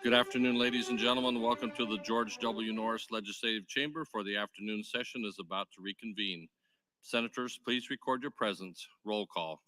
Good afternoon, ladies and gentlemen. Welcome to the George W. Norris Legislative Chamber for the afternoon session is about to reconvene. Senators, please record your presence. Roll call.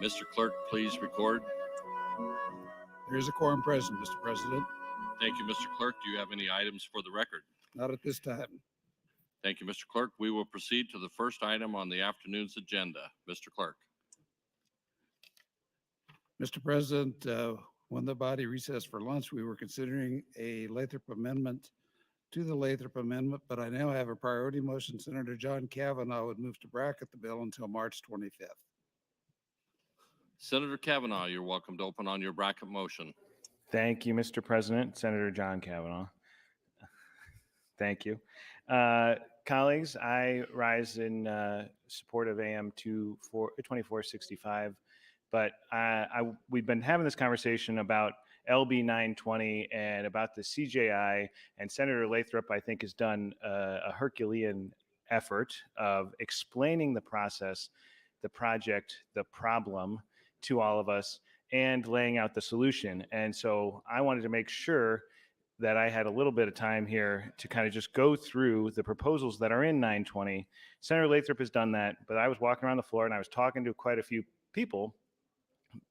Mr. Clerk, please record. There is a quorum present, Mr. President. Thank you, Mr. Clerk. Do you have any items for the record? Not at this time. Thank you, Mr. Clerk. We will proceed to the first item on the afternoon's agenda. Mr. Clerk. Mr. President, when the body recessed for lunch, we were considering a Lathrop amendment to the Lathrop amendment, but I now have a priority motion. Senator John Kavanaugh would move to bracket the bill until March 25th. Senator Kavanaugh, you're welcome to open on your bracket motion. Thank you, Mr. President. Senator John Kavanaugh. Thank you. Colleagues, I rise in support of AM 2465, but we've been having this conversation about LB 920 and about the CJI, and Senator Lathrop, I think, has done a Herculean effort of explaining the process, the project, the problem to all of us, and laying out the solution. And so I wanted to make sure that I had a little bit of time here to kind of just go through the proposals that are in 920. Senator Lathrop has done that, but I was walking around the floor and I was talking to quite a few people,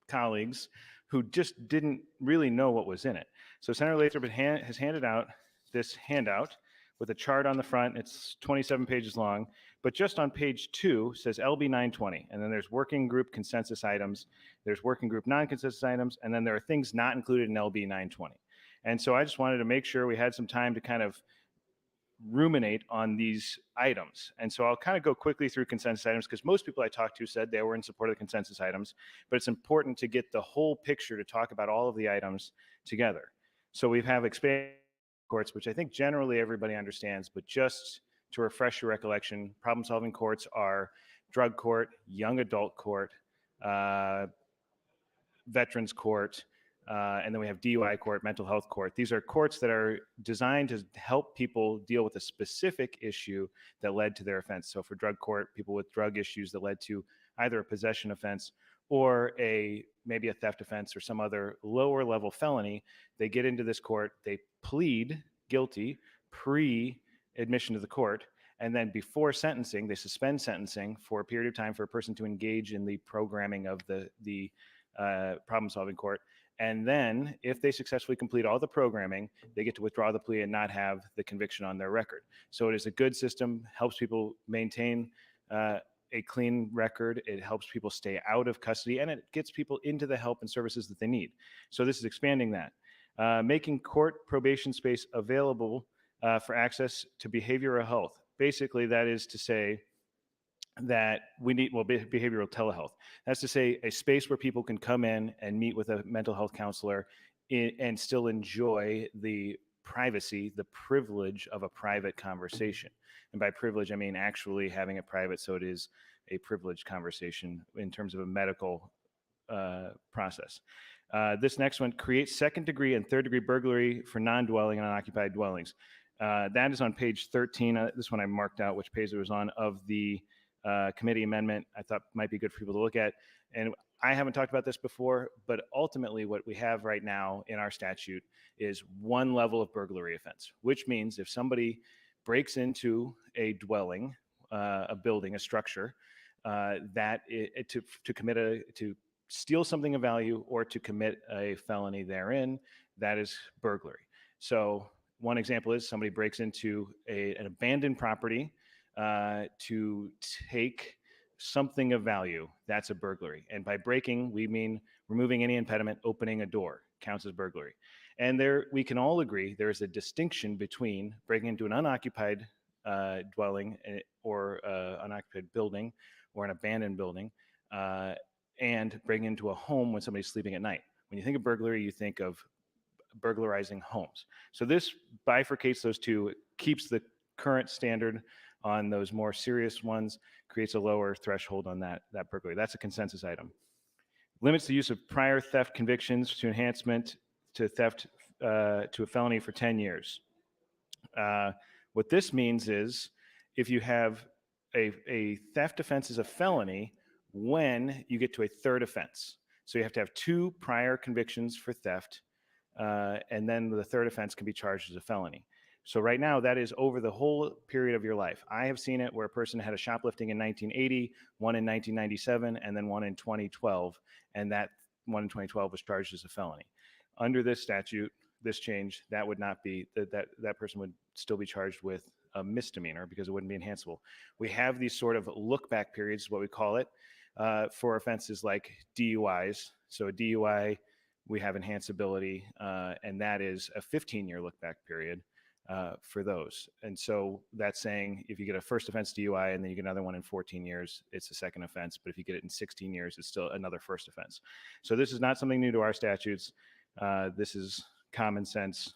colleagues, who just didn't really know what was in it. So Senator Lathrop has handed out this handout with a chart on the front. It's 27 pages long, but just on page 2 says LB 920, and then there's working group consensus items, there's working group non-consensus items, and then there are things not included in LB 920. And so I just wanted to make sure we had some time to kind of ruminate on these items. And so I'll kind of go quickly through consensus items because most people I talked to said they were in support of the consensus items, but it's important to get the whole picture to talk about all of the items together. So we have expanded courts, which I think generally everybody understands, but just to refresh your recollection, problem-solving courts are drug court, young adult court, veterans court, and then we have DUI court, mental health court. These are courts that are designed to help people deal with a specific issue that led to their offense. So for drug court, people with drug issues that led to either a possession offense or maybe a theft offense or some other lower level felony, they get into this court, they plead guilty pre-admission to the court, and then before sentencing, they suspend sentencing for a period of time for a person to engage in the programming of the problem-solving court. And then if they successfully complete all the programming, they get to withdraw the plea and not have the conviction on their record. So it is a good system, helps people maintain a clean record. It helps people stay out of custody, and it gets people into the help and services that they need. So this is expanding that. Making court probation space available for access to behavioral health. Basically, that is to say that we need, behavioral telehealth. That's to say a space where people can come in and meet with a mental health counselor and still enjoy the privacy, the privilege of a private conversation. And by privilege, I mean actually having it private, so it is a privileged conversation in terms of a medical process. This next one, create second degree and third degree burglary for non-dwelling and unoccupied dwellings. That is on page 13. This one I marked out which page it was on of the committee amendment. I thought might be good for people to look at. And I haven't talked about this before, but ultimately what we have right now in our statute is one level of burglary offense, which means if somebody breaks into a dwelling, a building, a structure, to steal something of value or to commit a felony therein, that is burglary. So one example is somebody breaks into an abandoned property to take something of value. That's a burglary. And by breaking, we mean removing any impediment, opening a door counts as burglary. And there, we can all agree there is a distinction between breaking into an unoccupied dwelling or unoccupied building or an abandoned building and breaking into a home when somebody's sleeping at night. When you think of burglary, you think of burglarizing homes. So this bifurcates those two, keeps the current standard on those more serious ones, creates a lower threshold on that burglary. That's a consensus item. Limits the use of prior theft convictions to enhancement to theft to a felony for 10 years. What this means is if you have a theft offense as a felony when you get to a third offense. So you have to have 2 prior convictions for theft, and then the third offense can be charged as a felony. So right now, that is over the whole period of your life. I have seen it where a person had a shoplifting in 1980, one in 1997, and then one in 2012, and that one in 2012 was charged as a felony. Under this statute, this change, that would not be, that person would still be charged with a misdemeanor because it wouldn't be enhanceable. We have these sort of look back periods, what we call it, for offenses like DUIs. So a DUI, we have enhanceability, and that is a 15-year look back period for those. And so that's saying if you get a first offense DUI and then you get another one in 14 years, it's a second offense. But if you get it in 16 years, it's still another first offense. So this is not something new to our statutes. This is common sense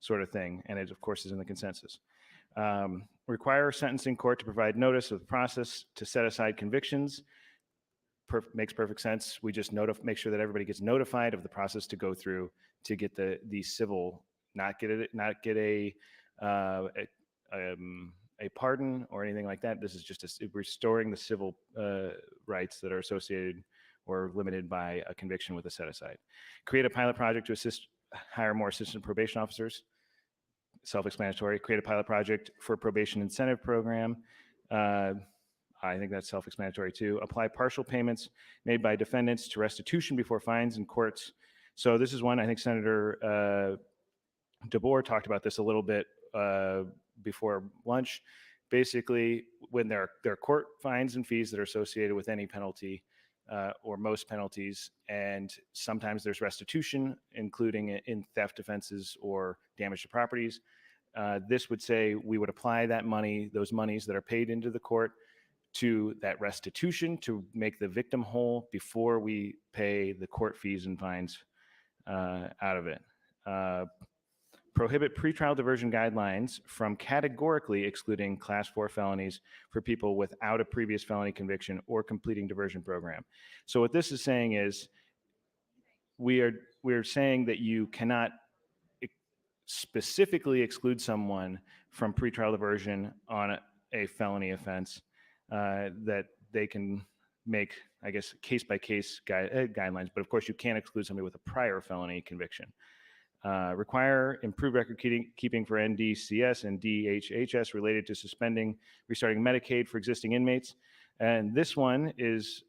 sort of thing. And it, of course, is in the consensus. Require sentencing court to provide notice of the process to set aside convictions. Makes perfect sense. We just make sure that everybody gets notified of the process to go through to get the civil, not get a pardon or anything like that. This is just restoring the civil rights that are associated or limited by a conviction with a set aside. Create a pilot project to hire more assistant probation officers. Self-explanatory. Create a pilot project for probation incentive program. I think that's self-explanatory too. Apply partial payments made by defendants to restitution before fines in courts. So this is one, I think Senator DeBoer talked about this a little bit before lunch. Basically, when there are court fines and fees that are associated with any penalty or most penalties, and sometimes there's restitution, including in theft offenses or damage to properties. This would say we would apply that money, those monies that are paid into the court, to that restitution to make the victim whole before we pay the court fees and fines out of it. Prohibit pretrial diversion guidelines from categorically excluding class 4 felonies for people without a previous felony conviction or completing diversion program. So what this is saying is we're saying that you cannot specifically exclude someone from pretrial diversion on a felony offense, that they can make, I guess, case-by-case guidelines, but of course you can't exclude somebody with a prior felony conviction. Require improved record keeping for NDCS and DHHS related to restarting Medicaid for existing inmates. And this one is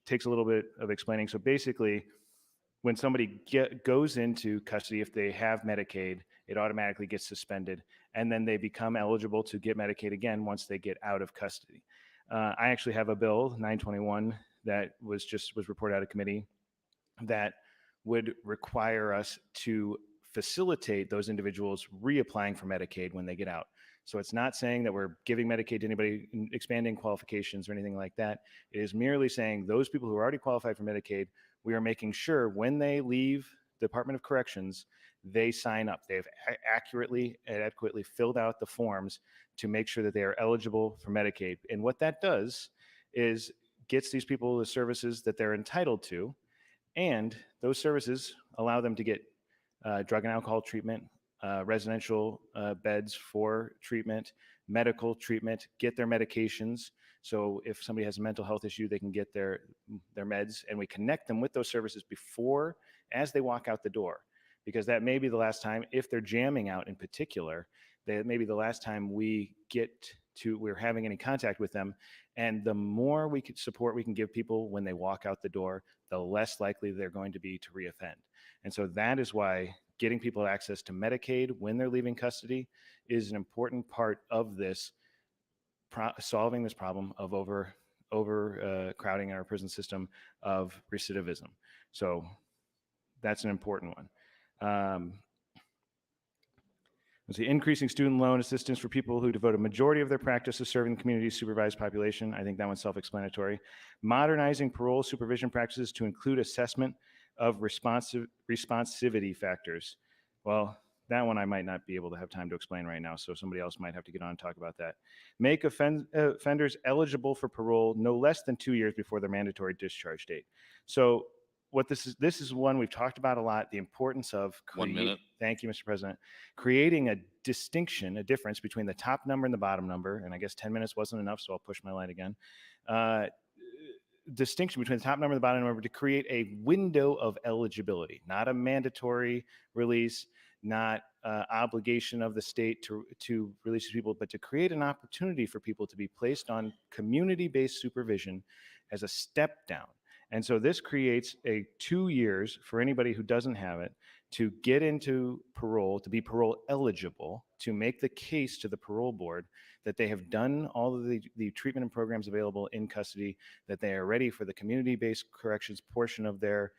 takes a little bit of explaining. So basically, when somebody goes into custody, if they have Medicaid, it automatically gets suspended, and then they become eligible to get Medicaid again once they get out of custody. I actually have a bill, 921, that was reported out of committee that would require us to facilitate those individuals reapplying for Medicaid when they get out. So it's not saying that we're giving Medicaid to anybody, expanding qualifications or anything like that. It is merely saying those people who are already qualified for Medicaid, we are making sure when they leave the Department of Corrections, they sign up. They've accurately and adequately filled out the forms to make sure that they are eligible for Medicaid. And what that does is gets these people the services that they're entitled to, and those services allow them to get drug and alcohol treatment, residential beds for treatment, medical treatment, get their medications. So if somebody has a mental health issue, they can get their meds, and we connect them with those services before, as they walk out the door, because that may be the last time, if they're jamming out in particular, that may be the last time we're having any contact with them. And the more support we can give people when they walk out the door, the less likely they're going to be to reoffend. And so that is why getting people access to Medicaid when they're leaving custody is an important part of this, solving this problem of overcrowding in our prison system, of recidivism. So that's an important one. Let's see, increasing student loan assistance for people who devote a majority of their practice to serving the community's supervised population. I think that one's self-explanatory. Modernizing parole supervision practices to include assessment of responsivity factors. Well, that one I might not be able to have time to explain right now, so somebody else might have to get on and talk about that. Make offenders eligible for parole no less than 2 years before their mandatory discharge date. So what this is one we've talked about a lot, the importance of 1 minute. Thank you, Mr. President. Creating a difference between the top number and the bottom number, and I guess 10 minutes wasn't enough, so I'll push my line again. Distinction between the top number and the bottom number to create a window of eligibility, not a mandatory release, not obligation of the state to release people, but to create an opportunity for people to be placed on community-based supervision as a step down. And so this creates 2 years for anybody who doesn't have it to get into parole, to be parole eligible, to make the case to the parole board that they have done all of the treatment and programs available in custody, that they are ready for the community-based corrections portion of their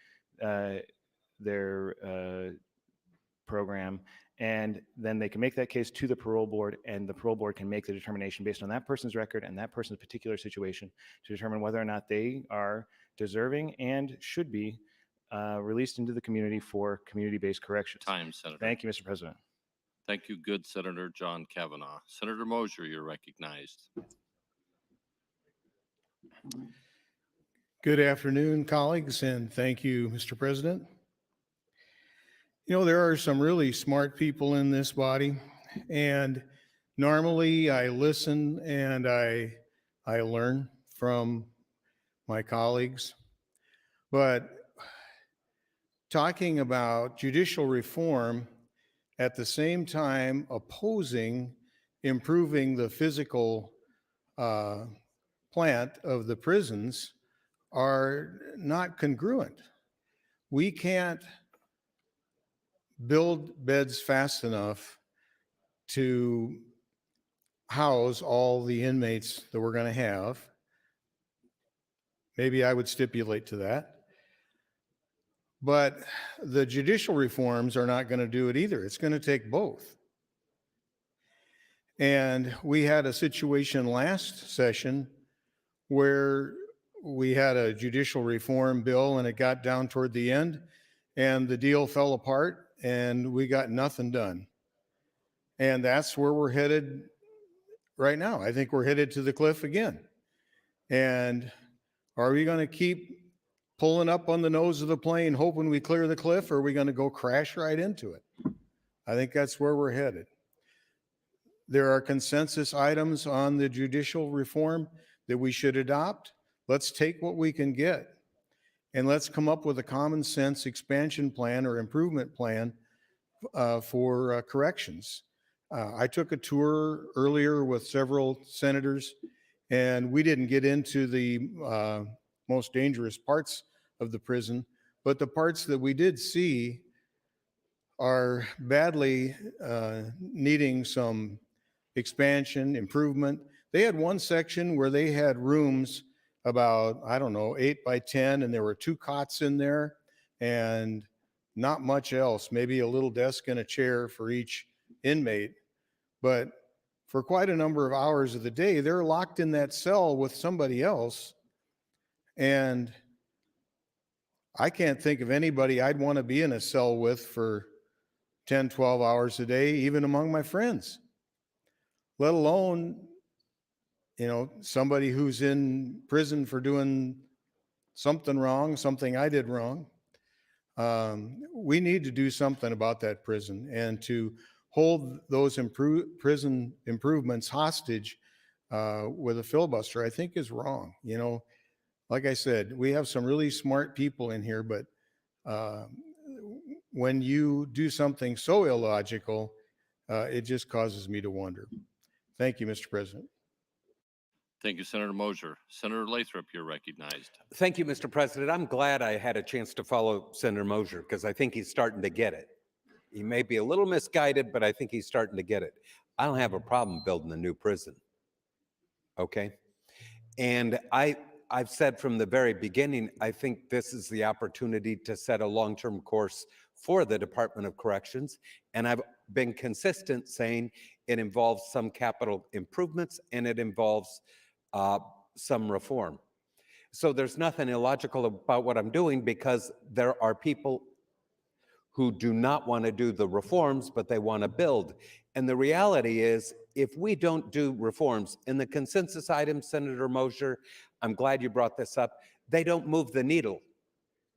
program, and then they can make that case to the parole board, and the parole board can make the determination based on that person's record and that person's particular situation to determine whether or not they are deserving and should be released into the community for community-based corrections. Time, Senator. Thank you, Mr. President. Thank you, good Senator John Kavanaugh. Senator Mosier, you're recognized. Good afternoon, colleagues, and thank you, Mr. President. You know, there are some really smart people in this body, and normally I listen and I learn from my colleagues, but talking about judicial reform at the same time opposing improving the physical plant of the prisons are not congruent. We can't build beds fast enough to house all the inmates that we're going to have. Maybe I would stipulate to that. But the judicial reforms are not going to do it either. It's going to take both. And we had a situation last session where we had a judicial reform bill and it got down toward the end and the deal fell apart and we got nothing done. And that's where we're headed right now. I think we're headed to the cliff again. And are we going to keep pulling up on the nose of the plane hoping we clear the cliff, or are we going to go crash right into it? I think that's where we're headed. There are consensus items on the judicial reform that we should adopt. Let's take what we can get and let's come up with a common sense expansion plan or improvement plan for corrections. I took a tour earlier with several senators, and we didn't get into the most dangerous parts of the prison, but the parts that we did see are badly needing some expansion, improvement. They had one section where they had rooms about, I don't know, 8 by 10, and there were 2 cots in there and not much else, maybe a little desk and a chair for each inmate. But for quite a number of hours of the day, they're locked in that cell with somebody else. And I can't think of anybody I'd want to be in a cell with for 10, 12 hours a day, even among my friends, let alone, you know, somebody who's in prison for doing something wrong, something I did wrong. We need to do something about that prison, and to hold those prison improvements hostage with a filibuster, I think is wrong. You know, like I said, we have some really smart people in here, but when you do something so illogical, it just causes me to wonder. Thank you, Mr. President. Thank you, Senator Mosier. Senator Lathrop, you're recognized. Thank you, Mr. President. I'm glad I had a chance to follow Senator Mosier because I think he's starting to get it. He may be a little misguided, but I think he's starting to get it. I don't have a problem building a new prison. Okay? And I've said from the very beginning, I think this is the opportunity to set a long-term course for the Department of Corrections. And I've been consistent saying it involves some capital improvements and it involves some reform. So there's nothing illogical about what I'm doing, because there are people who do not want to do the reforms, but they want to build. And the reality is, if we don't do reforms in the consensus items, Senator Mosier, I'm glad you brought this up, they don't move the needle.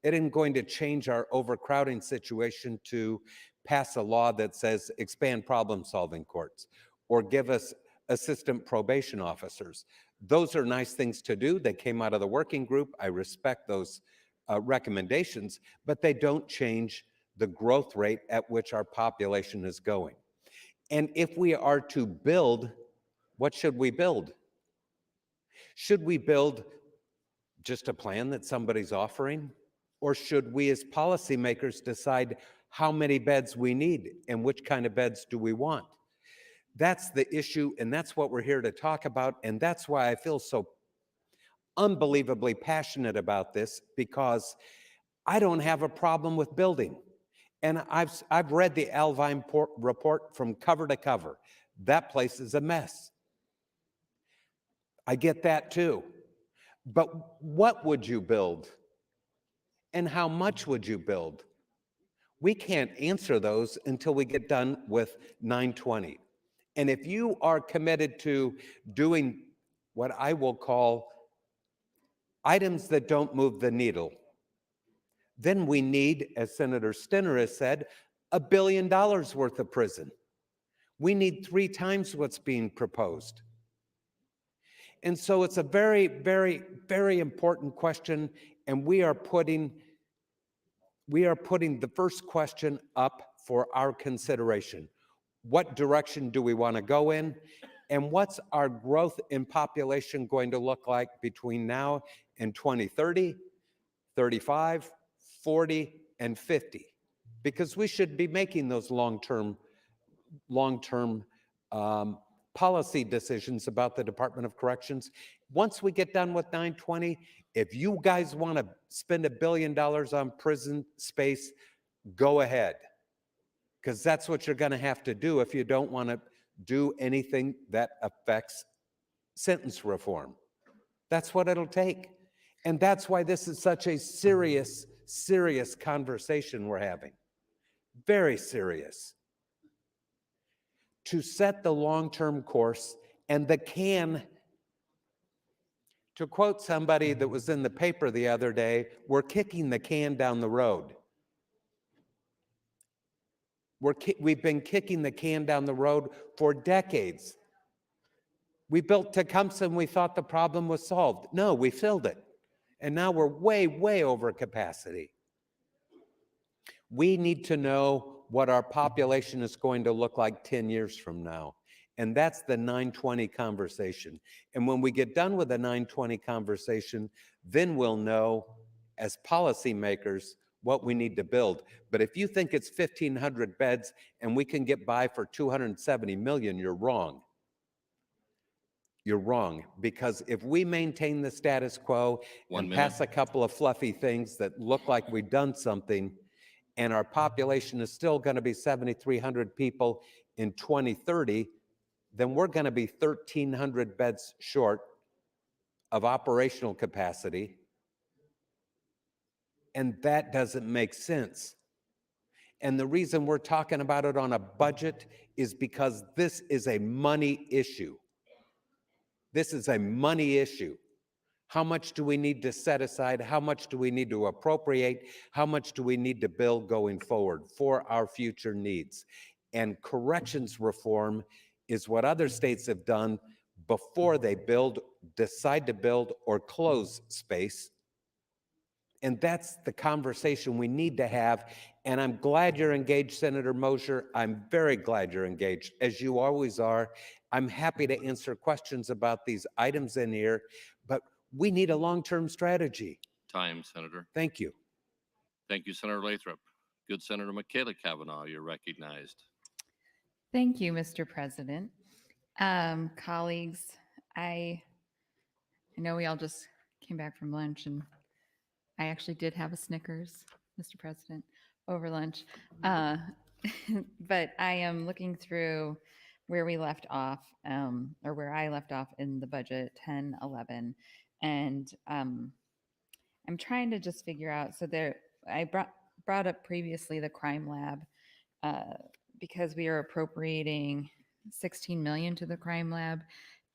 It isn't going to change our overcrowding situation to pass a law that says expand problem-solving courts or give us assistant probation officers. Those are nice things to do. They came out of the working group. I respect those recommendations, but they don't change the growth rate at which our population is going. And if we are to build, what should we build? Should we build just a plan that somebody's offering? Or should we as policymakers decide how many beds we need and which kind of beds do we want? That's the issue, and that's what we're here to talk about, and that's why I feel so unbelievably passionate about this, because I don't have a problem with building. And I've read the Alvine report from cover to cover. That place is a mess. I get that too. But what would you build? And how much would you build? We can't answer those until we get done with 920. And if you are committed to doing what I will call items that don't move the needle, then we need, as Senator Stinner has said, $1 billion worth of prison. We need 3 times what's being proposed. And so it's a very, very, very important question, and we are putting the first question up for our consideration. What direction do we want to go in? And what's our growth in population going to look like between now and 2030, 35, 40, and 50? Because we should be making those long-term policy decisions about the Department of Corrections. Once we get done with 920, if you guys want to spend $1 billion on prison space, go ahead. Because that's what you're going to have to do if you don't want to do anything that affects sentence reform. That's what it'll take. And that's why this is such a serious, serious conversation we're having. Very serious. To set the long-term course, and the can, to quote somebody that was in the paper the other day, we're kicking the can down the road. We've been kicking the can down the road for decades. We built Tecumseh and we thought the problem was solved. No, we filled it. And now we're way, way over capacity. We need to know what our population is going to look like 10 years from now. And that's the 920 conversation. And when we get done with the 920 conversation, then we'll know as policymakers what we need to build. But if you think it's 1,500 beds and we can get by for 270 million, you're wrong. You're wrong, because if we maintain the status quo and pass a couple of fluffy things that look like we've done something, and our population is still going to be 7,300 people in 2030, then we're going to be 1,300 beds short of operational capacity. And that doesn't make sense. And the reason we're talking about it on a budget is because this is a money issue. This is a money issue. How much do we need to set aside? How much do we need to appropriate? How much do we need to build going forward for our future needs? And corrections reform is what other states have done before they decide to build or close space. And that's the conversation we need to have. And I'm glad you're engaged, Senator Mosher. I'm very glad you're engaged, as you always are. I'm happy to answer questions about these items in here, but we need a long-term strategy. Time, Senator. Thank you. Thank you, Senator Lathrop. Good Senator Michaela Cavanaugh, you're recognized. Thank you, Mr. President. Colleagues, I know we all just came back from lunch, and I actually did have a Snickers, Mr. President, over lunch. But I am looking through where we left off, or where I left off in the budget 10-11, and I'm trying to just figure out. So I brought up previously the crime lab, because we are appropriating $16 million to the crime lab,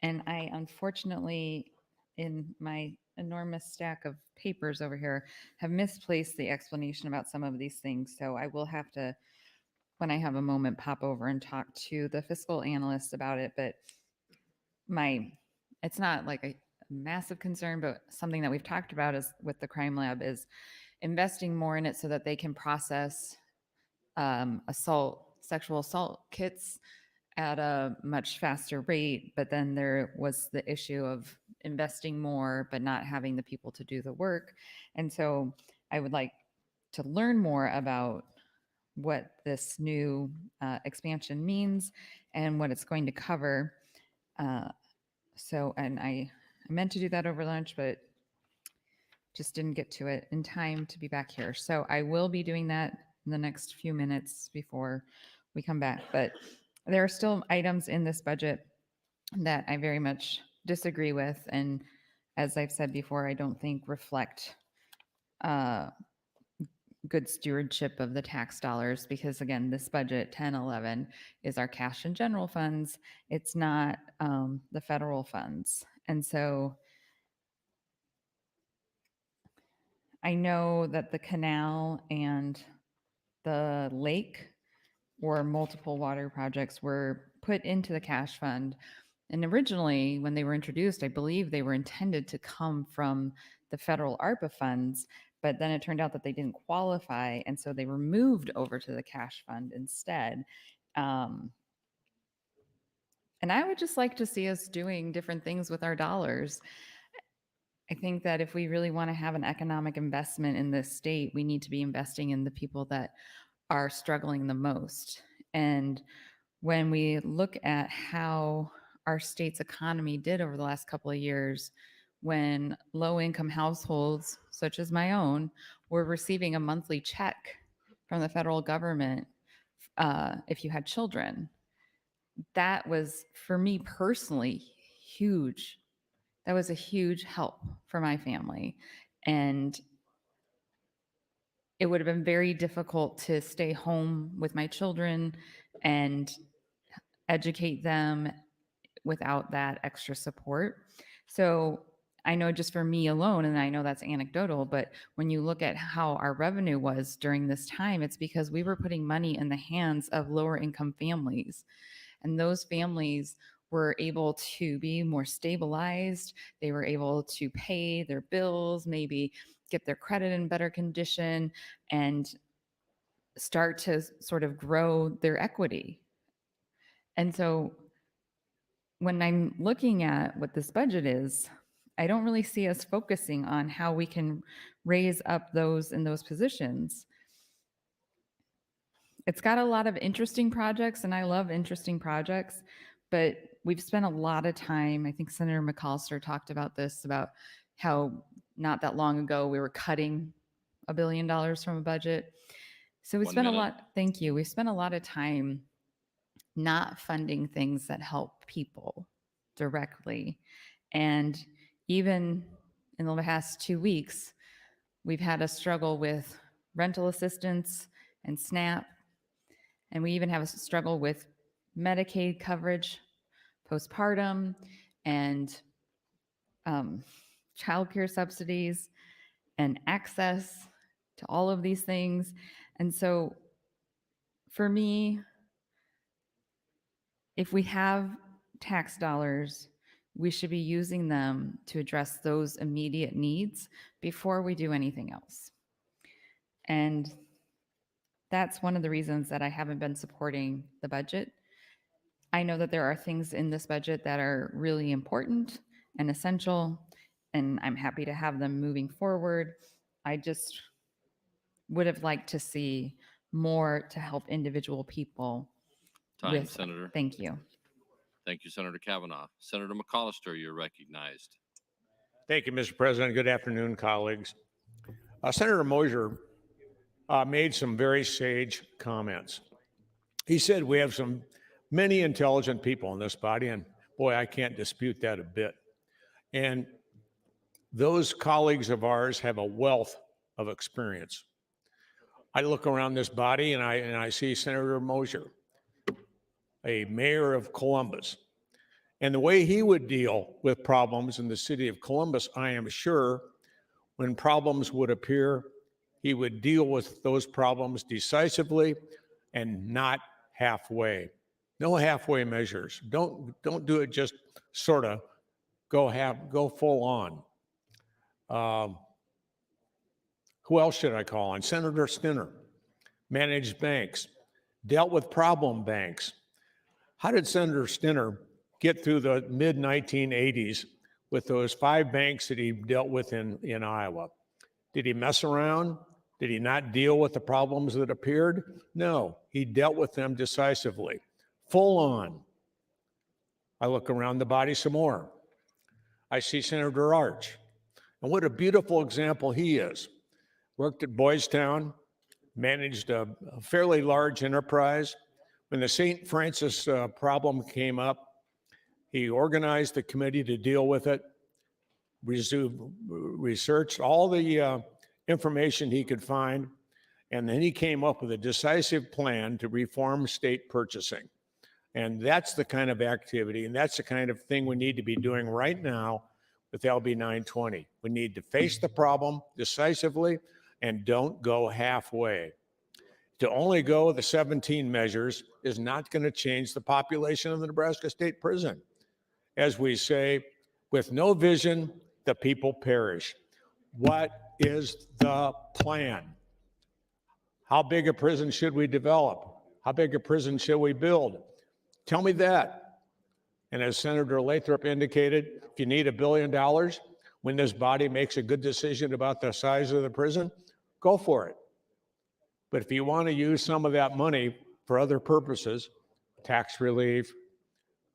and I unfortunately, in my enormous stack of papers over here, have misplaced the explanation about some of these things. So I will have to, when I have a moment, pop over and talk to the fiscal analyst about it. But it's not like a massive concern, but something that we've talked about is with the crime lab is investing more in it so that they can process sexual assault kits at a much faster rate, but then there was the issue of investing more but not having the people to do the work. And so I would like to learn more about what this new expansion means and what it's going to cover. And I meant to do that over lunch, but just didn't get to it in time to be back here. So I will be doing that in the next few minutes before we come back. But there are still items in this budget that I very much disagree with. And as I've said before, I don't think reflect good stewardship of the tax dollars, because again, this budget 1011 is our cash and general funds. It's not the federal funds. And so I know that the canal and the lake or multiple water projects were put into the cash fund. And originally, when they were introduced, I believe they were intended to come from the federal ARPA funds, but then it turned out that they didn't qualify. And so they were moved over to the cash fund instead. And I would just like to see us doing different things with our dollars. I think that if we really want to have an economic investment in this state, we need to be investing in the people that are struggling the most. And when we look at how our state's economy did over the last couple of years, when low-income households, such as my own, were receiving a monthly check from the federal government if you had children, that was, for me personally, huge. That was a huge help for my family. And it would have been very difficult to stay home with my children and educate them without that extra support. So I know just for me alone, and I know that's anecdotal, but when you look at how our revenue was during this time, it's because we were putting money in the hands of lower income families. And those families were able to be more stabilized. They were able to pay their bills, maybe get their credit in better condition, and start to sort of grow their equity. And so when I'm looking at what this budget is, I don't really see us focusing on how we can raise up those in those positions. It's got a lot of interesting projects, and I love interesting projects, but we've spent a lot of time. I think Senator McAllister talked about this, about how not that long ago we were cutting $1 billion from a budget. So we 1 spent a minute. lot, thank you. We spent a lot of time not funding things that help people directly. And even in the past 2 weeks, we've had a struggle with rental assistance and SNAP. And we even have a struggle with Medicaid coverage, postpartum, and childcare subsidies, and access to all of these things. And so for me, if we have tax dollars, we should be using them to address those immediate needs before we do anything else. And that's one of the reasons that I haven't been supporting the budget. I know that there are things in this budget that are really important and essential, and I'm happy to have them moving forward. I just would have liked to see more to help individual people. Time, Senator. Thank you. Thank you, Senator Kavanaugh. Senator McAllister, you're recognized. Thank you, Mr. President. Good afternoon, colleagues. Senator Mosier made some very sage comments. He said we have many intelligent people in this body, and boy, I can't dispute that a bit. And those colleagues of ours have a wealth of experience. I look around this body and I see Senator Mosier, a mayor of Columbus. And the way he would deal with problems in the city of Columbus, I am sure when problems would appear, he would deal with those problems decisively and not halfway. No halfway measures. Don't do it just sort of. Go full on. Who else should I call on? Senator Stinner. managed banks, dealt with problem banks. How did Senator Stinner get through the mid-1980s with those 5 banks that he dealt with in Iowa? Did he mess around? Did he not deal with the problems that appeared? No, he dealt with them decisively, full on. I look around the body some more. I see Senator Arch, and what a beautiful example he is. Worked at Boys Town, managed a fairly large enterprise. When the St. Francis problem came up, he organized the committee to deal with it, researched all the information he could find, and then he came up with a decisive plan to reform state purchasing. And that's the kind of activity, and that's the kind of thing we need to be doing right now with LB 920. We need to face the problem decisively and don't go halfway. To only go with the 17 measures is not going to change the population of the Nebraska State Prison. As we say, with no vision, the people perish. What is the plan? How big a prison should we develop? How big a prison should we build? Tell me that. And as Senator Lathrop indicated, if you need $1 billion when this body makes a good decision about the size of the prison, go for it. But if you want to use some of that money for other purposes, tax relief,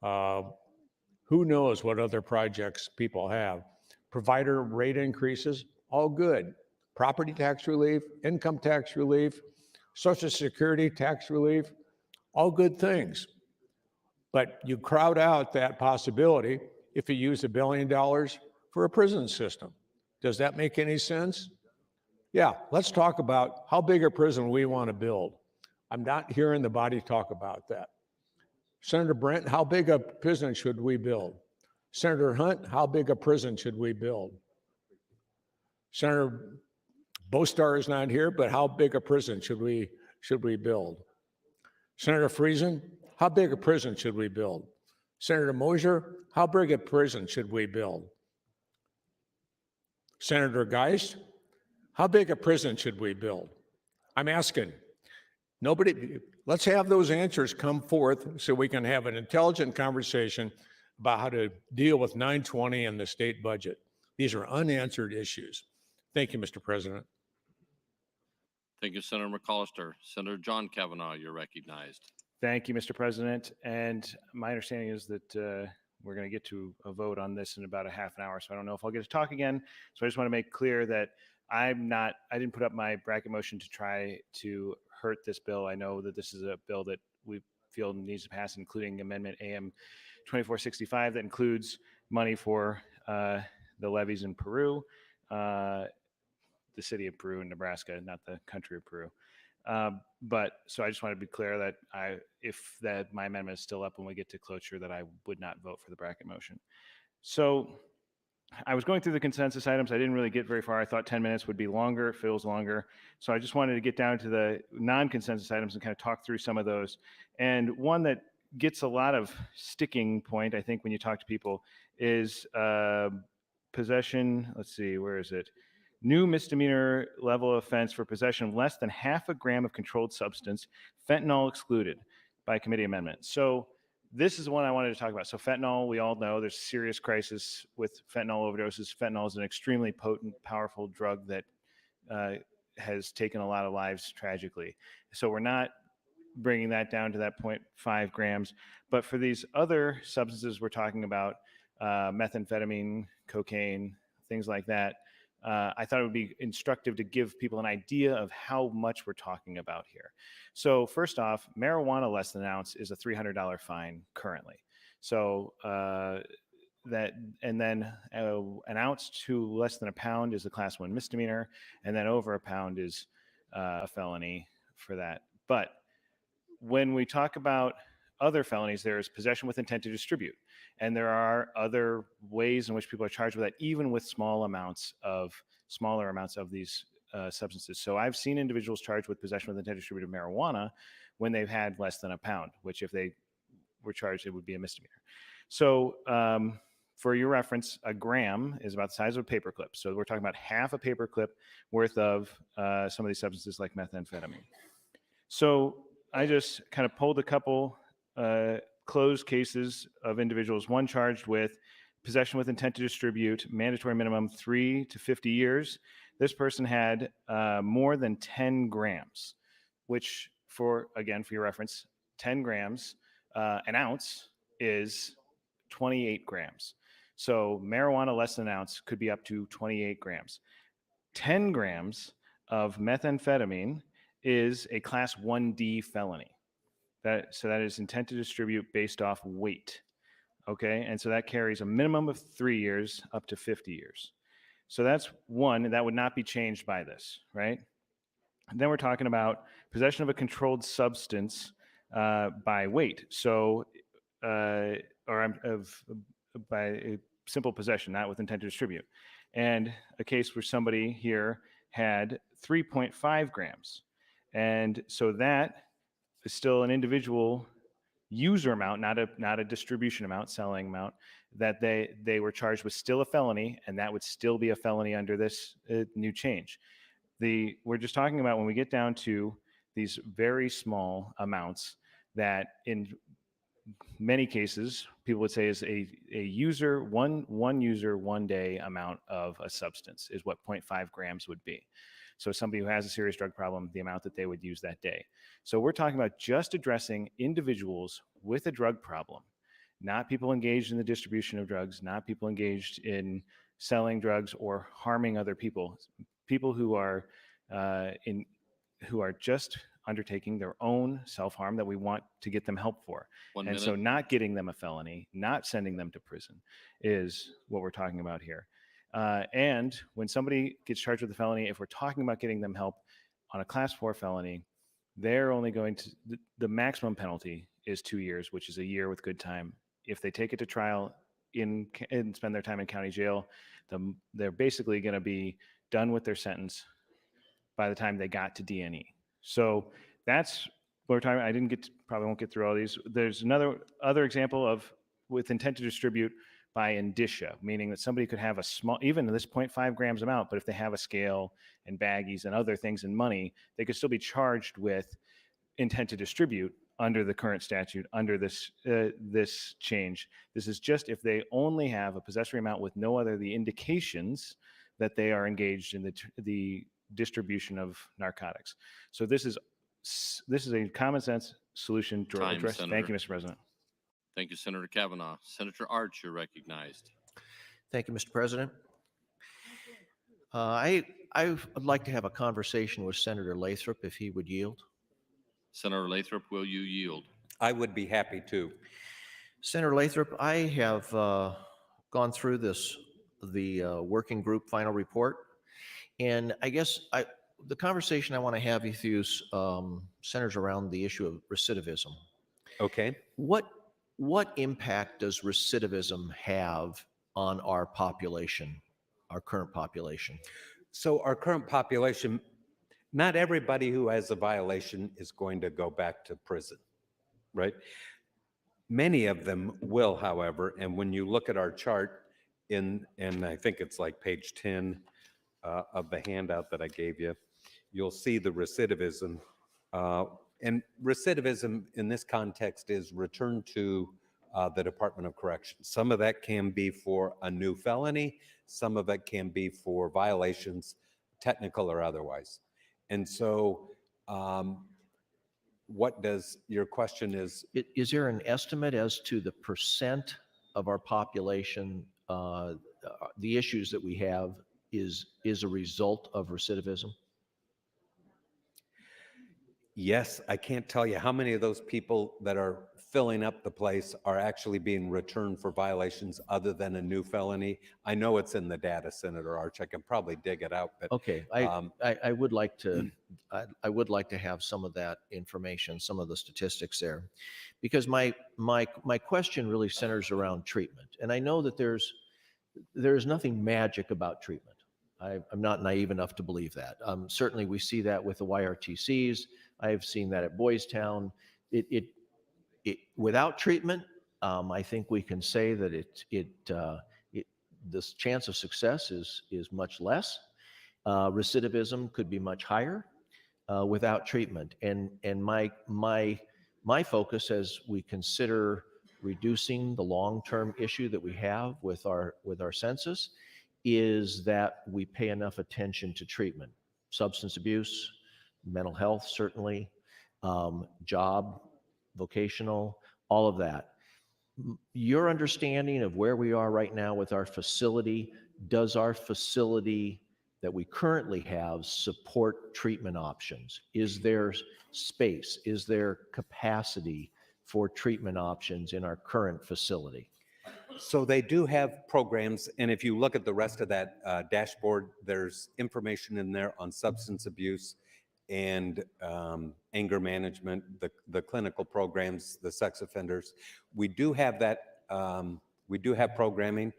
who knows what other projects people have, provider rate increases, all good. Property tax relief, income tax relief, Social Security tax relief, all good things. But you crowd out that possibility if you use $1 billion for a prison system. Does that make any sense? Yeah, let's talk about how big a prison we want to build. I'm not hearing the body talk about that. Senator Brent, how big a prison should we build? Senator Hunt, how big a prison should we build? Senator Bostar is not here, but how big a prison should we build? Senator Friesen, how big a prison should we build? Senator Mosier, how big a prison should we build? Senator Geist, how big a prison should we build? I'm asking. Let's have those answers come forth so we can have an intelligent conversation about how to deal with 920 and the state budget. These are unanswered issues. Thank you, Mr. President. Thank you, Senator McCollister. Senator John Kavanaugh, you're recognized. Thank you, Mr. President. And my understanding is that we're going to get to a vote on this in about a half an hour, so I don't know if I'll get to talk again. So I just want to make clear that I didn't put up my bracket motion to try to hurt this bill. I know that this is a bill that we feel needs to pass, including Amendment AM 2465 that includes money for the levees in Peru, the city of Peru in Nebraska, not the country of Peru. But so I just want to be clear that if my amendment is still up when we get to cloture, that I would not vote for the bracket motion. So I was going through the consensus items. I didn't really get very far. I thought 10 minutes would be longer. It feels longer. So I just wanted to get down to the non-consensus items and kind of talk through some of those. And one that gets a lot of sticking point, I think, when you talk to people is possession. Let's see, where is it? New misdemeanor level offense for possession of less than half a gram of controlled substance, fentanyl excluded by committee amendment. So this is the one I wanted to talk about. So fentanyl, we all know there's a serious crisis with fentanyl overdoses. Fentanyl is an extremely potent, powerful drug that has taken a lot of lives tragically. So we're not bringing that down to that 0.5 grams. But for these other substances we're talking about, methamphetamine, cocaine, things like that, I thought it would be instructive to give people an idea of how much we're talking about here. So first off, marijuana less than an ounce is a $300 fine currently. So and then an ounce to less than a pound is a class 1 misdemeanor, and then over a pound is a felony for that. But when we talk about other felonies, there is possession with intent to distribute. And there are other ways in which people are charged with that, even with smaller amounts of these substances. So I've seen individuals charged with possession with intent to distribute of marijuana when they've had less than a pound, which if they were charged, it would be a misdemeanor. So for your reference, a gram is about the size of a paperclip. So we're talking about half a paperclip worth of some of these substances like methamphetamine. So I just kind of pulled a couple closed cases of individuals, one charged with possession with intent to distribute, mandatory minimum 3 to 50 years. This person had more than 10 grams, which again, for your reference, 10 grams, an ounce is 28 grams. So marijuana less than an ounce could be up to 28 grams. 10 grams of methamphetamine is a class 1D felony. So that is intent to distribute based off weight. Okay, and so that carries a minimum of 3 years up to 50 years. So that's one, and that would not be changed by this, right? And then we're talking about possession of a controlled substance by weight. So, by a simple possession, not with intent to distribute. And a case where somebody here had 3.5 grams. And so that is still an individual user amount, not a distribution amount, selling amount, that they were charged with, still a felony, and that would still be a felony under this new change. We're just talking about when we get down to these very small amounts that in many cases people would say is a user, one user, 1 day amount of a substance is what 0.5 grams would be. So somebody who has a serious drug problem, the amount that they would use that day. So we're talking about just addressing individuals with a drug problem, not people engaged in the distribution of drugs, not people engaged in selling drugs or harming other people, people who are just undertaking their own self-harm that we want to get them help for. 1 And minute. so not getting them a felony, not sending them to prison is what we're talking about here. And when somebody gets charged with a felony, if we're talking about getting them help on a class 4 felony, they're only going to, the maximum penalty is 2 years, which is a year with good time. If they take it to trial and spend their time in county jail, they're basically going to be done with their sentence by the time they got to D&E. So that's what we're talking about. Probably won't get through all these. There's other example of with intent to distribute by indicia, meaning that somebody could have a small, even this 0.5 grams amount, but if they have a scale and baggies and other things and money, they could still be charged with intent to distribute under the current statute, under this change. This is just if they only have a possessory amount with no other the indications that they are engaged in the distribution of narcotics. So this is a common sense solution to Time, address. Senator. Thank you, Mr. President. Thank you, Senator Kavanaugh. Senator Arch, you're recognized. Thank you, Mr. President. I would like to have a conversation with Senator Lathrop if he would yield. Senator Lathrop, will you yield? I would be happy to. Senator Lathrop, I have gone through the working group final report, and I guess the conversation I want to have with you centers around the issue of recidivism. Okay. What impact does recidivism have on our population, our current population? So our current population, not everybody who has a violation is going to go back to prison, right? Many of them will, however, and when you look at our chart and I think it's like page 10 of the handout that I gave you, you'll see the recidivism. And recidivism in this context is return to the Department of Corrections. Some of that can be for a new felony. Some of it can be for violations, technical or otherwise. And so what does your question is? Is there an estimate as to the percent of our population, the issues that we have is a result of recidivism? Yes, I can't tell you how many of those people that are filling up the place are actually being returned for violations other than a new felony. I know it's in the data, Senator Arch. I can probably dig it out. But Okay, I would like to have some of that information, some of the statistics there, because my question really centers around treatment, and I know that there's nothing magic about treatment. I'm not naive enough to believe that. Certainly, we see that with the YRTCs. I've seen that at Boys Town. Without treatment, I think we can say that this chance of success is much less. Recidivism could be much higher. without treatment. And my focus as we consider reducing the long-term issue that we have with our census is that we pay enough attention to treatment, substance abuse, mental health, certainly, job, vocational, all of that. Your understanding of where we are right now with our facility, does our facility that we currently have support treatment options? Is there space? Is there capacity for treatment options in our current facility? So they do have programs, and if you look at the rest of that dashboard, there's information in there on substance abuse and anger management, the clinical programs, the sex offenders. We do have that. We do have programming.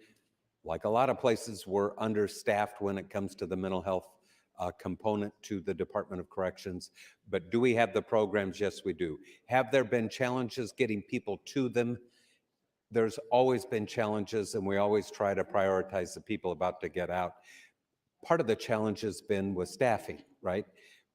Like a lot of places, we're understaffed when it comes to the mental health component to the Department of Corrections. But do we have the programs? Yes, we do. Have there been challenges getting people to them? There's always been challenges, and we always try to prioritize the people about to get out. Part of the challenge has been with staffing, right?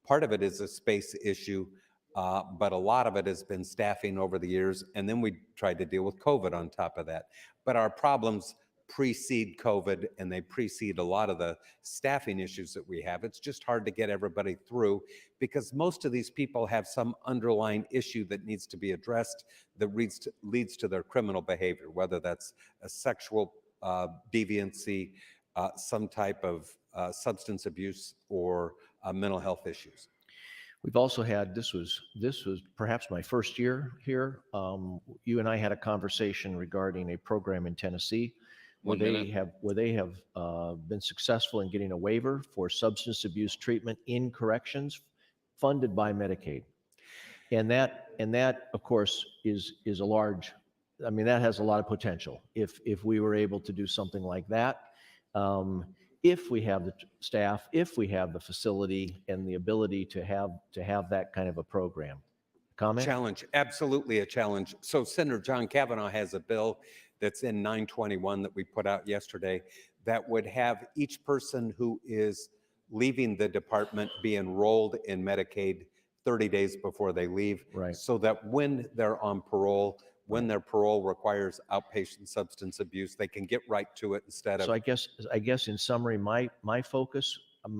Part of it is a space issue, but a lot of it has been staffing over the years. And then we tried to deal with COVID on top of that. But our problems precede COVID, and they precede a lot of the staffing issues that we have. It's just hard to get everybody through because most of these people have some underlying issue that needs to be addressed that leads to their criminal behavior, whether that's a sexual deviancy, some type of substance abuse, or mental health issues. We've also had, this was perhaps my first year here. You and I had a conversation regarding a program in Tennessee where they have been successful in getting a waiver for substance abuse treatment in corrections funded by Medicaid. And that of course is a large, I mean, that has a lot of potential if we were able to do something like that. If we have the staff, if we have the facility and the ability to have that kind of a program. Comment? Challenge, absolutely a challenge. So Senator John Kavanaugh has a bill that's in 921 that we put out yesterday that would have each person who is leaving the department be enrolled in Medicaid 30 days before they leave. Right. So that when they're on parole, when their parole requires outpatient substance abuse, they can get right to it instead of. So I guess in summary, my focus,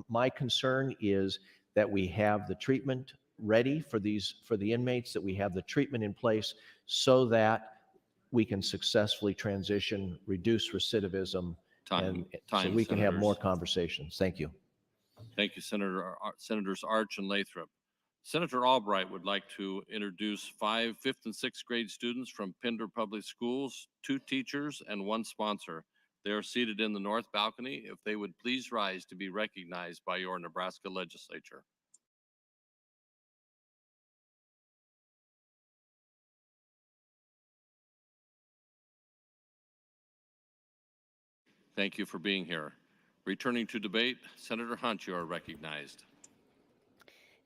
my concern is that we have the treatment ready for the inmates, that we have the treatment in place so that we can successfully transition, reduce recidivism, and so we can have more conversations. Thank you. Thank you, Senators Arch and Lathrop. Senator Albright would like to introduce 5 5th and 6th grade students from Pender Public Schools, 2 teachers, and 1 sponsor. They are seated in the north balcony. If they would please rise to be recognized by your Nebraska Legislature. Thank you for being here. Returning to debate, Senator Hunt, you are recognized.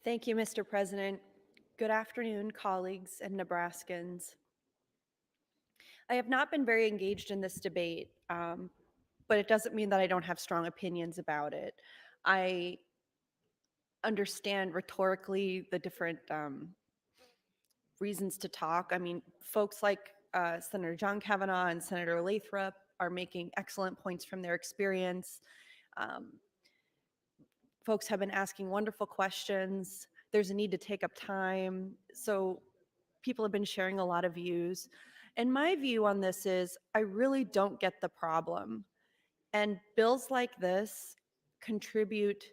Thank you, Mr. President. Good afternoon, colleagues and Nebraskans. I have not been very engaged in this debate, but it doesn't mean that I don't have strong opinions about it. I understand rhetorically the different reasons to talk. I mean, folks like Senator John Kavanaugh and Senator Lathrop are making excellent points from their experience. Folks have been asking wonderful questions. There's a need to take up time. So people have been sharing a lot of views. And my view on this is I really don't get the problem. And bills like this contribute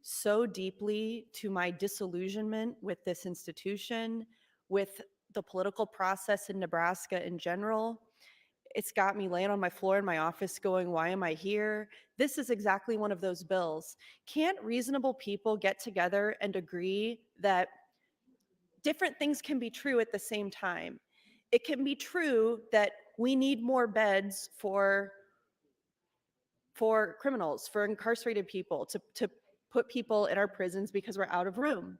so deeply to my disillusionment with this institution, with the political process in Nebraska in general. It's got me laying on my floor in my office going, why am I here? This is exactly one of those bills. Can't reasonable people get together and agree that different things can be true at the same time? It can be true that we need more beds for criminals, for incarcerated people, to put people in our prisons because we're out of room.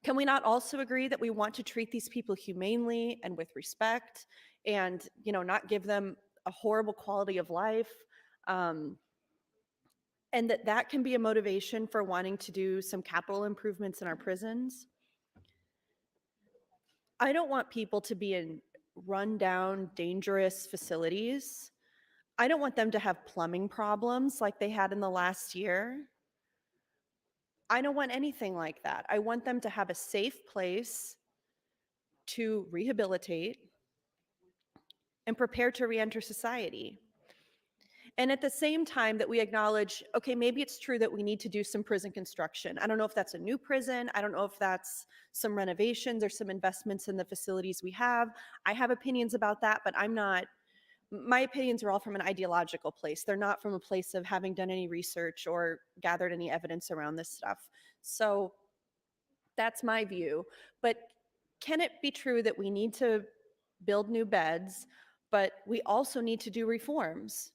Can we not also agree that we want to treat these people humanely and with respect and, not give them a horrible quality of life? and that can be a motivation for wanting to do some capital improvements in our prisons. I don't want people to be in rundown, dangerous facilities. I don't want them to have plumbing problems like they had in the last year. I don't want anything like that. I want them to have a safe place to rehabilitate and prepare to reenter society. And at the same time that we acknowledge, okay, maybe it's true that we need to do some prison construction. I don't know if that's a new prison. I don't know if that's some renovations or some investments in the facilities we have. I have opinions about that, but my opinions are all from an ideological place. They're not from a place of having done any research or gathered any evidence around this stuff. So that's my view. But can it be true that we need to build new beds, but we also need to do reforms?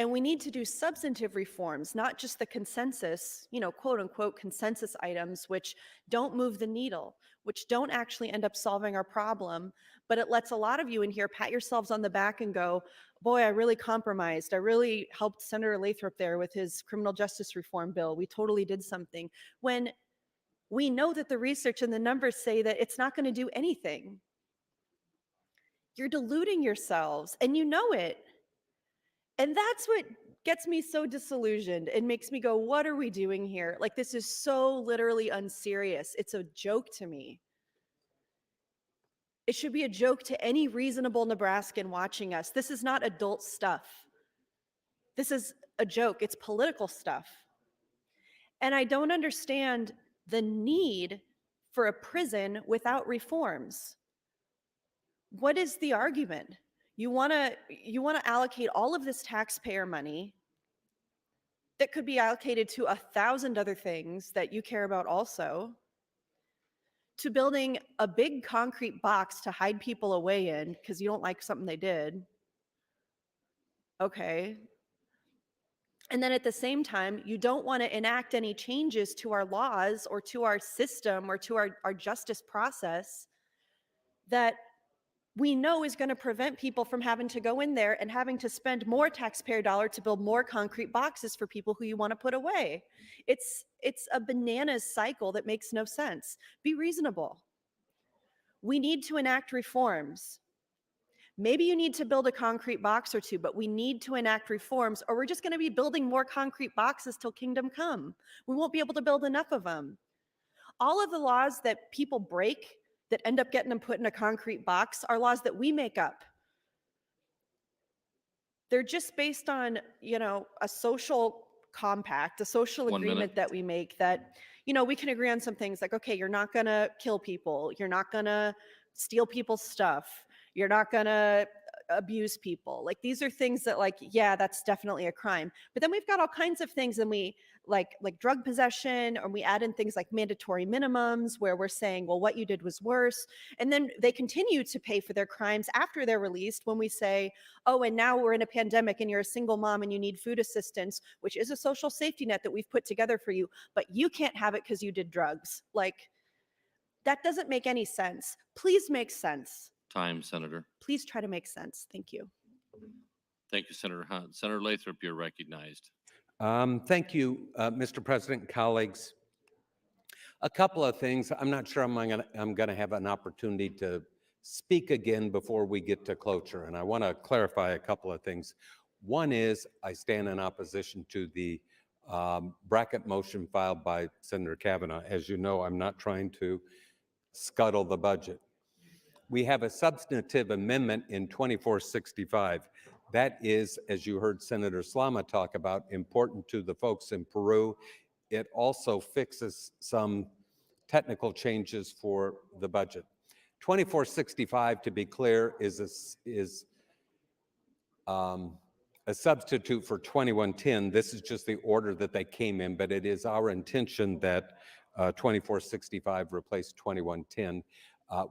And we need to do substantive reforms, not just the consensus, quote unquote consensus items, which don't move the needle, which don't actually end up solving our problem. But it lets a lot of you in here pat yourselves on the back and go, boy, I really compromised. I really helped Senator Lathrop there with his criminal justice reform bill. We totally did something. When we know that the research and the numbers say that it's not going to do anything. You're deluding yourselves, and you know it. And that's what gets me so disillusioned and makes me go, what are we doing here? Like, this is so literally unserious. It's a joke to me. It should be a joke to any reasonable Nebraskan watching us. This is not adult stuff. This is a joke. It's political stuff. And I don't understand the need for a prison without reforms. What is the argument? You want to allocate all of this taxpayer money that could be allocated to 1,000 other things that you care about also, to building a big concrete box to hide people away in because you don't like something they did. Okay. And then at the same time, you don't want to enact any changes to our laws or to our system or to our justice process that we know is going to prevent people from having to go in there and having to spend more taxpayer dollar to build more concrete boxes for people who you want to put away. It's a bananas cycle that makes no sense. Be reasonable. We need to enact reforms. Maybe you need to build a concrete box or two, but we need to enact reforms, or we're just going to be building more concrete boxes till kingdom come. We won't be able to build enough of them. All of the laws that people break that end up getting them put in a concrete box are laws that we make up. They're just based on, a social compact, a social 1 minute. agreement that we make that, we can agree on some things like, okay, you're not going to kill people. You're not going to steal people's stuff. You're not going to abuse people. Like, these are things that, like, yeah, that's definitely a crime. But then we've got all kinds of things, and we like drug possession, or we add in things like mandatory minimums where we're saying, well, what you did was worse. And then they continue to pay for their crimes after they're released when we say, oh, and now we're in a pandemic and you're a single mom and you need food assistance, which is a social safety net that we've put together for you, but you can't have it because you did drugs. Like, that doesn't make any sense. Please make sense. Time, Senator. Please try to make sense. Thank you. Thank you, Senator Hunt. Senator Lathrop, you're recognized. Thank you, Mr. President and colleagues. A couple of things. I'm not sure I'm going to have an opportunity to speak again before we get to cloture, and I want to clarify a couple of things. One is I stand in opposition to the bracket motion filed by Senator Kavanaugh. As you know, I'm not trying to scuttle the budget. We have a substantive amendment in 2465. That is, as you heard Senator Slama talk about, important to the folks in Peru. It also fixes some technical changes for the budget. 2465, to be clear, is a substitute for 2110. This is just the order that they came in, but it is our intention that 2465 replace 2110.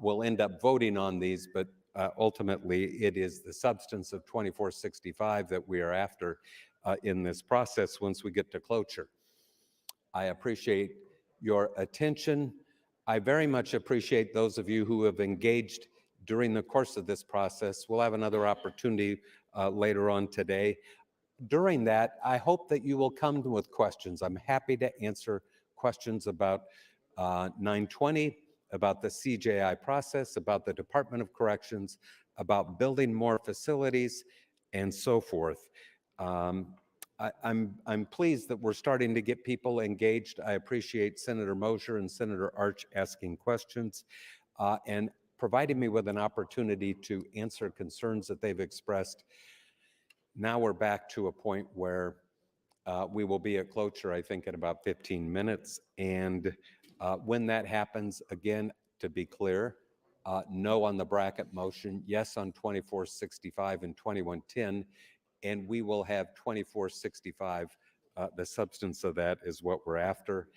We'll end up voting on these, but ultimately it is the substance of 2465 that we are after in this process once we get to cloture. I appreciate your attention. I very much appreciate those of you who have engaged during the course of this process. We'll have another opportunity later on today. during that, I hope that you will come with questions. I'm happy to answer questions about 920, about the CJI process, about the Department of Corrections, about building more facilities, and so forth. I'm pleased that we're starting to get people engaged. I appreciate Senator Mosher and Senator Arch asking questions and providing me with an opportunity to answer concerns that they've expressed. Now we're back to a point where we will be at cloture, I think, in about 15 minutes. And when that happens, again, to be clear, no on the bracket motion, yes on 2465 and 2110, and we will have 2465. The substance of that is what we're after.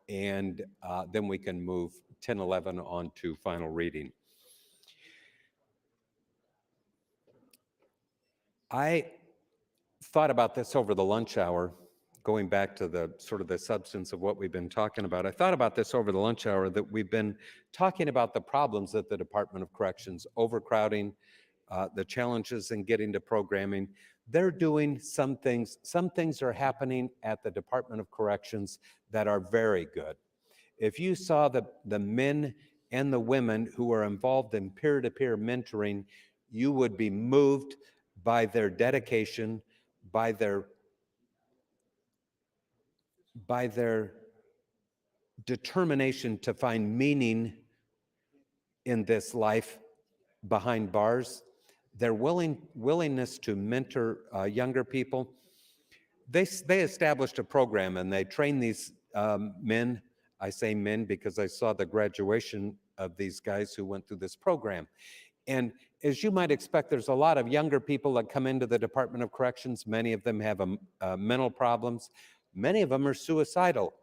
And then we can move 1011 on to final reading. I thought about this over the lunch hour, going back to the sort of the substance of what we've been talking about. I thought about this over the lunch hour, that we've been talking about the problems at the Department of Corrections, overcrowding, the challenges in getting to programming. They're doing some things are happening at the Department of Corrections that are very good. If you saw the men and the women who are involved in peer-to-peer mentoring, you would be moved by their dedication, by their determination to find meaning in this life behind bars, their willingness to mentor younger people. They established a program and they trained these men. I say men because I saw the graduation of these guys who went through this program. And as you might expect, there's a lot of younger people that come into the Department of Corrections. Many of them have mental problems. Many of them are suicidal.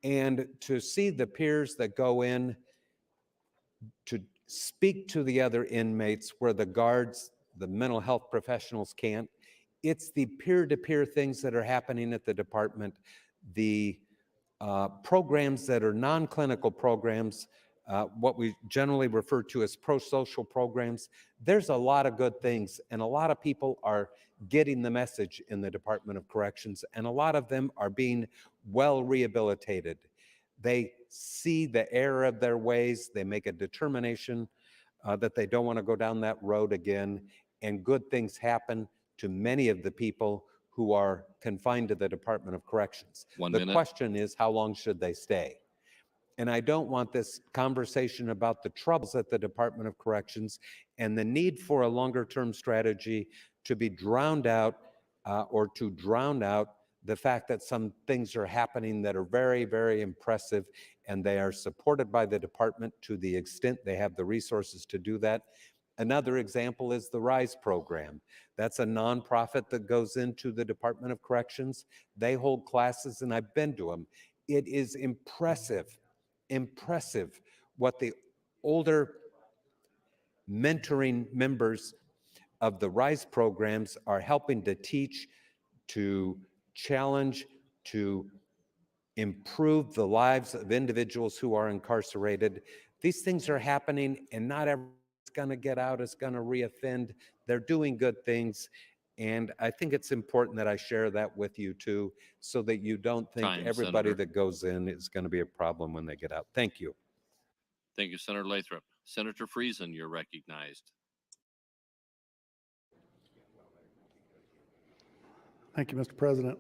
And to see the peers that go in to speak to the other inmates where the guards, the mental health professionals can't, it's the peer-to-peer things that are happening at the department, the programs that are non-clinical programs, what we generally refer to as pro-social programs. There's a lot of good things, and a lot of people are getting the message in the Department of Corrections, and a lot of them are being well rehabilitated. They see the error of their ways, they make a determination that they don't want to go down that road again, and good things happen to many of the people who are confined to the Department of Corrections. The question is, how long should they stay? And I don't want this conversation about the troubles at the Department of Corrections and the need for a longer-term strategy to be drowned out or to drown out the fact that some things are happening that are very, very impressive, and they are supported by the department to the extent they have the resources to do that. Another example is the RISE program. That's a nonprofit that goes into the Department of Corrections. They hold classes, and I've been to them. It is impressive what the older mentoring members of the RISE programs are helping to teach, to challenge, to improve the lives of individuals who are incarcerated. These things are happening, and not everyone's going to get out, is going to reoffend. They're doing good things. And I think it's important that I share that with you too, so that you don't think everybody that goes in is going to be a problem when they get out. Thank you. Thank you, Senator Lathrop. Senator Friesen, you're recognized. Thank you, Mr. President.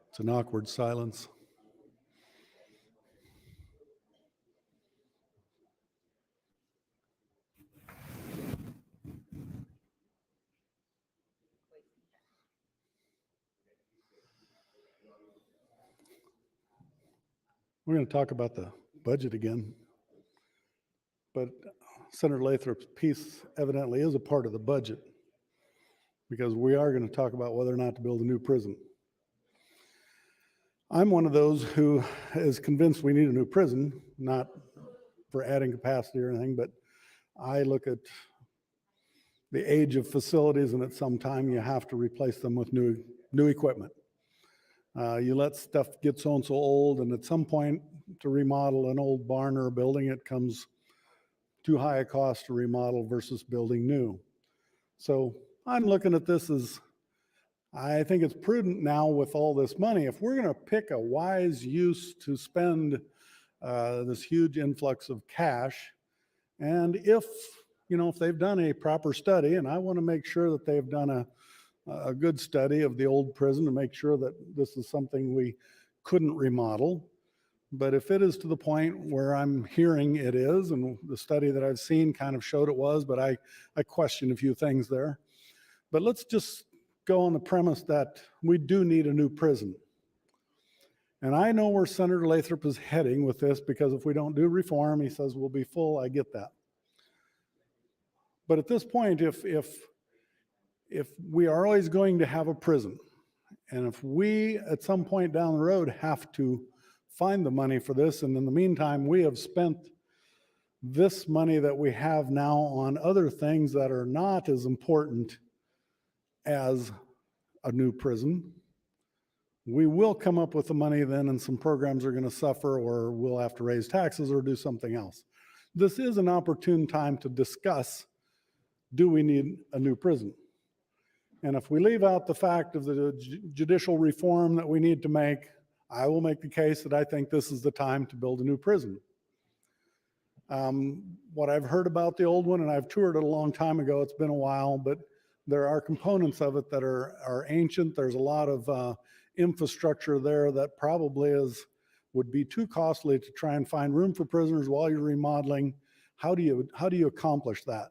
It's an awkward silence. We're going to talk about the budget again, but Senator Lathrop's piece evidently is a part of the budget, because we are going to talk about whether or not to build a new prison. I'm one of those who is convinced we need a new prison, not for adding capacity or anything, but I look at the age of facilities, and at some time you have to replace them with new equipment. You let stuff get so and so old, and at some point to remodel an old barn or a building, it comes too high a cost to remodel versus building new. So I'm looking at this as, I think it's prudent now with all this money, if we're going to pick a wise use to spend this huge influx of cash, and if they've done a proper study, and I want to make sure that they've done a good study of the old prison to make sure that this is something we couldn't remodel. But if it is to the point where I'm hearing it is, and the study that I've seen kind of showed it was, but I question a few things there. But let's just go on the premise that we do need a new prison. And I know where Senator Lathrop is heading with this, because if we don't do reform, he says we'll be full. I get that. But at this point, if we are always going to have a prison, and if we at some point down the road have to find the money for this, and in the meantime we have spent this money that we have now on other things that are not as important as a new prison, we will come up with the money then, and some programs are going to suffer, or we'll have to raise taxes or do something else. This is an opportune time to discuss, do we need a new prison? And if we leave out the fact of the judicial reform that we need to make, I will make the case that I think this is the time to build a new prison. What I've heard about the old one, and I've toured it a long time ago, it's been a while, but there are components of it that are ancient. There's a lot of infrastructure there that probably would be too costly to try and find room for prisoners while you're remodeling. How do you accomplish that?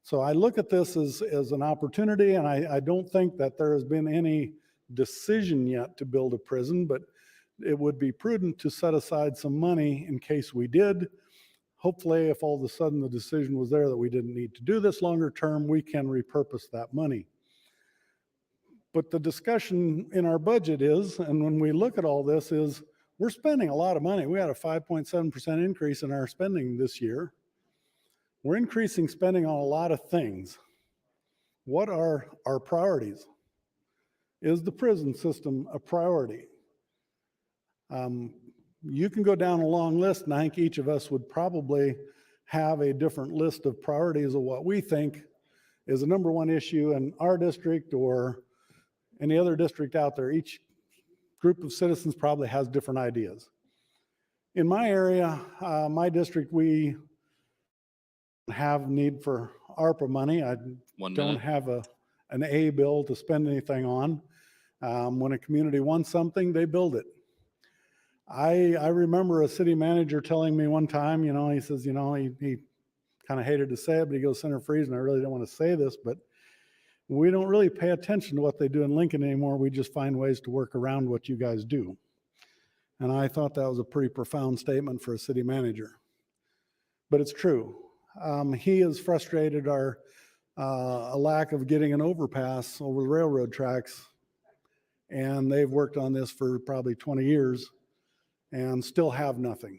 So I look at this as an opportunity, and I don't think that there has been any decision yet to build a prison, but it would be prudent to set aside some money in case we did. Hopefully, if all of a sudden the decision was there that we didn't need to do this longer term, we can repurpose that money. But the discussion in our budget is, and when we look at all this, is we're spending a lot of money. We had a 5.7% increase in our spending this year. We're increasing spending on a lot of things. What are our priorities? Is the prison system a priority? You can go down a long list, and I think each of us would probably have a different list of priorities of what we think is the number one issue in our district or any other district out there. Each group of citizens probably has different ideas. In my area, my district, we have need for ARPA money. I don't have an A bill to spend anything on. When a community wants something, they build it. I remember a city manager telling me one time, he says, he kind of hated to say it, but he goes, Senator Friesen, I really don't want to say this, but we don't really pay attention to what they do in Lincoln anymore. We just find ways to work around what you guys do. And I thought that was a pretty profound statement for a city manager. But it's true. He has frustrated a lack of getting an overpass over the railroad tracks. And they've worked on this for probably 20 years and still have nothing.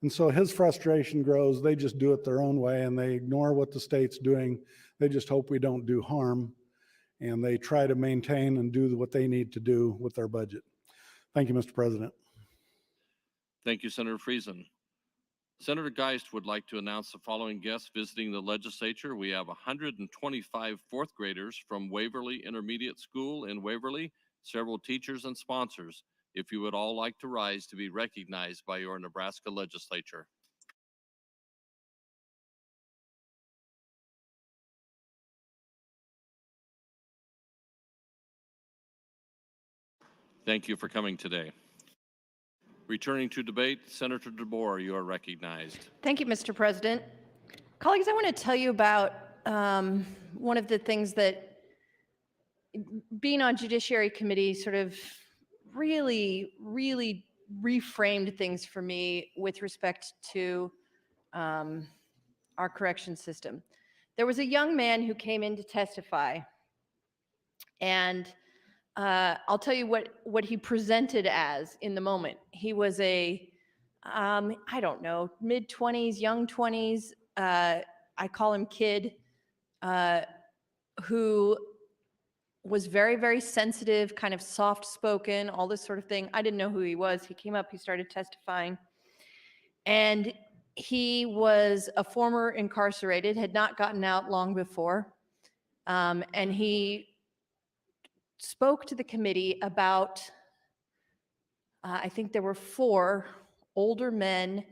And so his frustration grows. They just do it their own way, and they ignore what the state's doing. They just hope we don't do harm, and they try to maintain and do what they need to do with their budget. Thank you, Mr. President. Thank you, Senator Friesen. Senator Geist would like to announce the following guests visiting the legislature. We have 125 fourth graders from Waverly Intermediate School in Waverly, several teachers and sponsors. If you would all like to rise to be recognized by your Nebraska legislature. Thank you for coming today. Returning to debate, Senator DeBoer, you are recognized. Thank you, Mr. President. Colleagues, I want to tell you about one of the things that being on Judiciary Committee sort of really reframed things for me with respect to our correction system. There was a young man who came in to testify, and I'll tell you what he presented as in the moment. He was a, I don't know, mid-20s, young 20s, I call him kid, who was very, very sensitive, kind of soft spoken, all this sort of thing. I didn't know who he was. He came up, he started testifying. And he was a former incarcerated, had not gotten out long before. And he spoke to the committee about, I think there were 4 older men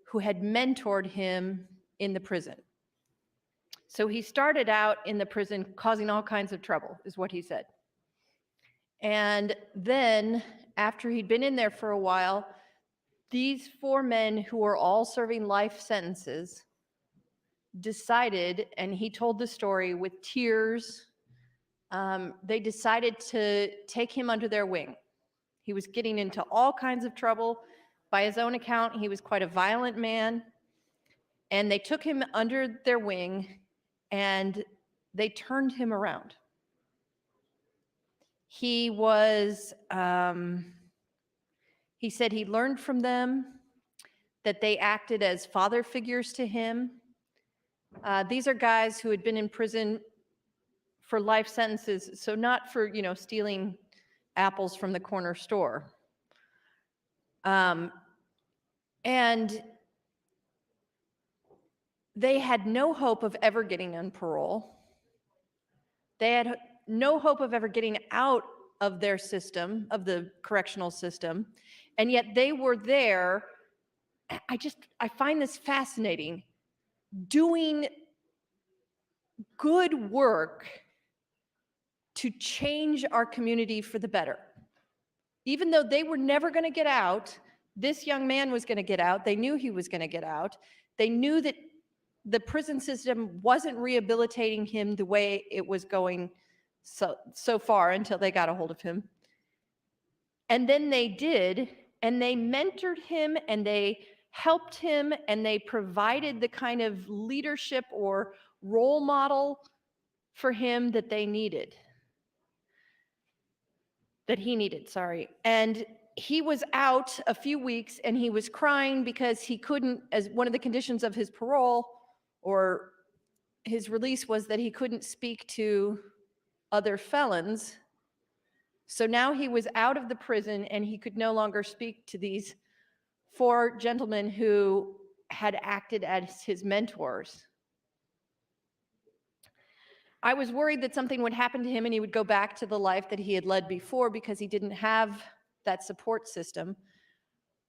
who had mentored him in the prison. So he started out in the prison causing all kinds of trouble, is what he said. And then after he'd been in there for a while, these 4 men who were all serving life sentences decided, and he told the story with tears, they decided to take him under their wing. He was getting into all kinds of trouble. By his own account, he was quite a violent man. And they took him under their wing and they turned him around. He was, he said he learned from them, that they acted as father figures to him. These are guys who had been in prison for life sentences, so not for, stealing apples from the corner store. And they had no hope of ever getting on parole. They had no hope of ever getting out of their system, of the correctional system, and yet they were there. I find this fascinating, doing good work to change our community for the better. Even though they were never going to get out, this young man was going to get out. They knew he was going to get out. They knew that the prison system wasn't rehabilitating him the way it was going so far until they got a hold of him. And then they did, and they mentored him, and they helped him, and they provided the kind of leadership or role model for him that they needed. That he needed, sorry. And he was out a few weeks and he was crying because he couldn't, as one of the conditions of his parole or his release was that he couldn't speak to other felons. So now he was out of the prison and he could no longer speak to these 4 gentlemen who had acted as his mentors. I was worried that something would happen to him and he would go back to the life that he had led before because he didn't have that support system.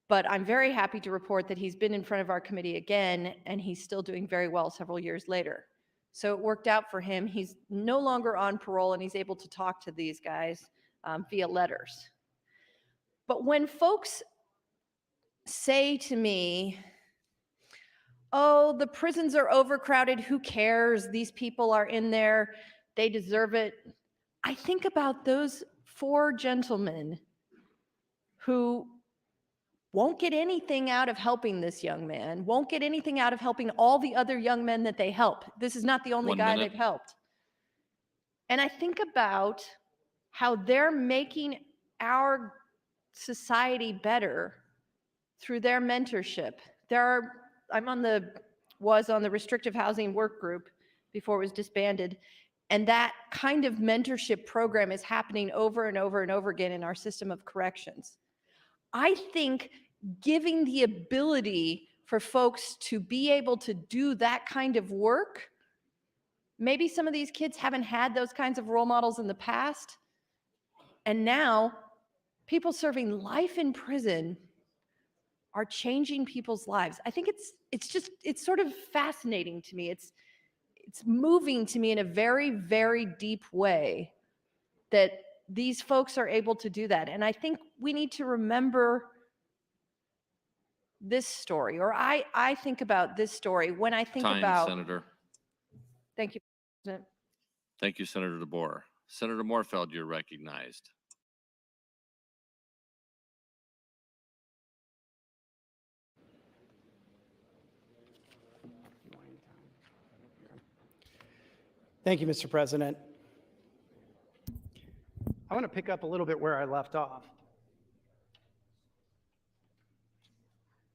But I'm very happy to report that he's been in front of our committee again and he's still doing very well several years later. So it worked out for him. He's no longer on parole and he's able to talk to these guys via letters. But when folks say to me, oh, the prisons are overcrowded, who cares? These people are in there, they deserve it. I think about those 4 gentlemen who won't get anything out of helping this young man, won't get anything out of helping all the other young men that they help. This is not the only guy they've helped. And I think about how they're making our society better through their mentorship. Was on the restrictive housing work group before it was disbanded. And that kind of mentorship program is happening over and over and over again in our system of corrections. I think giving the ability for folks to be able to do that kind of work, maybe some of these kids haven't had those kinds of role models in the past. And now people serving life in prison are changing people's lives. I think it's sort of fascinating to me. It's moving to me in a very, very deep way that these folks are able to do that. And I think we need to remember this story, or I think about this story when I think about. Senator. Thank you, President. Thank you, Senator DeBoer. Senator Moorfeld, you're recognized. Thank you, Mr. President. I want to pick up a little bit where I left off.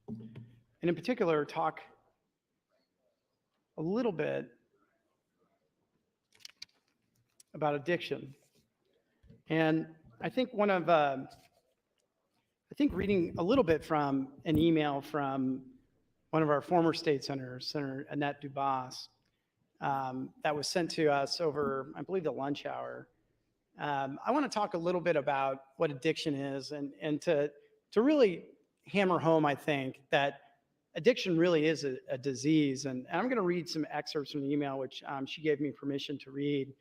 And in particular, talk a little bit about addiction And I think reading a little bit from an email from one of our former state senators, Senator Annette Dubas, that was sent to us over, I believe, the lunch hour. I want to talk a little bit about what addiction is and to really hammer home, I think, that addiction really is a disease. And I'm going to read some excerpts from the email, which she gave me permission to read.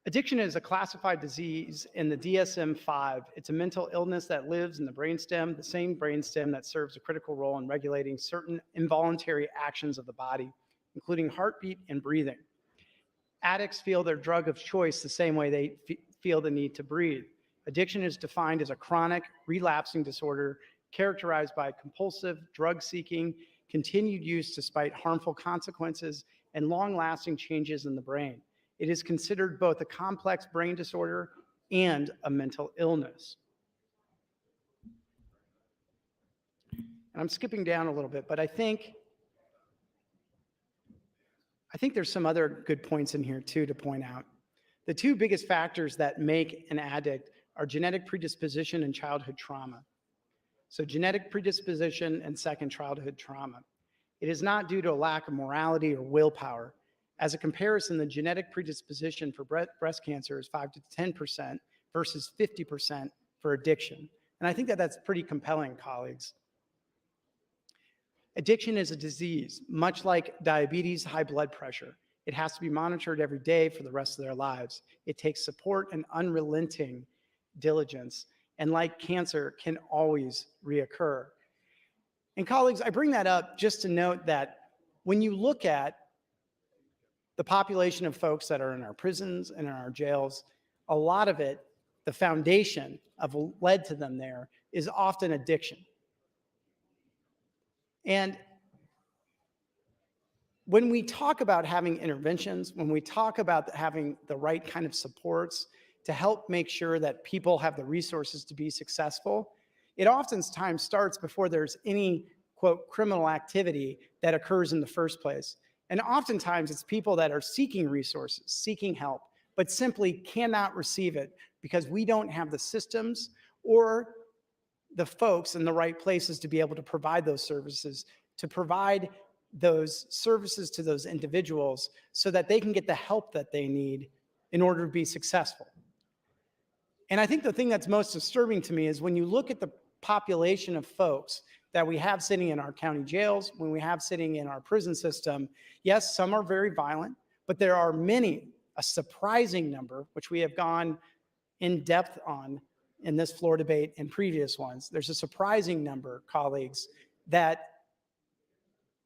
Addiction is a classified disease in the DSM-5. It's a mental illness that lives in the brainstem, the same brainstem that serves a critical role in regulating certain involuntary actions of the body, including heartbeat and breathing. Addicts feel their drug of choice the same way they feel the need to breathe. Addiction is defined as a chronic, relapsing disorder characterized by compulsive, drug-seeking, continued use despite harmful consequences, and long-lasting changes in the brain. It is considered both a complex brain disorder and a mental illness. And I'm skipping down a little bit, but I think there's some other good points in here too to point out. The two biggest factors that make an addict are genetic predisposition and childhood trauma. So genetic predisposition and second, childhood trauma. It is not due to a lack of morality or willpower. As a comparison, the genetic predisposition for breast cancer is 5 to 10% versus 50% for addiction. And I think that that's pretty compelling, colleagues. Addiction is a disease, much like diabetes, high blood pressure. It has to be monitored every day for the rest of their lives. It takes support and unrelenting diligence, and like cancer, can always reoccur. And colleagues, I bring that up just to note that when you look at the population of folks that are in our prisons and in our jails, a lot of it, the foundation of led to them there is often addiction. And when we talk about having interventions, when we talk about having the right kind of supports to help make sure that people have the resources to be successful, it oftentimes starts before there's any, quote, criminal activity that occurs in the first place. And oftentimes it's people that are seeking resources, seeking help, but simply cannot receive it because we don't have the systems or the folks in the right places to be able to provide those services, to provide those services to those individuals so that they can get the help that they need in order to be successful. And I think the thing that's most disturbing to me is when you look at the population of folks that we have sitting in our county jails, when we have sitting in our prison system, yes, some are very violent, but there are many, a surprising number, which we have gone in depth on in this floor debate and previous ones. There's a surprising number, colleagues, that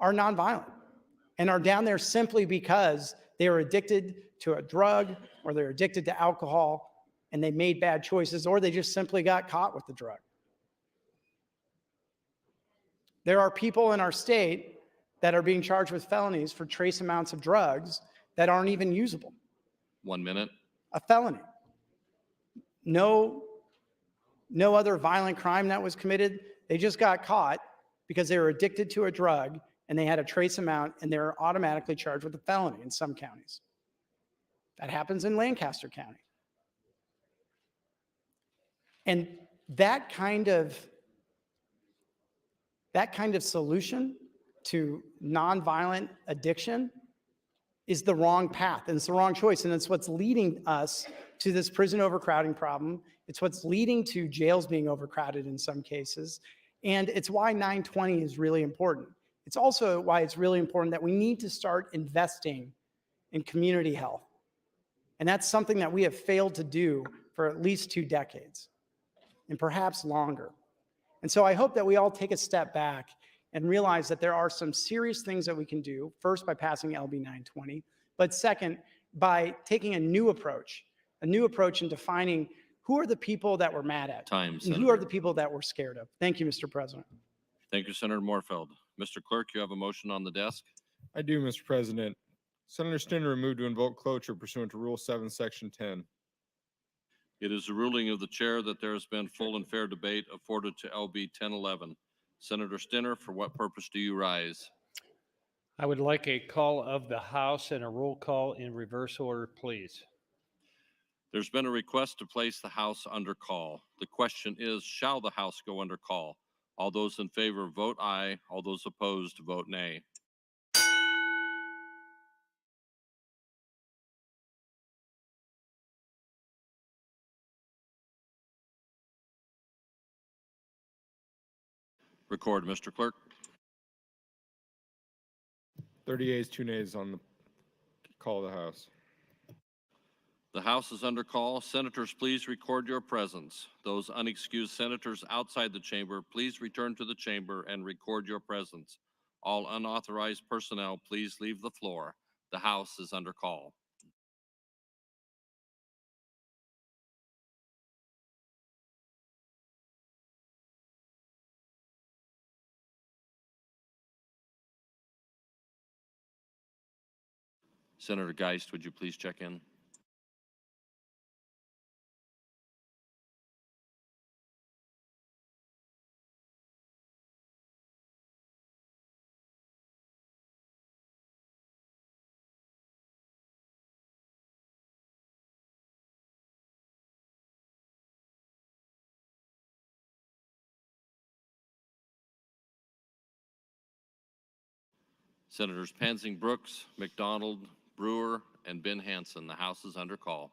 are nonviolent and are down there simply because they are addicted to a drug or they're addicted to alcohol and they made bad choices, or they just simply got caught with the drug. There are people in our state that are being charged with felonies for trace amounts of drugs that aren't even usable. 1 minute. A felony. No other violent crime that was committed. They just got caught because they were addicted to a drug and they had a trace amount and they're automatically charged with a felony in some counties. That happens in Lancaster County. And that kind of solution to nonviolent addiction is the wrong path, and it's the wrong choice. And it's what's leading us to this prison overcrowding problem. It's what's leading to jails being overcrowded in some cases. And it's why 920 is really important. It's also why it's really important that we need to start investing in community health. And that's something that we have failed to do for at least 2 decades, and perhaps longer. And so I hope that we all take a step back and realize that there are some serious things that we can do, first by passing LB 920, but second, by taking a new approach in defining who are the people that we're mad at Time, and Senator. who are the people that we're scared of. Thank you, Mr. President. Thank you, Senator Moorfeld. Mr. Clerk, you have a motion on the desk. I do, Mr. President. Senator Stinner moved to invoke cloture pursuant to Rule 7, Section 10. It is the ruling of the chair that there has been full and fair debate afforded to LB 1011. Senator Stinner, for what purpose do you rise? I would like a call of the House and a roll call in reverse order, please. There's been a request to place the House under call. The question is, shall the House go under call? All those in favor vote aye. All those opposed vote nay. Record, Mr. Clerk. 30 yeas, 2 nays on the call of the House. The House is under call. Senators, please record your presence. Those unexcused senators outside the chamber, please return to the chamber and record your presence. All unauthorized personnel, please leave the floor. The House is under call. Senator Geist, would you please check in? Senators Pansing Brooks, McDonald, Brewer, and Ben Hansen. The House is under call.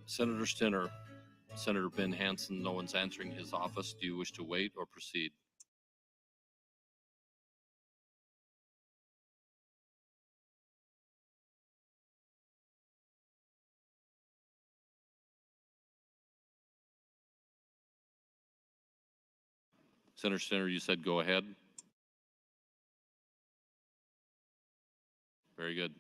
Senator Stinner, Senator Ben Hansen, no one's answering his office. Do you wish to wait or proceed? Senator Stinner, you said go ahead. Very good.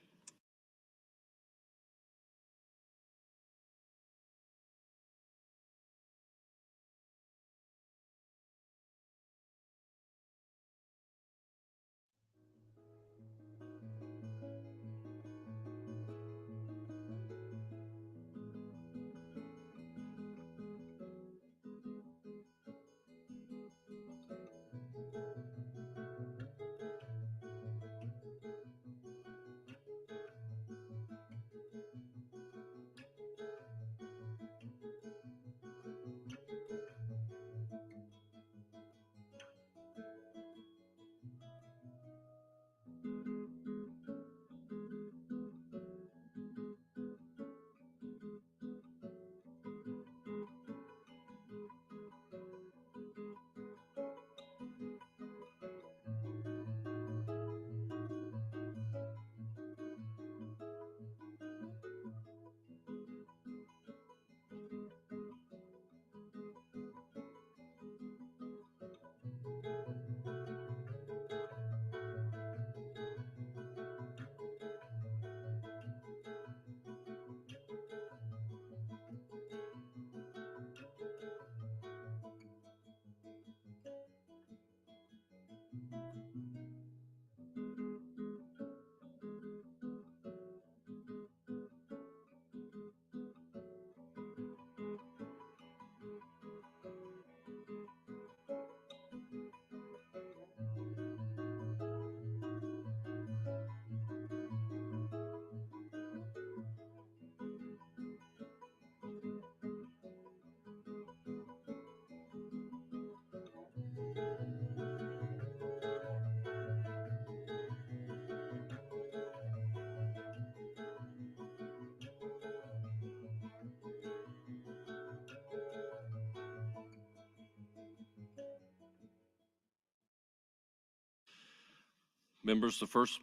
Members, the first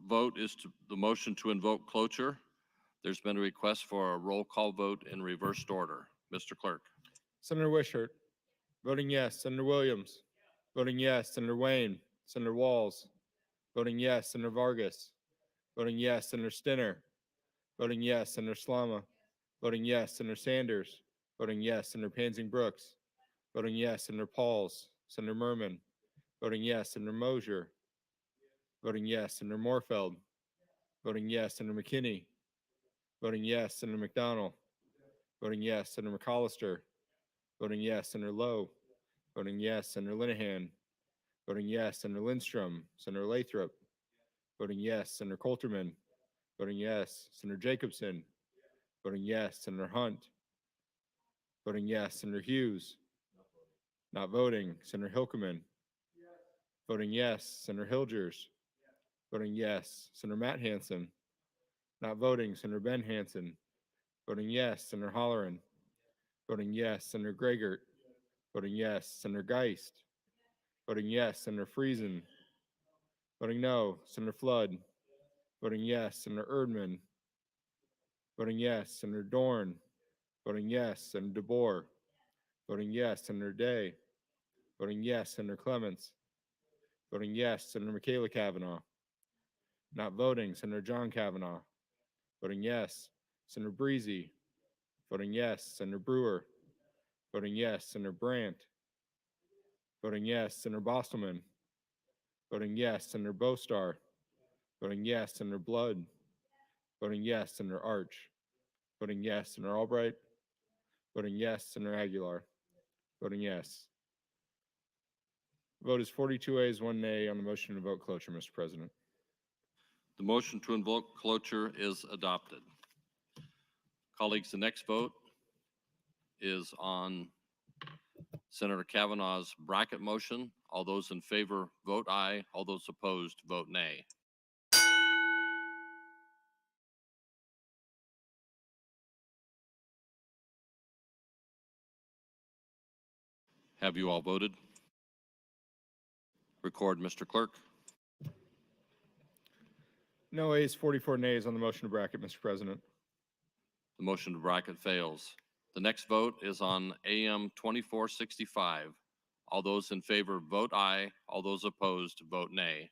vote is the motion to invoke cloture. There's been a request for a roll call vote in reversed order. Mr. Clerk. Senator Wishart, voting yes. Senator Williams, voting yes. Senator Wayne, Senator Walls, voting yes. Senator Vargas, voting yes. Senator Stinner, voting yes. Senator Slama, voting yes. Senator Sanders, voting yes. Senator Pansing Brooks, voting yes. Senator Pauls, Senator Merman, voting yes. Senator Mosier, voting yes. Senator Morfeld, voting yes. Senator McKinney, voting yes. Senator McDonald, voting yes. Senator McCollister, voting yes. Senator Lowe, voting yes. Senator Linehan, voting yes. Senator Lindstrom, Senator Lathrop, voting yes. Senator Coulterman, voting yes. Senator Jacobson, voting yes. Senator Hunt, voting yes. Senator Hughes, not voting. Senator Hilkeman, voting yes. Senator Hilgers, voting yes. Senator Matt Hansen, not voting. Senator Ben Hansen, voting yes. Senator Holleran, voting yes. Senator Gregert, voting yes. Senator Geist, voting yes. Senator Friesen, voting no. Senator Flood, voting yes. Senator Erdman, voting yes. Senator Dorn, voting yes. Senator DeBoer, voting yes. Senator Day, voting yes. Senator Clements, voting yes. Senator Michaela Kavanaugh, not voting. Senator John Kavanaugh, voting yes. Senator Breezy, voting yes. Senator Brewer, voting yes. Senator Brandt, voting yes. Senator Bostelman, voting yes. Senator Bostar, voting yes. Senator Blood, voting yes. Senator Arch, voting yes. Senator Albright, voting yes. Senator Aguilar, voting yes. Vote is 42 ayes, 1 nay on the motion to invoke cloture, Mr. President. The motion to invoke cloture is adopted. Colleagues, the next vote is on Senator Kavanaugh's bracket motion. All those in favor, vote aye. All those opposed, vote nay. Have you all voted? Record, Mr. Clerk. No ayes, 44 nays on the motion to bracket, Mr. President. The motion to bracket fails. The next vote is on AM 2465. All those in favor, vote aye. All those opposed, vote nay.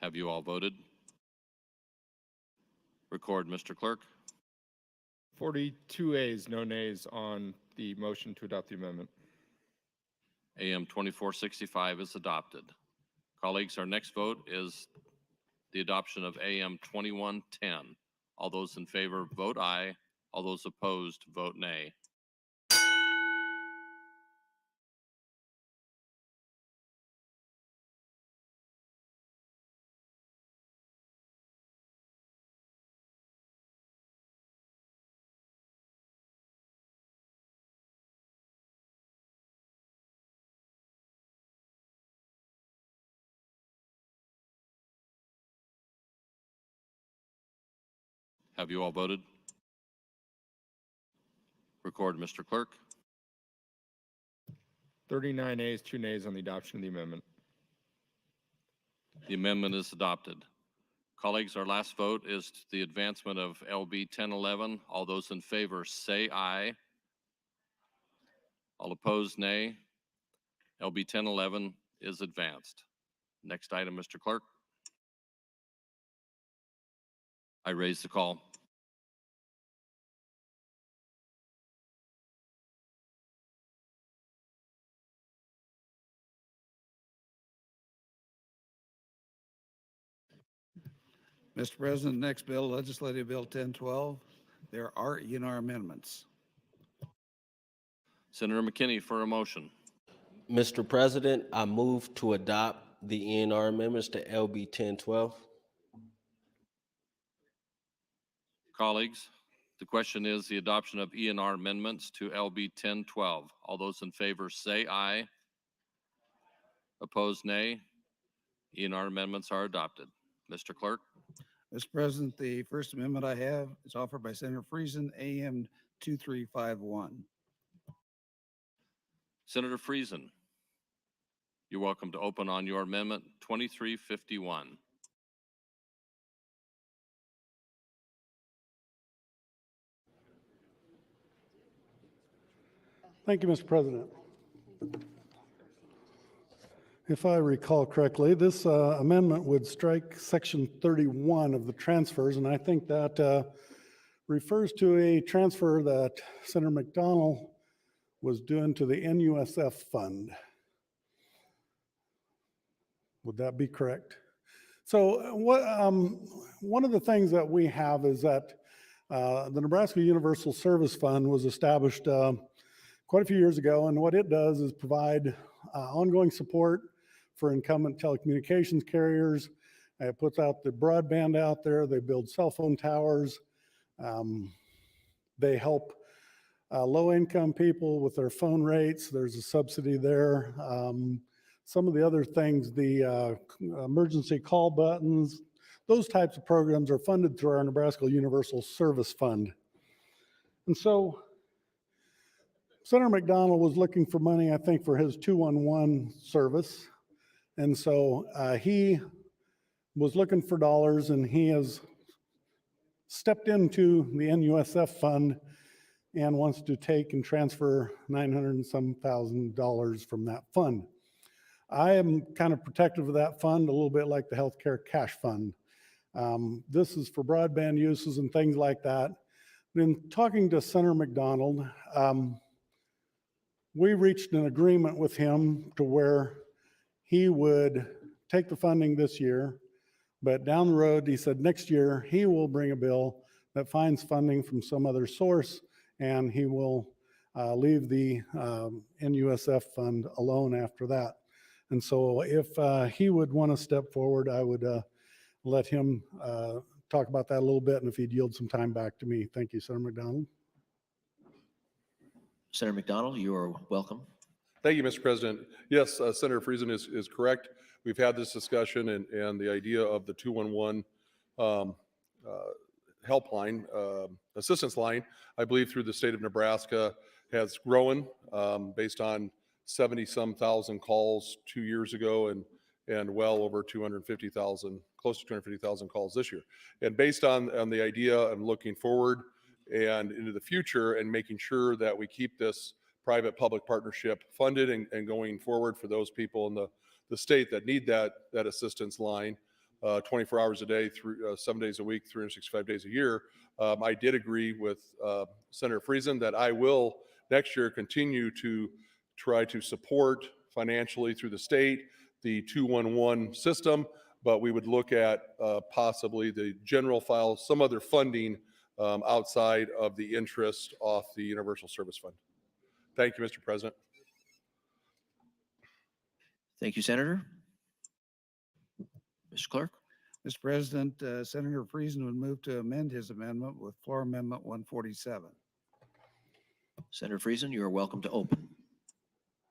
Have you all voted? Record, Mr. Clerk. 42 ayes, no nays on the motion to adopt the amendment. AM 2465 is adopted. Colleagues, our next vote is the adoption of AM 2110. All those in favor, vote aye. All those opposed, vote nay. Have you all voted? Record, Mr. Clerk. 39 ayes, 2 nays on the adoption of the amendment. The amendment is adopted. Colleagues, our last vote is the advancement of LB 1011. All those in favor say aye. All opposed, nay. LB 1011 is advanced. Next item, Mr. Clerk. I raise the call. Mr. President, next bill, Legislative Bill 1012. There are ENR amendments. Senator McKinney for a motion. Mr. President, I move to adopt the ENR amendments to LB 1012. Colleagues, The question is the adoption of ENR amendments to LB 1012. All those in favor say aye. Opposed, nay. ENR amendments are adopted. Mr. Clerk. Mr. President, the first amendment I have is offered by Senator Friesen, AM 2351. Senator Friesen, you're welcome to open on your amendment 2351. Thank you, Mr. President. If I recall correctly, this amendment would strike section 31 of the transfers, and I think that refers to a transfer that Senator McDonald was doing to the NUSF fund. Would that be correct? So one of the things that we have is that the Nebraska Universal Service Fund was established quite a few years ago, and what it does is provide ongoing support for incumbent telecommunications carriers. It puts out the broadband out there. They build cell phone towers. They help low-income people with their phone rates. There's a subsidy there. Some of the other things, the emergency call buttons, those types of programs are funded through our Nebraska Universal Service Fund. And so Senator McDonald was looking for money, I think, for his 211 service. And so he was looking for dollars, and he has stepped into the NUSF fund and wants to take and transfer $900 and some thousand from that fund. I am kind of protective of that fund, a little bit like the healthcare cash fund. This is for broadband uses and things like that. In talking to Senator McDonald, we reached an agreement with him to where he would take the funding this year, but down the road, he said next year he will bring a bill that finds funding from some other source, and he will leave the NUSF fund alone after that. And so if he would want to step forward, I would let him talk about that a little bit, and if he'd yield some time back to me. Thank you, Senator McDonald. Senator McDonald, you are welcome. Thank you, Mr. President. Yes, Senator Friesen is correct. We've had this discussion, and the idea of the 211 helpline, assistance line, I believe through the state of Nebraska has grown based on 70-some thousand calls 2 years ago and well over 250,000, close to 250,000 calls this year. And based on the idea of looking forward and into the future and making sure that we keep this private-public partnership funded and going forward for those people in the state that need that assistance line 24 hours a day, 7 days a week, 365 days a year. I did agree with Senator Friesen that I will next year continue to try to support financially through the state the 211 system, but we would look at possibly the general file, some other funding outside of the interest off the Universal Service Fund. Thank you, Mr. President. Thank you, Senator. Mr. Clerk. Mr. President, Senator Friesen would move to amend his amendment with floor amendment 147. Senator Friesen, you are welcome to open.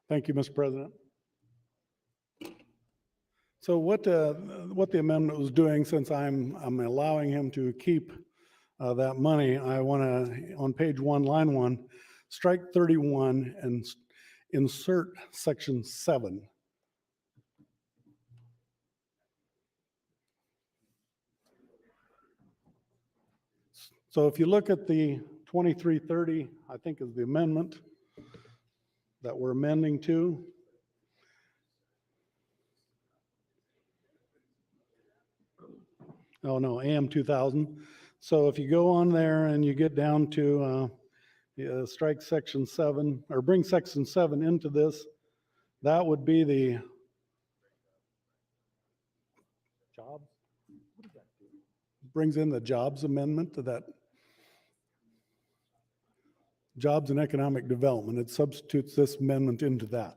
Thank you, Mr. President. So what the amendment was doing, since I'm allowing him to keep that money, I want to, on page 1, line 1, strike 31 and insert section 7. So if you look at the 2330, I think is the amendment that we're amending to. Oh no, AM 2000. So if you go on there and you get down to strike section 7 or bring section 7 into this, that would be the jobs. What does that do? Brings in the jobs amendment to that. Jobs and economic development. It substitutes this amendment into that.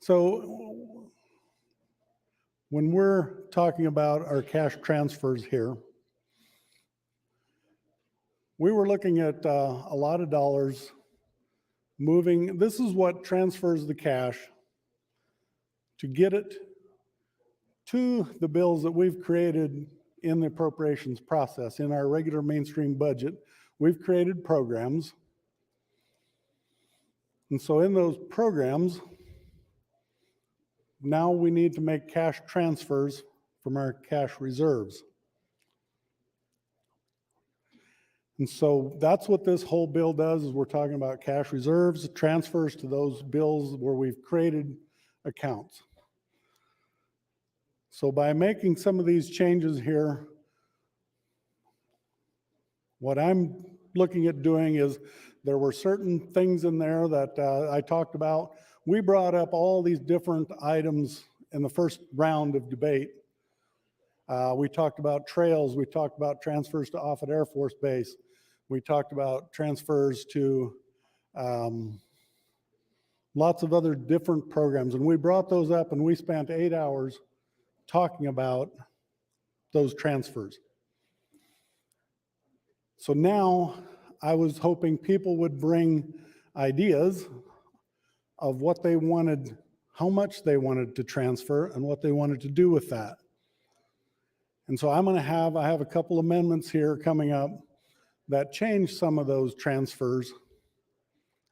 So when we're talking about our cash transfers here, we were looking at a lot of dollars moving. This is what transfers the cash to get it to the bills that we've created in the appropriations process. In our regular mainstream budget, we've created programs. And so in those programs, now we need to make cash transfers from our cash reserves. And so that's what this whole bill does, is we're talking about cash reserves, transfers to those bills where we've created accounts. So by making some of these changes here, what I'm looking at doing is, there were certain things in there that I talked about. We brought up all these different items in the first round of debate. We talked about trails. We talked about transfers to Offutt Air Force Base. We talked about transfers to lots of other different programs. And we brought those up and we spent 8 hours talking about those transfers. So now I was hoping people would bring ideas of what they wanted, how much they wanted to transfer and what they wanted to do with that. And so I have a couple amendments here coming up that change some of those transfers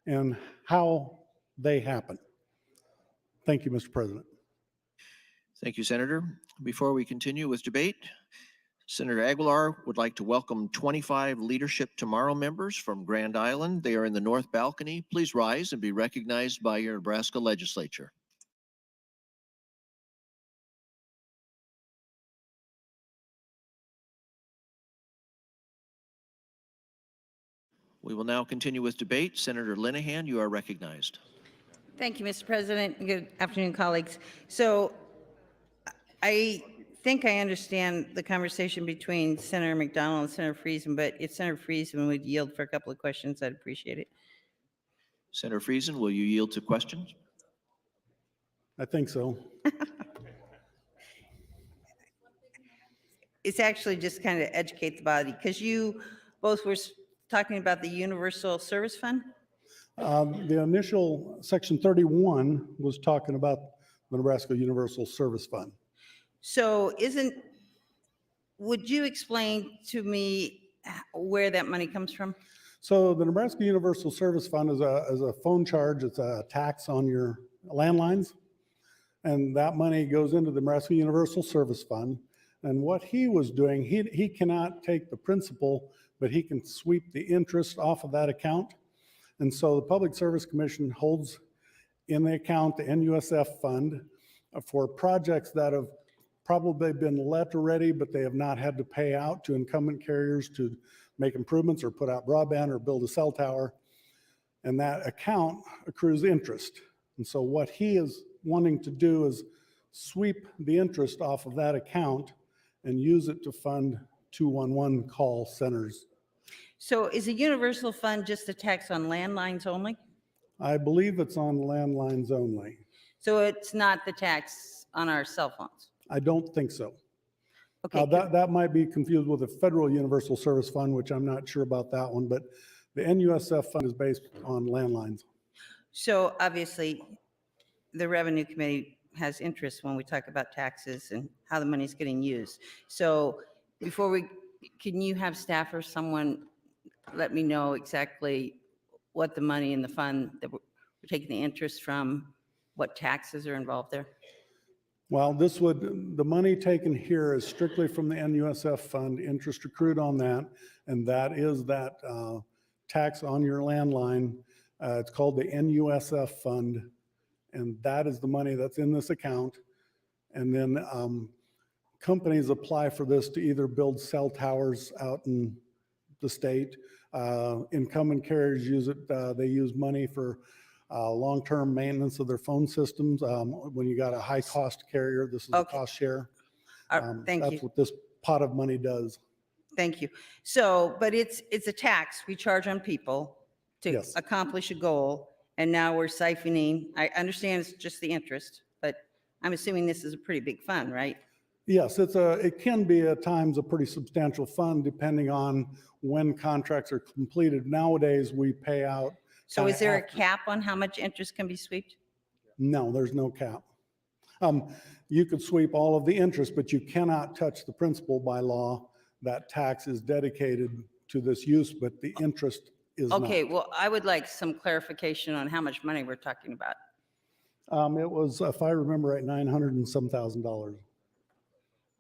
and how they happen. Thank you, Mr. President. Thank you, Senator. Before we continue with debate, Senator Aguilar would like to welcome 25 Leadership Tomorrow members from Grand Island. They are in the north balcony. Please rise and be recognized by your Nebraska Legislature. We will now continue with debate. Senator Linehan, you are recognized. Thank you, Mr. President. Good afternoon, colleagues. So I think I understand the conversation between Senator McDonald and Senator Friesen, but if Senator Friesen would yield for a couple of questions, I'd appreciate it. Senator Friesen, will you yield to questions? I think so. It's actually just kind of educate the body, because you both were talking about the Universal Service Fund. The initial Section 31 was talking about the Nebraska Universal Service Fund. So would you explain to me where that money comes from? So the Nebraska Universal Service Fund is a phone charge. It's a tax on your landlines. And that money goes into the Nebraska Universal Service Fund. And what he was doing, he cannot take the principal, but he can sweep the interest off of that account. And so the Public Service Commission holds in the account the NUSF fund for projects that have probably been let already, but they have not had to pay out to incumbent carriers to make improvements or put out broadband or build a cell tower. And that account accrues interest. And so what he is wanting to do is sweep the interest off of that account and use it to fund 211 call centers. So is a universal fund just a tax on landlines only? I believe it's on landlines only. So it's not the tax on our cell phones? I don't think so. Okay. That might be confused with the Federal Universal Service Fund, which I'm not sure about that one, but the NUSF fund is based on landlines. So obviously, the Revenue Committee has interest when we talk about taxes and how the money's getting used. So can you have staff or someone let me know exactly what the money in the fund that we're taking the interest from, what taxes are involved there? Well, the money taken here is strictly from the NUSF fund, interest accrued on that, and that is that tax on your landline. It's called the NUSF fund, and that is the money that's in this account. And then companies apply for this to either build cell towers out in the state. Incumbent carriers use it. They use money for long-term maintenance of their phone systems. When you got a high-cost carrier, this is a cost share. Thank you. That's what this pot of money does. Thank you. So, but it's a tax we charge on people to Yes. accomplish a goal, and now we're siphoning. I understand it's just the interest, but I'm assuming this is a pretty big fund, right? Yes, it can be at times a pretty substantial fund depending on when contracts are completed. Nowadays, we pay out. So kinda is there a after- cap on how much interest can be swept? No, there's no cap. You could sweep all of the interest, but you cannot touch the principal by law. That tax is dedicated to this use, but the interest is not. Okay, well, I would like some clarification on how much money we're talking about. It was, if I remember right, 900 and some $1,000.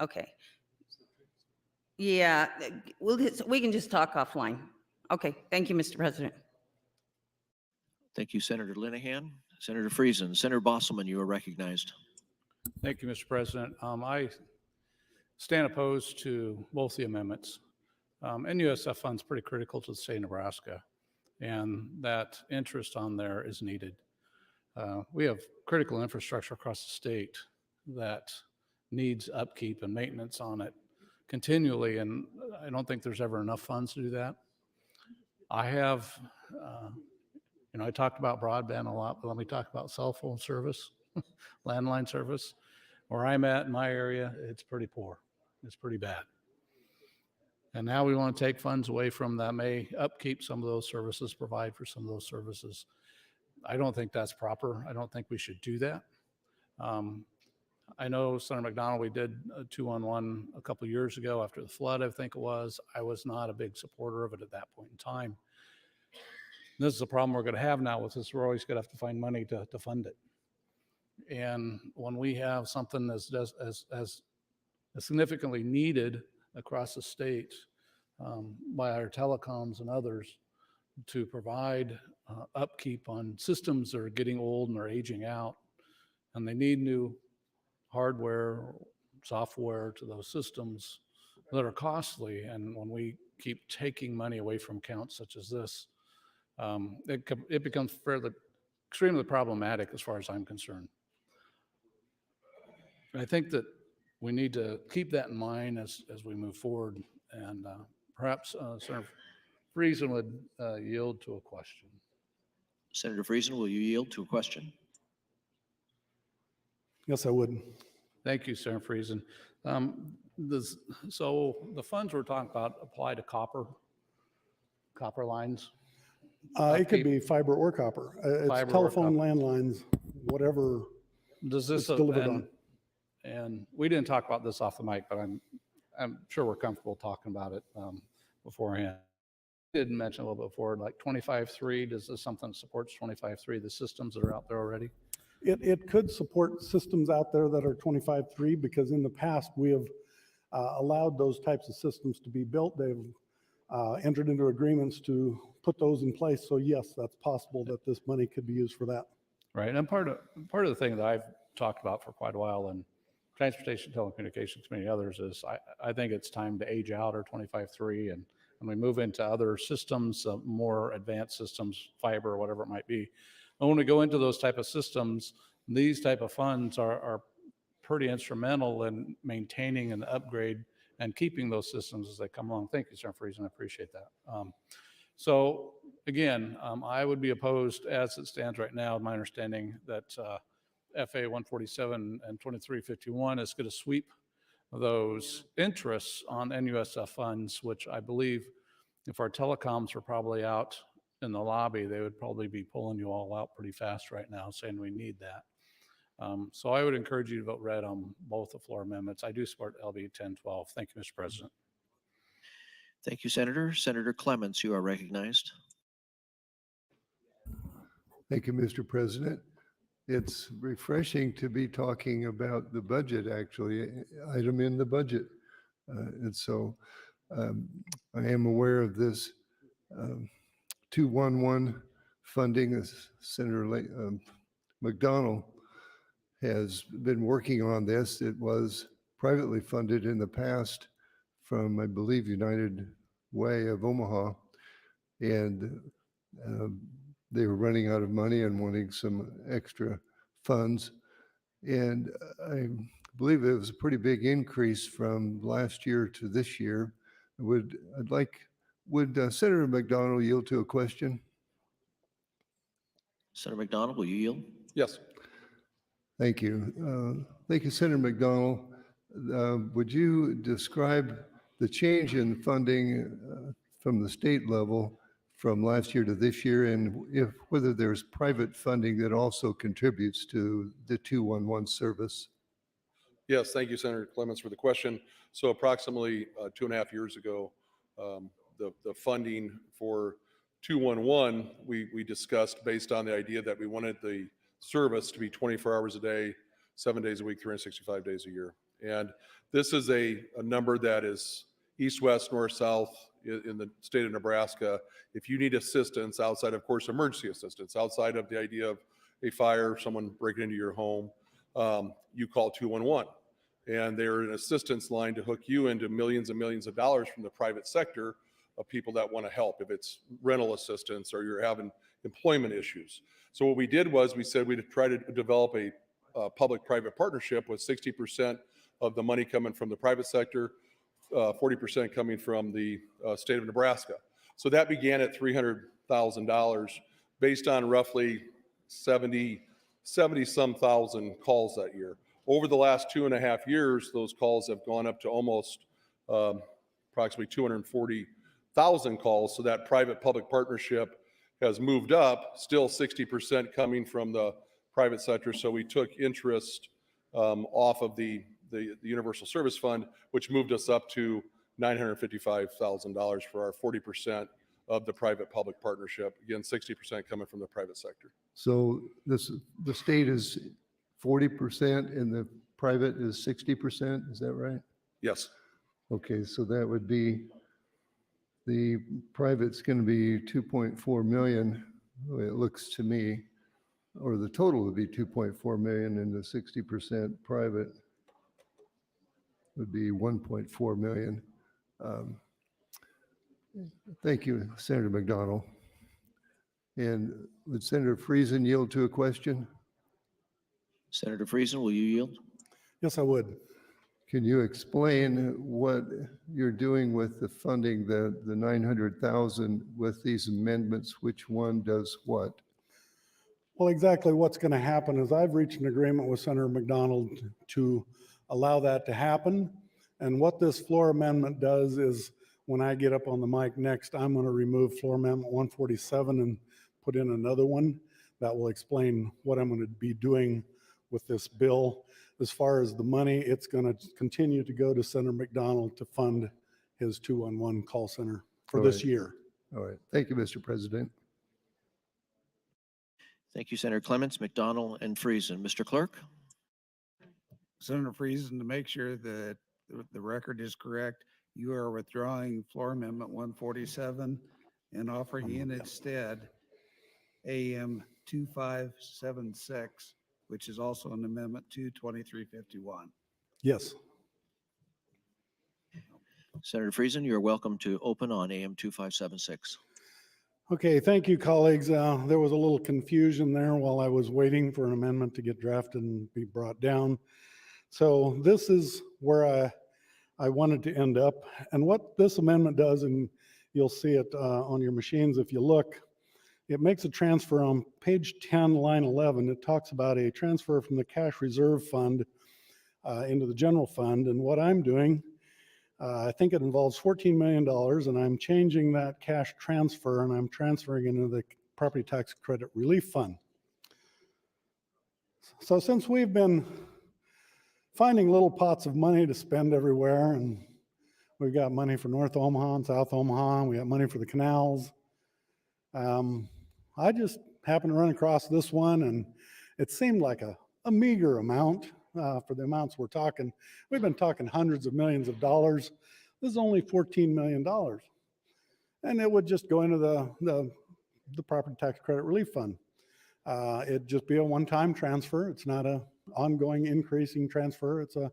Okay. Yeah, we can just talk offline. Okay, thank you, Mr. President. Thank you, Senator Linehan. Senator Friesen, Senator Bosselman, you are recognized. Thank you, Mr. President. I stand opposed to both the amendments. NUSF fund's pretty critical to the state of Nebraska, and that interest on there is needed. We have critical infrastructure across the state that needs upkeep and maintenance on it continually, and I don't think there's ever enough funds to do that. I have, I talked about broadband a lot, but let me talk about cell phone service, landline service. Where I'm at in my area, it's pretty poor. It's pretty bad. And now we want to take funds away from that may upkeep some of those services, provide for some of those services. I don't think that's proper. I don't think we should do that. I know, Senator McDonald, we did a 2-on-1 a couple of years ago after the flood, I think it was. I was not a big supporter of it at that point in time. This is a problem we're going to have now with this. We're always going to have to find money to fund it. And when we have something as significantly needed across the state by our telecoms and others to provide upkeep on systems that are getting old and are aging out, and they need new hardware, software to those systems that are costly. And when we keep taking money away from accounts such as this, it becomes extremely problematic as far as I'm concerned. I think that we need to keep that in mind as we move forward, and perhaps Senator Friesen would yield to a question. Senator Friesen, will you yield to a question? Yes, I would. Thank you, Senator Friesen. So the funds we're talking about apply to copper lines? It could be fiber or copper. It's telephone, landlines, whatever Does this it's delivered on. And we didn't talk about this off the mic, but I'm sure we're comfortable talking about it beforehand. I did mention a little bit before, like 25.3, does this something that supports 25.3, the systems that are out there already? It could support systems out there that are 25.3, because in the past we have allowed those types of systems to be built. They've entered into agreements to put those in place. So yes, that's possible that this money could be used for that. Right, and part of the thing that I've talked about for quite a while, and Transportation Telecommunications Committee, others, is I think it's time to age out our 25.3 and we move into other systems, more advanced systems, fiber or whatever it might be. And when we go into those type of systems, these type of funds are pretty instrumental in maintaining and upgrade and keeping those systems as they come along. Thank you, Senator Friesen, I appreciate that. So again, I would be opposed as it stands right now. My understanding that FA 147 and 2351 is going to sweep those interests on NUSF funds, which I believe if our telecoms were probably out in the lobby, they would probably be pulling you all out pretty fast right now, saying we need that. So I would encourage you to vote red on both the floor amendments. I do support LB 1012. Thank you, Mr. President. Thank you, Senator. Senator Clements, you are recognized. Thank you, Mr. President. It's refreshing to be talking about the budget, actually, item in the budget. And so I am aware of this 211 funding, as Senator McDonald has been working on this. It was privately funded in the past from, I believe, United Way of Omaha. And they were running out of money and wanting some extra funds. And I believe it was a pretty big increase from last year to this year. Would Senator McDonald yield to a question? Senator McDonald, will you yield? Yes. Thank you. Thank you, Senator McDonald. Would you describe the change in funding from the state level from last year to this year, and whether there's private funding that also contributes to the 211 service? Yes, thank you, Senator Clements, for the question. So approximately 2.5 years ago, the funding for 211, we discussed based on the idea that we wanted the service to be 24 hours a day, 7 days a week, 365 days a year. And this is a number that is east, west, north, south in the state of Nebraska. If you need assistance outside, of course, emergency assistance, outside of the idea of a fire, someone breaking into your home, you call 211. And they're an assistance line to hook you into millions and millions of dollars from the private sector of people that want to help, if it's rental assistance or you're having employment issues. So what we did was we said we'd try to develop a public-private partnership with 60% of the money coming from the private sector, 40% coming from the state of Nebraska. So that began at $300,000 based on roughly 70 some thousand calls that year. Over the last 2.5 years, those calls have gone up to almost approximately 240,000 calls. So that private-public partnership has moved up, still 60% coming from the private sector. So we took interest off of the Universal Service Fund, which moved us up to $955,000 for our 40% of the private-public partnership. Again, 60% coming from the private sector. So the state is 40% and the private is 60%, is that right? Yes. Okay, so that would be, the private's going to be 2.4 million, the way it looks to me, or the total would be 2.4 million, and the 60% private would be 1.4 million. Thank you, Senator McDonald. And would Senator Friesen yield to a question? Senator Friesen, will you yield? Yes, I would. Can you explain what you're doing with the funding, the 900,000 with these amendments? Which one does what? Well, exactly what's going to happen is I've reached an agreement with Senator McDonald to allow that to happen. And what this floor amendment does is, when I get up on the mic next, I'm going to remove floor amendment 147 and put in another one that will explain what I'm going to be doing with this bill. As far as the money, it's going to continue to go to Senator McDonald to fund his 211 call center for this year. All right. Thank you, Mr. President. Thank you, Senator Clements, McDonald, and Friesen. Mr. Clerk? Senator Friesen, to make sure that the record is correct, you are withdrawing floor amendment 147 and offering in instead AM 2576, which is also an amendment to 2351. Yes. Senator Friesen, you're welcome to open on AM 2576. Okay, thank you, colleagues. There was a little confusion there while I was waiting for an amendment to get drafted and be brought down. So this is where I wanted to end up. And what this amendment does, and you'll see it on your machines if you look, it makes a transfer on page 10, line 11. It talks about a transfer from the cash reserve fund into the general fund. And what I'm doing, I think it involves $14 million, and I'm changing that cash transfer and I'm transferring into the property tax credit relief fund. So since we've been finding little pots of money to spend everywhere, and we've got money for North Omaha and South Omaha, and we got money for the canals, I just happened to run across this one, and it seemed like a meager amount for the amounts we're talking. We've been talking hundreds of millions of dollars. This is only $14 million. And it would just go into the property tax credit relief fund. It'd just be a one-time transfer. It's not an ongoing increasing transfer. It's a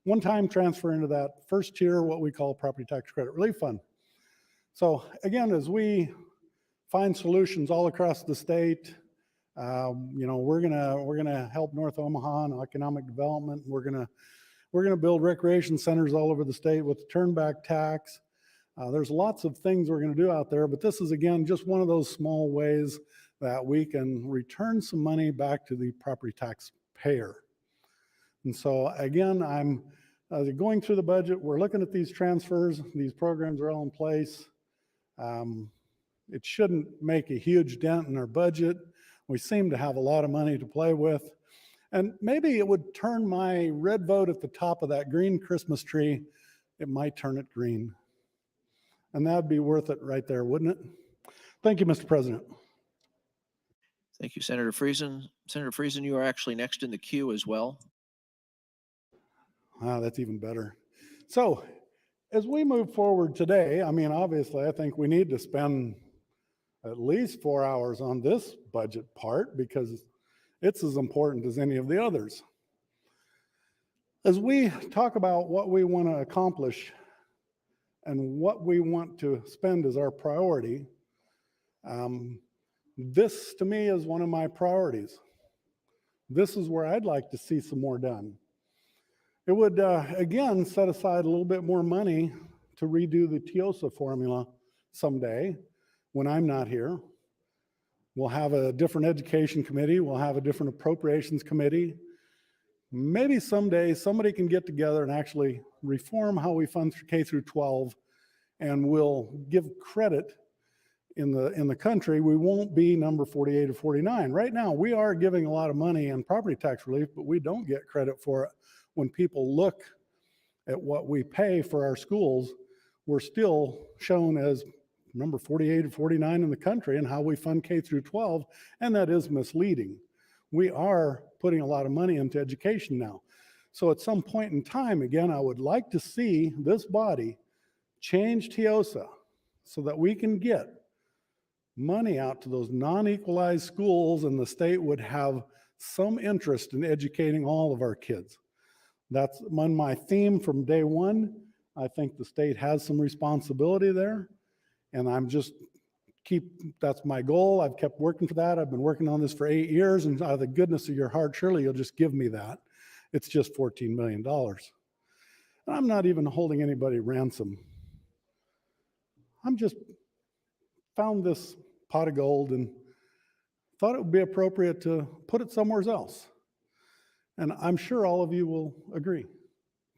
one-time transfer into that first tier, what we call property tax credit relief fund. So again, as we find solutions all across the state, we're gonna help North Omaha and economic development. We're gonna build recreation centers all over the state with the turnback tax. There's lots of things we're gonna do out there, but this is again just one of those small ways that we can return some money back to the property tax payer. And so again, going through the budget, we're looking at these transfers, these programs are all in place. It shouldn't make a huge dent in our budget. We seem to have a lot of money to play with. And maybe it would turn my red vote at the top of that green Christmas tree, it might turn it green. And that'd be worth it right there, wouldn't it? Thank you, Mr. President. Thank you, Senator Friesen. Senator Friesen, you are actually next in the queue as well. Wow, that's even better. So as we move forward today, I mean, obviously, I think we need to spend at least 4 hours on this budget part because it's as important as any of the others. As we talk about what we want to accomplish and what we want to spend as our priority, this to me is one of my priorities. This is where I'd like to see some more done. It would, again, set aside a little bit more money to redo the TIOSA formula someday when I'm not here. We'll have a different education committee. We'll have a different appropriations committee. Maybe someday somebody can get together and actually reform how we fund K through 12, and we'll give credit in the country. We won't be number 48 or 49. Right now, we are giving a lot of money in property tax relief, but we don't get credit for it. When people look at what we pay for our schools, we're still shown as number 48 or 49 in the country in how we fund K through 12, and that is misleading. We are putting a lot of money into education now. So at some point in time, again, I would like to see this body change TIOSA so that we can get money out to those non-equalized schools and the state would have some interest in educating all of our kids. That's been my theme from day one. I think the state has some responsibility there, and that's my goal. I've kept working for that. I've been working on this for 8 years, and out of the goodness of your heart, surely you'll just give me that. It's just $14 million. And I'm not even holding anybody ransom. I'm just found this pot of gold and thought it would be appropriate to put it somewhere else. And I'm sure all of you will agree.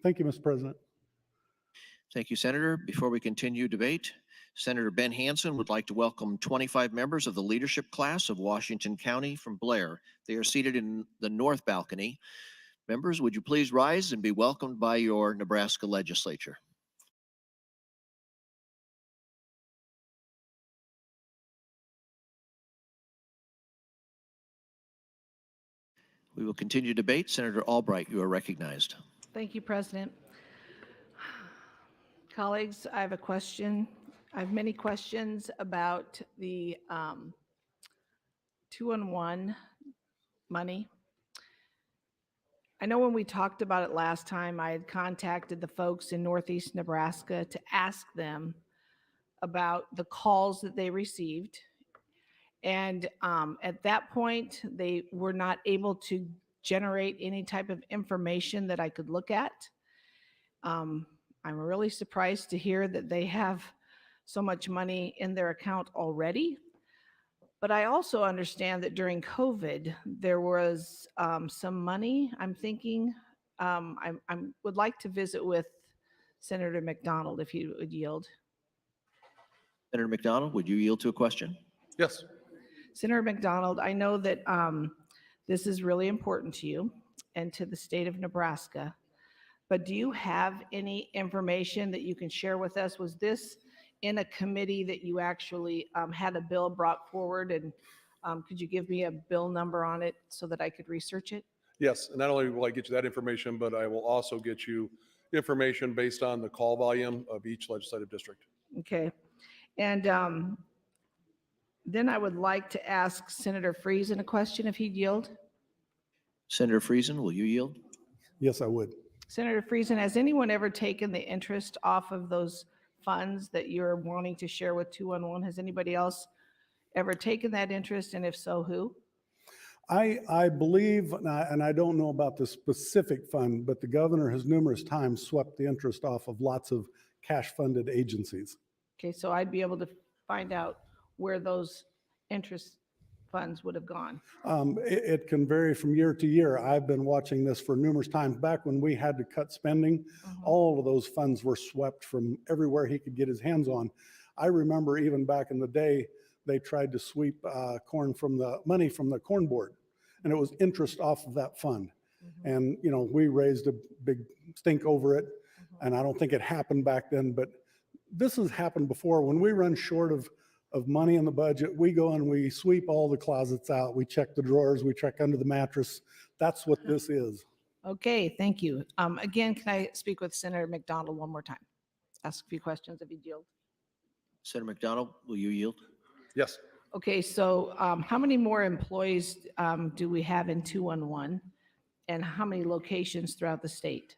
Thank you, Mr. President. Thank you, Senator. Before we continue debate, Senator Ben Hansen would like to welcome 25 members of the leadership class of Washington County from Blair. They are seated in the north balcony. Members, would you please rise and be welcomed by your Nebraska Legislature? We will continue debate. Senator Albright, you are recognized. Thank you, President. Colleagues, I have a question. I have many questions about the 2-on-1 money. I know when we talked about it last time, I had contacted the folks in Northeast Nebraska to ask them about the calls that they received. And at that point, they were not able to generate any type of information that I could look at. I'm really surprised to hear that they have so much money in their account already. But I also understand that during COVID, there was some money. I'm thinking, I would like to visit with Senator McDonald if he would yield. Senator McDonald, would you yield to a question? Yes. Senator McDonald, I know that this is really important to you and to the state of Nebraska, but do you have any information that you can share with us? Was this in a committee that you actually had a bill brought forward, and could you give me a bill number on it so that I could research it? Yes, and not only will I get you that information, but I will also get you information based on the call volume of each legislative district. Okay. And then I would like to ask Senator Friesen a question if he'd yield. Senator Friesen, will you yield? Yes, I would. Senator Friesen, has anyone ever taken the interest off of those funds that you're wanting to share with 2-on-1? Has anybody else ever taken that interest, and if so, who? I believe, and I don't know about the specific fund, but the governor has numerous times swept the interest off of lots of cash-funded agencies. Okay, so I'd be able to find out where those interest funds would have gone? It can vary from year to year. I've been watching this for numerous times. Back when we had to cut spending, all of those funds were swept from everywhere he could get his hands on. I remember even back in the day, they tried to sweep money from the corn board, and it was interest off of that fund. And, you know, we raised a big stink over it, and I don't think it happened back then, but this has happened before. When we run short of money in the budget, we go and we sweep all the closets out. We check the drawers, we check under the mattress. That's what this is. Okay, thank you. Again, can I speak with Senator McDonald one more time? Ask a few questions if you yield. Senator McDonald, will you yield? Yes. Okay, so how many more employees do we have in 211? And how many locations throughout the state?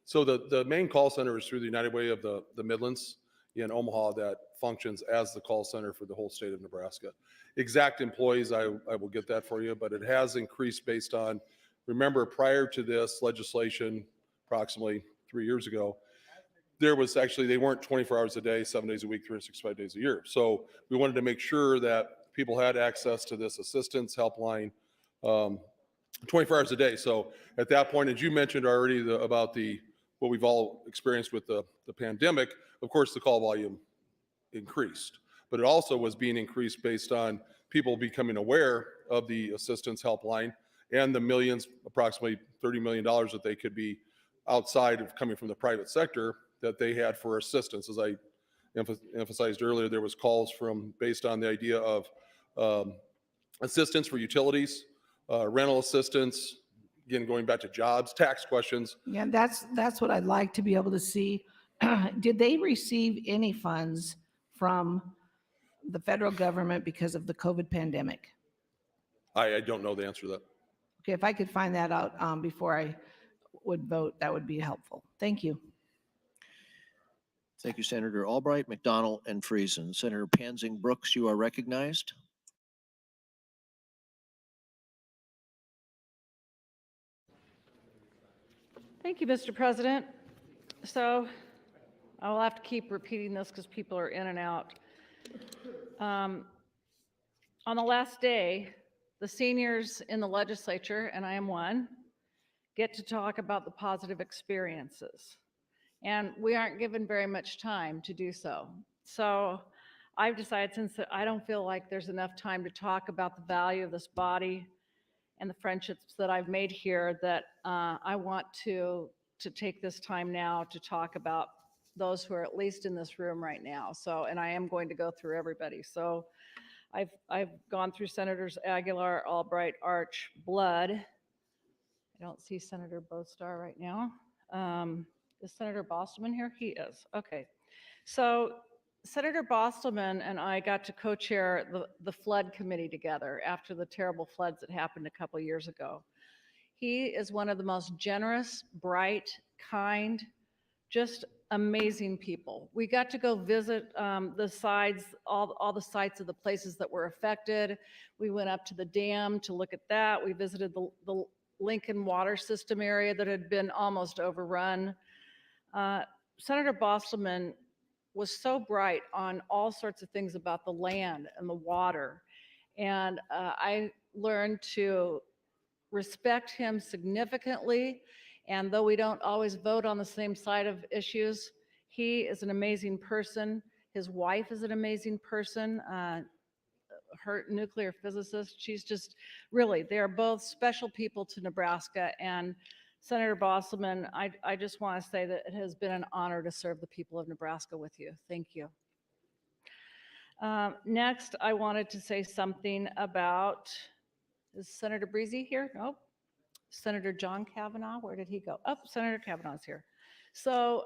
So the main call center is through the United Way of the Midlands in Omaha that functions as the call center for the whole state of Nebraska. Exact employees, I will get that for you, but it has increased based on, remember, prior to this legislation, approximately 3 years ago, there was actually, they weren't 24 hours a day, 7 days a week, 365 days a year. So we wanted to make sure that people had access to this assistance helpline 24 hours a day. So at that point, as you mentioned already about what we've all experienced with the pandemic, of course, the call volume increased, but it also was being increased based on people becoming aware of the assistance helpline and the millions, approximately $30 million that they could be outside of coming from the private sector that they had for assistance. As I emphasized earlier, there was calls based on the idea of assistance for utilities, rental assistance, again, going back to jobs, tax questions. Yeah, that's what I'd like to be able to see. Did they receive any funds from the federal government because of the COVID pandemic? I don't know the answer to that. Okay, if I could find that out before I would vote, that would be helpful. Thank you. Thank you, Senator Albright, McDonald, and Friesen. Senator Pansing Brooks, you are recognized. Thank you, Mr. President. So I will have to keep repeating this because people are in and out. On the last day, the seniors in the legislature, and I am one, get to talk about the positive experiences. And we aren't given very much time to do so. So I've decided, since I don't feel like there's enough time to talk about the value of this body and the friendships that I've made here, that I want to take this time now to talk about those who are at least in this room right now. So, and I am going to go through everybody. So I've gone through Senators Aguilar, Albright, Arch, Blood. I don't see Senator Bostar right now. Is Senator Bostelman here? He is. Okay. So Senator Bostelman and I got to co-chair the flood committee together after the terrible floods that happened a couple years ago. He is one of the most generous, bright, kind, just amazing people. We got to go visit the sites, all the sites of the places that were affected. We went up to the dam to look at that. We visited the Lincoln water system area that had been almost overrun. Senator Bostelman was so bright on all sorts of things about the land and the water. And I learned to respect him significantly. And though we don't always vote on the same side of issues, he is an amazing person. His wife is an amazing person, her nuclear physicist. She's just really, they are both special people to Nebraska. And Senator Bostelman, I just want to say that it has been an honor to serve the people of Nebraska with you. Thank you. Next, I wanted to say something about, is Senator Breezy here? Nope. Senator John Kavanaugh, where did he go? Oh, Senator Kavanaugh's here. So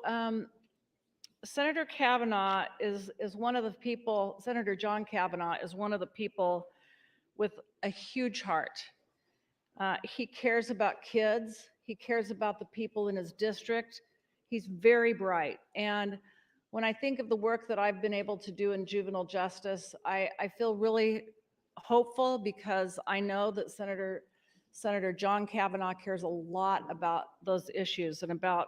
Senator Kavanaugh is one of the people, Senator John Kavanaugh is one of the people with a huge heart. He cares about kids. He cares about the people in his district. He's very bright. And when I think of the work that I've been able to do in juvenile justice, I feel really hopeful because I know that Senator John Kavanaugh cares a lot about those issues and about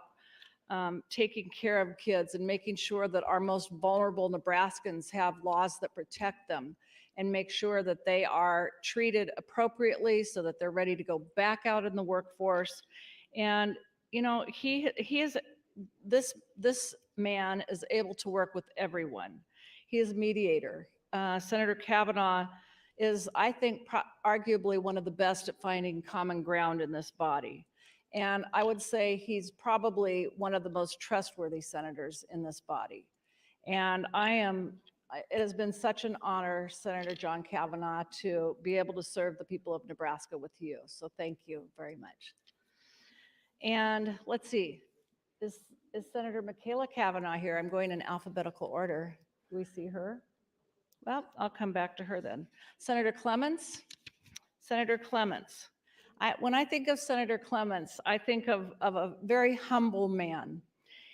taking care of kids and making sure that our most vulnerable Nebraskans have laws that protect them and make sure that they are treated appropriately so that they're ready to go back out in the workforce. And, you know, he is, this man is able to work with everyone. He is a mediator. Senator Kavanaugh is, I think, arguably one of the best at finding common ground in this body. And I would say he's probably one of the most trustworthy senators in this body. And it has been such an honor, Senator John Kavanaugh, to be able to serve the people of Nebraska with you. So thank you very much. And let's see, is Senator Michaela Kavanaugh here? I'm going in alphabetical order. Do we see her? Well, I'll come back to her then. Senator Clements? Senator Clements. When I think of Senator Clements, I think of a very humble man.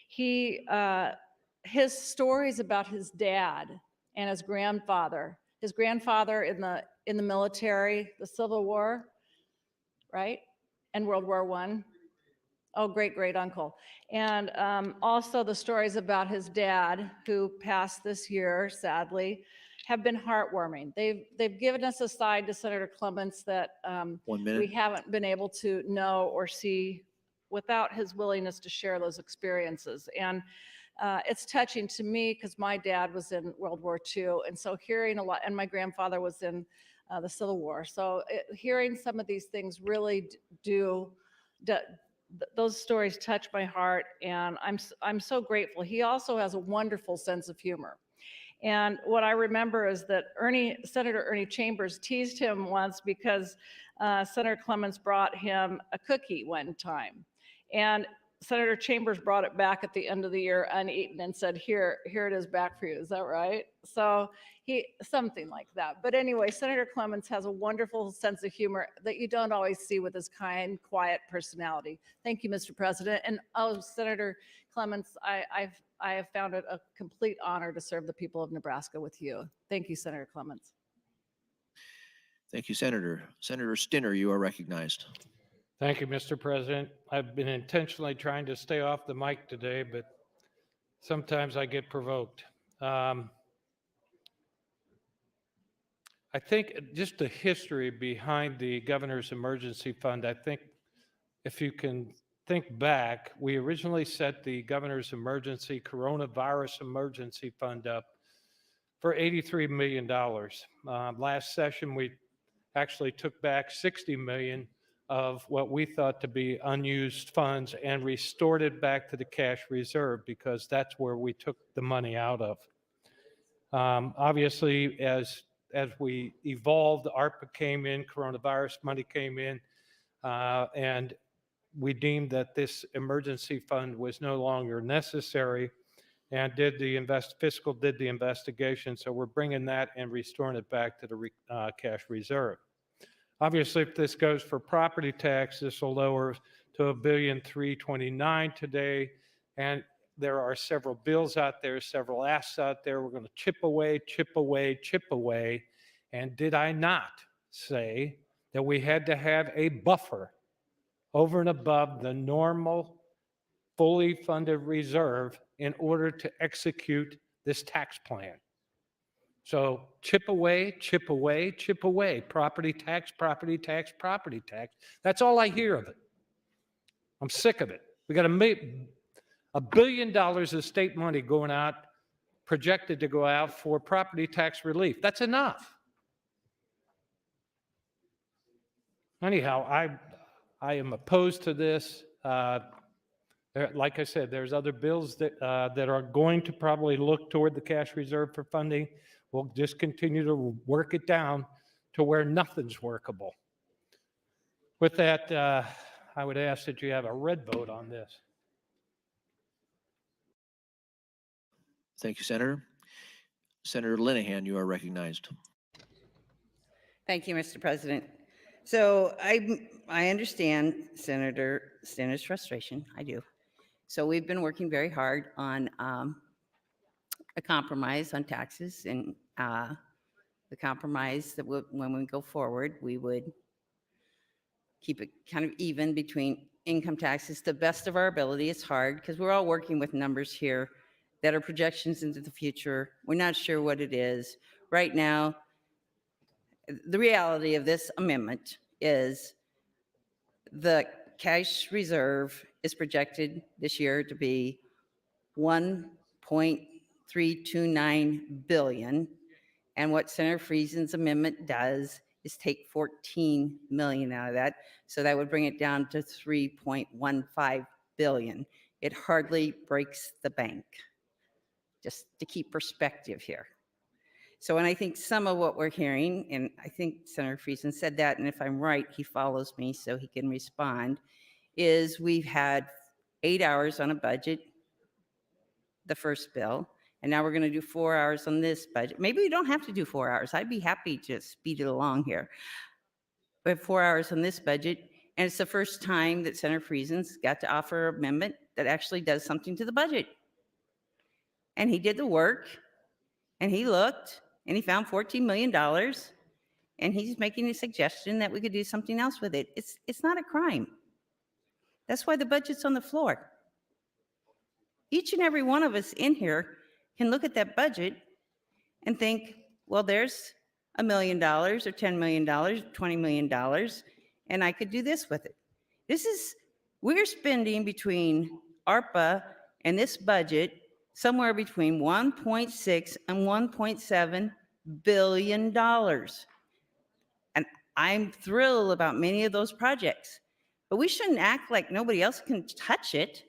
His stories about his dad and his grandfather in the military, the Civil War, right? And World War I. Oh, great uncle. And also the stories about his dad, who passed this year, sadly, have been heartwarming. They've given us a side to Senator Clements that we haven't been able to know or see without his willingness to share those experiences. And it's touching to me because my dad was in World War II, and so hearing a lot, and my grandfather was in the Civil War. So hearing some of these things really those stories touch my heart, and I'm so grateful. He also has a wonderful sense of humor. And what I remember is that Senator Ernie Chambers teased him once because Senator Clements brought him a cookie one time. And Senator Chambers brought it back at the end of the year uneaten and said, here it is back for you. Is that right? So something like that. But anyway, Senator Clements has a wonderful sense of humor that you don't always see with his kind, quiet personality. Thank you, Mr. President. And Senator Clements, I have found it a complete honor to serve the people of Nebraska with you. Thank you, Senator Clements. Thank you, Senator. Senator Stinner, you are recognized. Thank you, Mr. President. I've been intentionally trying to stay off the mic today, but sometimes I get provoked. I think just the history behind the Governor's Emergency Fund, I think if you can think back, we originally set the Governor's Coronavirus Emergency Fund up for $83 million. Last session, we actually took back $60 million of what we thought to be unused funds and restored it back to the cash reserve because that's where we took the money out of. Obviously, as we evolved, ARPA came in, coronavirus money came in, and we deemed that this emergency fund was no longer necessary and fiscal did the investigation. So we're bringing that and restoring it back to the cash reserve. Obviously, if this goes for property tax, this will lower to $1.329 billion today. And there are several bills out there, several asks out there. We're going to chip away, chip away, chip away. And did I not say that we had to have a buffer over and above the normal fully funded reserve in order to execute this tax plan? So chip away, chip away, chip away, property tax, property tax, property tax. That's all I hear of it. I'm sick of it. We got $1 billion of state money going out, projected to go out for property tax relief. That's enough. Anyhow, I am opposed to this. Like I said, there's other bills that are going to probably look toward the cash reserve for funding. We'll just continue to work it down to where nothing's workable. With that, I would ask that you have a red vote on this. Thank you, Senator. Senator Linehan, you are recognized. Thank you, Mr. President. So I understand Senator Stinner's frustration. I do. So we've been working very hard on a compromise on taxes, and the compromise that when we go forward, we would keep it kind of even between income taxes to the best of our ability. It's hard because we're all working with numbers here that are projections into the future. We're not sure what it is. Right now, the reality of this amendment is the cash reserve is projected this year to be 1.329 billion. And what Senator Friesen's amendment does is take 14 million out of that. So that would bring it down to 3.15 billion. It hardly breaks the bank, just to keep perspective here. So, and I think some of what we're hearing, and I think Senator Friesen said that, and if I'm right, he follows me so he can respond, is we've had 8 hours on a budget, the first bill, and now we're going to do 4 hours on this budget. Maybe we don't have to do 4 hours. I'd be happy to speed it along here. We have 4 hours on this budget, and it's the first time that Senator Friesen's got to offer an amendment that actually does something to the budget. And he did the work, and he looked, and he found $14 million, and he's making a suggestion that we could do something else with it. It's not a crime. That's why the budget's on the floor. Each and every one of us in here can look at that budget and think, well, there's $1 million or $10 million, $20 million, and I could do this with it. We're spending between ARPA and this budget somewhere between 1.6 and 1.7 billion dollars. And I'm thrilled about many of those projects, but we shouldn't act like nobody else can touch it.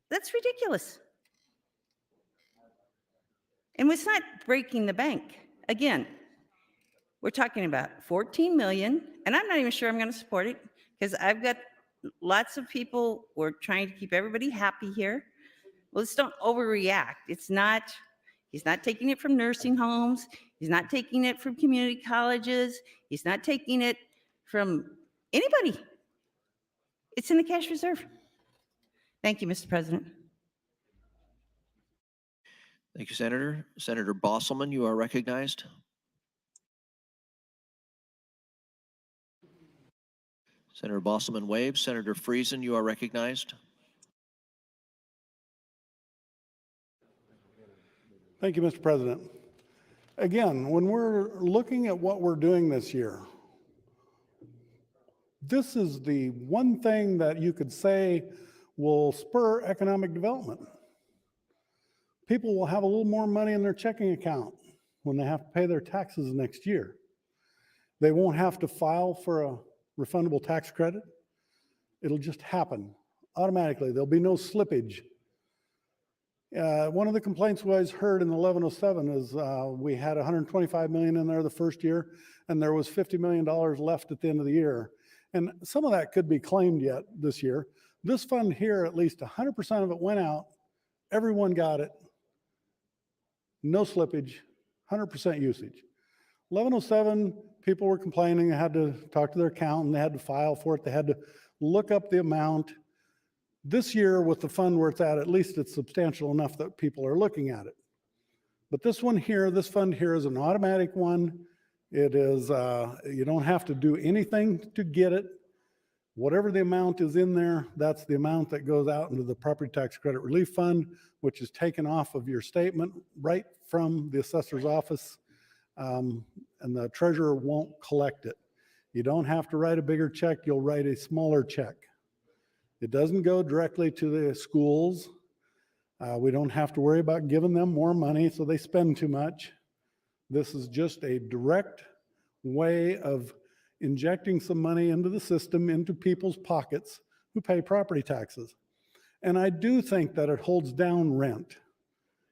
That's ridiculous. And it's not breaking the bank. Again, we're talking about 14 million, and I'm not even sure I'm going to support it because I've got lots of people. We're trying to keep everybody happy here. Let's don't overreact. He's not taking it from nursing homes. He's not taking it from community colleges. He's not taking it from anybody. It's in the cash reserve. Thank you, Mr. President. Thank you, Senator. Senator Bosselman, you are recognized. Senator Bosselman waves. Senator Friesen, you are recognized. Thank you, Mr. President. Again, when we're looking at what we're doing this year, this is the one thing that you could say will spur economic development. People will have a little more money in their checking account when they have to pay their taxes next year. They won't have to file for a refundable tax credit. It'll just happen automatically. There'll be no slippage. One of the complaints we always heard in 1107 is we had 125 million in there the first year, and there was $50 million left at the end of the year. And some of that could be claimed yet this year. This fund here, at least 100% of it went out. Everyone got it. No slippage, 100% usage. 1107, people were complaining. They had to talk to their accountant. They had to file for it. They had to look up the amount. This year, with the fund where it's at least it's substantial enough that people are looking at it. But this one here, this fund here is an automatic one. It is, you don't have to do anything to get it. Whatever the amount is in there, that's the amount that goes out into the property tax credit relief fund, which is taken off of your statement right from the assessor's office, and the treasurer won't collect it. You don't have to write a bigger check, you'll write a smaller check. It doesn't go directly to the schools. We don't have to worry about giving them more money so they spend too much. This is just a direct way of injecting some money into the system, into people's pockets who pay property taxes. And I do think that it holds down rent.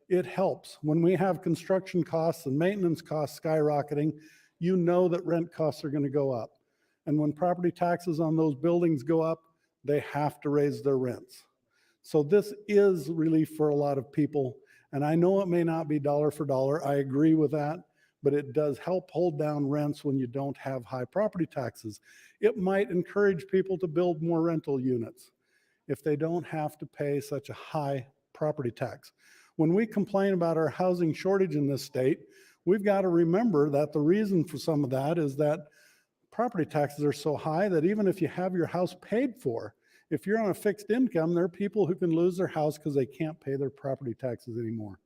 It helps. When we have construction costs and maintenance costs skyrocketing, you know that rent costs are going to go up. And when property taxes on those buildings go up, they have to raise their rents. So this is relief for a lot of people. And I know it may not be dollar for dollar. I agree with that. But it does help hold down rents when you don't have high property taxes. It might encourage people to build more rental units if they don't have to pay such a high property tax. When we complain about our housing shortage in this state, we've got to remember that the reason for some of that is that property taxes are so high that even if you have your house paid for, if you're on a fixed income, there are people who can lose their house because they can't pay their property taxes anymore.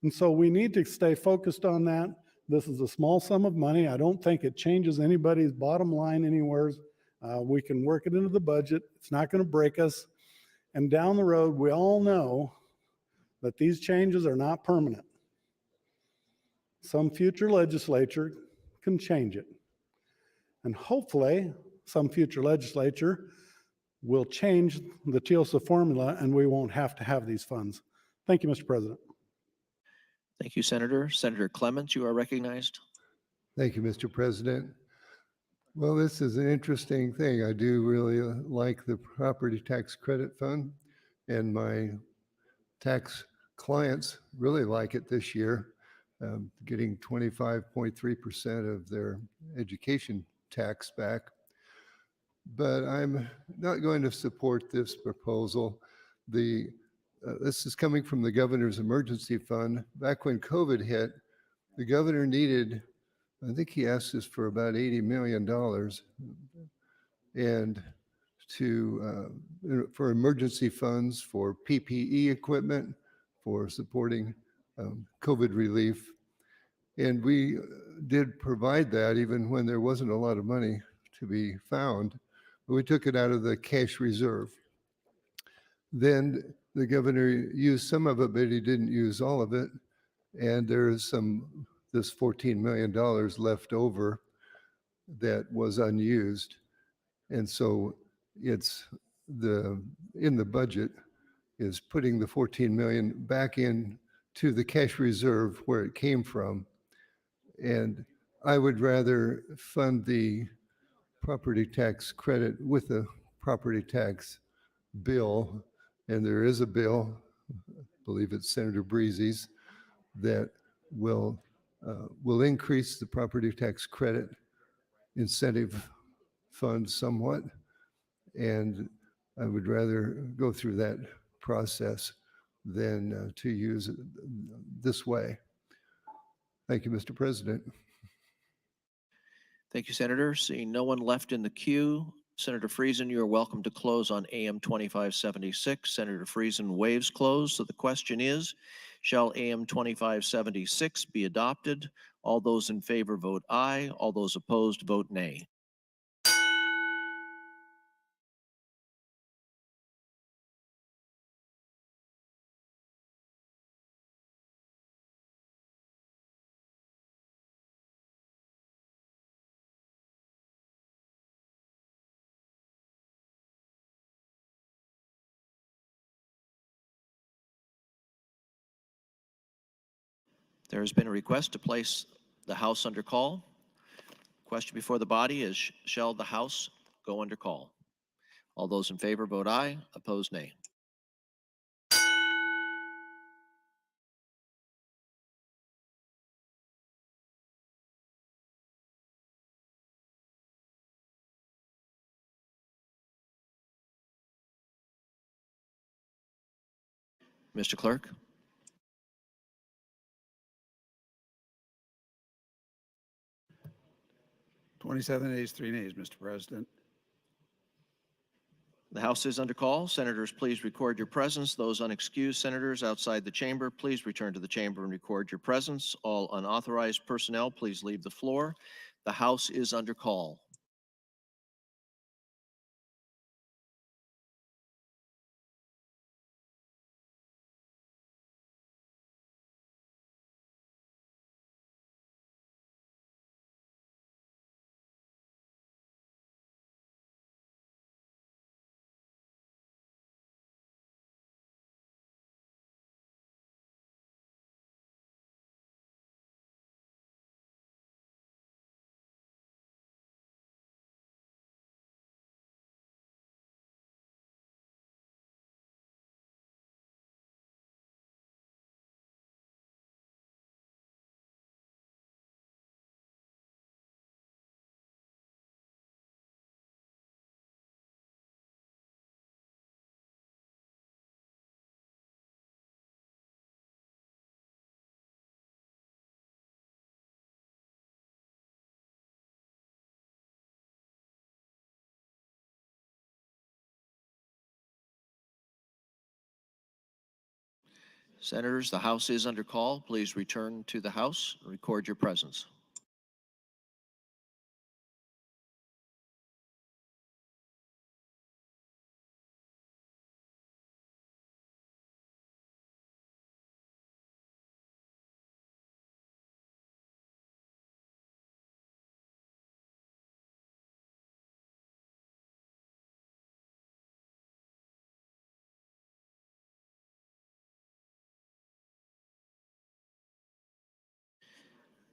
And so we need to stay focused on that. This is a small sum of money. I don't think it changes anybody's bottom line anywhere. We can work it into the budget. It's not going to break us. And down the road, we all know that these changes are not permanent. Some future legislature can change it. And hopefully, some future legislature will change the TILSA formula and we won't have to have these funds. Thank you, Mr. President. Thank you, Senator. Senator Clements, you are recognized. Thank you, Mr. President. Well, this is an interesting thing. I do really like the property tax credit fund, and my tax clients really like it this year, getting 25.3% of their education tax back. But I'm not going to support this proposal. This is coming from the governor's emergency fund. Back when COVID hit, the governor needed, I think he asked us for about $80 million and for emergency funds, for PPE equipment, for supporting COVID relief. And we did provide that even when there wasn't a lot of money to be found. But we took it out of the cash reserve. Then the governor used some of it, but he didn't use all of it. And there's this $14 million left over that was unused. And so it's in the budget is putting the 14 million back in to the cash reserve where it came from. And I would rather fund the property tax credit with the property tax bill. And there is a bill, I believe it's Senator Breezy's, that will increase the property tax credit incentive fund somewhat. And I would rather go through that process than to use it this way. Thank you, Mr. President. Thank you, Senator. Seeing no one left in the queue, Senator Friesen, you are welcome to close on AM 2576. Senator Friesen waives close. So the question is, shall AM 2576 be adopted? All those in favor vote aye. All those opposed vote nay. There has been a request to place the House under call. Question before the body is, shall the House go under call? All those in favor vote aye. Opposed, nay. Mr. Clerk? Twenty-seven ayes, 3 nays, Mr. President. The House is under call. Senators, please record your presence. Those unexcused senators outside the chamber, please return to the chamber and record your presence. All unauthorized personnel, please leave the floor. The House is under call. Senators, the House is under call. Please return to the House and record your presence.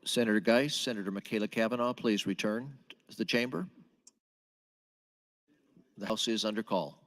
Senator Geis, Senator Michaela Cavanaugh, please return to the chamber. The House is under call.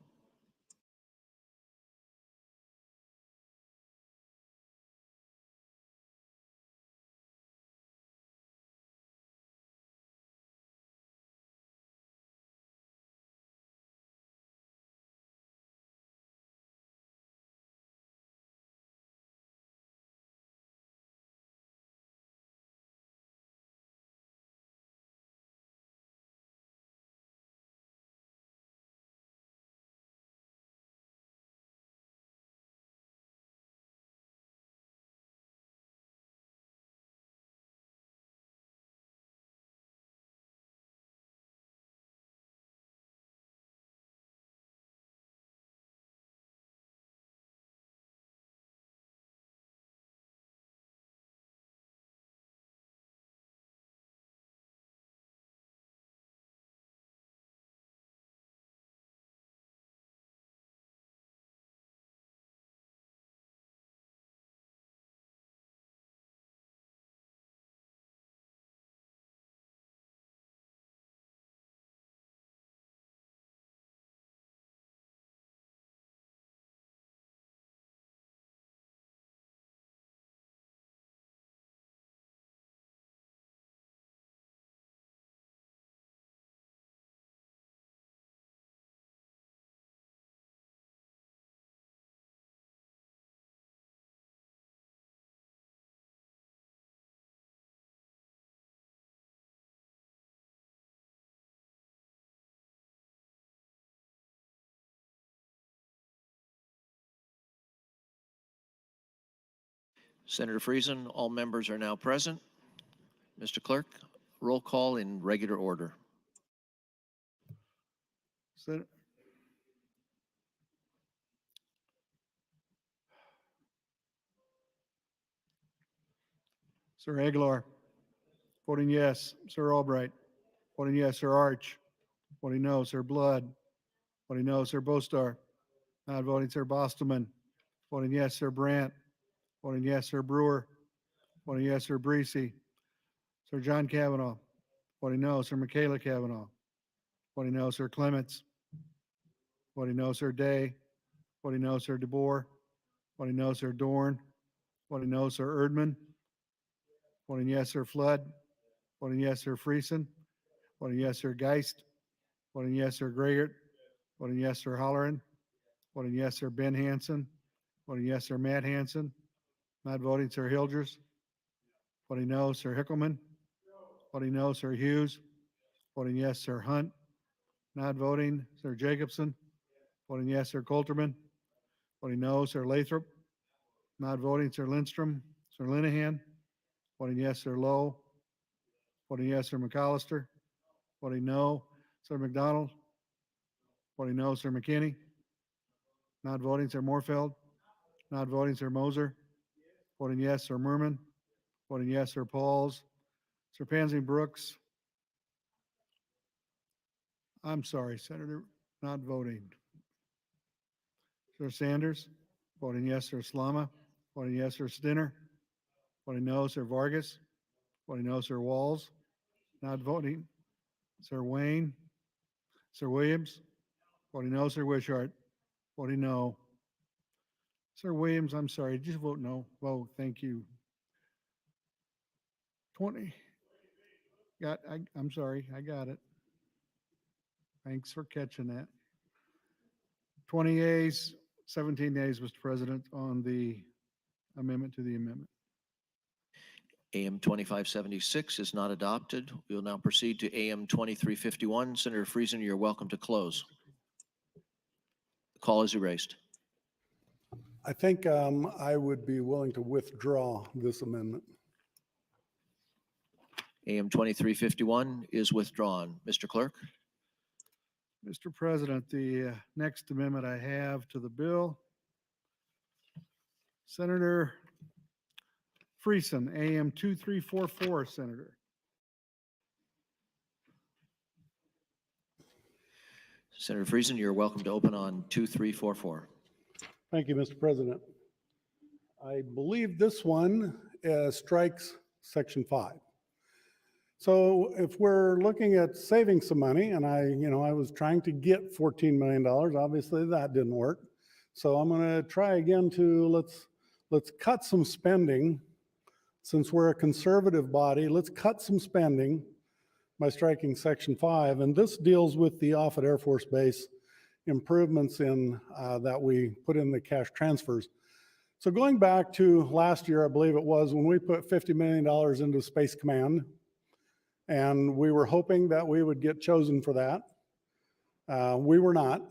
Senator Friesen, all members are now present. Mr. Clerk, roll call in regular order. Sir Aguilar, voting yes. Sir Albright, voting yes. Sir Arch, voting no. Sir Blood, voting no. Sir Bostar, not voting. Sir Bostelman, voting yes. Sir Brandt, voting yes. Sir Brewer, voting yes. Sir Breesy, Sir John Kavanaugh, voting no. Sir Michaela Cavanaugh, voting no. Sir Clements, voting no. Sir Day, voting no. Sir DeBoer, voting no. Sir Dorn, voting no. Sir Erdman, voting yes. Sir Flood, voting yes. Sir Friesen, voting yes. Sir Geist, voting yes. Sir Gragert, voting yes. Sir Holleran, voting yes. Sir Ben Hansen, voting yes. Sir Matt Hansen, not voting. Sir Hildress, voting no. Sir Hickelman, voting no. Sir Hughes, voting yes. Sir Hunt, not voting. Sir Jacobson, voting yes. Sir Coulterman, voting no. Sir Lathrop, not voting. Sir Lindstrom, Sir Linehan, voting yes. Sir Lowe, voting yes. Sir McAllister, voting no. Sir McDonald, voting no. Sir McKinney, not voting. Sir Morfeld, not voting. Sir Moser, voting yes. Sir Merman, voting yes. Sir Pauls, Sir Pansy Brooks, I'm sorry, Senator, not voting. Sir Sanders, voting yes. Sir Slama, voting yes. Sir Stinner, voting no. Sir Vargas, voting no. Sir Walls, not voting. Sir Wayne, Sir Williams, voting no. Sir Wishart, voting no. Sir Williams, I'm sorry, did you vote no? Vote, thank you. 20. I'm sorry, I got it. Thanks for catching that. 20 yeas, 17 nays, Mr. President, on the amendment to the amendment. AM 2576 is not adopted. We will now proceed to AM 2351. Senator Friesen, you're welcome to close. The call is erased. I think I would be willing to withdraw this amendment. AM 2351 is withdrawn. Mr. Clerk? Mr. President, the next amendment I have to the bill, Senator Friesen, AM 2344, Senator. Senator Friesen, you're welcome to open on 2344. Thank you, Mr. President. I believe this one strikes Section 5. So if we're looking at saving some money, and I was trying to get $14 million, obviously that didn't work. So I'm going to try again to let's cut some spending. Since we're a conservative body, let's cut some spending by striking Section 5. And this deals with the Offutt Air Force Base improvements in that we put in the cash transfers. So going back to last year, I believe it was, when we put $50 million into Space Command, and we were hoping that we would get chosen for that. We were not.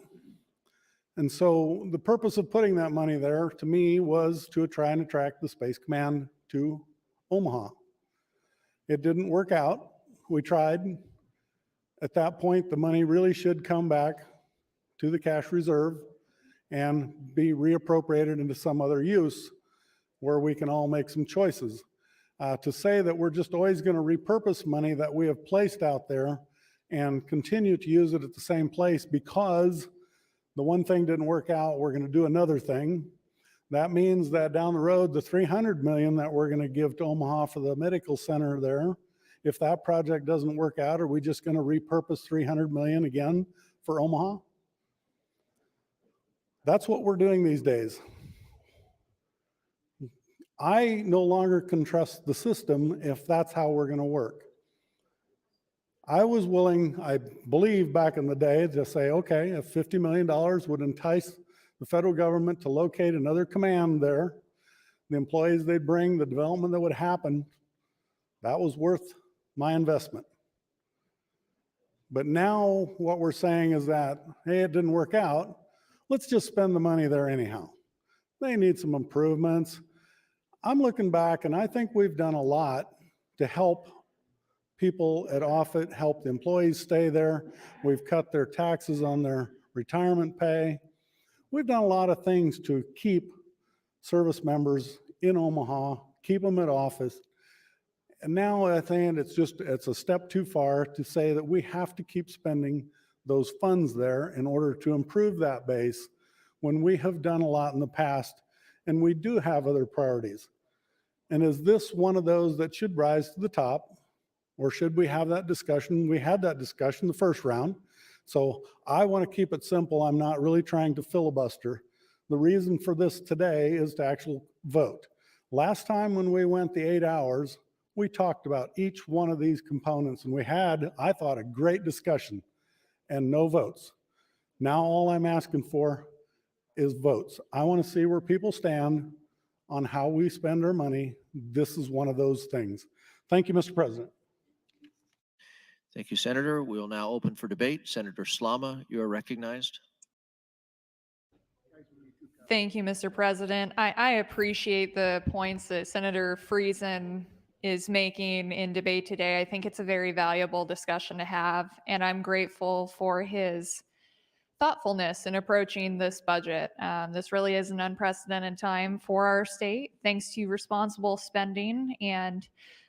And so the purpose of putting that money there, to me, was to try and attract the Space Command to Omaha. It didn't work out. We tried. At that point, the money really should come back to the cash reserve and be reappropriated into some other use where we can all make some choices. To say that we're just always going to repurpose money that we have placed out there and continue to use it at the same place because the one thing didn't work out, we're going to do another thing. That means that down the road, the $300 million that we're going to give to Omaha for the medical center there, if that project doesn't work out, are we just going to repurpose $300 million again for Omaha? That's what we're doing these days. I no longer can trust the system if that's how we're going to work. I was willing, I believe back in the day, to say, okay, if $50 million would entice the federal government to locate another command there, the employees they'd bring, the development that would happen, that was worth my investment. But now what we're saying is that, hey, it didn't work out. Let's just spend the money there anyhow. They need some improvements. I'm looking back and I think we've done a lot to help people at Offutt, help the employees stay there. We've cut their taxes on their retirement pay. We've done a lot of things to keep service members in Omaha, keep them at office. And now I think it's a step too far to say that we have to keep spending those funds there in order to improve that base when we have done a lot in the past and we do have other priorities. And is this one of those that should rise to the top, or should we have that discussion? We had that discussion the first round. So I want to keep it simple. I'm not really trying to filibuster. The reason for this today is to actually vote. Last time when we went the 8 hours, we talked about each one of these components and we had, I thought, a great discussion and no votes. Now all I'm asking for is votes. I want to see where people stand on how we spend our money. This is one of those things. Thank you, Mr. President. Thank you, Senator. We will now open for debate. Senator Slama, you are recognized. Thank you, Mr. President. I appreciate the points that Senator Friesen is making in debate today. I think it's a very valuable discussion to have, and I'm grateful for his thoughtfulness in approaching this budget. This really is an unprecedented time for our state, thanks to responsible spending and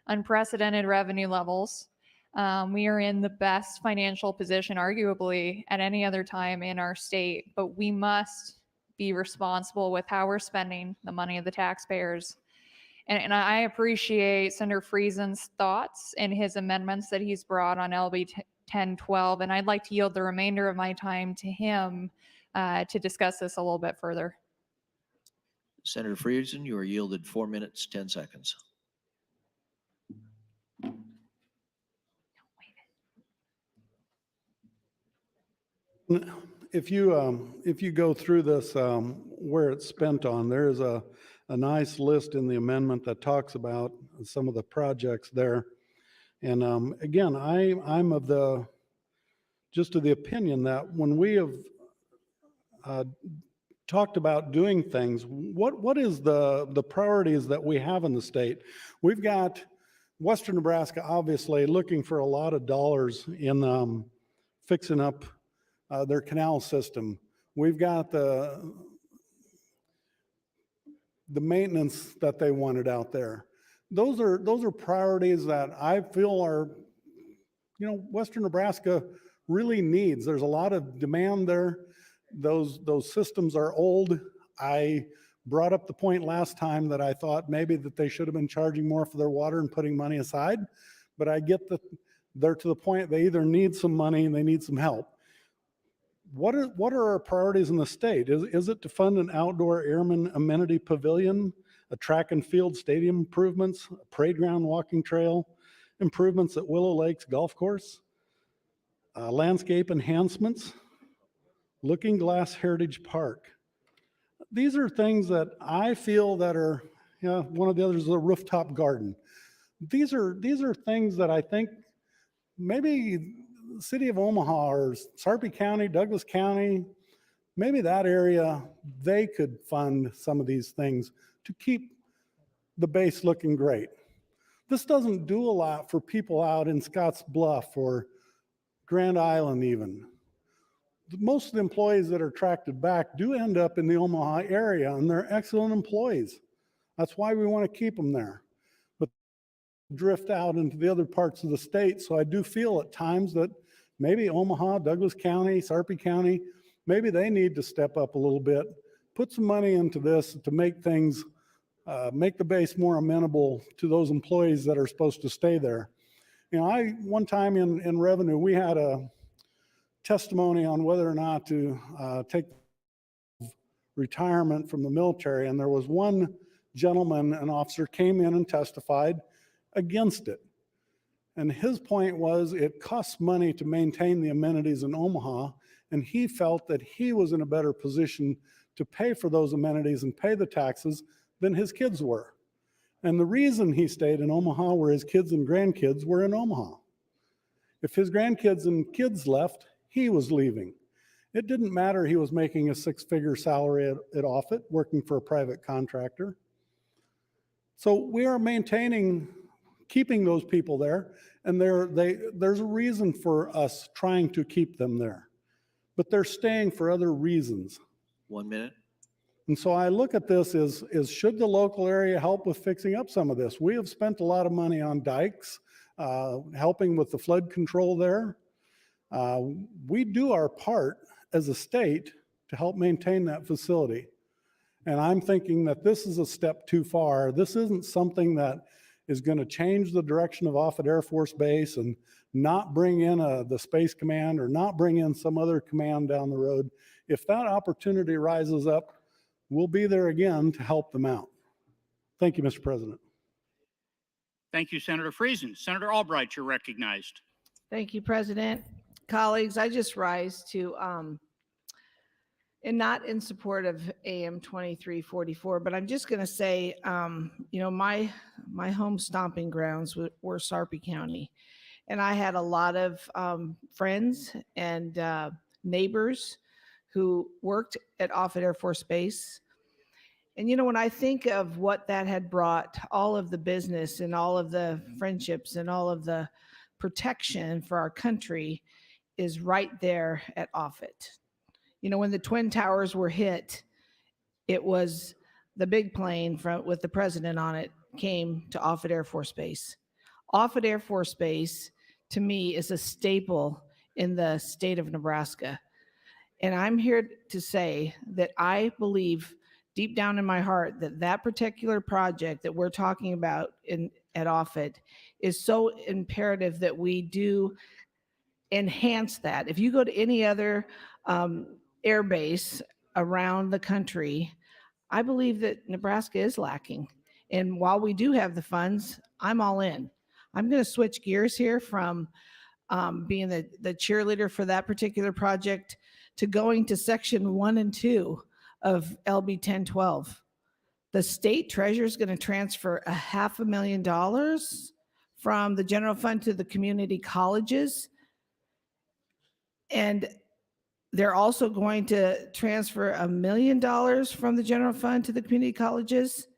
unprecedented revenue levels. We are in the best financial position, arguably, at any other time in our state, but we must be responsible with how we're spending the money of the taxpayers. And I appreciate Senator Friesen's thoughts and his amendments that he's brought on LB 1012, and I'd like to yield the remainder of my time to him to discuss this a little bit further. Senator Friesen, you are yielded 4 minutes, 10 seconds. If you go through this, where it's spent on, there is a nice list in the amendment that talks about some of the projects there. And again, I'm of the opinion that when we have talked about doing things. What is the priorities that we have in the state? We've got Western Nebraska, obviously, looking for a lot of dollars in fixing up their canal system. We've got the maintenance that they wanted out there. Those are priorities that I feel are, Western Nebraska really needs. There's a lot of demand there. Those systems are old. I brought up the point last time that I thought maybe that they should have been charging more for their water and putting money aside, but I get that they're to the point they either need some money and they need some help. What are our priorities in the state? Is it to fund an outdoor airman amenity pavilion, a track and field stadium improvements, a parade ground walking trail, improvements at Willow Lakes Golf Course, landscape enhancements, Looking Glass Heritage Park? These are things that I feel that are, one of the others is a rooftop garden. These are things that I think maybe the city of Omaha or Sarpy County, Douglas County, maybe that area, they could fund some of these things to keep the base looking great. This doesn't do a lot for people out in Scotts Bluff or Grand Island even. Most of the employees that are attracted back do end up in the Omaha area, and they're excellent employees. That's why we want to keep them there. But drift out into the other parts of the state, so I do feel at times that maybe Omaha, Douglas County, Sarpy County, maybe they need to step up a little bit, put some money into this to make things, make the base more amenable to those employees that are supposed to stay there. One time in revenue, we had a testimony on whether or not to take retirement from the military, and there was one gentleman, an officer, came in and testified against it. And his point was it costs money to maintain the amenities in Omaha, and he felt that he was in a better position to pay for those amenities and pay the taxes than his kids were. And the reason he stayed in Omaha were his kids and grandkids were in Omaha. If his grandkids and kids left, he was leaving. It didn't matter he was making a six-figure salary at Offutt, working for a private contractor. So we are maintaining, keeping those people there, and there's a reason for us trying to keep them there. But they're staying for other reasons. 1 minute. And so I look at this as should the local area help with fixing up some of this? We have spent a lot of money on dikes, helping with the flood control there. We do our part as a state to help maintain that facility. And I'm thinking that this is a step too far. This isn't something that is going to change the direction of Offutt Air Force Base and not bring in the Space Command or not bring in some other command down the road. If that opportunity rises up, we'll be there again to help them out. Thank you, Mr. President. Thank you, Senator Friesen. Senator Albright, you're recognized. Thank you, President. Colleagues, I just rise to, and not in support of AM 2344, but I'm just going to say, my home stomping grounds were Sarpy County. And I had a lot of friends and neighbors who worked at Offutt Air Force Base. And, when I think of what that had brought, all of the business and all of the friendships and all of the protection for our country is right there at Offutt. When the Twin Towers were hit, it was the big plane with the president on it came to Offutt Air Force Base. Offutt Air Force Base, to me, is a staple in the state of Nebraska. And I'm here to say that I believe deep down in my heart that particular project that we're talking about at Offutt is so imperative that we do enhance that. If you go to any other air base around the country, I believe that Nebraska is lacking. And while we do have the funds, I'm all in. I'm going to switch gears here from being the cheerleader for that particular project to going to section 1 and 2 of LB 1012. The state treasurer is going to transfer $500,000 from the general fund to the community colleges. And they're also going to transfer $1 million from the general fund to the community colleges.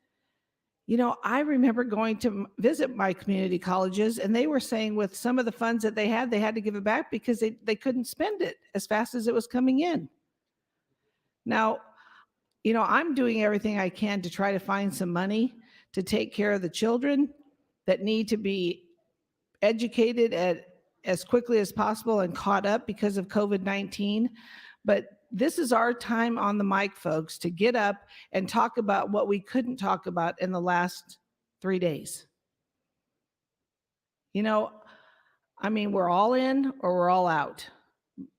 You know, I remember going to visit my community colleges, and they were saying with some of the funds that they had to give it back because they couldn't spend it as fast as it was coming in. Now, you know, I'm doing everything I can to try to find some money to take care of the children that need to be educated as quickly as possible and caught up because of COVID-19. But this is our time on the mic, folks, to get up and talk about what we couldn't talk about in the last 3 days. You know, I mean, we're all in or we're all out.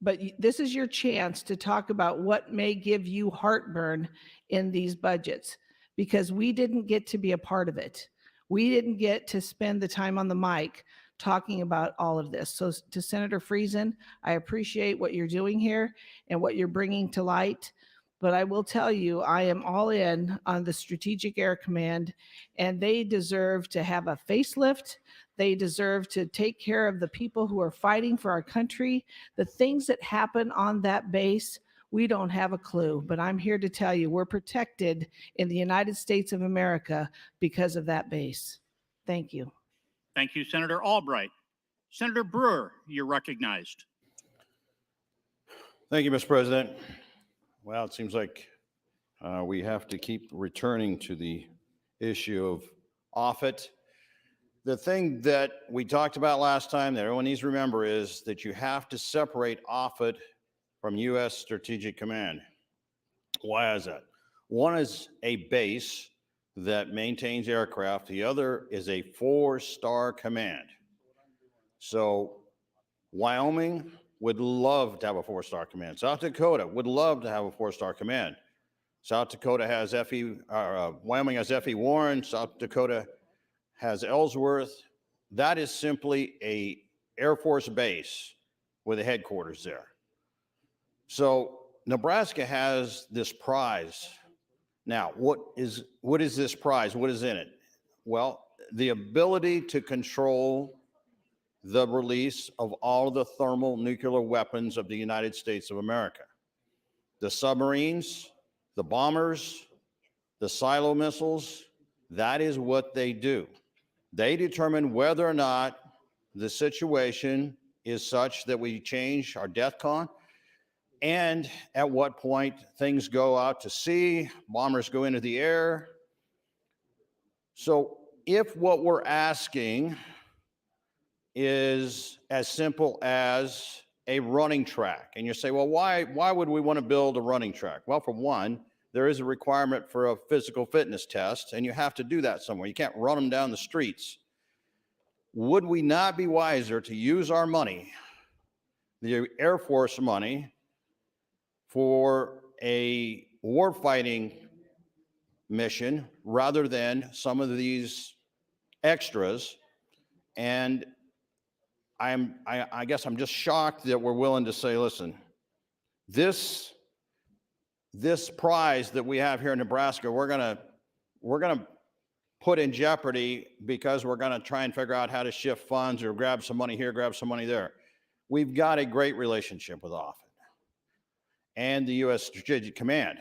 But this is your chance to talk about what may give you heartburn in these budgets, because we didn't get to be a part of it. We didn't get to spend the time on the mic talking about all of this. So to Senator Friesen, I appreciate what you're doing here and what you're bringing to light. But I will tell you, I am all in on the Strategic Air Command, and they deserve to have a facelift. They deserve to take care of the people who are fighting for our country. The things that happen on that base, we don't have a clue. But I'm here to tell you, we're protected in the United States of America because of that base. Thank you. Thank you, Senator Albright. Senator Brewer, you're recognized. Thank you, Mr. President. Well, it seems like we have to keep returning to the issue of Offutt. The thing that we talked about last time that everyone needs to remember is that you have to separate Offutt from U.S. Strategic Command. Why is that? One is a base that maintains aircraft. The other is a 4-star command. So Wyoming would love to have a 4-star command. South Dakota would love to have a 4-star command. South Dakota has Wyoming has F.E. Warren. South Dakota has Ellsworth. That is simply a Air Force base with a headquarters there. So Nebraska has this prize. Now, what is this prize? What is in it? Well, the ability to control the release of all of the thermal nuclear weapons of the United States of America. The submarines, the bombers, the silo missiles, that is what they do. They determine whether or not the situation is such that we change our DEFCON, and at what point things go out to sea, bombers go into the air. So if what we're asking is as simple as a running track, and you say, well, why would we want to build a running track? Well, for one, there is a requirement for a physical fitness test, and you have to do that somewhere. You can't run them down the streets. Would we not be wiser to use our money, the Air Force money, for a warfighting mission rather than some of these extras? And I guess I'm just shocked that we're willing to say, listen, this prize that we have here in Nebraska, we're gonna put in jeopardy because we're gonna try and figure out how to shift funds or grab some money here, grab some money there. We've got a great relationship with Offutt and the U.S. Strategic Command.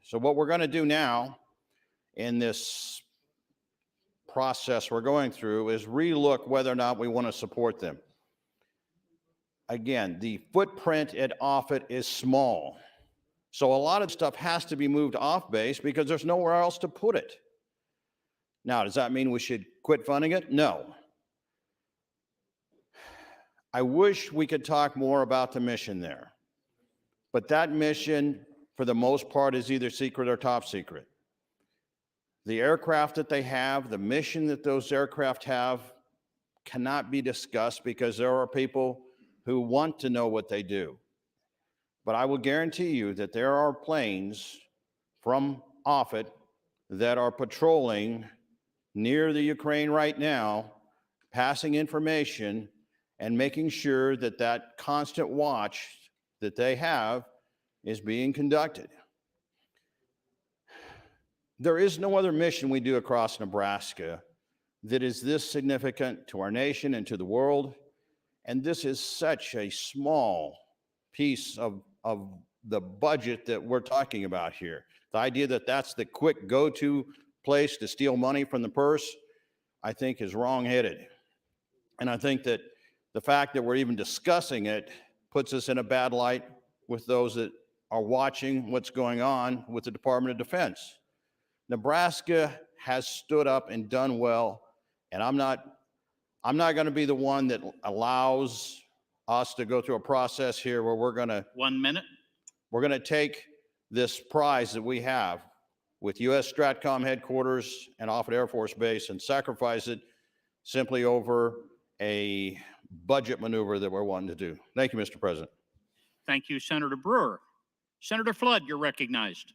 So what we're gonna do now in this process we're going through is relook whether or not we want to support them. Again, the footprint at Offutt is small. So a lot of stuff has to be moved off base because there's nowhere else to put it. Now, does that mean we should quit funding it? No. I wish we could talk more about the mission there. But that mission, for the most part, is either secret or top secret. The aircraft that they have, the mission that those aircraft have, cannot be discussed because there are people who want to know what they do. But I will guarantee you that there are planes from Offutt that are patrolling near the Ukraine right now, passing information and making sure that that constant watch that they have is being conducted. There is no other mission we do across Nebraska that is this significant to our nation and to the world. And this is such a small piece of the budget that we're talking about here. The idea that that's the quick go-to place to steal money from the purse, I think is wrong-headed. And I think that the fact that we're even discussing it puts us in a bad light with those that are watching what's going on with the Department of Defense. Nebraska has stood up and done well, and I'm not going to be the one that allows us to go through a process here where we're going to 1 minute. we're going to take this prize that we have with U.S. Stratcom headquarters and Offutt Air Force Base and sacrifice it simply over a budget maneuver that we're wanting to do. Thank you, Mr. President. Thank you, Senator Brewer. Senator Flood, you're recognized.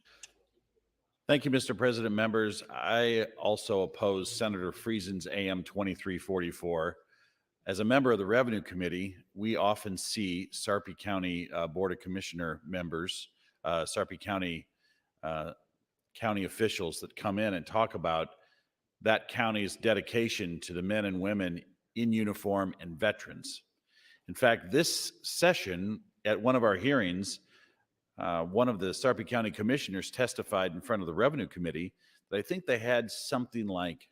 Thank you, Mr. President. Members, I also oppose Senator Friesen's AM 2344. As a member of the Revenue Committee, we often see Sarpy County Board of Commissioner members, Sarpy County county officials that come in and talk about that county's dedication to the men and women in uniform and veterans. In fact, this session at one of our hearings, one of the Sarpy County commissioners testified in front of the Revenue Committee that I think they had something like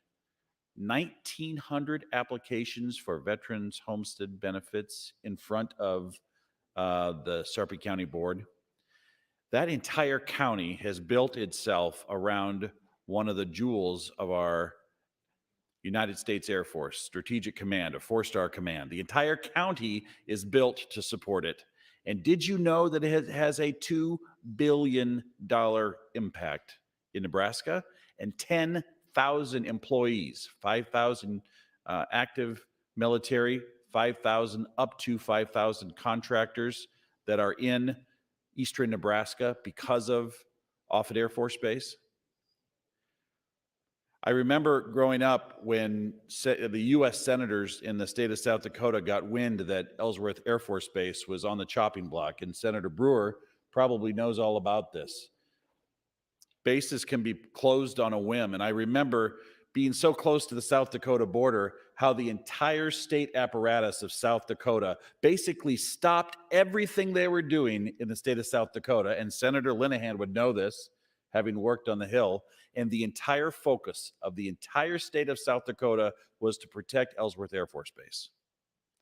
1,900 applications for veterans homestead benefits in front of the Sarpy County Board. That entire county has built itself around one of the jewels of our United States Air Force, Strategic Command, a 4-star command. The entire county is built to support it. And did you know that it has a $2 billion impact in Nebraska and 10,000 employees, 5,000 active military, 5,000 up to 5,000 contractors that are in eastern Nebraska because of Offutt Air Force Base? I remember growing up when the U.S. senators in the state of South Dakota got wind that Ellsworth Air Force Base was on the chopping block, and Senator Brewer probably knows all about this. Bases can be closed on a whim, and I remember being so close to the South Dakota border, how the entire state apparatus of South Dakota basically stopped everything they were doing in the state of South Dakota, and Senator Linehan would know this, having worked on the Hill, and the entire focus of the entire state of South Dakota was to protect Ellsworth Air Force Base.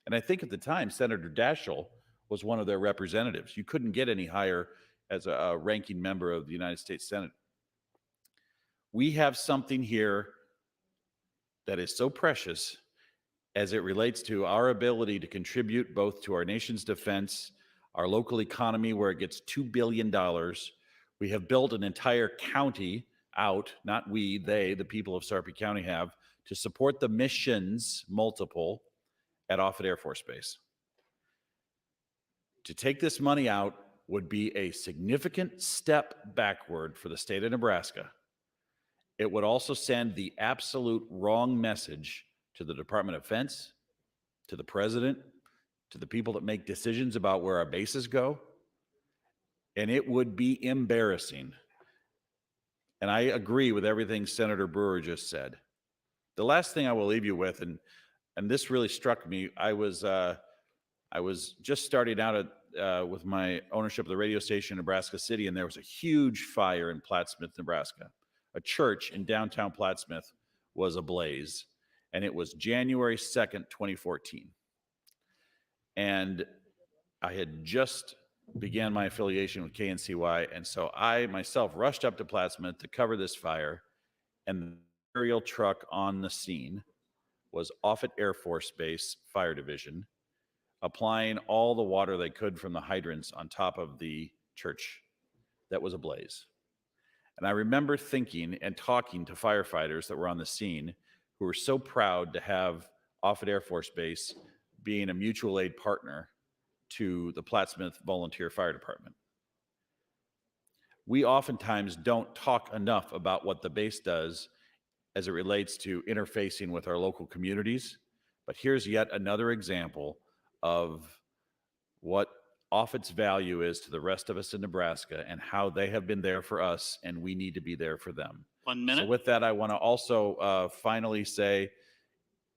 And I think at the time, Senator Daschle was one of their representatives. You couldn't get any higher as a ranking member of the United States Senate. We have something here that is so precious as it relates to our ability to contribute both to our nation's defense, our local economy, where it gets $2 billion. We have built an entire county out, not we, they, the people of Sarpy County have, to support the missions, multiple, at Offutt Air Force Base. To take this money out would be a significant step backward for the state of Nebraska. It would also send the absolute wrong message to the Department of Defense, to the president, to the people that make decisions about where our bases go. And it would be embarrassing. And I agree with everything Senator Brewer just said. The last thing I will leave you with, and this really struck me, I was just starting out with my ownership of the radio station in Nebraska City, and there was a huge fire in Plattsmouth, Nebraska. A church in downtown Plattsmouth was ablaze, and it was January 2nd, 2014. And I had just began my affiliation with KNCY, and so I myself rushed up to Plattsmouth to cover this fire, and the aerial truck on the scene was Offutt Air Force Base Fire Division, applying all the water they could from the hydrants on top of the church that was ablaze. And I remember thinking and talking to firefighters that were on the scene who were so proud to have Offutt Air Force Base being a mutual aid partner to the Plattsmouth Volunteer Fire Department. We oftentimes don't talk enough about what the base does as it relates to interfacing with our local communities. But here's yet another example of what Offutt's value is to the rest of us in Nebraska and how they have been there for us, and we need to be there for them. 1 minute. So with that, I want to also finally say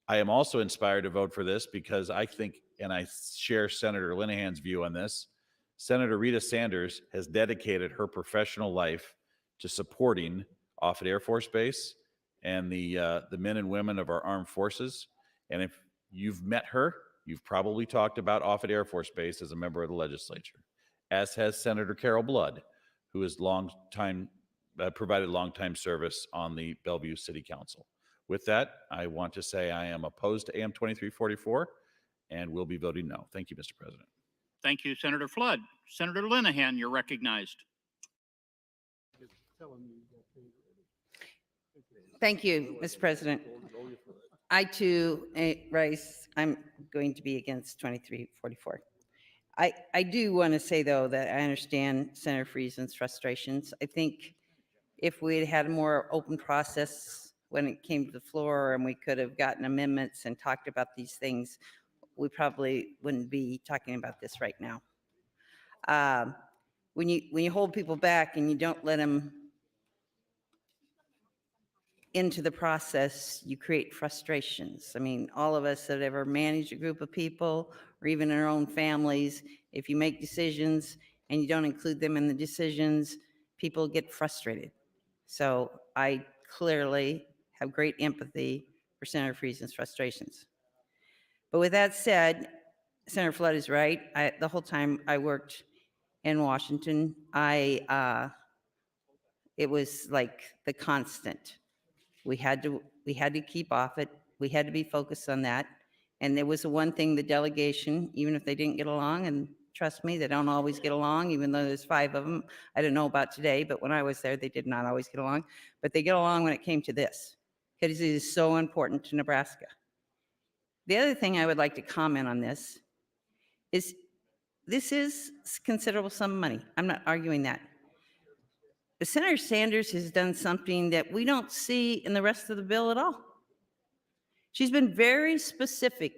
I am also inspired to vote for this because I think, and I share Senator Linehan's view on this, Senator Rita Sanders has dedicated her professional life to supporting Offutt Air Force Base and the men and women of our armed forces. And if you've met her, you've probably talked about Offutt Air Force Base as a member of the legislature, as has Senator Carol Blood, who has provided long-time service on the Bellevue City Council. With that, I want to say I am opposed to AM 2344 and will be voting no. Thank you, Mr. President. Thank you, Senator Flood. Senator Linehan, you're recognized. Thank you, Mr. President. I too, Rice, I'm going to be against 2344. I do want to say, though, that I understand Senator Friesen's frustrations. I think if we had had a more open process when it came to the floor and we could have gotten amendments and talked about these things, we probably wouldn't be talking about this right now. When you hold people back and you don't let them into the process, you create frustrations. I mean, all of us that ever managed a group of people or even in our own families, if you make decisions and you don't include them in the decisions, people get frustrated. So I clearly have great empathy for Senator Friesen's frustrations. But with that said, Senator Flood is right. The whole time I worked in Washington, it was like the constant. We had to keep off it. We had to be focused on that. And there was the one thing, the delegation, even if they didn't get along, and trust me, they don't always get along, even though there's 5 of them. I don't know about today, but when I was there, they did not always get along. But they get along when it came to this, because it is so important to Nebraska. The other thing I would like to comment on this is considerable sum of money. I'm not arguing that. But Senator Sanders has done something that we don't see in the rest of the bill at all. She's been very specific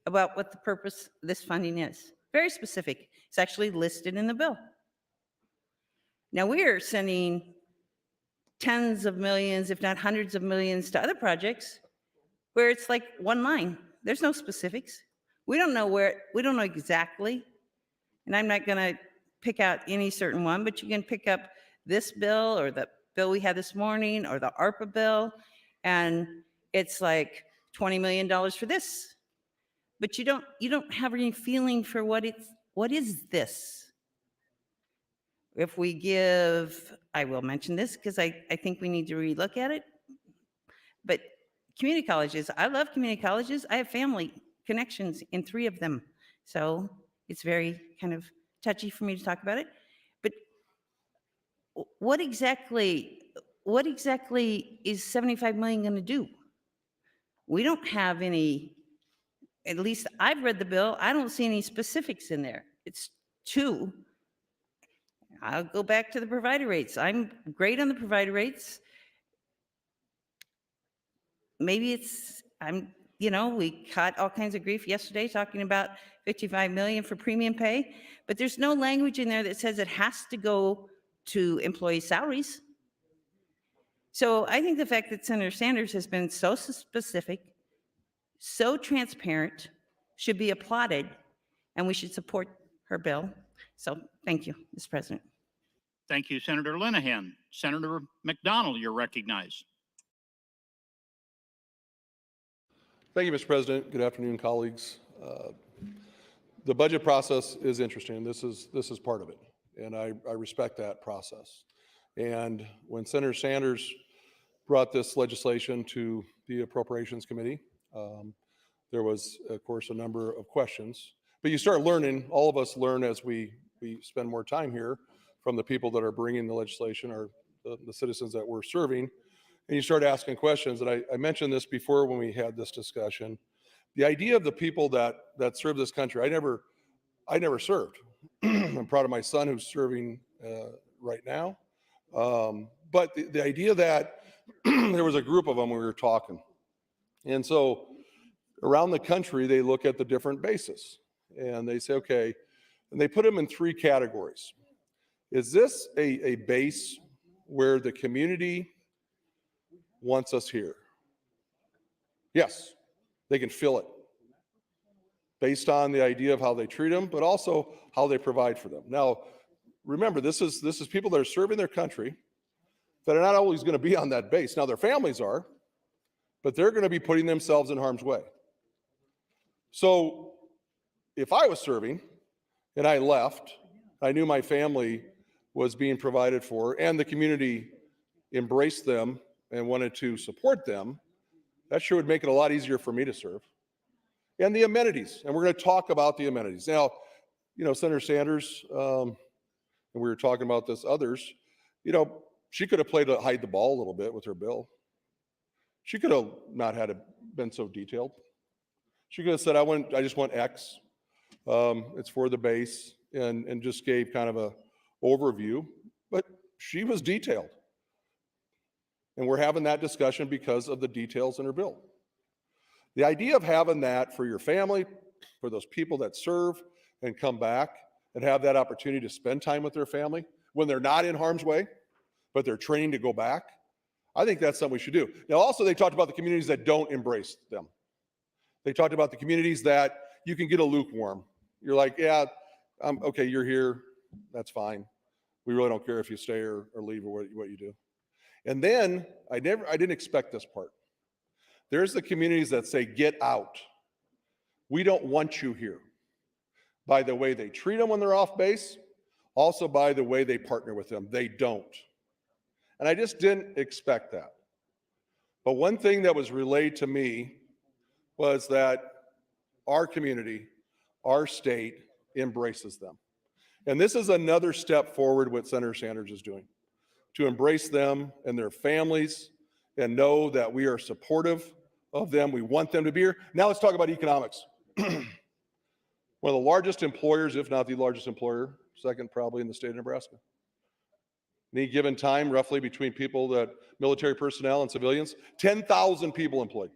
about what the purpose of this funding is. Very specific. It's actually listed in the bill. Now we are sending tens of millions, if not hundreds of millions, to other projects where it's like one line. There's no specifics. We don't know exactly. And I'm not going to pick out any certain one, but you can pick up this bill or the bill we had this morning or the ARPA bill, and it's like $20 million for this. But you don't have any feeling for what is this? If we give, I will mention this because I think we need to relook at it, but community colleges, I love community colleges. I have family connections in 3 of them. So it's very kind of touchy for me to talk about it. But what exactly is 75 million going to do? We don't have any, at least I've read the bill. I don't see any specifics in there. It's 2. I'll go back to the provider rates. I'm great on the provider rates. Maybe we caught all kinds of grief yesterday talking about 55 million for premium pay, but there's no language in there that says it has to go to employee salaries. So I think the fact that Senator Sanders has been so specific, so transparent, should be applauded, and we should support her bill. So thank you, Mr. President. Thank you, Senator Linehan. Senator McDonald, you're recognized. Thank you, Mr. President. Good afternoon, colleagues. The budget process is interesting. This is part of it, and I respect that process. And when Senator Sanders brought this legislation to the Appropriations Committee, there was, of course, a number of questions. But you start learning. All of us learn as we spend more time here from the people that are bringing the legislation or the citizens that we're serving. And you start asking questions. And I mentioned this before when we had this discussion. The idea of the people that serve this country, I never served. I'm proud of my son who's serving right now. But the idea that there was a group of them when we were talking. And so around the country, they look at the different bases and they say, okay, and they put them in 3 categories. Is this a base where the community wants us here? Yes, they can feel it. based on the idea of how they treat them, but also how they provide for them. Now, remember, this is people that are serving their country that are not always going to be on that base. Now, their families are, but they're going to be putting themselves in harm's way. So if I was serving and I left, I knew my family was being provided for and the community embraced them and wanted to support them, that sure would make it a lot easier for me to serve. And the amenities, and we're going to talk about the amenities. Now, Senator Sanders, and we were talking about this, others, she could have played to hide the ball a little bit with her bill. She could have not had it been so detailed. She could have said, I just want X. It's for the base, and just gave kind of a overview, but she was detailed. And we're having that discussion because of the details in her bill. The idea of having that for your family, for those people that serve and come back and have that opportunity to spend time with their family when they're not in harm's way, but they're trained to go back, I think that's something we should do. Now, also, they talked about the communities that don't embrace them. They talked about the communities that you can get a lukewarm. You're like, yeah, okay, you're here, that's fine. We really don't care if you stay or leave or what you do. And then, I didn't expect this part. There's the communities that say, get out. We don't want you here. By the way they treat them when they're off base, also by the way they partner with them. They don't. And I just didn't expect that. But one thing that was relayed to me was that our community, our state embraces them. And this is another step forward what Senator Sanders is doing, to embrace them and their families and know that we are supportive of them. We want them to be here. Now let's talk about economics. One of the largest employers, if not the largest employer, second probably in the state of Nebraska. Any given time, roughly between people that military personnel and civilians, 10,000 people employed.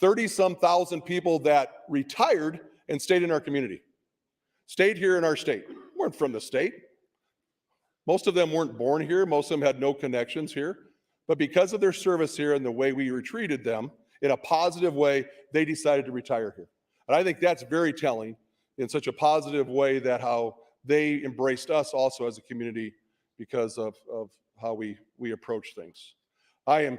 30-some thousand people that retired and stayed in our community. Stayed here in our state. Weren't from the state. Most of them weren't born here. Most of them had no connections here. But because of their service here and the way we treated them in a positive way, they decided to retire here. And I think that's very telling in such a positive way that how they embraced us also as a community because of how we approach things. I'm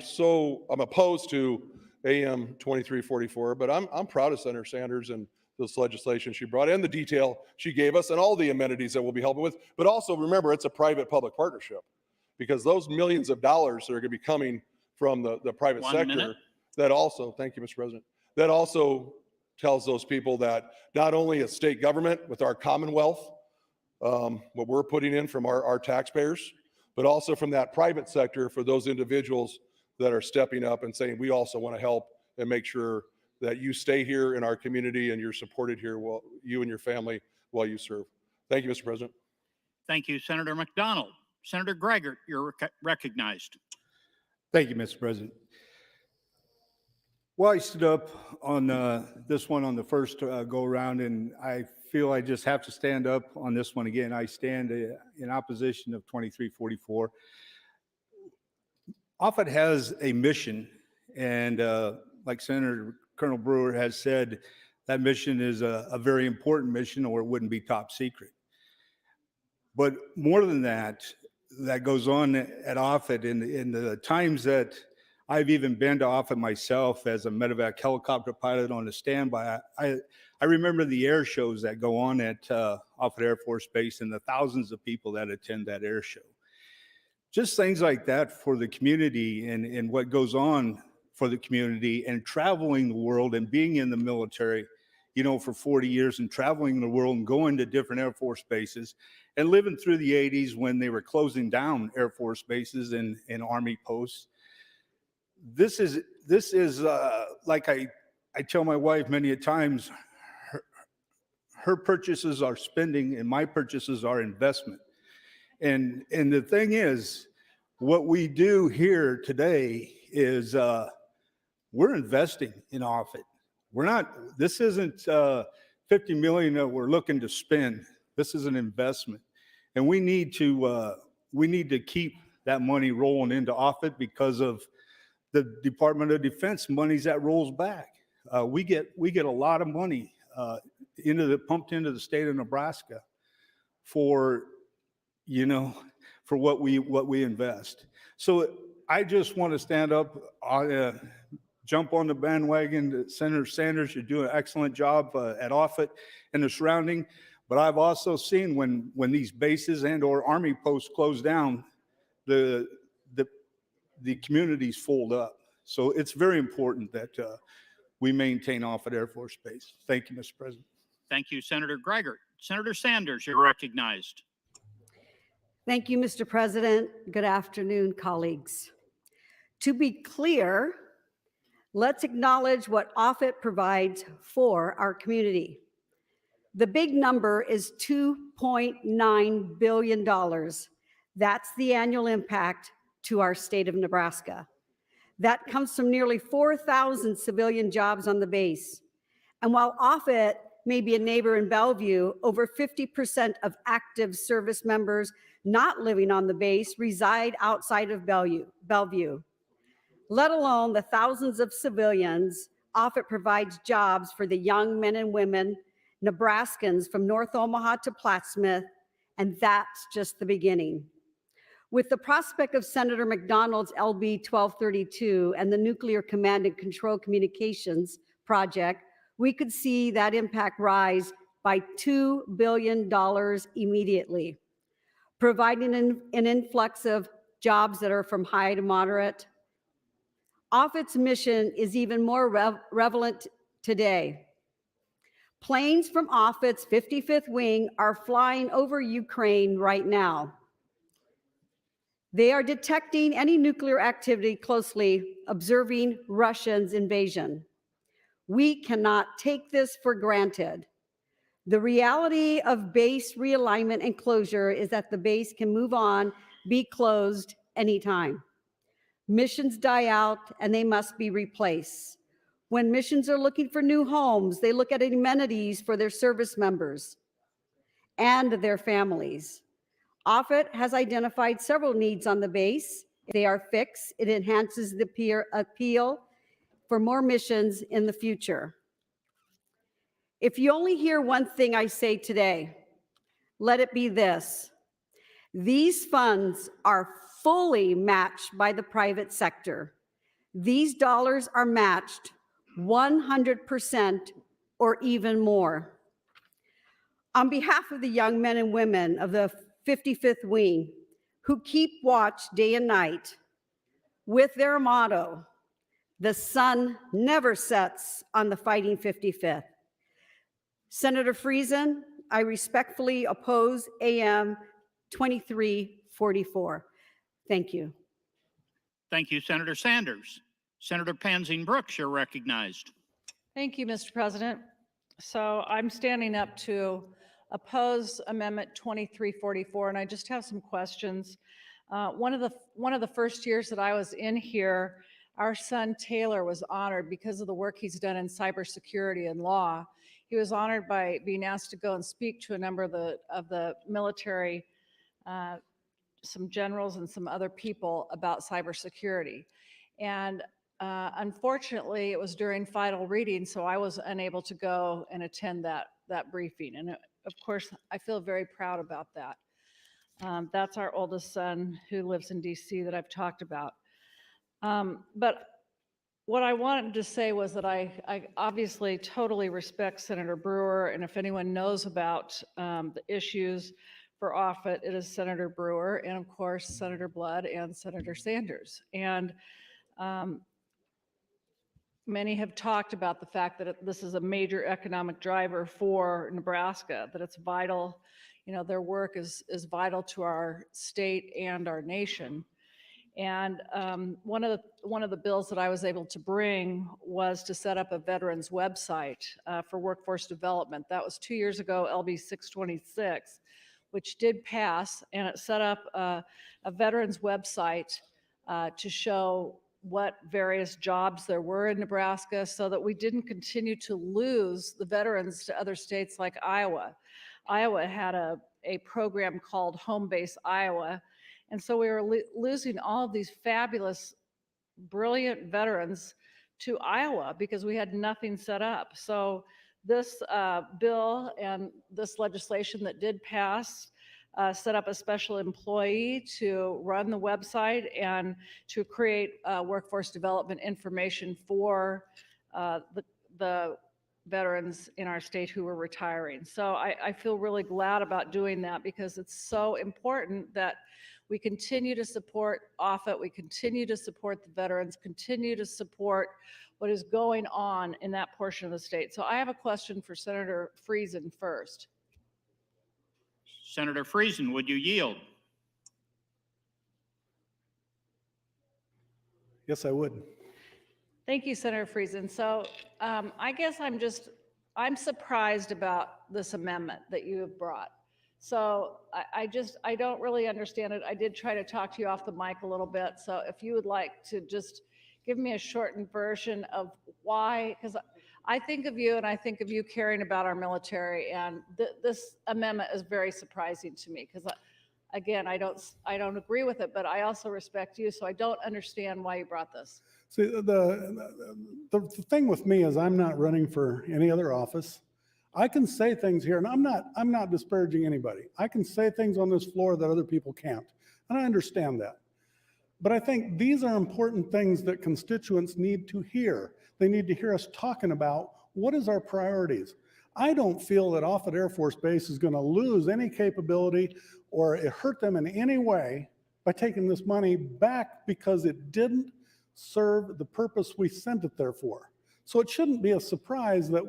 opposed to AM 2344, but I'm proud of Senator Sanders and this legislation she brought and the detail she gave us and all the amenities that we'll be helping with. But also remember, it's a private-public partnership because those millions of dollars that are going to be coming from the private sector, that also, thank you, Mr. President, that also tells those people that not only a state government with our Commonwealth, what we're putting in from our taxpayers, but also from that private sector for those individuals that are stepping up and saying, we also want to help and make sure that you stay here in our community and you're supported here, while you and your family, while you serve. Thank you, Mr. President. Thank you, Senator McDonald. Senator Greigert, you're recognized. Thank you, Mr. President. Well, I stood up on this one on the first go around, and I feel I just have to stand up on this one again. I stand in opposition of 2344. Offutt has a mission, and like Senator Colonel Brewer has said, that mission is a very important mission, or it wouldn't be top secret. But more than that, that goes on at Offutt in the times that I've even been to Offutt myself as a medevac helicopter pilot on a standby. I remember the air shows that go on at Offutt Air Force Base and the thousands of people that attend that air show. Just things like that for the community and what goes on for the community, and traveling the world and being in the military, for 40 years and traveling the world and going to different Air Force bases and living through the 80s when they were closing down Air Force bases and Army posts. This is like I tell my wife many a times, her purchases are spending and my purchases are investment. And the thing is, what we do here today is we're investing in Offutt. This isn't 50 million that we're looking to spend. This is an investment. And we need to keep that money rolling into Offutt because of the Department of Defense monies that rolls back. We get a lot of money pumped into the state of Nebraska for, you know, for what we invest. So I just want to stand up, jump on the bandwagon. Senator Sanders, you're doing an excellent job at Offutt and the surrounding. But I've also seen when these bases and or Army posts close down, the communities fold up. So it's very important that we maintain Offutt Air Force Base. Thank you, Mr. President. Thank you, Senator Greigert. Senator Sanders, you're recognized. Thank you, Mr. President. Good afternoon, colleagues. To be clear, let's acknowledge what Offutt provides for our community. The big number is $2.9 billion. That's the annual impact to our state of Nebraska. That comes from nearly 4,000 civilian jobs on the base. And while Offutt may be a neighbor in Bellevue, over 50% of active service members not living on the base reside outside of Bellevue. Let alone the thousands of civilians, Offutt provides jobs for the young men and women, Nebraskans from North Omaha to Plattsmouth, and that's just the beginning. With the prospect of Senator McDonald's LB 1232 and the Nuclear Command and Control Communications project, we could see that impact rise by $2 billion immediately, providing an influx of jobs that are from high to moderate. Offutt's mission is even more relevant today. Planes from Offutt's 55th Wing are flying over Ukraine right now. They are detecting any nuclear activity closely, observing Russia's invasion. We cannot take this for granted. The reality of base realignment and closure is that the base can move on, be closed anytime. Missions die out and they must be replaced. When missions are looking for new homes, they look at amenities for their service members and their families. Offutt has identified several needs on the base. If they are fixed, it enhances the appeal for more missions in the future. If you only hear one thing I say today, let it be this. These funds are fully matched by the private sector. These dollars are matched 100% or even more. On behalf of the young men and women of the 55th Wing who keep watch day and night with their motto, "The sun never sets on the fighting 55th." Senator Friesen, I respectfully oppose AM 2344. Thank you. Thank you, Senator Sanders. Senator Pansing Brooks, you're recognized. Thank you, Mr. President. So I'm standing up to oppose Amendment 2344, and I just have some questions. One of the first years that I was in here, our son Taylor was honored because of the work he's done in cybersecurity and law. He was honored by being asked to go and speak to a number of the military, some generals and some other people about cybersecurity. And unfortunately, it was during final reading, so I was unable to go and attend that briefing. And of course, I feel very proud about that. That's our oldest son who lives in DC that I've talked about. But what I wanted to say was that I obviously totally respect Senator Brewer, and if anyone knows about the issues for Offutt, it is Senator Brewer and of course Senator Blood and Senator Sanders. And many have talked about the fact that this is a major economic driver for Nebraska, that it's vital, you know, their work is vital to our state and our nation. And one of the bills that I was able to bring was to set up a veterans website for workforce development. That was 2 years ago, LB 626, which did pass, and it set up a veterans website to show what various jobs there were in Nebraska so that we didn't continue to lose the veterans to other states like Iowa. Iowa had a program called Home Base Iowa, and so we were losing all of these fabulous, brilliant veterans to Iowa because we had nothing set up. So this bill and this legislation that did pass set up a special employee to run the website and to create workforce development information for the veterans in our state who were retiring. So I feel really glad about doing that because it's so important that we continue to support Offutt, we continue to support the veterans, continue to support what is going on in that portion of the state. So I have a question for Senator Friesen first. Senator Friesen, would you yield? Yes, I would. Thank you, Senator Friesen. So I guess I'm surprised about this amendment that you have brought. So I don't really understand it. I did try to talk to you off the mic a little bit. So if you would like to just give me a shortened version of why, because I think of you and I think of you caring about our military, and this amendment is very surprising to me because again, I don't agree with it, but I also respect you, so I don't understand why you brought this. See, the thing with me is I'm not running for any other office. I can say things here, and I'm not disparaging anybody. I can say things on this floor that other people can't, and I understand that. But I think these are important things that constituents need to hear. They need to hear us talking about what is our priorities. I don't feel that Offutt Air Force Base is going to lose any capability or it hurt them in any way by taking this money back because it didn't serve the purpose we sent it there for. So it shouldn't be a surprise that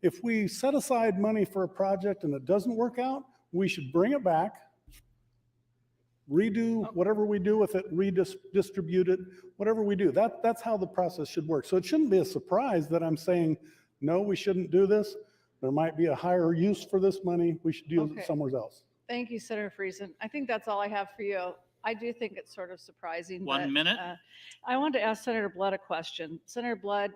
if we set aside money for a project and it doesn't work out, we should bring it back, redo whatever we do with it, redistribute it, whatever we do. That's how the process should work. So it shouldn't be a surprise that I'm saying, no, we shouldn't do this. There might be a higher use for this money. We should use it somewhere else. Thank you, Senator Friesen. I think that's all I have for you. I do think it's sort of surprising. 1 minute. I wanted to ask Senator Blood a question. Senator Blood.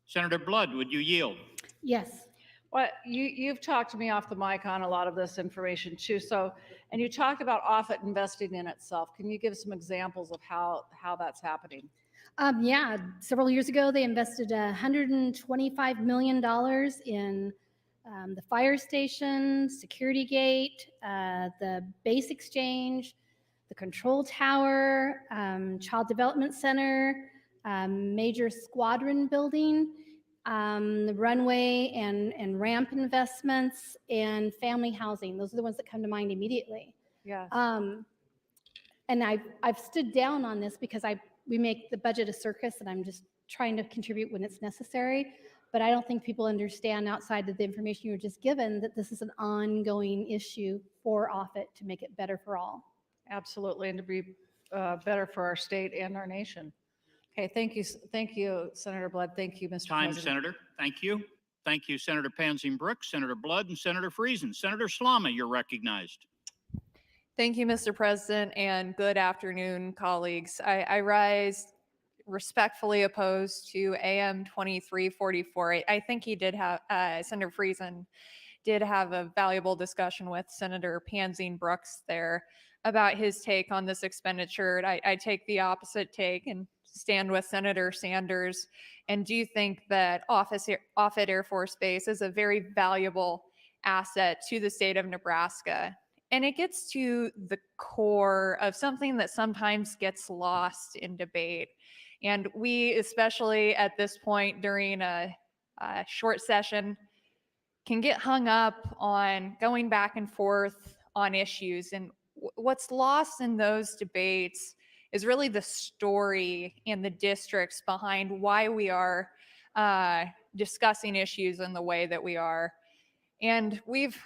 Senator Blood, would you yield? Yes. Well, you've talked to me off the mic on a lot of this information too. So, and you talked about Offutt investing in itself. Can you give some examples of how that's happening? Yeah, several years ago, they invested $125 million in the fire station, security gate, the base exchange, the control tower, child development center, major squadron building, the runway and ramp investments, and family housing. Those are the ones that come to mind immediately. Yes. And I've stood down on this because we make the budget a circus, and I'm just trying to contribute when it's necessary. But I don't think people understand outside of the information you were just given that this is an ongoing issue for Offutt to make it better for all. Absolutely, and to be better for our state and our nation. Okay, thank you, Senator Blood. Thank you, Mr. Time, President. Senator. Thank you. Thank you, Senator Pansing Brooks, Senator Blood, and Senator Friesen. Senator Slama, you're recognized. Thank you, Mr. President, and good afternoon, colleagues. I rise respectfully opposed to AM 2344. I think he did have, Senator Friesen did have a valuable discussion with Senator Pansing Brooks there about his take on this expenditure. I take the opposite take and stand with Senator Sanders and do think that Offutt Air Force Base is a very valuable asset to the state of Nebraska. And it gets to the core of something that sometimes gets lost in debate. And we, especially at this point during a short session, can get hung up on going back and forth on issues. And what's lost in those debates is really the story and the districts behind why we are discussing issues in the way that we are. And we've,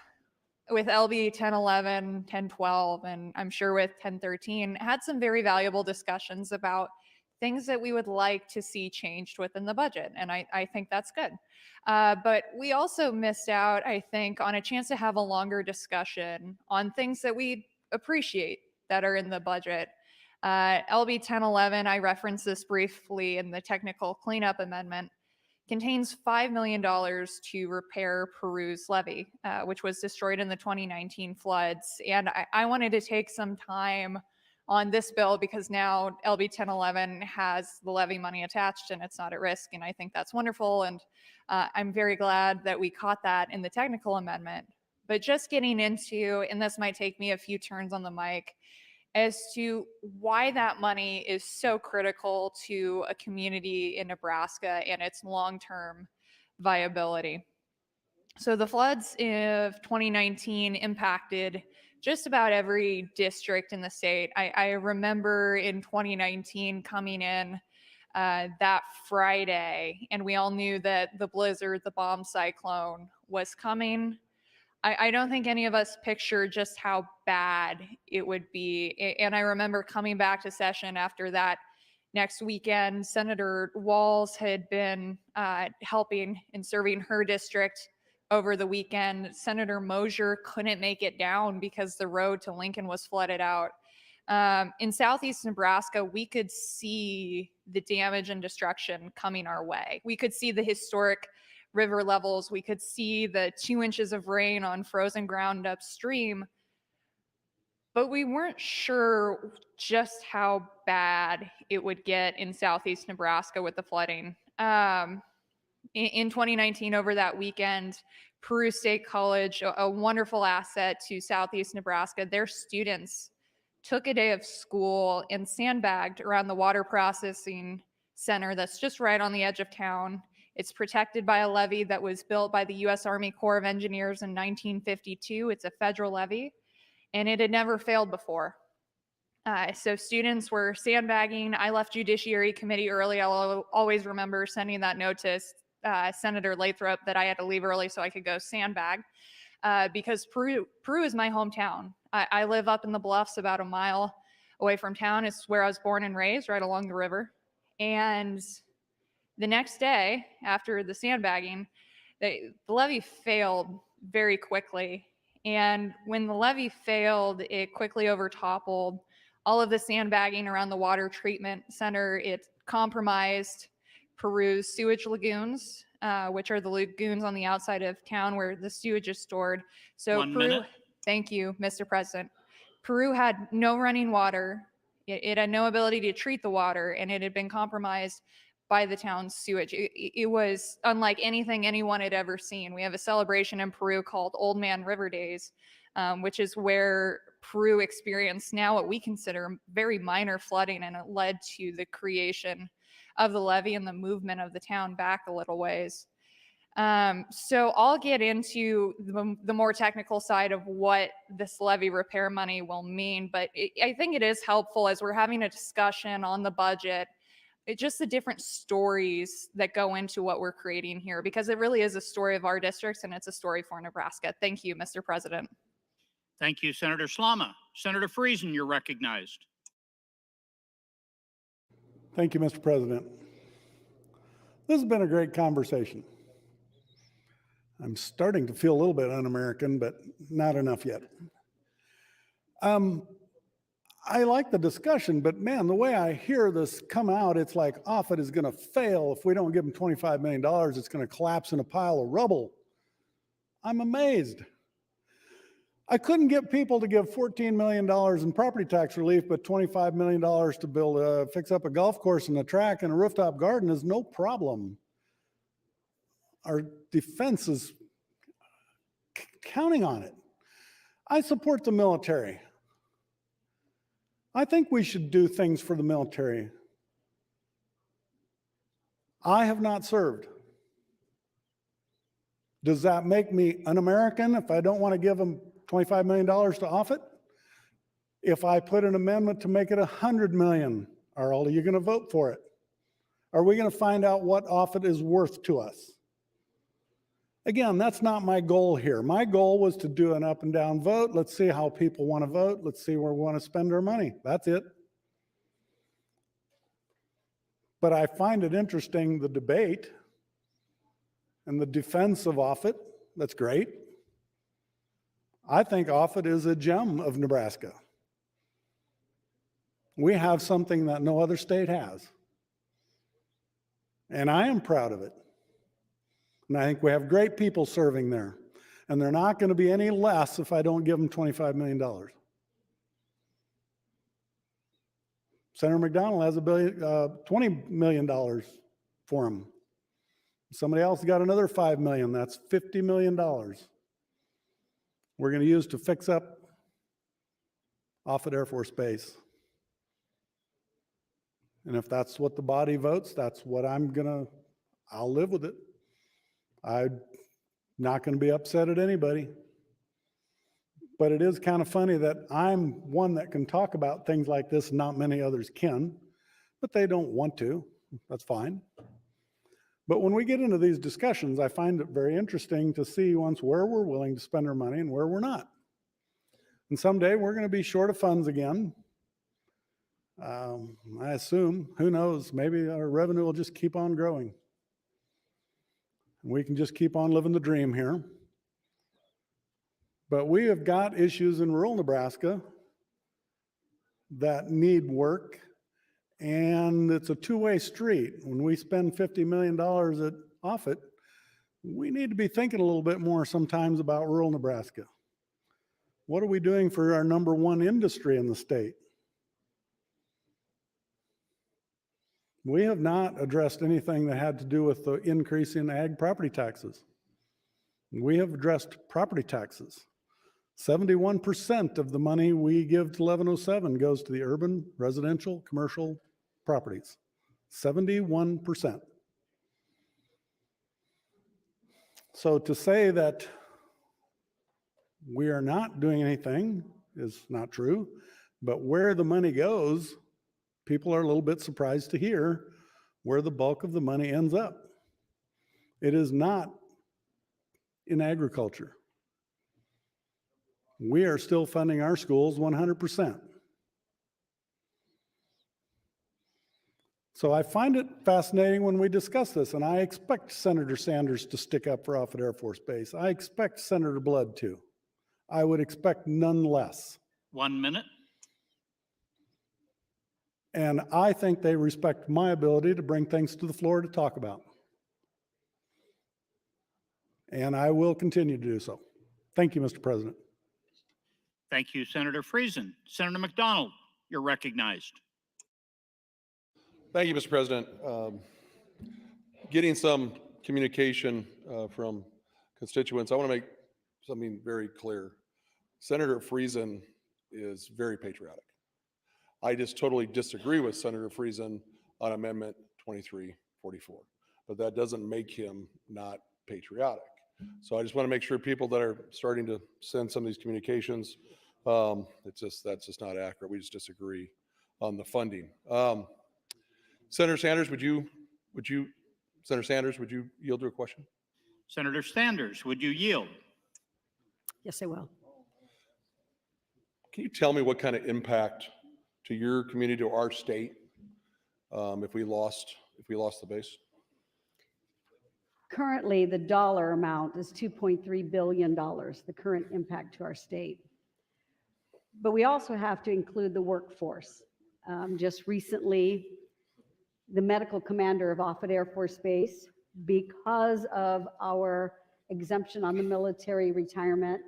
with LB 1011, 1012, and I'm sure with 1013, had some very valuable discussions about things that we would like to see changed within the budget. And I think that's good. But we also missed out, I think, on a chance to have a longer discussion on things that we appreciate that are in the budget. LB 1011, I referenced this briefly in the technical cleanup amendment, contains $5 million to repair Peru's levee, which was destroyed in the 2019 floods. And I wanted to take some time on this bill because now LB 1011 has the levy money attached and it's not at risk. And I think that's wonderful. And I'm very glad that we caught that in the technical amendment. But just getting into, and this might take me a few turns on the mic, as to why that money is so critical to a community in Nebraska and its long-term viability. So the floods of 2019 impacted just about every district in the state. I remember in 2019 coming in that Friday, and we all knew that the blizzard, the bomb cyclone was coming. I don't think any of us pictured just how bad it would be. And I remember coming back to session after that next weekend. Senator Walz had been helping and serving her district over the weekend. Senator Mosier couldn't make it down because the road to Lincoln was flooded out. In southeast Nebraska, we could see the damage and destruction coming our way. We could see the historic river levels. We could see the 2 inches of rain on frozen ground upstream, but we weren't sure just how bad it would get in southeast Nebraska with the flooding. In 2019, over that weekend, Peru State College, a wonderful asset to southeast Nebraska, their students took a day of school and sandbagged around the water processing center that's just right on the edge of town. It's protected by a levee that was built by the U.S. Army Corps of Engineers in 1952. It's a federal levee, and it had never failed before. So students were sandbagging. I left Judiciary Committee early. I'll always remember sending that note to Senator Lathrop that I had to leave early so I could go sandbag because Peru is my hometown. I live up in the Bluffs about a mile away from town. It's where I was born and raised, right along the river. And the next day, after the sandbagging, the levee failed very quickly. And when the levee failed, it quickly overtoppled all of the sandbagging around the water treatment center. It compromised Peru's sewage lagoons, which are the lagoons on the outside of town where the sewage is stored. So Peru, thank you, Mr. President. Peru had no running water. It had no ability to treat the water, and it had been compromised by the town's sewage. It was unlike anything anyone had ever seen. We have a celebration in Peru called Old Man River Days, which is where Peru experienced now what we consider very minor flooding, and it led to the creation of the levee and the movement of the town back a little ways. So I'll get into the more technical side of what this levee repair money will mean, but I think it is helpful as we're having a discussion on the budget, just the different stories that go into what we're creating here, because it really is a story of our districts and it's a story for Nebraska. Thank you, Mr. President. Thank you, Senator Slama. Senator Friesen, you're recognized. Thank you, Mr. President. This has been a great conversation. I'm starting to feel a little bit un-American, but not enough yet. I like the discussion, but man, the way I hear this come out, it's like Offutt is going to fail. If we don't give them $25 million, it's going to collapse in a pile of rubble. I'm amazed. I couldn't get people to give $14 million in property tax relief, but $25 million to build, fix up a golf course and a track and a rooftop garden is no problem. Our defense is counting on it. I support the military. I think we should do things for the military. I have not served. Does that make me un-American if I don't want to give them $25 million to Offutt? If I put an amendment to make it $100 million, are all of you going to vote for it? Are we going to find out what Offutt is worth to us? Again, that's not my goal here. My goal was to do an up and down vote. Let's see how people want to vote. Let's see where we want to spend our money. That's it. But I find it interesting, the debate and the defense of Offutt. That's great. I think Offutt is a gem of Nebraska. We have something that no other state has. And I am proud of it. And I think we have great people serving there. And they're not going to be any less if I don't give them $25 million. Senator McDonald has $20 million for him. Somebody else got another $5 million. That's $50 million. We're going to use to fix up Offutt Air Force Base. And if that's what the body votes, that's what I'll live with it. I'm not going to be upset at anybody. But it is kind of funny that I'm one that can talk about things like this, not many others can, but they don't want to. That's fine. But when we get into these discussions, I find it very interesting to see once where we're willing to spend our money and where we're not. And someday we're going to be short of funds again. I assume, who knows, maybe our revenue will just keep on growing. We can just keep on living the dream here. But we have got issues in rural Nebraska that need work, and it's a two-way street. When we spend $50 million at Offutt, we need to be thinking a little bit more sometimes about rural Nebraska. What are we doing for our number one industry in the state? We have not addressed anything that had to do with the increase in ag property taxes. We have addressed property taxes. 71% of the money we give to 1107 goes to the urban, residential, commercial properties. 71%. So to say that we are not doing anything is not true, but where the money goes, people are a little bit surprised to hear where the bulk of the money ends up. It is not in agriculture. We are still funding our schools 100%. So I find it fascinating when we discuss this, and I expect Senator Sanders to stick up for Offutt Air Force Base. I expect Senator Blood to. I would expect none less. 1 minute. And I think they respect my ability to bring things to the floor to talk about. And I will continue to do so. Thank you, Mr. President. Thank you, Senator Friesen. Senator McDonald, you're recognized. Thank you, Mr. President. Getting some communication from constituents, I want to make something very clear. Senator Friesen is very patriotic. I just totally disagree with Senator Friesen on Amendment 2344, but that doesn't make him not patriotic. So I just want to make sure people that are starting to send some of these communications, that's just not accurate. We just disagree on the funding. Senator Sanders, would you yield to a question? Senator Sanders, would you yield? Yes, I will. Can you tell me what kind of impact to your community, to our state, if we lost the base? Currently, the dollar amount is $2.3 billion, the current impact to our state. But we also have to include the workforce. Just recently, the medical commander of Offutt Air Force Base, because of our exemption on the military retirement,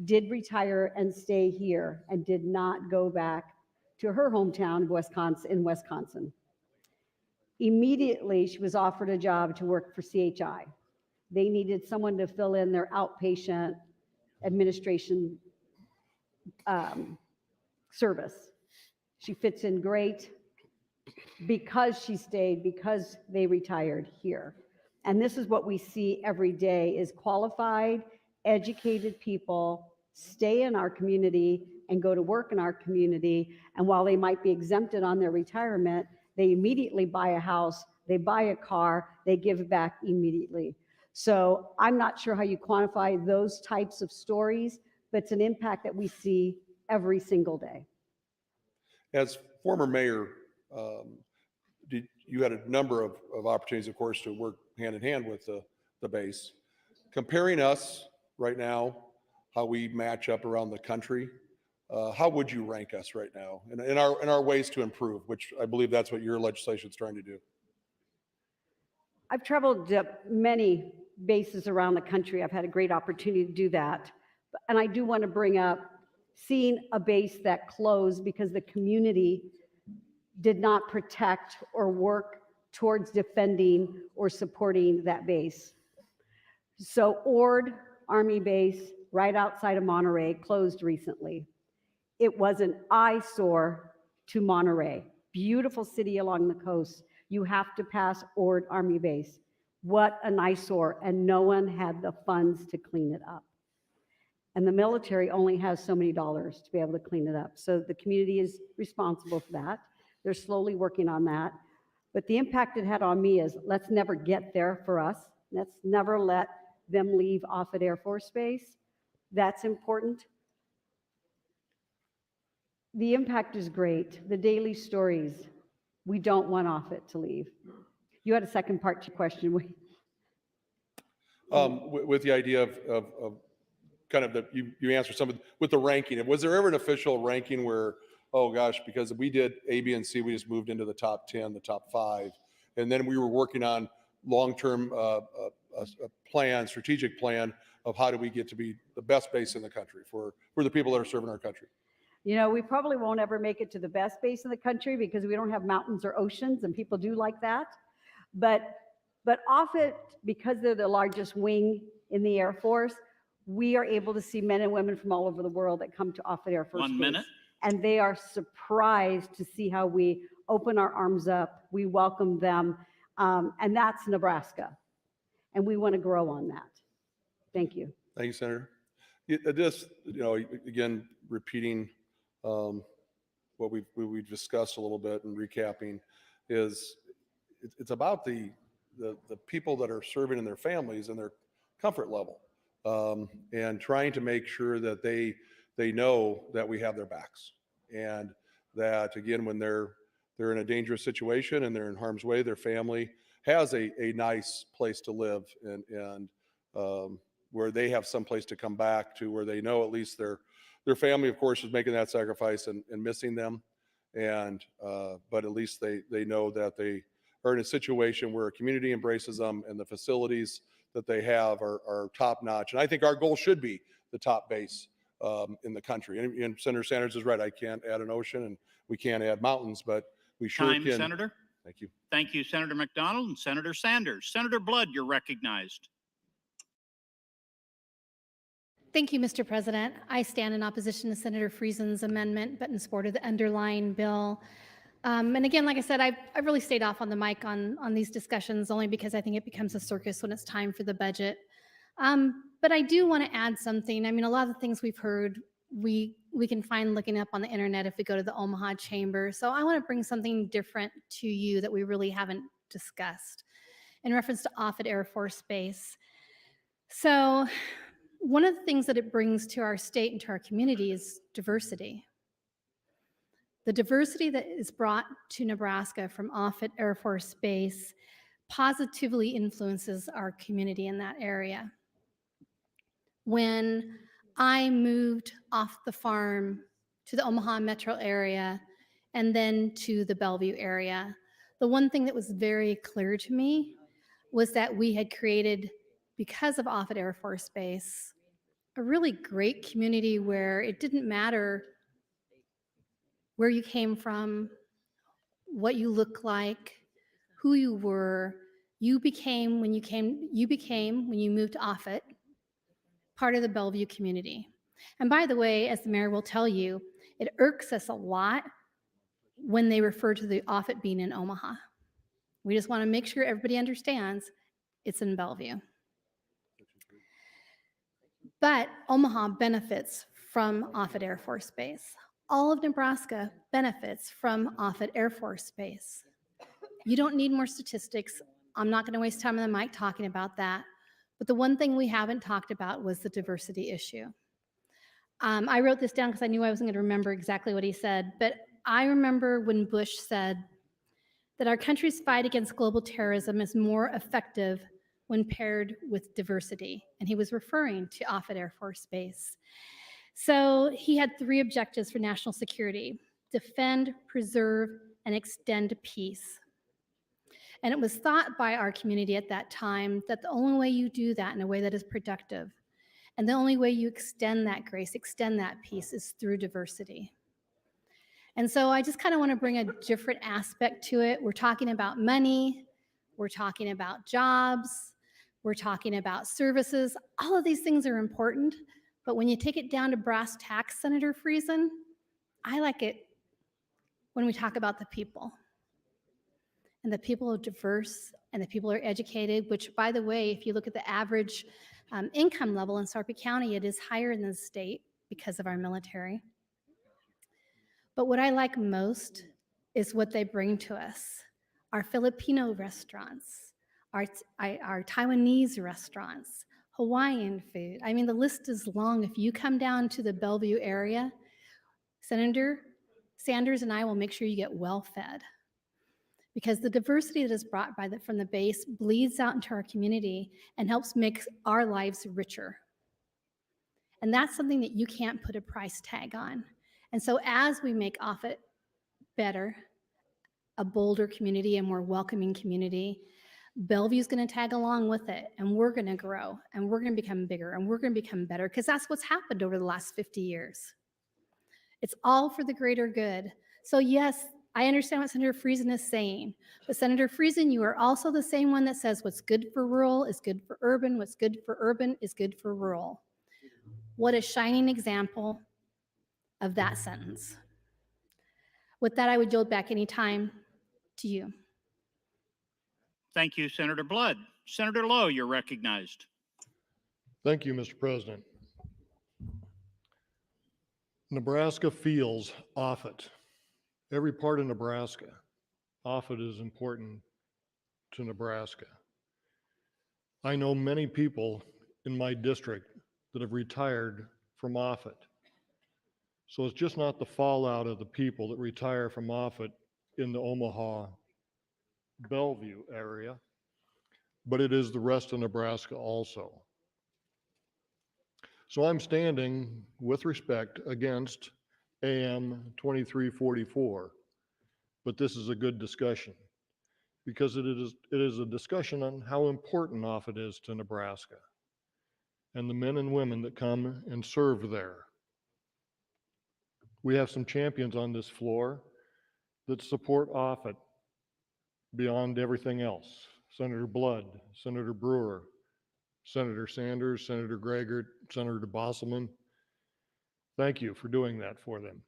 did retire and stay here and did not go back to her hometown in Wisconsin. Immediately, she was offered a job to work for CHI. They needed someone to fill in their outpatient administration service. She fits in great because she stayed, because they retired here. And this is what we see every day is qualified, educated people stay in our community and go to work in our community. And while they might be exempted on their retirement, they immediately buy a house, they buy a car, they give back immediately. So I'm not sure how you quantify those types of stories, but it's an impact that we see every single day. As former mayor, you had a number of opportunities, of course, to work hand in hand with the base. Comparing us right now, how we match up around the country, how would you rank us right now in our ways to improve, which I believe that's what your legislation is trying to do? I've traveled to many bases around the country. I've had a great opportunity to do that. And I do want to bring up seeing a base that closed because the community did not protect or work towards defending or supporting that base. So Ord Army Base, right outside of Monterey, closed recently. It was an eyesore to Monterey. Beautiful city along the coast. You have to pass Ord Army Base. What an eyesore, and no one had the funds to clean it up. And the military only has so many dollars to be able to clean it up. So the community is responsible for that. They're slowly working on that. But the impact it had on me is, let's never get there for us. Let's never let them leave Offutt Air Force Base. That's important. The impact is great. The daily stories, we don't want Offutt to leave. You had a second part to your question. With the idea of kind of you answered some of, with the ranking, was there ever an official ranking where, oh gosh, because we did A, B, and C, we just moved into the top 10, the top 5, and then we were working on long-term plan, strategic plan of how do we get to be the best base in the country for the people that are serving our country? You know, we probably won't ever make it to the best base in the country because we don't have mountains or oceans, and people do like that. But Offutt, because they're the largest wing in the Air Force, we are able to see men and women from all over the world that come to Offutt Air Force Base. 1 minute. And they are surprised to see how we open our arms up, we welcome them, and that's Nebraska. And we want to grow on that. Thank you. Thank you, Senator. Just, you know, again, repeating what we've discussed a little bit and recapping is it's about the people that are serving and their families and their comfort level, and trying to make sure that they know that we have their backs, and that, again, when they're in a dangerous situation and they're in harm's way, their family has a nice place to live, and where they have some place to come back to, where they know at least their family, of course, is making that sacrifice and missing them, and but at least they know that they are in a situation where a community embraces them and the facilities that they have are top notch. And I think our goal should be the top base in the country. And Senator Sanders is right. I can't add an ocean and we can't add mountains, but we sure Time, can. Senator. Thank you. Thank you, Senator McDonald and Senator Sanders. Senator Blood, you're recognized. Thank you, Mr. President. I stand in opposition to Senator Friesen's amendment, but in support of the underlying bill. And again, like I said, I've really stayed off on the mic on these discussions only because I think it becomes a circus when it's time for the budget. But I do want to add something. I mean, a lot of the things we've heard, we can find looking up on the internet if we go to the Omaha Chamber. So I want to bring something different to you that we really haven't discussed in reference to Offutt Air Force Base. So one of the things that it brings to our state and to our community is diversity. The diversity that is brought to Nebraska from Offutt Air Force Base positively influences our community in that area. When I moved off the farm to the Omaha metro area and then to the Bellevue area, the one thing that was very clear to me was that we had created, because of Offutt Air Force Base, a really great community where it didn't matter where you came from, what you look like, who you were. You became, when you moved to Offutt, part of the Bellevue community. And by the way, as the mayor will tell you, it irks us a lot when they refer to the Offutt being in Omaha. We just want to make sure everybody understands it's in Bellevue. But Omaha benefits from Offutt Air Force Base. All of Nebraska benefits from Offutt Air Force Base. You don't need more statistics. I'm not going to waste time on the mic talking about that. But the one thing we haven't talked about was the diversity issue. I wrote this down because I knew I wasn't going to remember exactly what he said. But I remember when Bush said that our country's fight against global terrorism is more effective when paired with diversity. And he was referring to Offutt Air Force Base. So he had 3 objectives for national security: defend, preserve, and extend peace. And it was thought by our community at that time that the only way you do that in a way that is productive, and the only way you extend that grace, extend that peace, is through diversity. And so I just kind of want to bring a different aspect to it. We're talking about money, we're talking about jobs, we're talking about services. All of these things are important, but when you take it down to brass tacks, Senator Friesen, I like it when we talk about the people. And the people are diverse and the people are educated, which, by the way, if you look at the average income level in Sarpy County, it is higher in the state because of our military. But what I like most is what they bring to us. Our Filipino restaurants, our Taiwanese restaurants, Hawaiian food. I mean, the list is long. If you come down to the Bellevue area, Senator Sanders and I will make sure you get well fed, because the diversity that is brought from the base bleeds out into our community and helps make our lives richer. And that's something that you can't put a price tag on. And so as we make Offutt better, a bolder community, a more welcoming community, Bellevue's going to tag along with it, and we're going to grow, and we're going to become bigger, and we're going to become better, because that's what's happened over the last 50 years. It's all for the greater good. So yes, I understand what Senator Friesen is saying, but Senator Friesen, you are also the same one that says what's good for rural is good for urban, what's good for urban is good for rural. What a shining example of that sentence. With that, I would yield back any time to you. Thank you, Senator Blood. Senator Lowe, you're recognized. Thank you, Mr. President. Nebraska feels Offutt. Every part of Nebraska, Offutt is important to Nebraska. I know many people in my district that have retired from Offutt. So it's just not the fallout of the people that retire from Offutt in the Omaha, Bellevue area, but it is the rest of Nebraska also. So I'm standing with respect against AM 2344, but this is a good discussion because it is a discussion on how important Offutt is to Nebraska and the men and women that come and serve there. We have some champions on this floor that support Offutt beyond everything else. Senator Blood, Senator Brewer, Senator Sanders, Senator Gregor, Senator Bosselman. Thank you for doing that for them.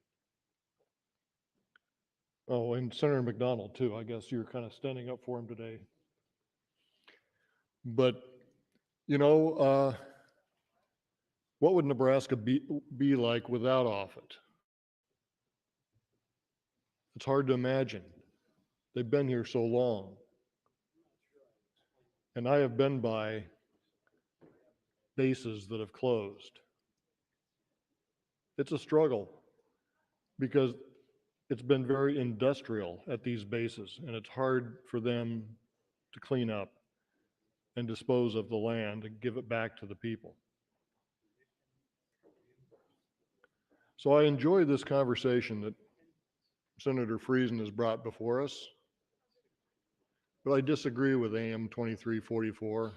Oh, and Senator McDonald too. I guess you're kind of standing up for him today. But, you know, what would Nebraska be like without Offutt? It's hard to imagine. They've been here so long. And I have been by bases that have closed. It's a struggle because it's been very industrial at these bases, and it's hard for them to clean up and dispose of the land and give it back to the people. So I enjoy this conversation that Senator Friesen has brought before us, but I disagree with AM 2344.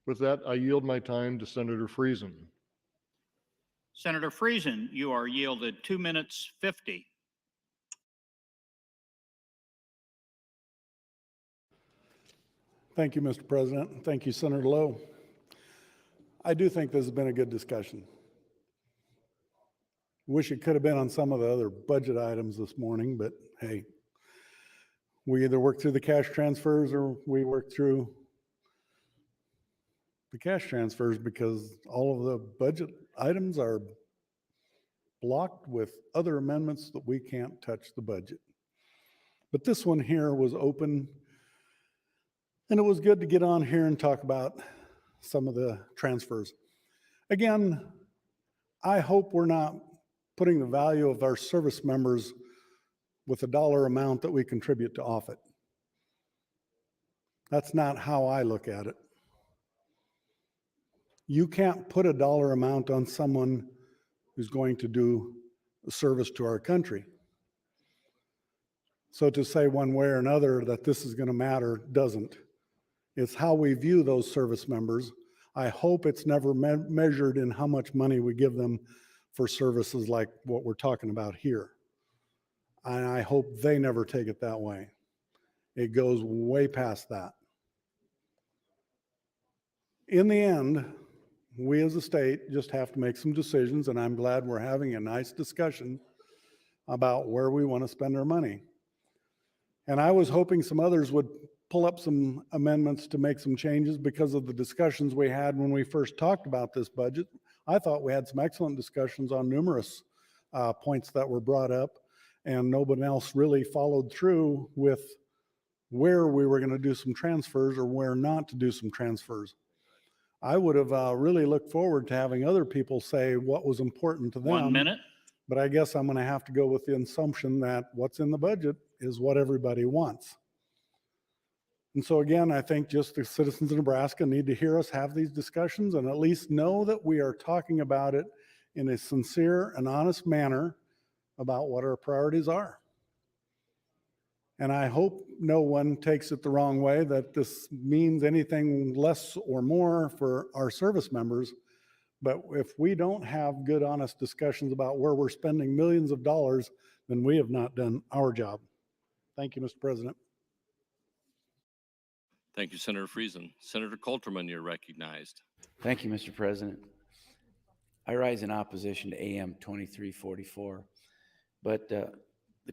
With that, I yield my time to Senator Friesen. Senator Friesen, you are yielded 2 minutes 50. Thank you, Mr. President. Thank you, Senator Lowe. I do think this has been a good discussion. Wish it could have been on some of the other budget items this morning, but hey, we either work through the cash transfers or we work through the cash transfers because all of the budget items are blocked with other amendments that we can't touch the budget. But this one here was open, and it was good to get on here and talk about some of the transfers. Again, I hope we're not putting the value of our service members with a dollar amount that we contribute to Offutt. That's not how I look at it. You can't put a dollar amount on someone who's going to do a service to our country. So to say one way or another that this is going to matter doesn't. It's how we view those service members. I hope it's never measured in how much money we give them for services like what we're talking about here. And I hope they never take it that way. It goes way past that. In the end, we as a state just have to make some decisions, and I'm glad we're having a nice discussion about where we want to spend our money. And I was hoping some others would pull up some amendments to make some changes because of the discussions we had when we first talked about this budget. I thought we had some excellent discussions on numerous points that were brought up, and nobody else really followed through with where we were going to do some transfers or where not to do some transfers. I would have really looked forward to having other people say what was important to them. 1 minute. But I guess I'm going to have to go with the assumption that what's in the budget is what everybody wants. And so again, I think just the citizens of Nebraska need to hear us have these discussions and at least know that we are talking about it in a sincere and honest manner about what our priorities are. And I hope no one takes it the wrong way that this means anything less or more for our service members. But if we don't have good, honest discussions about where we're spending millions of dollars, then we have not done our job. Thank you, Mr. President. Thank you, Senator Friesen. Senator Coulterman, you're recognized. Thank you, Mr. President. I rise in opposition to AM 2344, but the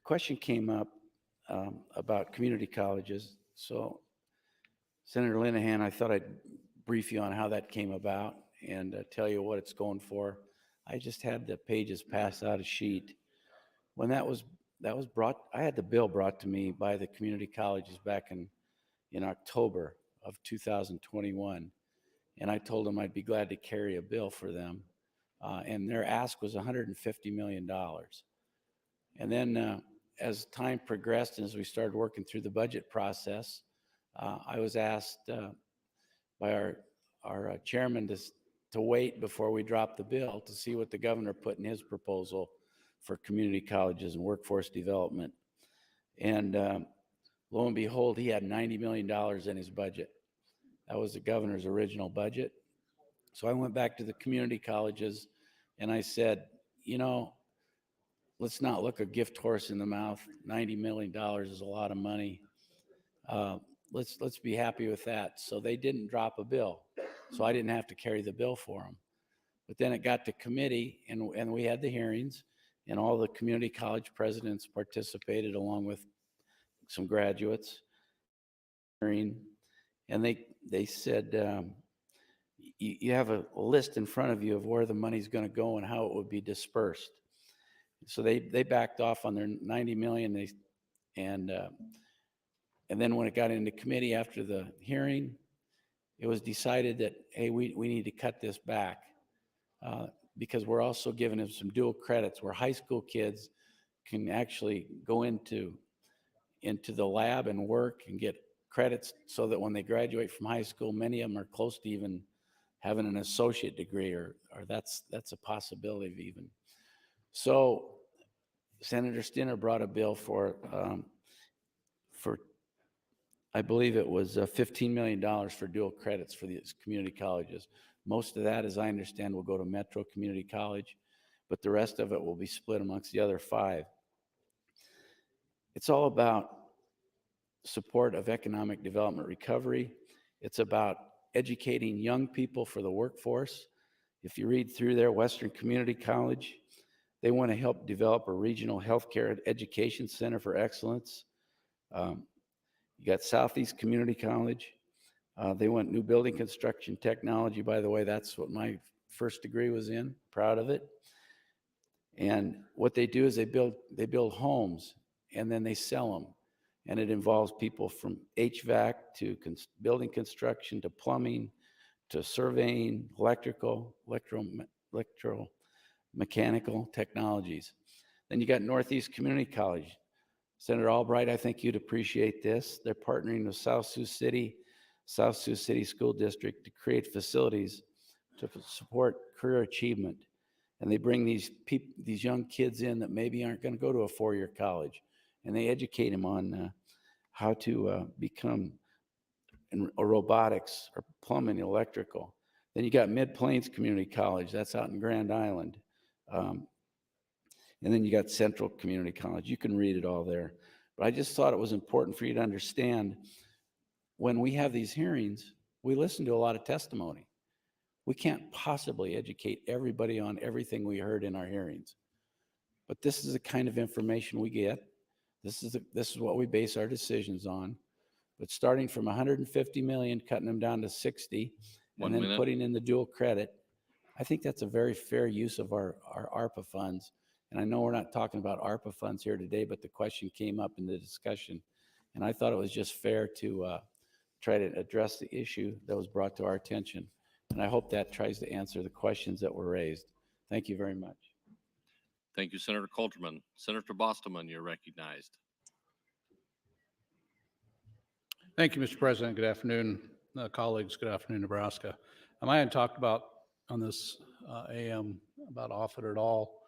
question came up about community colleges. So, Senator Linehan, I thought I'd brief you on how that came about and tell you what it's going for. I just had the pages passed out a sheet. When that was brought, I had the bill brought to me by the community colleges back in October of 2021. And I told them I'd be glad to carry a bill for them. And their ask was $150 million. And then as time progressed and as we started working through the budget process, I was asked by our chairman to wait before we dropped the bill to see what the governor put in his proposal for community colleges and workforce development. And lo and behold, he had $90 million in his budget. That was the governor's original budget. So I went back to the community colleges and I said, you know, let's not look a gift horse in the mouth. $90 million is a lot of money. Let's be happy with that. So they didn't drop a bill. So I didn't have to carry the bill for them. But then it got to committee and we had the hearings and all the community college presidents participated along with some graduates. And they said, you have a list in front of you of where the money's going to go and how it would be dispersed. So they backed off on their 90 million. And then when it got into committee after the hearing, it was decided that, hey, we need to cut this back because we're also giving them some dual credits where high school kids can actually go into the lab and work and get credits so that when they graduate from high school, many of them are close to even having an associate degree or that's a possibility of even. So Senator Stinner brought a bill for I believe it was $15 million for dual credits for these community colleges. Most of that, as I understand, will go to Metro Community College, but the rest of it will be split amongst the other 5. It's all about support of economic development recovery. It's about educating young people for the workforce. If you read through there, Western Community College, they want to help develop a regional healthcare education center for excellence. You got Southeast Community College. They want new building construction technology. By the way, that's what my first degree was in, proud of it. And what they do is they build homes and then they sell them. And it involves people from HVAC to building construction to plumbing to surveying, electromechanical technologies. Then you got Northeast Community College. Senator Albright, I think you'd appreciate this. They're partnering with South Sioux City School District to create facilities to support career achievement. And they bring these young kids in that maybe aren't going to go to a 4-year college. And they educate them on how to become in robotics or plumbing, electrical. Then you got Mid Plains Community College. That's out in Grand Island. And then you got Central Community College. You can read it all there. But I just thought it was important for you to understand when we have these hearings, we listen to a lot of testimony. We can't possibly educate everybody on everything we heard in our hearings. But this is the kind of information we get. This is what we base our decisions on. But starting from 150 million, cutting them down to 60, and then putting in the dual credit, I think that's a very fair use of our ARPA funds. And I know we're not talking about ARPA funds here today, but the question came up in the discussion. And I thought it was just fair to try to address the issue that was brought to our attention. And I hope that tries to answer the questions that were raised. Thank you very much. Thank you, Senator Coulterman. Senator Bostman, you're recognized. Thank you, Mr. President. Good afternoon, colleagues. Good afternoon, Nebraska. I hadn't talked about on this AM about Offutt at all,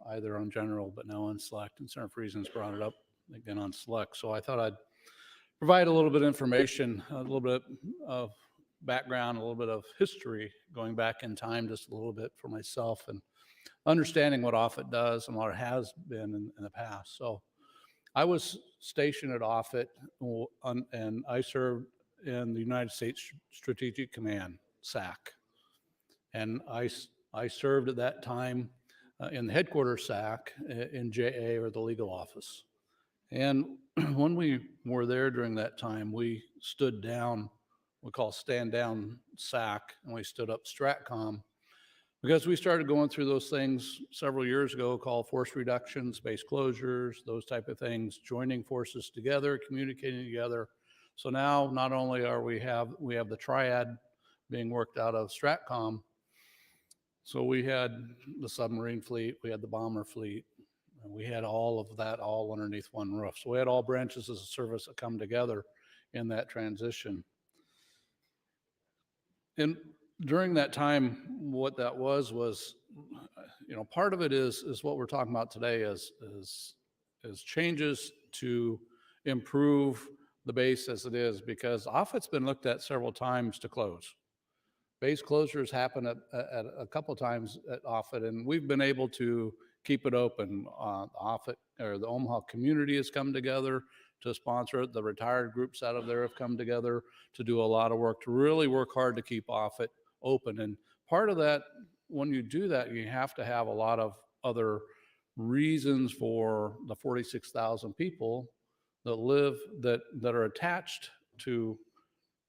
either on general, but now on select. And Senator Friesen's brought it up again on select. So I thought I'd provide a little bit of information, a little bit of background, a little bit of history going back in time just a little bit for myself and understanding what Offutt does and what it has been in the past. So I was stationed at Offutt and I served in the United States Strategic Command, SAC. And I served at that time in the headquarters SAC in JA, or the legal office. And when we were there during that time, we stood down, we call stand down SAC, and we stood up STRATCOM, because we started going through those things several years ago called force reductions, base closures, those type of things, joining forces together, communicating together. So now not only are we have the triad being worked out of STRATCOM, so we had the submarine fleet, we had the bomber fleet, and we had all of that all underneath one roof. So we had all branches of the service that come together in that transition. And during that time, what that was, you know, part of it is what we're talking about today is changes to improve the base as it is, because Offutt's been looked at several times to close. Base closures happen at a couple times at Offutt, and we've been able to keep it open. Offutt, or the Omaha community, has come together to sponsor it. The retired groups out of there have come together to do a lot of work, to really work hard to keep Offutt open. And part of that, when you do that, you have to have a lot of other reasons for the 46,000 people that live, that are attached to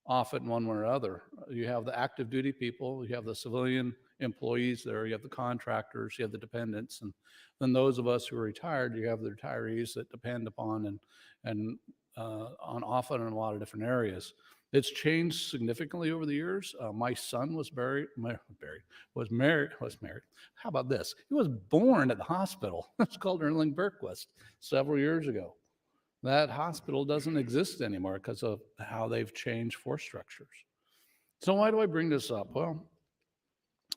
Offutt in one way or other. You have the active duty people, you have the civilian employees there, you have the contractors, you have the dependents, and then those of us who are retired, you have the retirees that depend upon and on Offutt in a lot of different areas. It's changed significantly over the years. My son was married. How about this? He was born at the hospital. It's called Erling Bergquist several years ago. That hospital doesn't exist anymore because of how they've changed force structures. So why do I bring this up? Well,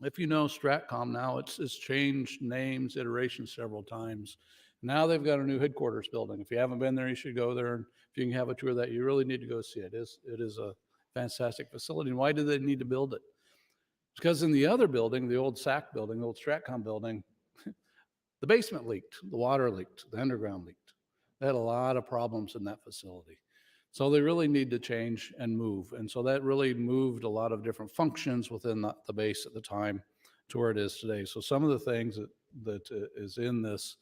if you know STRATCOM now, it's changed names, iterations several times. Now they've got a new headquarters building. If you haven't been there, you should go there. And if you can have a tour of that, you really need to go see it. It is a fantastic facility. And why do they need to build it? Because in the other building, the old SAC building, the old STRATCOM building, the basement leaked, the water leaked, the underground leaked. They had a lot of problems in that facility. So they really need to change and move. And so that really moved a lot of different functions within the base at the time to where it is today. So some of the things that is in this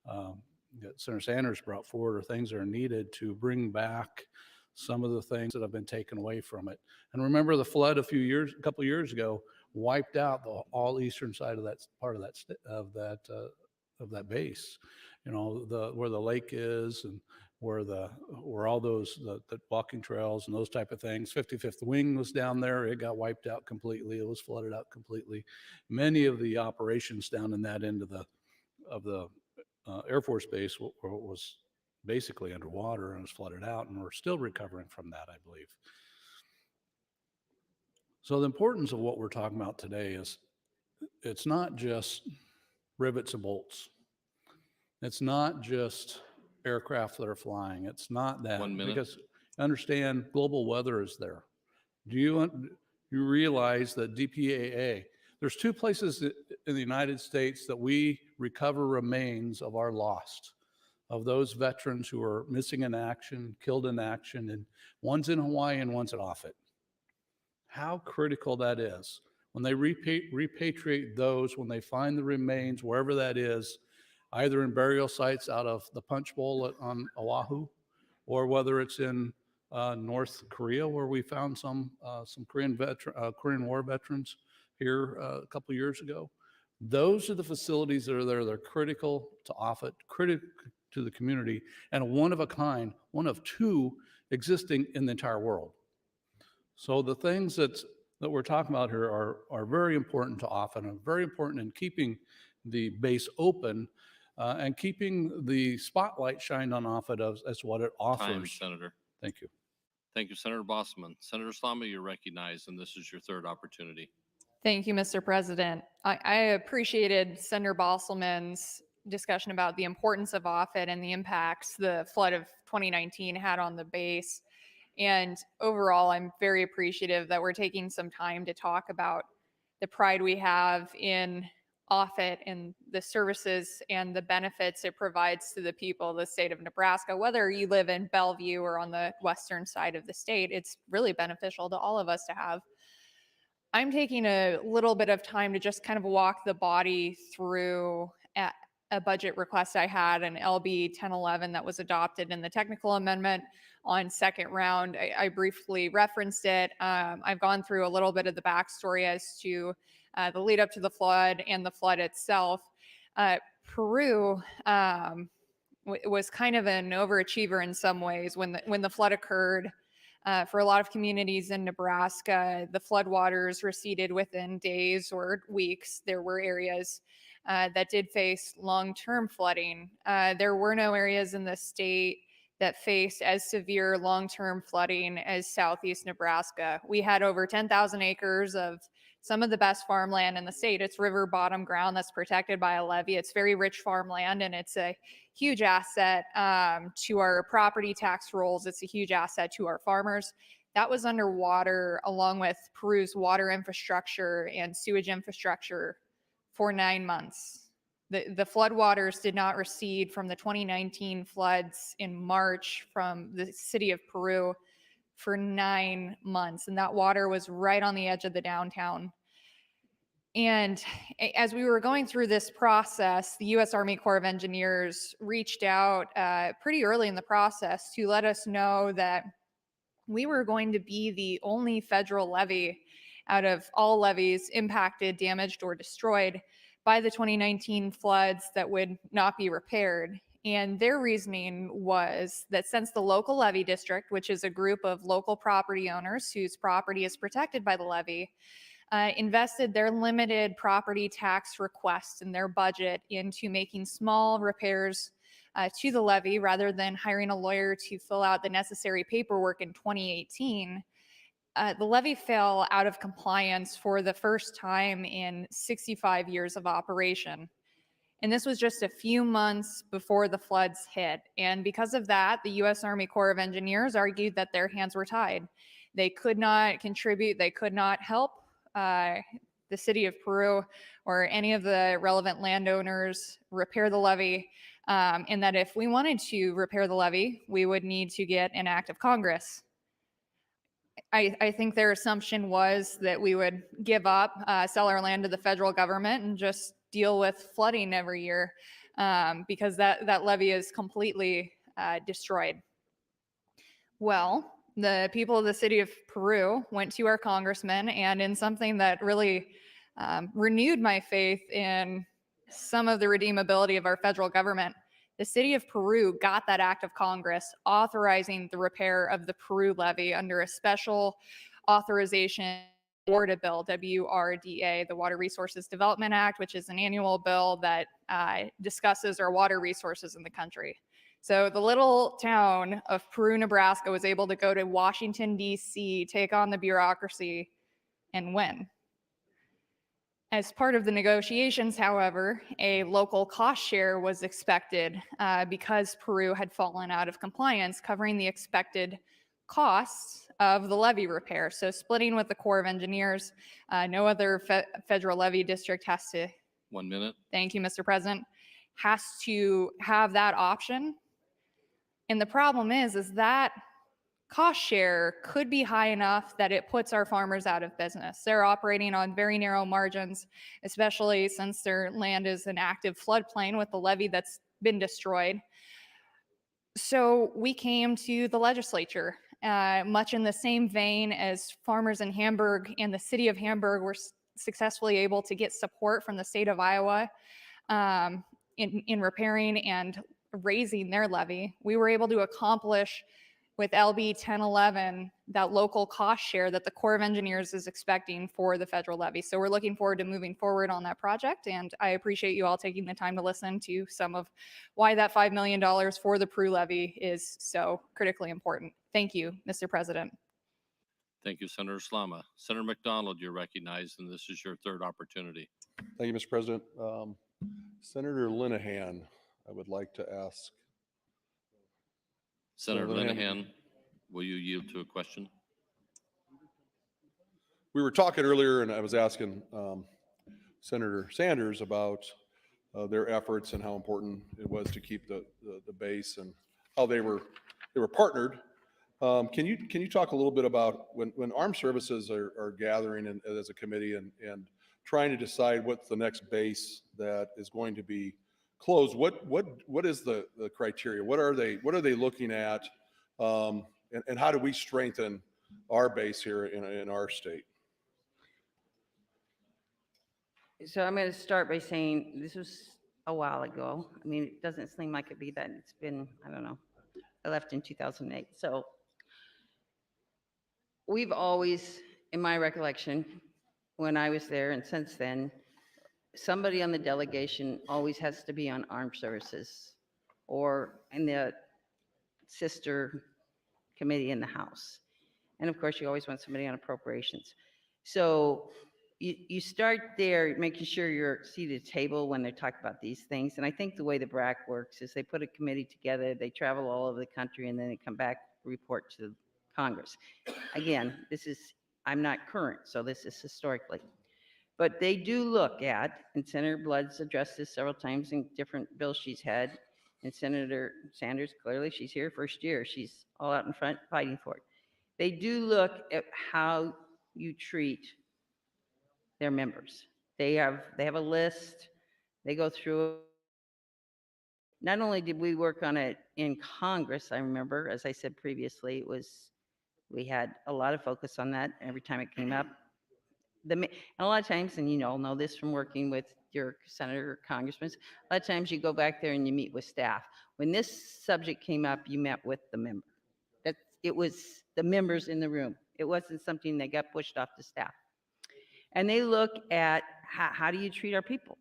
that Senator Sanders brought forward are things that are needed to bring back some of the things that have been taken away from it. And remember, the flood a couple of years ago wiped out the all eastern side of that part of that base. You know, where the lake is, and where all those the walking trails and those type of things. 55th Wing was down there. It got wiped out completely. It was flooded out completely. Many of the operations down in that end of the Air Force Base was basically underwater and was flooded out, and we're still recovering from that, I believe. So the importance of what we're talking about today is it's not just rivets and bolts. It's not just aircraft that are flying. It's not that. 1 minute. Because understand, global weather is there. Do you realize that DPAA, There's two places in the United States that we recover remains of our lost, of those veterans who are missing in action, killed in action, and one's in Hawaii and one's at Offutt. How critical that is. When they repatriate those, when they find the remains, wherever that is, either in burial sites out of the Punch Bowl on Oahu, or whether it's in North Korea, where we found some Korean War veterans here a couple of years ago. Those are the facilities that are there. They're critical to Offutt, critical to the community, and one of a kind, one of two existing in the entire world. So the things that we're talking about here are very important to Offutt and very important in keeping the base open and keeping the spotlight shined on Offutt as what it offers. Time, Senator. Thank you. Thank you, Senator Bosselman. Senator Slama, you're recognized, and this is your third opportunity. Thank you, Mr. President. I appreciated Senator Bosselman's discussion about the importance of Offutt and the impacts the flood of 2019 had on the base. And overall, I'm very appreciative that we're taking some time to talk about the pride we have in Offutt and the services and the benefits it provides to the people of the state of Nebraska. Whether you live in Bellevue or on the western side of the state, it's really beneficial to all of us to have. I'm taking a little bit of time to just kind of walk the body through a budget request I had, an LB 1011 that was adopted in the technical amendment on second round. I briefly referenced it. I've gone through a little bit of the backstory as to the lead up to the flood and the flood itself. Peru was kind of an overachiever in some ways when the flood occurred. For a lot of communities in Nebraska, the floodwaters receded within days or weeks. There were areas that did face long-term flooding. There were no areas in the state that faced as severe long-term flooding as southeast Nebraska. We had over 10,000 acres of some of the best farmland in the state. It's river bottom ground that's protected by a levee. It's very rich farmland, and it's a huge asset to our property tax rolls. It's a huge asset to our farmers. That was underwater along with Peru's water infrastructure and sewage infrastructure for 9 months. The floodwaters did not recede from the 2019 floods in March from the city of Peru for 9 months. And that water was right on the edge of the downtown. And as we were going through this process, the U.S. Army Corps of Engineers reached out pretty early in the process to let us know that we were going to be the only federal levee out of all levees impacted, damaged, or destroyed by the 2019 floods that would not be repaired. And their reasoning was that since the local levee district, which is a group of local property owners whose property is protected by the levee, invested their limited property tax request in their budget into making small repairs to the levee rather than hiring a lawyer to fill out the necessary paperwork in 2018, the levee fell out of compliance for the first time in 65 years of operation. And this was just a few months before the floods hit. And because of that, the U.S. Army Corps of Engineers argued that their hands were tied. They could not contribute, they could not help the city of Peru or any of the relevant landowners repair the levee, and that if we wanted to repair the levee, we would need to get an act of Congress. I think their assumption was that we would give up, sell our land to the federal government and just deal with flooding every year because that levee is completely destroyed. Well, the people of the city of Peru went to our congressman, and in something that really renewed my faith in some of the redeemability of our federal government, the city of Peru got that act of Congress authorizing the repair of the Peru levee under a special authorization WRDA bill, WRDA, the Water Resources Development Act, which is an annual bill that discusses our water resources in the country. So the little town of Peru, Nebraska was able to go to Washington, D.C., take on the bureaucracy, and win. As part of the negotiations, however, a local cost share was expected because Peru had fallen out of compliance, covering the expected costs of the levee repair. So splitting with the Corps of Engineers, no other federal levee district has to, 1 minute. thank you, Mr. President, has to have that option. And the problem is that cost share could be high enough that it puts our farmers out of business. They're operating on very narrow margins, especially since their land is an active floodplain with the levee that's been destroyed. So we came to the legislature, much in the same vein as farmers in Hamburg and the city of Hamburg were successfully able to get support from the state of Iowa in repairing and raising their levee. We were able to accomplish with LB 1011 that local cost share that the Corps of Engineers is expecting for the federal levy. So we're looking forward to moving forward on that project, and I appreciate you all taking the time to listen to some of why that $5 million for the Prue levy is so critically important. Thank you, Mr. President. Thank you, Senator Slama. Senator McDonald, you're recognized, and this is your third opportunity. Thank you, Mr. President. Senator Linehan, I would like to ask. Senator Linehan, will you yield to a question? We were talking earlier, and I was asking Senator Sanders about their efforts and how important it was to keep the base and how they were partnered. Can you talk a little bit about when armed services are gathering as a committee and trying to decide what's the next base that is going to be closed? What is the criteria? What are they looking at? And how do we strengthen our base here in our state? So I'm going to start by saying this was a while ago. I mean, it doesn't seem like it'd be that. It's been, I don't know, I left in 2008. So we've always, in my recollection, when I was there and since then, somebody on the delegation always has to be on armed services or in the sister committee in the House. And of course, you always want somebody on appropriations. So you start there, making sure you're seated at the table when they talk about these things. And I think the way the BRAC works is they put a committee together, they travel all over the country, and then they come back, report to Congress. Again, I'm not current, so this is historically. But they do look at, and Senator Blood's addressed this several times in different bills she's had, and Senator Sanders, clearly she's here first year, she's all out in front fighting for it. They do look at how you treat their members. They have a list, they go through it. Not only did we work on it in Congress, I remember, as I said previously, we had a lot of focus on that every time it came up. And a lot of times, and you all know this from working with your senator or congressmen, a lot of times you go back there and you meet with staff. When this subject came up, you met with the member. It was the members in the room. It wasn't something that got pushed off to staff. And they look at how do you treat our people?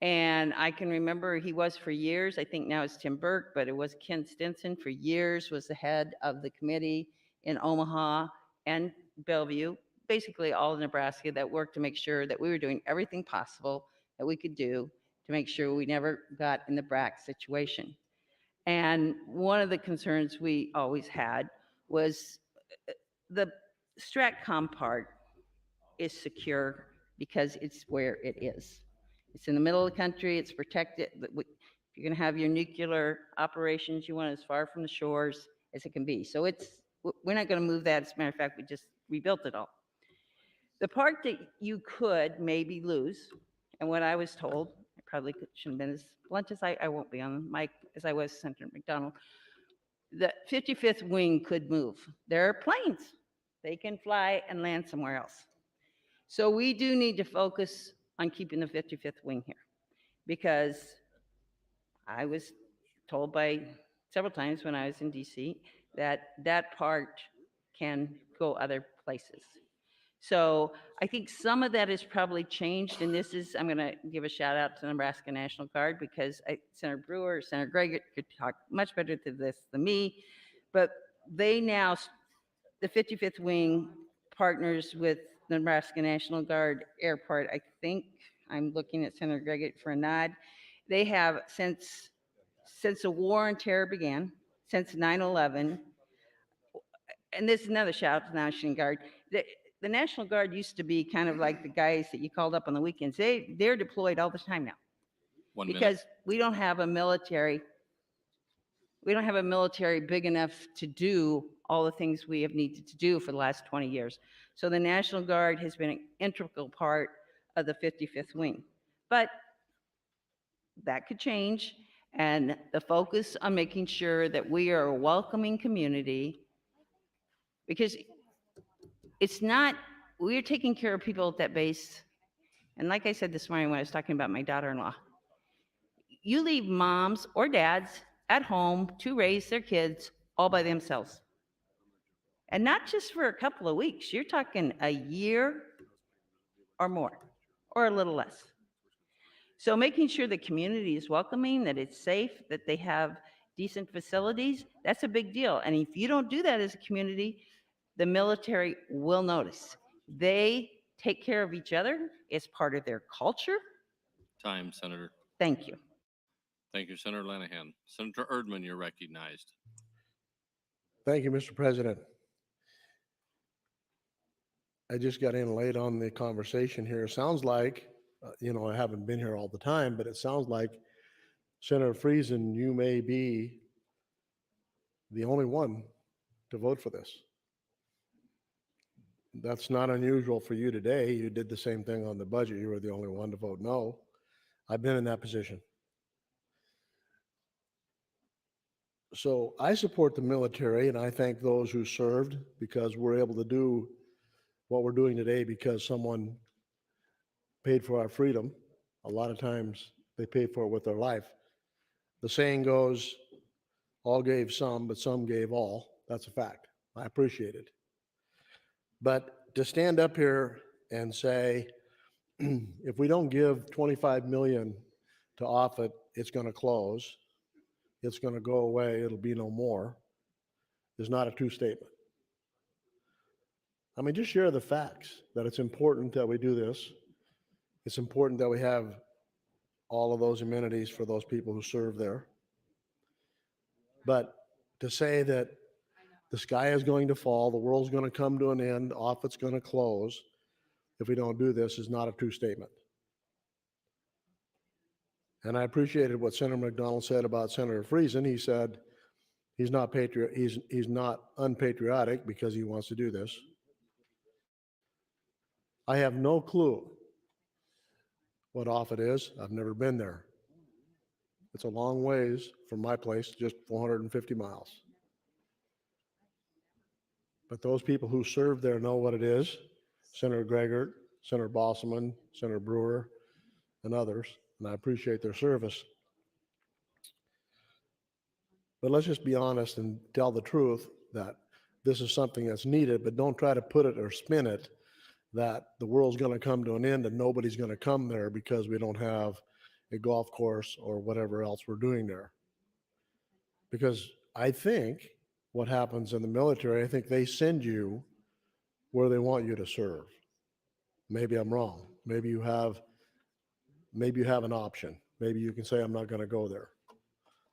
And I can remember he was for years, I think now it's Tim Burke, but it was Ken Stinson for years was the head of the committee in Omaha and Bellevue, basically all of Nebraska, that worked to make sure that we were doing everything possible that we could do to make sure we never got in the BRAC situation. And one of the concerns we always had was the STRATCOM part is secure because it's where it is. It's in the middle of the country, it's protected. If you're gonna have your nuclear operations, you want it as far from the shores as it can be. So we're not gonna move that. As a matter of fact, we just rebuilt it all. The part that you could maybe lose, and what I was told, I probably shouldn't have been as blunt as I won't be on the mic as I was, Senator McDonald, the 55th wing could move. There are planes. They can fly and land somewhere else. So we do need to focus on keeping the 55th wing here, because I was told by several times when I was in DC that that part can go other places. So I think some of that has probably changed, and this is, I'm gonna give a shout out to the Nebraska National Guard, because Senator Brewer, Senator Gregg could talk much better to this than me, but they now, the 55th wing partners with the Nebraska National Guard Airport. I think I'm looking at Senator Gregg for a nod. They have, since the war on terror began, since 9/11, and this is another shout out to the National Guard. The National Guard used to be kind of like the guys that you called up on the weekends. They're deployed all the time now. 1 minute. Because we don't have a military big enough to do all the things we have needed to do for the last 20 years. So the National Guard has been an integral part of the 55th Wing. But that could change, and the focus on making sure that we are a welcoming community, because it's not, we're taking care of people at that base. And like I said this morning when I was talking about my daughter-in-law, you leave moms or dads at home to raise their kids all by themselves. And not just for a couple of weeks, you're talking a year or more, or a little less. So making sure the community is welcoming, that it's safe, that they have decent facilities, that's a big deal. And if you don't do that as a community, the military will notice. They take care of each other. It's part of their culture. Time, Senator. Thank you. Thank you, Senator Lanahan. Senator Erdman, you're recognized. Thank you, Mr. President. I just got in late on the conversation here. It sounds like, I haven't been here all the time, but it sounds like Senator Friesen, you may be the only one to vote for this. That's not unusual for you today. You did the same thing on the budget. You were the only one to vote no. I've been in that position. So I support the military, and I thank those who served, because we're able to do what we're doing today because someone paid for our freedom. A lot of times they pay for it with their life. The saying goes, all gave some, but some gave all. That's a fact. I appreciate it. But to stand up here and say, if we don't give 25 million to Offutt, it's going to close, it's going to go away, it'll be no more, is not a true statement. I mean, just share the facts that it's important that we do this. It's important that we have all of those amenities for those people who serve there. But to say that the sky is going to fall, the world's going to come to an end, Offutt's going to close if we don't do this is not a true statement. And I appreciated what Senator McDonald said about Senator Friesen. He said he's not unpatriotic because he wants to do this. I have no clue what Offutt is. I've never been there. It's a long ways from my place, just 450 miles. But those people who serve there know what it is. Senator Gregert, Senator Bosselman, Senator Brewer, and others, and I appreciate their service. But let's just be honest and tell the truth that this is something that's needed, but don't try to put it or spin it that the world's going to come to an end and nobody's going to come there because we don't have a golf course or whatever else we're doing there. Because I think what happens in the military, I think they send you where they want you to serve. Maybe I'm wrong. Maybe you have an option. Maybe you can say, I'm not going to go there.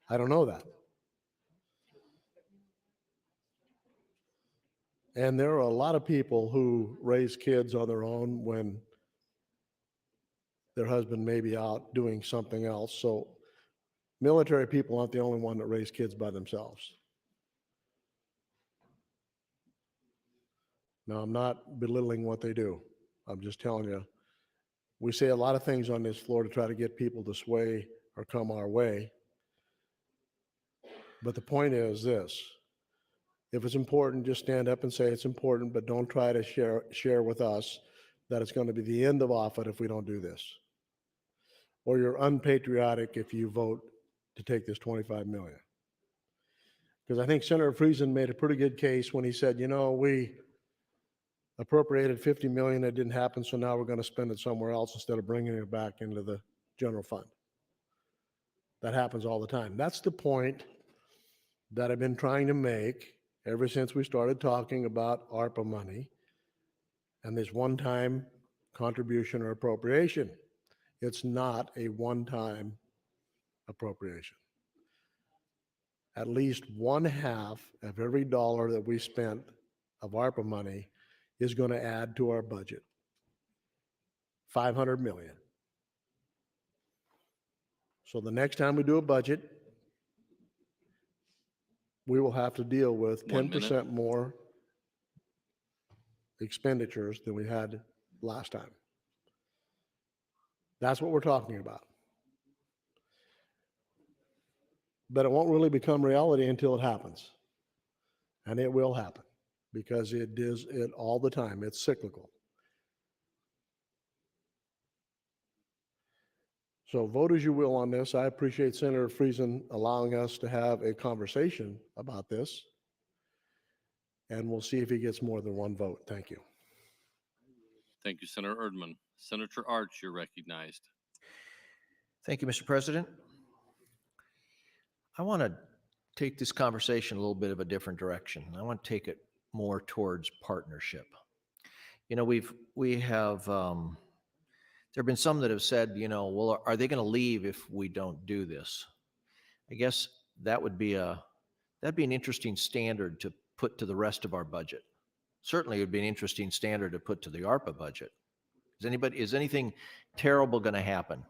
I don't know that. And there are a lot of people who raise kids on their own when their husband may be out doing something else. So military people aren't the only one that raise kids by themselves. Now, I'm not belittling what they do. I'm just telling you, we say a lot of things on this floor to try to get people to sway or come our way. But the point is this. If it's important, just stand up and say it's important, but don't try to share with us that it's going to be the end of Offutt if we don't do this. Or you're unpatriotic if you vote to take this 25 million. Because I think Senator Friesen made a pretty good case when he said, we appropriated 50 million, it didn't happen, so now we're going to spend it somewhere else instead of bringing it back into the general fund. That happens all the time. That's the point that I've been trying to make ever since we started talking about ARPA money and this one-time contribution or appropriation. It's not a one-time appropriation. At least 1/2 of every dollar that we spent of ARPA money is going to add to our budget. 500 million. So the next time we do a budget, we will have to deal with 1 minute. 10% more expenditures than we had last time. That's what we're talking about. But it won't really become reality until it happens. And it will happen because it is it all the time. It's cyclical. So vote as you will on this. I appreciate Senator Friesen allowing us to have a conversation about this. And we'll see if he gets more than one vote. Thank you. Thank you, Senator Erdman. Senator Arch, you're recognized. Thank you, Mr. President. I want to take this conversation a little bit of a different direction. I want to take it more towards partnership. You know, we have there have been some that have said, you know, well, are they going to leave if we don't do this? I guess that'd be an interesting standard to put to the rest of our budget. Certainly, it would be an interesting standard to put to the ARPA budget. Is anything terrible going to happen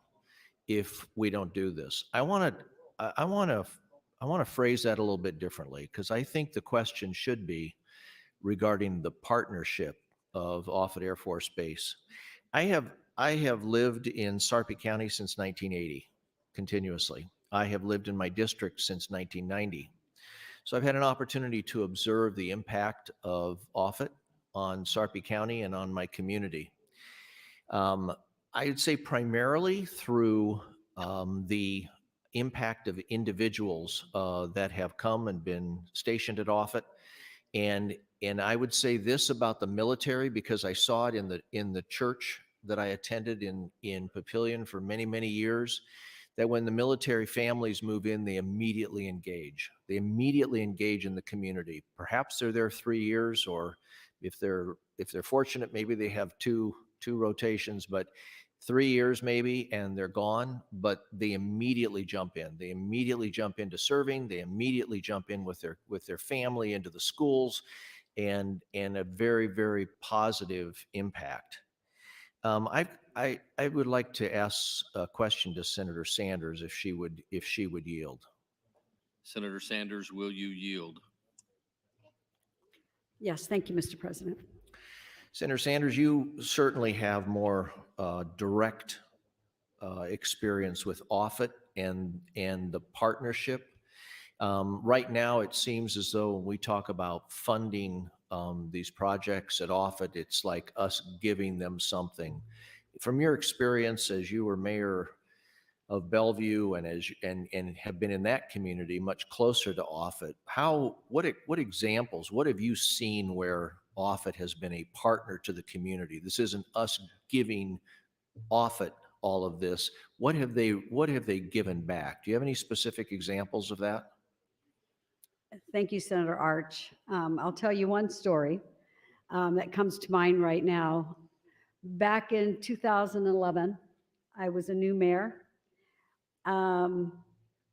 if we don't do this? I want to phrase that a little bit differently, because I think the question should be regarding the partnership of Offutt Air Force Base. I have lived in Sarpy County since 1980, continuously. I have lived in my district since 1990. So I've had an opportunity to observe the impact of Offutt on Sarpy County and on my community. I'd say primarily through the impact of individuals that have come and been stationed at Offutt. And I would say this about the military, because I saw it in the church that I attended in Papillion for many, many years, that when the military families move in, they immediately engage. They immediately engage in the community. Perhaps they're there 3 years, or if they're fortunate, maybe they have two rotations, but 3 years maybe, and they're gone, but they immediately jump in. They immediately jump into serving. They immediately jump in with their family into the schools, and a very, very positive impact. I would like to ask a question to Senator Sanders if she would yield. Senator Sanders, will you yield? Yes, thank you, Mr. President. Senator Sanders, you certainly have more direct experience with Offutt and the partnership. Right now, it seems as though when we talk about funding these projects at Offutt, it's like us giving them something. From your experience as you were mayor of Bellevue and have been in that community much closer to Offutt, what examples, what have you seen where Offutt has been a partner to the community? This isn't us giving Offutt all of this. What have they given back? Do you have any specific examples of that? Thank you, Senator Arch. I'll tell you one story that comes to mind right now. Back in 2011, I was a new mayor.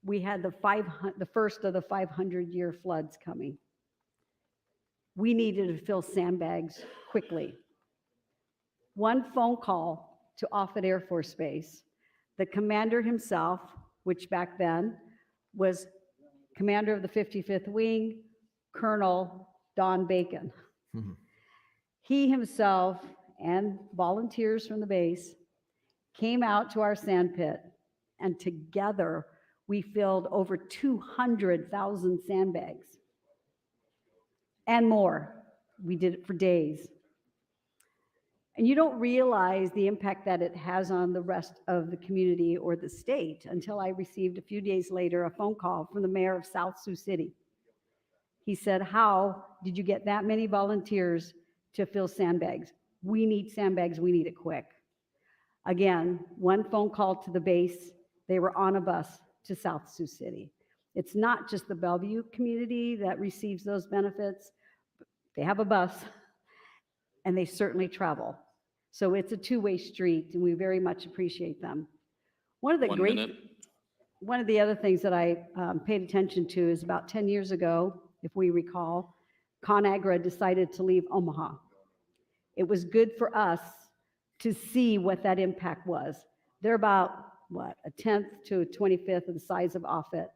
We had the first of the 500-year floods coming. We needed to fill sandbags quickly. One phone call to Offutt Air Force Base, the commander himself, which back then was commander of the 55th Wing, Colonel Don Bacon. Mm-hmm. He himself and volunteers from the base came out to our sand pit, and together we filled over 200,000 sandbags and more. We did it for days. And you don't realize the impact that it has on the rest of the community or the state until I received a few days later a phone call from the mayor of South Sioux City. He said, "How did you get that many volunteers to fill sandbags? We need sandbags, we need it quick." Again, one phone call to the base, they were on a bus to South Sioux City. It's not just the Bellevue community that receives those benefits. They have a bus, and they certainly travel. So it's a two-way street, and we very much appreciate them. One of the other things that I paid attention to is about 10 years ago, if we recall, ConAgra decided to leave Omaha. It was good for us to see what that impact was. They're about, what, a 10th to a 25th of the size of Offutt.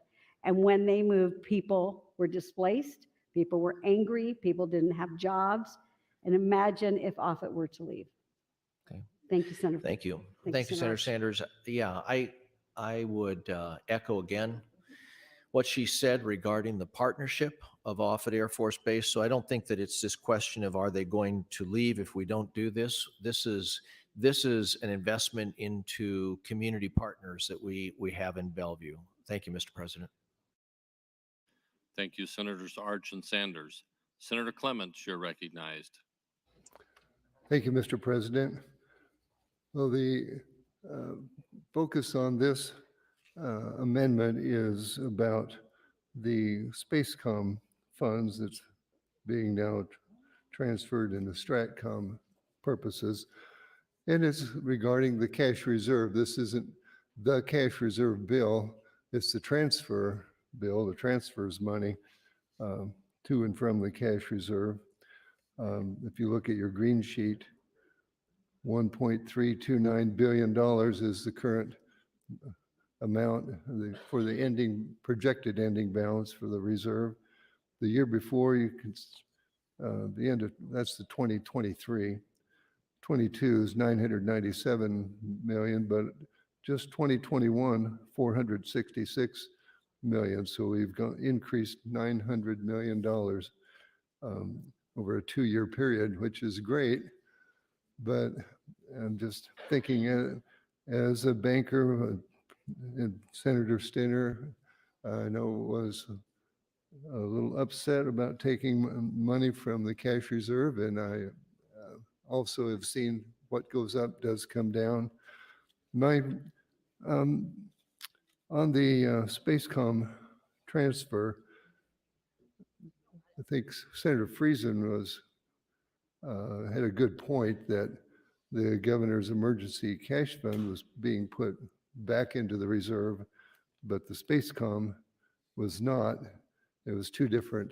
And when they moved, people were displaced, people were angry, people didn't have jobs. And imagine if Offutt were to leave. Okay. Thank you, Senator. Thank you. Thank Thank you, you, Senator Senator. Sanders. Yeah, I would echo again what she said regarding the partnership of Offutt Air Force Base. So I don't think that it's this question of are they going to leave if we don't do this. This is an investment into community partners that we have in Bellevue. Thank you, Mr. President. Thank you, Senators Arch and Sanders. Senator Clements, you're recognized. Thank you, Mr. President. Well, the focus on this amendment is about the SpaceCom funds that's being now transferred into STRATCOM purposes. And it's regarding the cash reserve. This isn't the cash reserve bill, it's the transfer bill, the transfers money to and from the cash reserve. If you look at your green sheet, $1.329 billion is the current amount for the projected ending balance for the reserve. The year before, you can, that's the 2023. 22 is 997 million, but just 2021, 466 million. So we've increased $900 million over a 2-year period, which is great. But I'm just thinking as a banker, Senator Stinner, I know was a little upset about taking money from the cash reserve, and I also have seen what goes up does come down. On the SpaceCom transfer, I think Senator Friesen had a good point that the governor's emergency cash fund was being put back into the reserve, but the SpaceCom was not. It was two different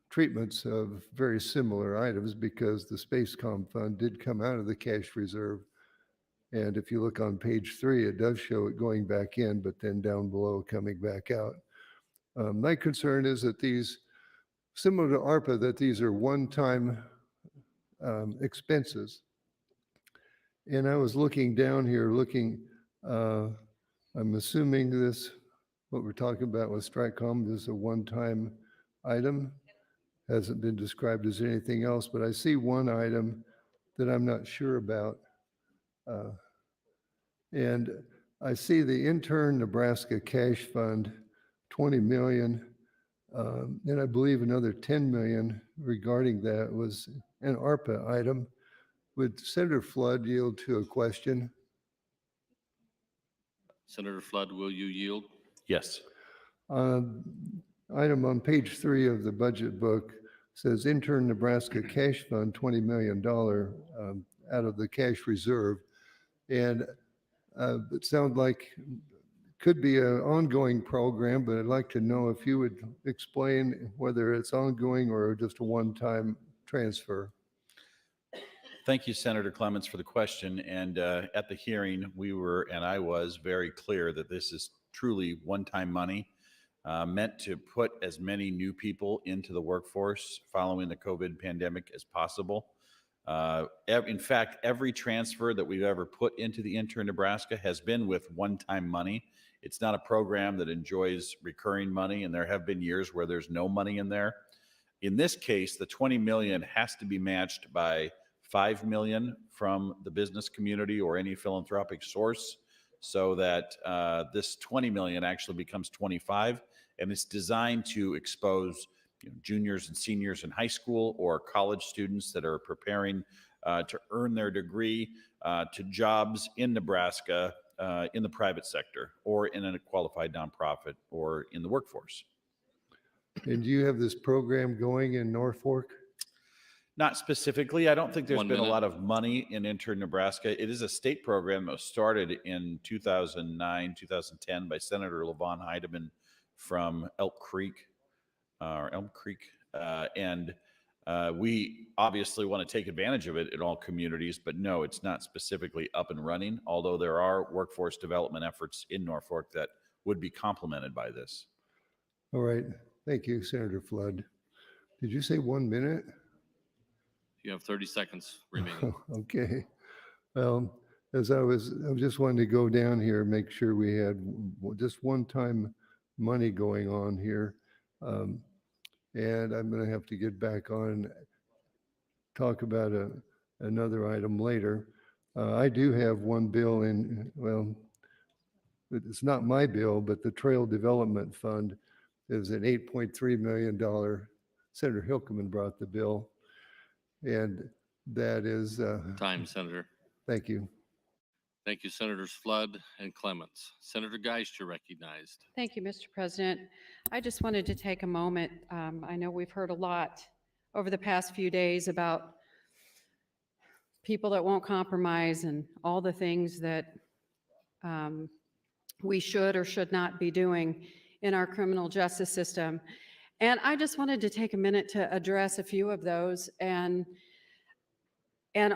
treatments of very similar items because the SpaceCom fund did come out of the cash reserve. And if you look on page 3, it does show it going back in, but then down below coming back out. My concern is that these, similar to ARPA, that these are one-time expenses. And I was looking down here, I'm assuming this, what we're talking about with STRATCOM is a one-time item. Hasn't been described as anything else, but I see one item that I'm not sure about. And I see the intern Nebraska cash fund, 20 million, and I believe another 10 million regarding that was an ARPA item. Would Senator Flood yield to a question? Senator Flood, will you yield? Yes. Item on page 3 of the budget book says intern Nebraska cash fund, $20 million out of the cash reserve. And it sounds like could be an ongoing program, but I'd like to know if you would explain whether it's ongoing or just a one-time transfer. Thank you, Senator Clements, for the question. And at the hearing, I was very clear that this is truly one-time money meant to put as many new people into the workforce following the COVID pandemic as possible. In fact, every transfer that we've ever put into the intern Nebraska has been with one-time money. It's not a program that enjoys recurring money, and there have been years where there's no money in there. In this case, the 20 million has to be matched by 5 million from the business community or any philanthropic source, so that this 20 million actually becomes 25, and it's designed to expose juniors and seniors in high school or college students that are preparing to earn their degree to jobs in Nebraska in the private sector or in a qualified nonprofit or in the workforce. And do you have this program going in Norfolk? Not specifically. I don't think there's 1 been a minute. lot of money in intern Nebraska. It is a state program that was started in 2009, 2010 by Senator Levon Heidemann from Elk Creek. or Elm Creek. And we obviously want to take advantage of it in all communities, but no, it's not specifically up and running, although there are workforce development efforts in Norfolk that would be complemented by this. All right. Thank you, Senator Flood. Did you say 1 minute? You have 30 seconds remaining. Okay. As I was just wanting to go down here, make sure we had just one-time money going on here. And I'm going to have to get back on, talk about another item later. I do have one bill in, well, it's not my bill, but the Trail Development Fund is an $8.3 million. Senator Hilkeman brought the bill. And that is. Time, Senator. Thank you. Thank you, Senators Flood and Clements. Senator Geist, you're recognized. Thank you, Mr. President. I just wanted to take a moment. I know we've heard a lot over the past few days about people that won't compromise and all the things that we should or should not be doing in our criminal justice system. And I just wanted to take a minute to address a few of those and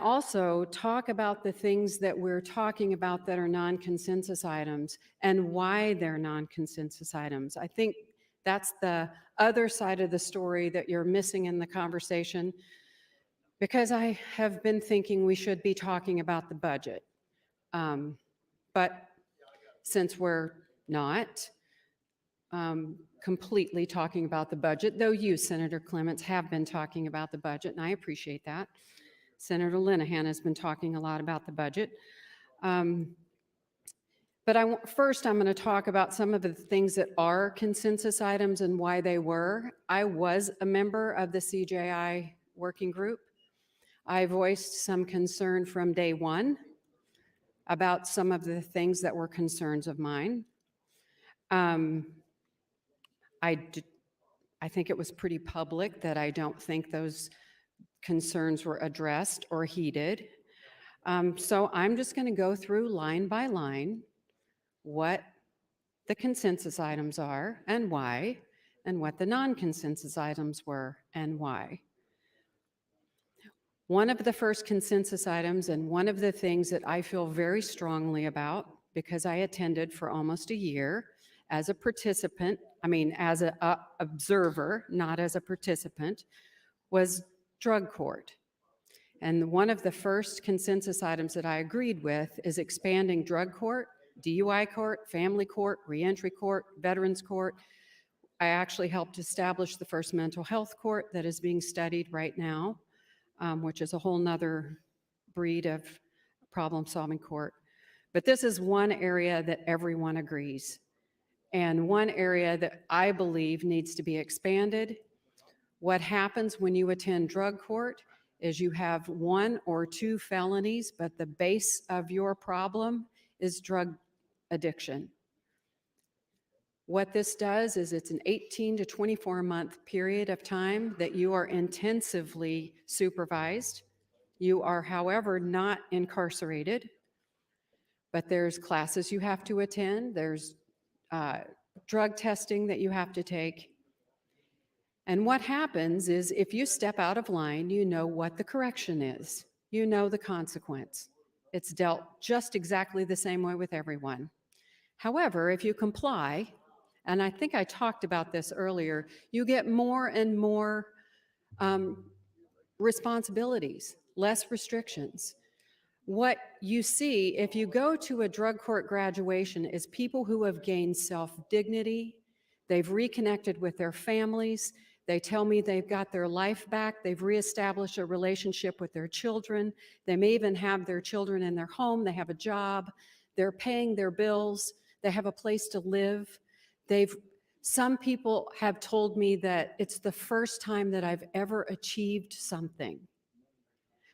also talk about the things that we're talking about that are non-consensus items and why they're non-consensus items. I think that's the other side of the story that you're missing in the conversation, because I have been thinking we should be talking about the budget. But since we're not completely talking about the budget, though you, Senator Clements, have been talking about the budget, and I appreciate that. Senator Linehan has been talking a lot about the budget. But first, I'm going to talk about some of the things that are consensus items and why they were. I was a member of the CJI working group. I voiced some concern from day one about some of the things that were concerns of mine. I think it was pretty public that I don't think those concerns were addressed or heeded. So I'm just going to go through line by line what the consensus items are and why, and what the non-consensus items were and why. One of the first consensus items, and one of the things that I feel very strongly about, because I attended for almost a year as a participant, as an observer, not as a participant, was drug court. And one of the first consensus items that I agreed with is expanding drug court, DUI court, family court, reentry court, veterans court. I actually helped establish the first mental health court that is being studied right now, which is a whole nother breed of problem-solving court. But this is one area that everyone agrees, and one area that I believe needs to be expanded. What happens when you attend drug court is you have 1 or 2 felonies, but the base of your problem is drug addiction. What this does is it's an 18 to 24-month period of time that you are intensively supervised. You are, however, not incarcerated, but there's classes you have to attend. There's drug testing that you have to take. And what happens is if you step out of line, you know what the correction is. You know the consequence. It's dealt just exactly the same way with everyone. However, if you comply, and I think I talked about this earlier, you get more and more responsibilities, less restrictions. What you see if you go to a drug court graduation is people who have gained self-dignity, they've reconnected with their families, they tell me they've got their life back, they've reestablished a relationship with their children, they may even have their children in their home, they have a job, they're paying their bills, they have a place to live. Some people have told me that it's the first time that I've ever achieved something.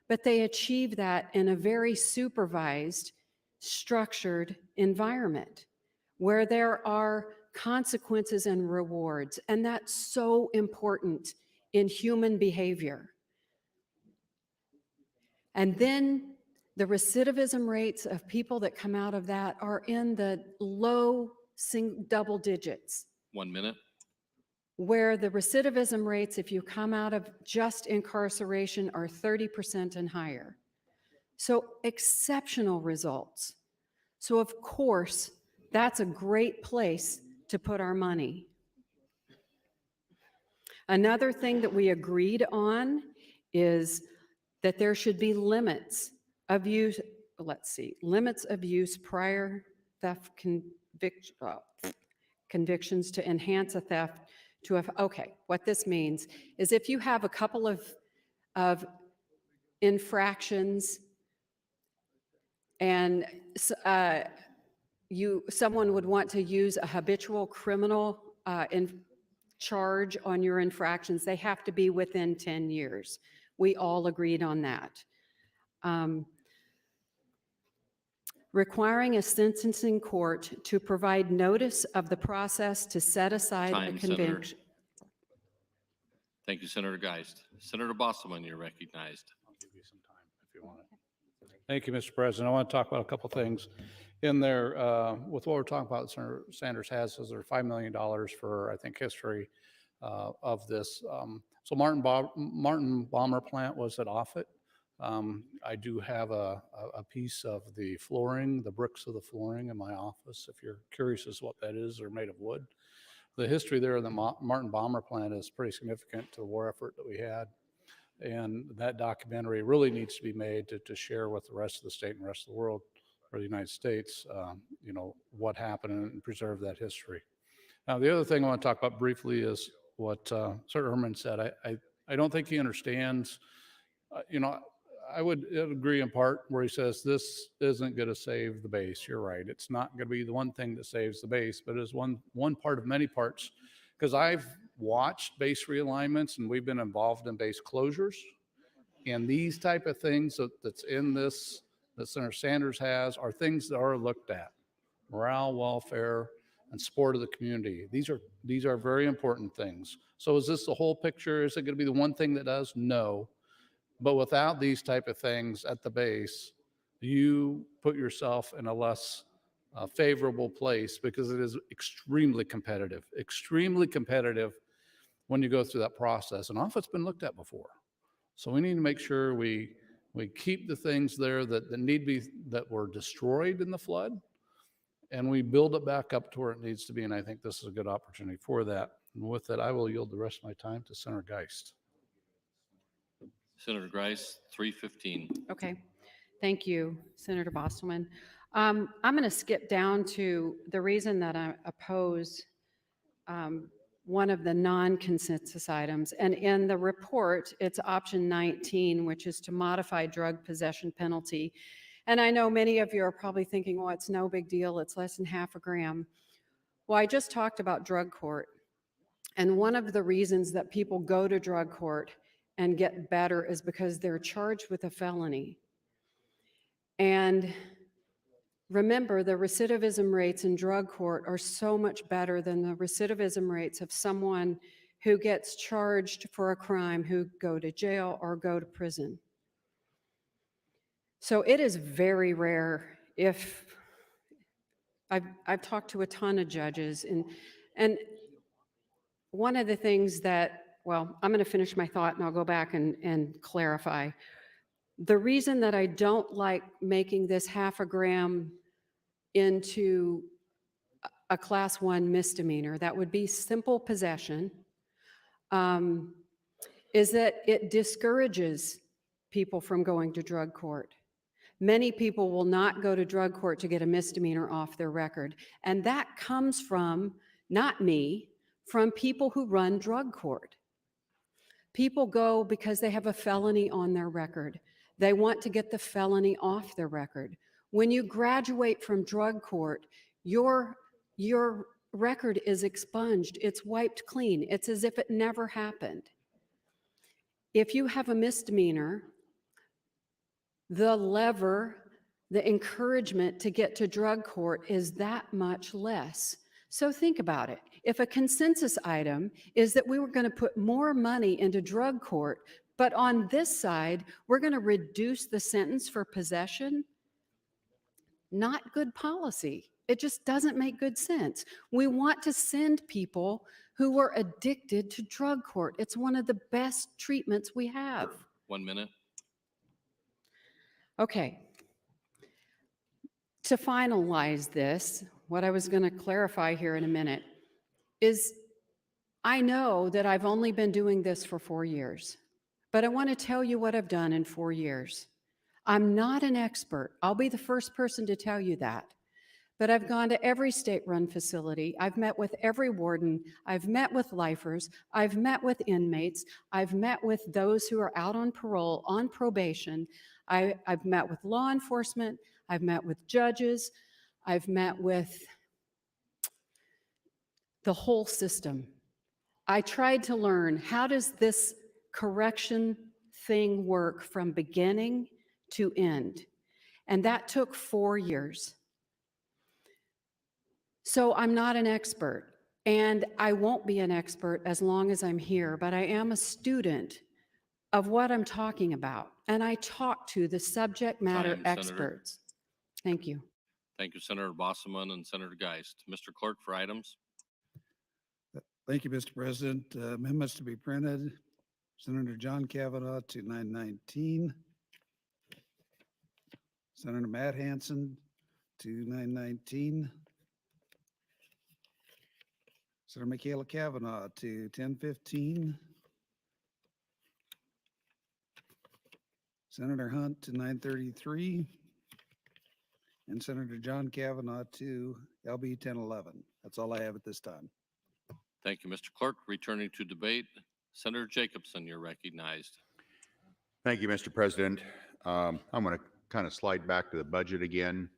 But they achieve that in a very supervised, structured environment where there are consequences and rewards. And that's so important in human behavior. And then the recidivism rates of people that come out of that are in the low double digits. 1 minute. where the recidivism rates, if you come out of just incarceration, are 30% and higher. So exceptional results. So of course, that's a great place to put our money. Another thing that we agreed on is that there should be limits of use, limits of use prior theft convictions to enhance a theft to okay, what this means is if you have a couple of infractions and someone would want to use a habitual criminal charge on your infractions, they have to be within 10 years. We all agreed on that. Requiring a sentencing court to provide notice of the process to set aside a Time, Senator. conviction. Thank you, Senator Geist. Senator Bosselman, you're recognized. I'll give you some time if you want it. Thank you, Mr. President. I want to talk about a couple things in there with what we're talking about. Senator Sanders has is there $5 million for, I think, history of this. So Martin Bomber plant was at Offutt. I do have a piece of the flooring, the bricks of the flooring in my office. If you're curious as to what that is, they're made of wood. The history there in the Martin Bomber plant is pretty significant to the war effort that we had. And that documentary really needs to be made to share with the rest of the state and the rest of the world, or the United States, you know, what happened and preserve that history. Now, the other thing I want to talk about briefly is what Senator Herman said. I don't think he understands, you know, I would agree in part where he says this isn't going to save the base. You're right. It's not going to be the one thing that saves the base, but it's one part of many parts. Because I've watched base realignments and we've been involved in base closures. And these type of things that's in this, that Senator Sanders has, are things that are looked at. Morale, welfare, and support of the community. These are very important things. So is this the whole picture? Is it going to be the one thing that does? No. But without these type of things at the base, you put yourself in a less favorable place because it is extremely competitive when you go through that process. And often it's been looked at before. So we need to make sure we keep the things there that need to be, that were destroyed in the flood, and we build it back up to where it needs to be. And I think this is a good opportunity for that. And with that, I will yield the rest of my time to Senator Geist. Senator Grice, 315. Okay, thank you, Senator Bostelman. I'm going to skip down to the reason that I oppose one of the non-consensus items. And in the report, it's option 19, which is to modify drug possession penalty. And I know many of you are probably thinking, well, it's no big deal. It's less than half a gram. Well, I just talked about drug court. And one of the reasons that people go to drug court and get better is because they're charged with a felony. And remember, the recidivism rates in drug court are so much better than the recidivism rates of someone who gets charged for a crime, who go to jail or go to prison. So it is very rare. If I've talked to a ton of judges, and one of the things that, well, I'm going to finish my thought and I'll go back and clarify. The reason that I don't like making this half a gram into a class 1 misdemeanor, that would be simple possession, is that it discourages people from going to drug court. Many people will not go to drug court to get a misdemeanor off their record. And that comes from, not me, from people who run drug court. People go because they have a felony on their record. They want to get the felony off their record. When you graduate from drug court, your record is expunged. It's wiped clean. It's as if it never happened. If you have a misdemeanor, the lever, the encouragement to get to drug court is that much less. So think about it. If a consensus item is that we were going to put more money into drug court, but on this side, we're going to reduce the sentence for possession, not good policy. It just doesn't make good sense. We want to send people who are addicted to drug court. It's one of the best treatments we have. 1 minute. Okay. To finalize this, what I was going to clarify here in a minute is I know that I've only been doing this for 4 years, but I want to tell you what I've done in 4 years. I'm not an expert. I'll be the first person to tell you that. But I've gone to every state-run facility. I've met with every warden. I've met with lifers. I've met with inmates. I've met with those who are out on parole, on probation. I've met with law enforcement. I've met with judges. I've met with the whole system. I tried to learn, how does this correction thing work from beginning to end? And that took 4 years. So I'm not an expert, and I won't be an expert as long as I'm here, but I am a student of what I'm talking about, and I talk to the subject matter Time, Senator. experts. Thank you. Thank you, Senator Bosselman and Senator Geist. Mr. Clerk for items. Thank you, Mr. President. Amendments to be printed. Senator John Kavanaugh to 919. Senator Matt Hansen to 919. Senator Michaela Kavanaugh to 1015. Senator Hunt to 933. And Senator John Kavanaugh to LB 1011. That's all I have at this time. Thank you, Mr. Clerk. Returning to debate, Senator Jacobson, you're recognized. Thank you, Mr. President. I'm going to kind of slide back to the budget again.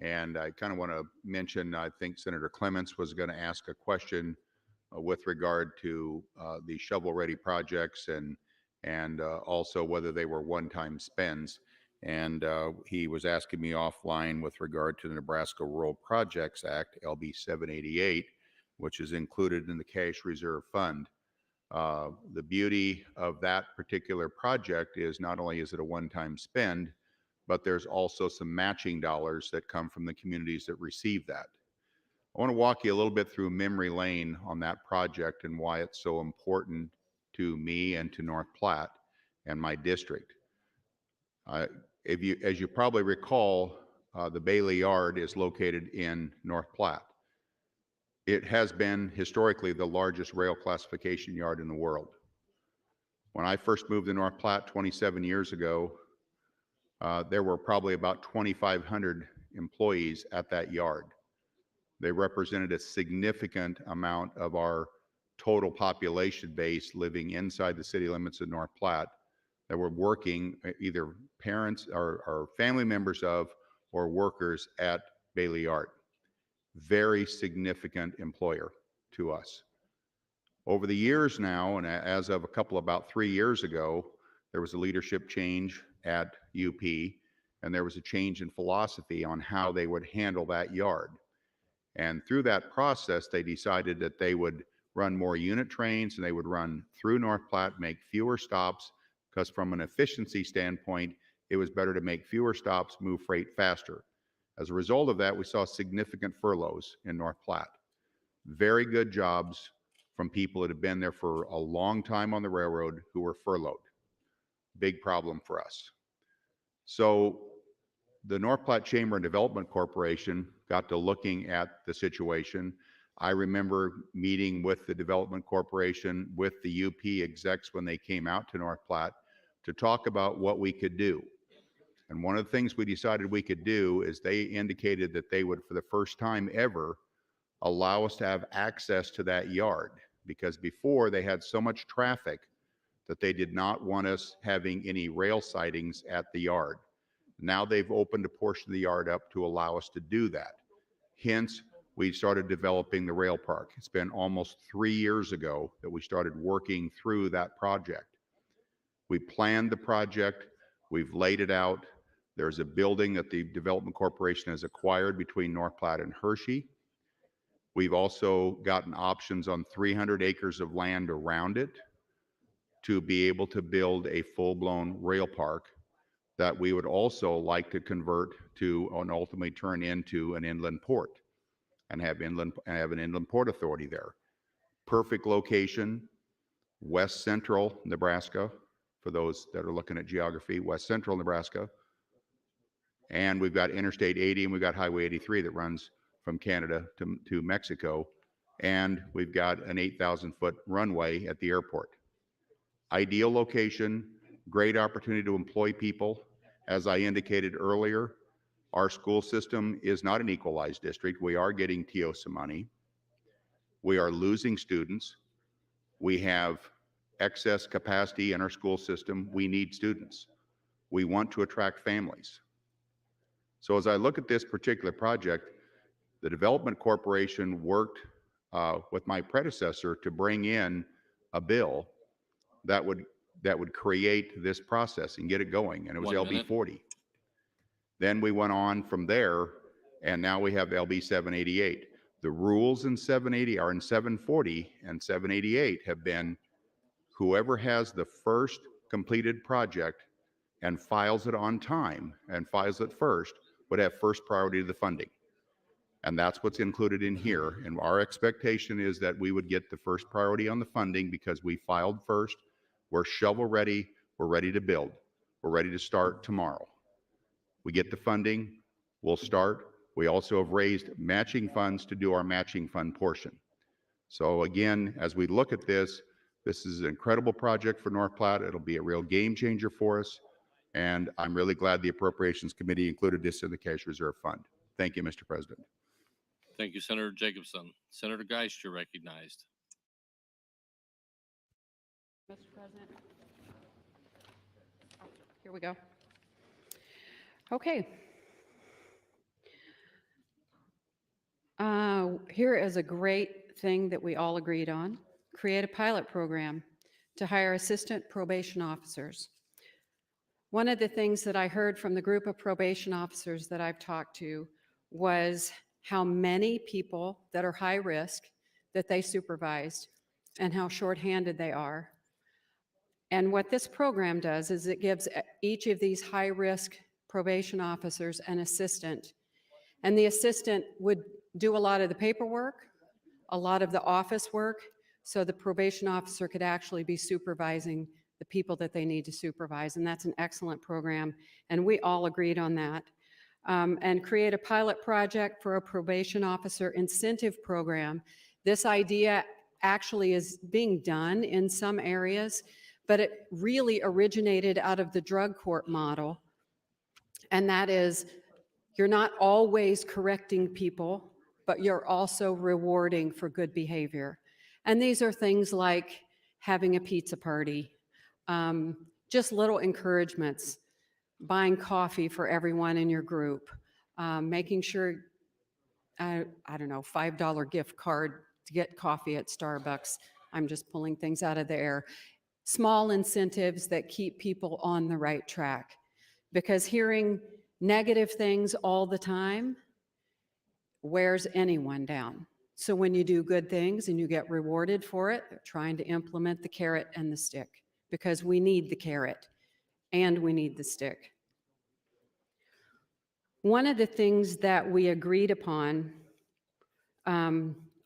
And I kind of want to mention, I think Senator Clements was going to ask a question with regard to the shovel-ready projects and also whether they were one-time spends. And he was asking me offline with regard to the Nebraska Rural Projects Act, LB 788, which is included in the cash reserve fund. The beauty of that particular project is not only is it a one-time spend, but there's also some matching dollars that come from the communities that receive that. I want to walk you a little bit through memory lane on that project and why it's so important to me and to North Platte and my district. As you probably recall, the Bailey Yard is located in North Platte. It has been historically the largest rail classification yard in the world. When I first moved to North Platte 27 years ago, there were probably about 2,500 employees at that yard. They represented a significant amount of our total population base living inside the city limits of North Platte that were working, either parents or family members of or workers at Bailey Yard. Very significant employer to us. Over the years now, and as of about 3 years ago, there was a leadership change at UP, and there was a change in philosophy on how they would handle that yard. And through that process, they decided that they would run more unit trains and they would run through North Platte, make fewer stops, because from an efficiency standpoint, it was better to make fewer stops, move freight faster. As a result of that, we saw significant furloughs in North Platte. Very good jobs from people that have been there for a long time on the railroad who were furloughed. Big problem for us. So the North Platte Chamber and Development Corporation got to looking at the situation. I remember meeting with the Development Corporation, with the UP execs when they came out to North Platte to talk about what we could do. And one of the things we decided we could do is they indicated that they would, for the first time ever, allow us to have access to that yard, because before they had so much traffic that they did not want us having any rail sidings at the yard. Now they've opened a portion of the yard up to allow us to do that. Hence, we started developing the rail park. It's been almost 3 years ago that we started working through that project. We planned the project, we've laid it out. There's a building that the Development Corporation has acquired between North Platte and Hershey. We've also gotten options on 300 acres of land around it to be able to build a full-blown rail park that we would also like to convert to and ultimately turn into an inland port. and have an inland port authority there. Perfect location, west central Nebraska, for those that are looking at geography, west central Nebraska. And we've got Interstate 80 and we've got Highway 83 that runs from Canada to Mexico. And we've got an 8,000-foot runway at the airport. Ideal location, great opportunity to employ people. As I indicated earlier, our school system is not an equalized district. We are getting TIOSA money. We are losing students. We have excess capacity in our school system. We need students. We want to attract families. So as I look at this particular project, the Development Corporation worked with my predecessor to bring in a bill that would create this process and get it going, and it was 1 LB minute. 40. Then we went on from there, and now we have LB 788. The rules in 780 are in 740, and 788 have been whoever has the first completed project and files it on time and files it first would have first priority to the funding. And that's what's included in here. And our expectation is that we would get the first priority on the funding because we filed first. We're shovel ready. We're ready to build. We're ready to start tomorrow. We get the funding, we'll start. We also have raised matching funds to do our matching fund portion. So again, as we look at this, this is an incredible project for North Platte. It'll be a real game changer for us. And I'm really glad the Appropriations Committee included this in the Cash Reserve Fund. Thank you, Mr. President. Thank you, Senator Jacobson. Senator Geist, you're recognized. Mr. President. Here we go. Okay. Here is a great thing that we all agreed on. Create a pilot program to hire assistant probation officers. One of the things that I heard from the group of probation officers that I've talked to was how many people that are high risk that they supervised and how shorthanded they are. And what this program does is it gives each of these high risk probation officers an assistant. And the assistant would do a lot of the paperwork, a lot of the office work, so the probation officer could actually be supervising the people that they need to supervise. And that's an excellent program. And we all agreed on that. And create a pilot project for a probation officer incentive program. This idea actually is being done in some areas, but it really originated out of the drug court model. And that is, you're not always correcting people, but you're also rewarding for good behavior. And these are things like having a pizza party, just little encouragements, buying coffee for everyone in your group, making sure, I don't know, $5 gift card to get coffee at Starbucks. I'm just pulling things out of the air. Small incentives that keep people on the right track. Because hearing negative things all the time wears anyone down. So when you do good things and you get rewarded for it, they're trying to implement the carrot and the stick, because we need the carrot and we need the stick. One of the things that we agreed upon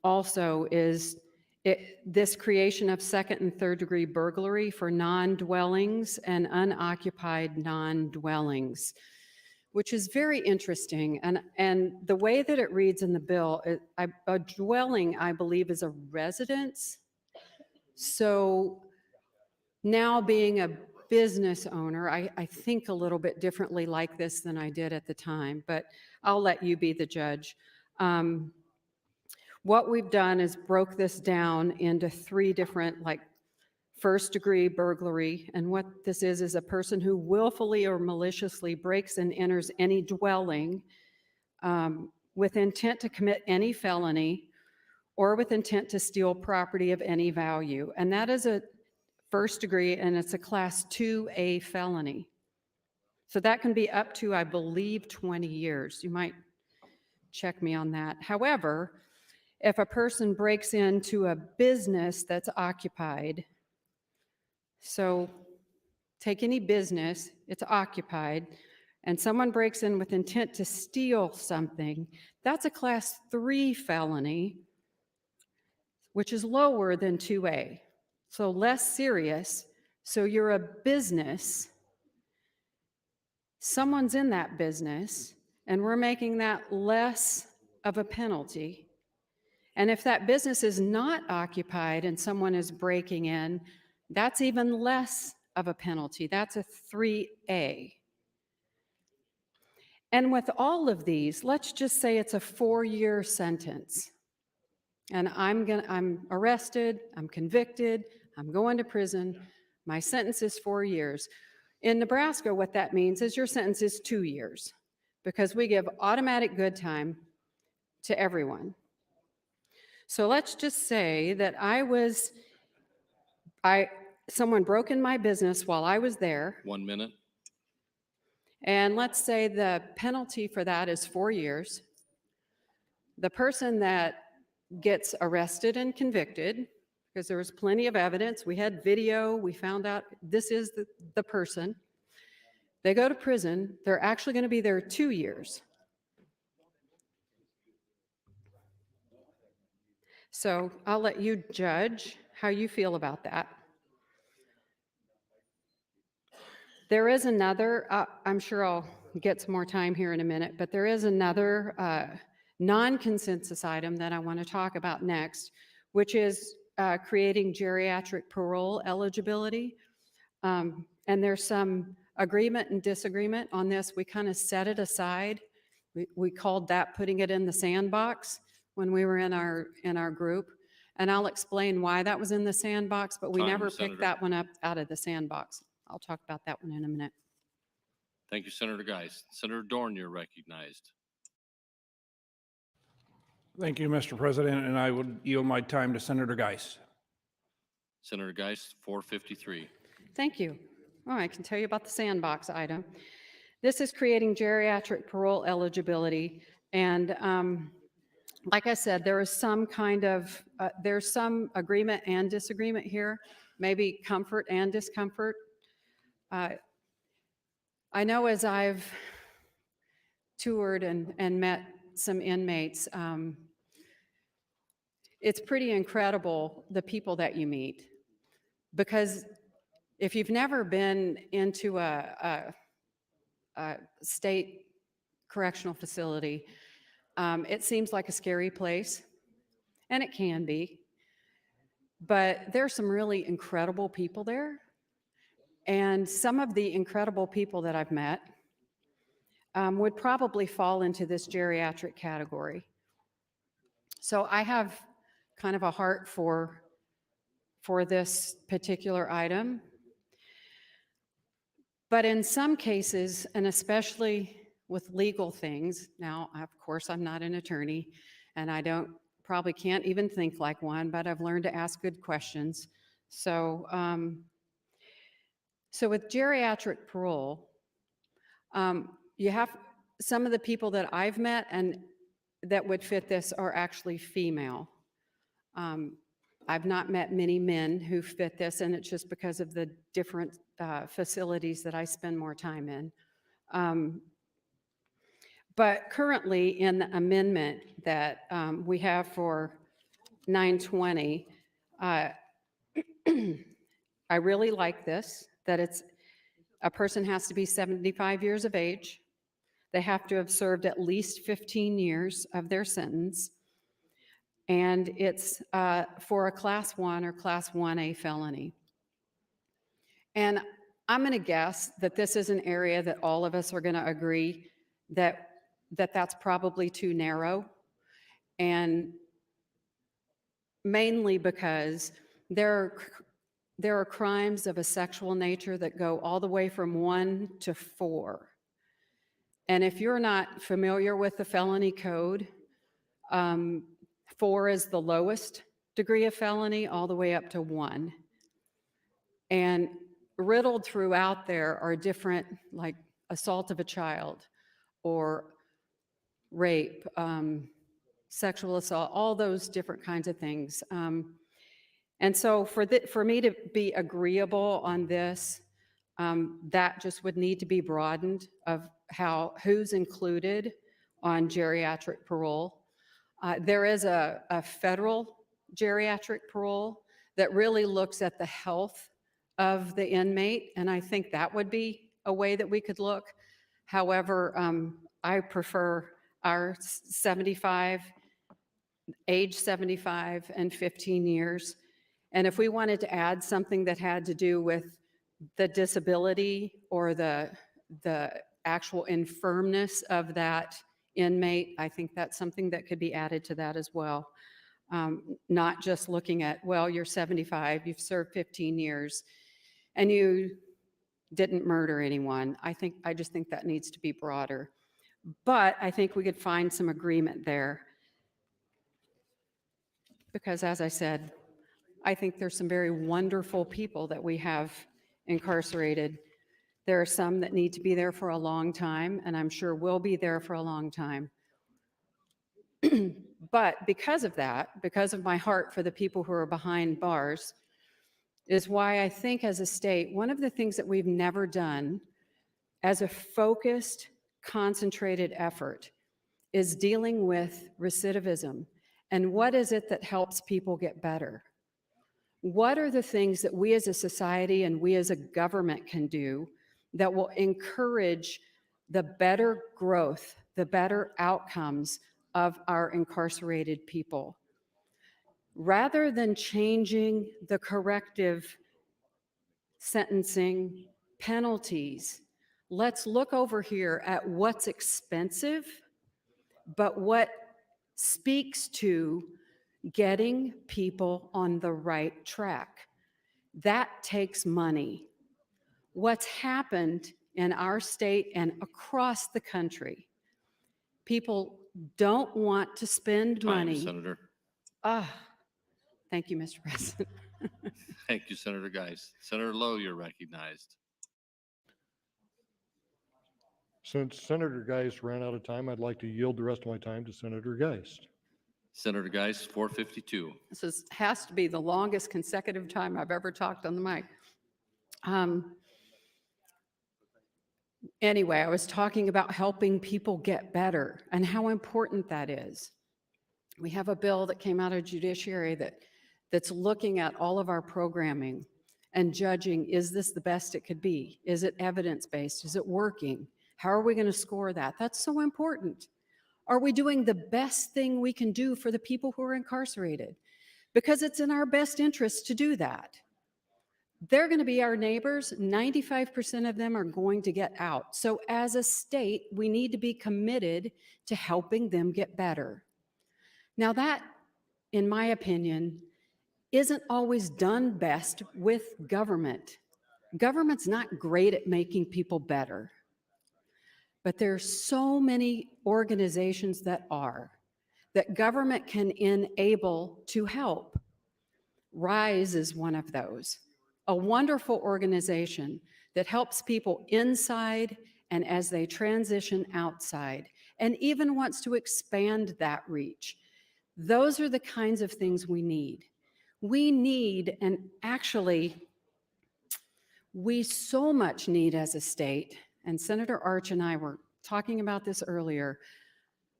also is this creation of second and third degree burglary for non-dwellings and unoccupied non-dwellings, which is very interesting. And the way that it reads in the bill, a dwelling, I believe, is a residence. So now being a business owner, I think a little bit differently like this than I did at the time, but I'll let you be the judge. What we've done is broke this down into 3 different, like, first degree burglary. And what this is a person who willfully or maliciously breaks and enters any dwelling with intent to commit any felony or with intent to steal property of any value. And that is a first degree, and it's a class 2A felony. So that can be up to, I believe, 20 years. You might check me on that. However, if a person breaks into a business that's occupied, so take any business, it's occupied, and someone breaks in with intent to steal something, That's a class 3 felony, which is lower than 2A, so less serious. So you're a business, someone's in that business, and we're making that less of a penalty. And if that business is not occupied and someone is breaking in, that's even less of a penalty. That's a 3A. And with all of these, let's just say it's a 4-year sentence. And I'm arrested, I'm convicted, I'm going to prison. My sentence is 4 years. In Nebraska, what that means is your sentence is 2 years, because we give automatic good time to everyone. So let's just say that someone broke in my business while I was there. 1 minute. And let's say the penalty for that is 4 years. The person that gets arrested and convicted, because there was plenty of evidence, we had video, we found out this is the person. They go to prison, they're actually going to be there 2 years. So I'll let you judge how you feel about that. There is another, I'm sure I'll get some more time here in a minute, but there is another non-consensus item that I want to talk about next, which is creating geriatric parole eligibility. And there's some agreement and disagreement on this. We kind of set it aside. We called that putting it in the sandbox when we were in our group. And I'll explain why that was in the sandbox, but we Time, never Senator. picked that one up out of the sandbox. I'll talk about that one in a minute. Thank you, Senator Geist. Senator Dorn, you're recognized. Thank you, Mr. President, and I would yield my time to Senator Geist. Senator Geist, 453. Thank you. Oh, I can tell you about the sandbox item. This is creating geriatric parole eligibility. And like I said, there is some kind of, there's some agreement and disagreement here, maybe comfort and discomfort. I know as I've toured and met some inmates, it's pretty incredible the people that you meet. Because if you've never been into a state correctional facility, it seems like a scary place, and it can be. But there's some really incredible people there. And some of the incredible people that I've met would probably fall into this geriatric category. So I have kind of a heart for this particular item. But in some cases, and especially with legal things, now, of course, I'm not an attorney, and I probably can't even think like one, but I've learned to ask good questions. So, so with geriatric parole, you have some of the people that I've met and that would fit this are actually female. I've not met many men who fit this, and it's just because of the different facilities that I spend more time in. But currently in the amendment that we have for 920, I really like this, that a person has to be 75 years of age. They have to have served at least 15 years of their sentence. And it's for a Class 1 or Class 1A felony. And I'm going to guess that this is an area that all of us are going to agree that that's probably too narrow. And mainly because there are crimes of a sexual nature that go all the way from 1 to 4. And if you're not familiar with the felony code, 4 is the lowest degree of felony, all the way up to 1. And riddled throughout there are different, like assault of a child or rape, sexual assault, all those different kinds of things. And so for me to be agreeable on this, that just would need to be broadened of who's included on geriatric parole. There is a federal geriatric parole that really looks at the health of the inmate, and I think that would be a way that we could look. However, I prefer our 75, age 75 and 15 years. And if we wanted to add something that had to do with the disability or the actual infirmness of that inmate, I think that's something that could be added to that as well. Not just looking at, well, you're 75, you've served 15 years, and you didn't murder anyone. I just think that needs to be broader. But I think we could find some agreement there. Because as I said, I think there's some very wonderful people that we have incarcerated. There are some that need to be there for a long time, and I'm sure will be there for a long time. But because of that, because of my heart for the people who are behind bars, is why I think as a state, one of the things that we've never done as a focused, concentrated effort is dealing with recidivism. And what is it that helps people get better? What are the things that we as a society and we as a government can do that will encourage the better growth, the better outcomes of our incarcerated people? Rather than changing the corrective sentencing penalties, let's look over here at what's expensive, but what speaks to getting people on the right track. That takes money. What's happened in our state and across the country, people don't want to spend money. Senator. Thank you, Mr. President. Thank you, Senator Geist. Senator Lowe, you're recognized. Since Senator Geist ran out of time, I'd like to yield the rest of my time to Senator Geist. Senator Geist, 452. This has to be the longest consecutive time I've ever talked on the mic. Anyway, I was talking about helping people get better and how important that is. We have a bill that came out of Judiciary that's looking at all of our programming and judging, is this the best it could be? Is it evidence-based? Is it working? How are we going to score that? That's so important. Are we doing the best thing we can do for the people who are incarcerated? Because it's in our best interest to do that. They're going to be our neighbors. 95% of them are going to get out. So as a state, we need to be committed to helping them get better. Now that, in my opinion, isn't always done best with government. Government's not great at making people better. But there's so many organizations that government can enable to help. RISE is one of those, a wonderful organization that helps people inside and as they transition outside, and even wants to expand that reach. Those are the kinds of things we need. We need, and actually, we so much need as a state, and Senator Arch and I were talking about this earlier,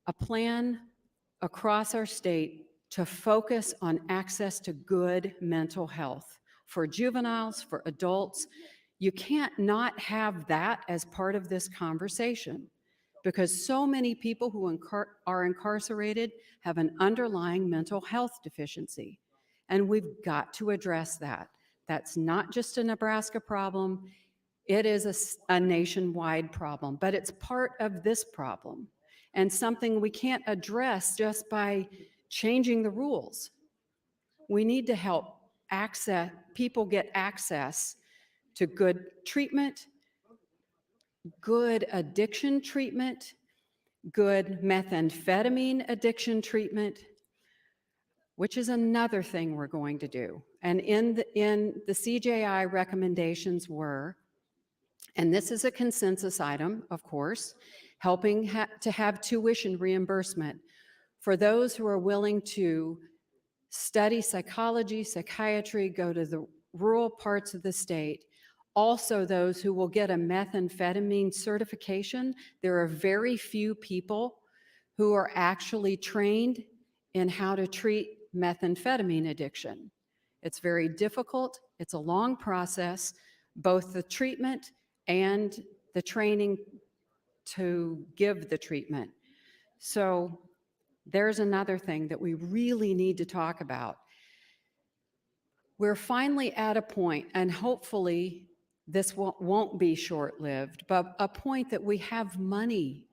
a plan across our state to focus on access to good mental health for juveniles, for adults. You can't not have that as part of this conversation because so many people who are incarcerated have an underlying mental health deficiency, and we've got to address that. That's not just a Nebraska problem. It is a nationwide problem, but it's part of this problem and something we can't address just by changing the rules. We need to help people get access to good treatment, good addiction treatment, good methamphetamine addiction treatment, which is another thing we're going to do. And in the CJI recommendations were, and this is a consensus item, of course, helping to have tuition reimbursement for those who are willing to study psychology, psychiatry, go to the rural parts of the state. Also, those who will get a methamphetamine certification. There are very few people who are actually trained in how to treat methamphetamine addiction. It's very difficult. It's a long process, both the treatment and the training to give the treatment. So there's another thing that we really need to talk about. We're finally at a point, and hopefully this won't be short-lived, but a point that we have money.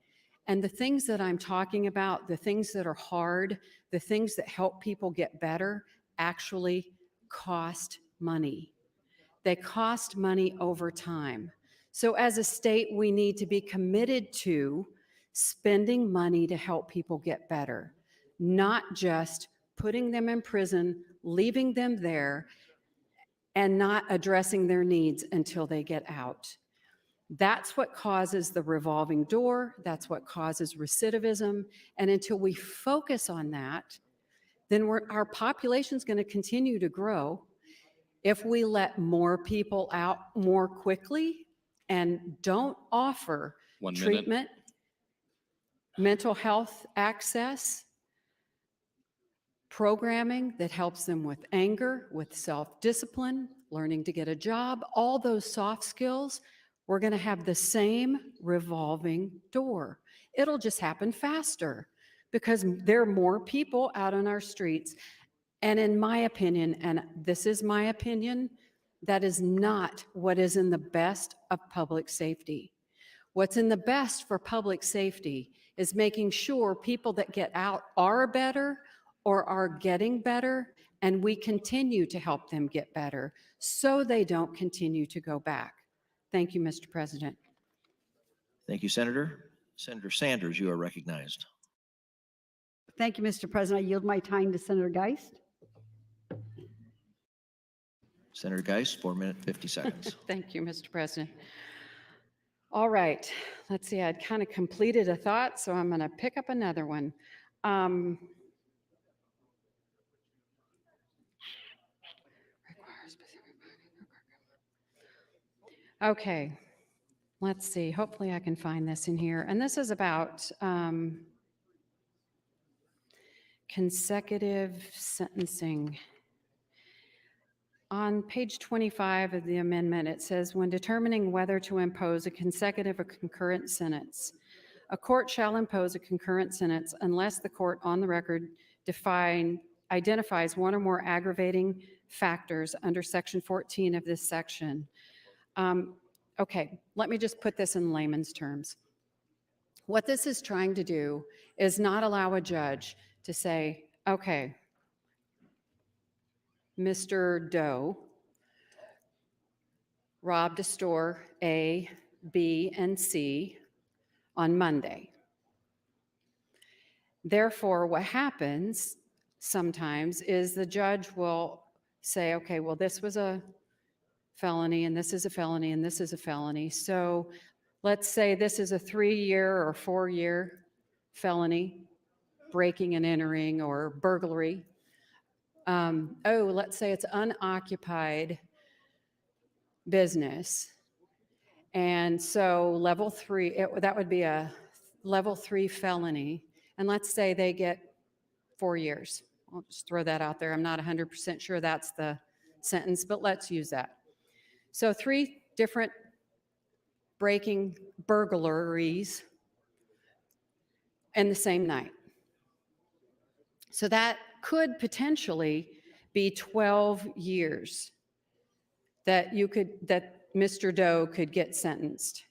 And the things that I'm talking about, the things that are hard, the things that help people get better, actually cost money. They cost money over time. So as a state, we need to be committed to spending money to help people get better, not just putting them in prison, leaving them there, and not addressing their needs until they get out. That's what causes the revolving door. That's what causes recidivism. And until we focus on that, then our population's going to continue to grow. If we let more people out more quickly and don't offer 1 minute. treatment, mental health access, programming that helps them with anger, with self-discipline, learning to get a job, all those soft skills, we're going to have the same revolving door. It'll just happen faster because there are more people out on our streets. And in my opinion, and this is my opinion, that is not what is in the best of public safety. What's in the best for public safety is making sure people that get out are better or are getting better, and we continue to help them get better so they don't continue to go back. Thank you, Mr. President. Thank you, Senator. Senator Sanders, you are recognized. Thank you, Mr. President. I yield my time to Senator Geist. Senator Geist, 4 minutes, 50 seconds. Thank you, Mr. President. All right, let's see, I'd kind of completed a thought, so I'm going to pick up another one. Okay, let's see, hopefully I can find this in here. And this is about consecutive sentencing. On page 25 of the amendment, it says, when determining whether to impose a consecutive or concurrent sentence, a court shall impose a concurrent sentence unless the court on the record identifies one or more aggravating factors under section 14 of this section. Okay, let me just put this in layman's terms. What this is trying to do is not allow a judge to say, okay, Mr. Doe robbed a store A, B, and C on Monday. Therefore, what happens sometimes is the judge will say, okay, well, this was a felony, and this is a felony, and this is a felony. So let's say this is a 3-year or 4-year felony, breaking and entering or burglary. Let's say it's unoccupied business. And so level 3, that would be a level 3 felony. And let's say they get 4 years. I'll just throw that out there. I'm not 100% sure that's the sentence, but let's use that. So 3 different breaking burglaries in the same night. So that could potentially be 12 years that Mr. Doe could get sentenced.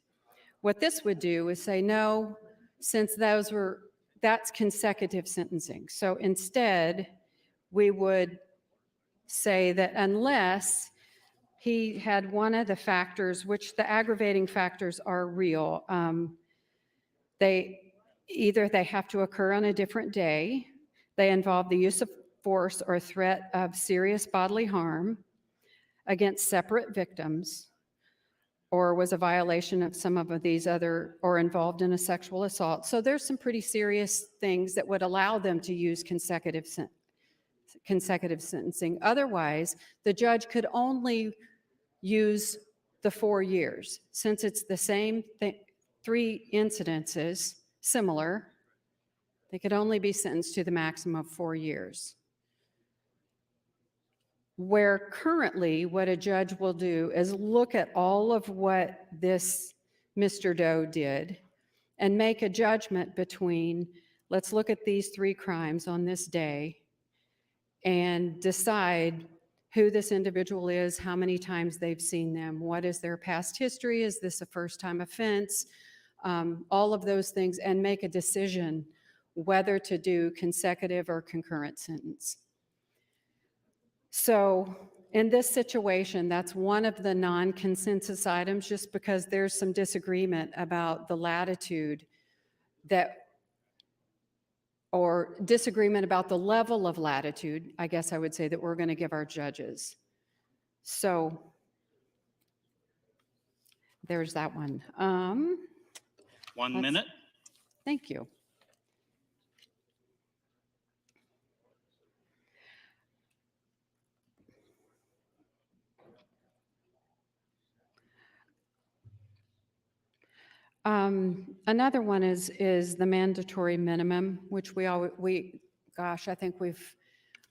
What this would do is say, no, since that's consecutive sentencing. So instead, we would say that unless he had one of the factors, which the aggravating factors are real, they have to occur on a different day. They involve the use of force or threat of serious bodily harm against separate victims, or was a violation of some of these other, or involved in a sexual assault. So there's some pretty serious things that would allow them to use consecutive sentencing. Otherwise, the judge could only use the 4 years. Since it's the same 3 incidences, similar, They could only be sentenced to the maximum of 4 years. Where currently what a judge will do is look at all of what this Mr. Doe did and make a judgment between, let's look at these 3 crimes on this day and decide who this individual is, how many times they've seen them, what is their past history, is this a first-time offense, all of those things, and make a decision whether to do consecutive or concurrent sentence. So in this situation, that's one of the non-consensus items, just because there's some disagreement about the latitude or disagreement about the level of latitude, I guess I would say, that we're going to give our judges. So there's that one. 1 minute. Thank you. Another one is the mandatory minimum, which gosh, I think we've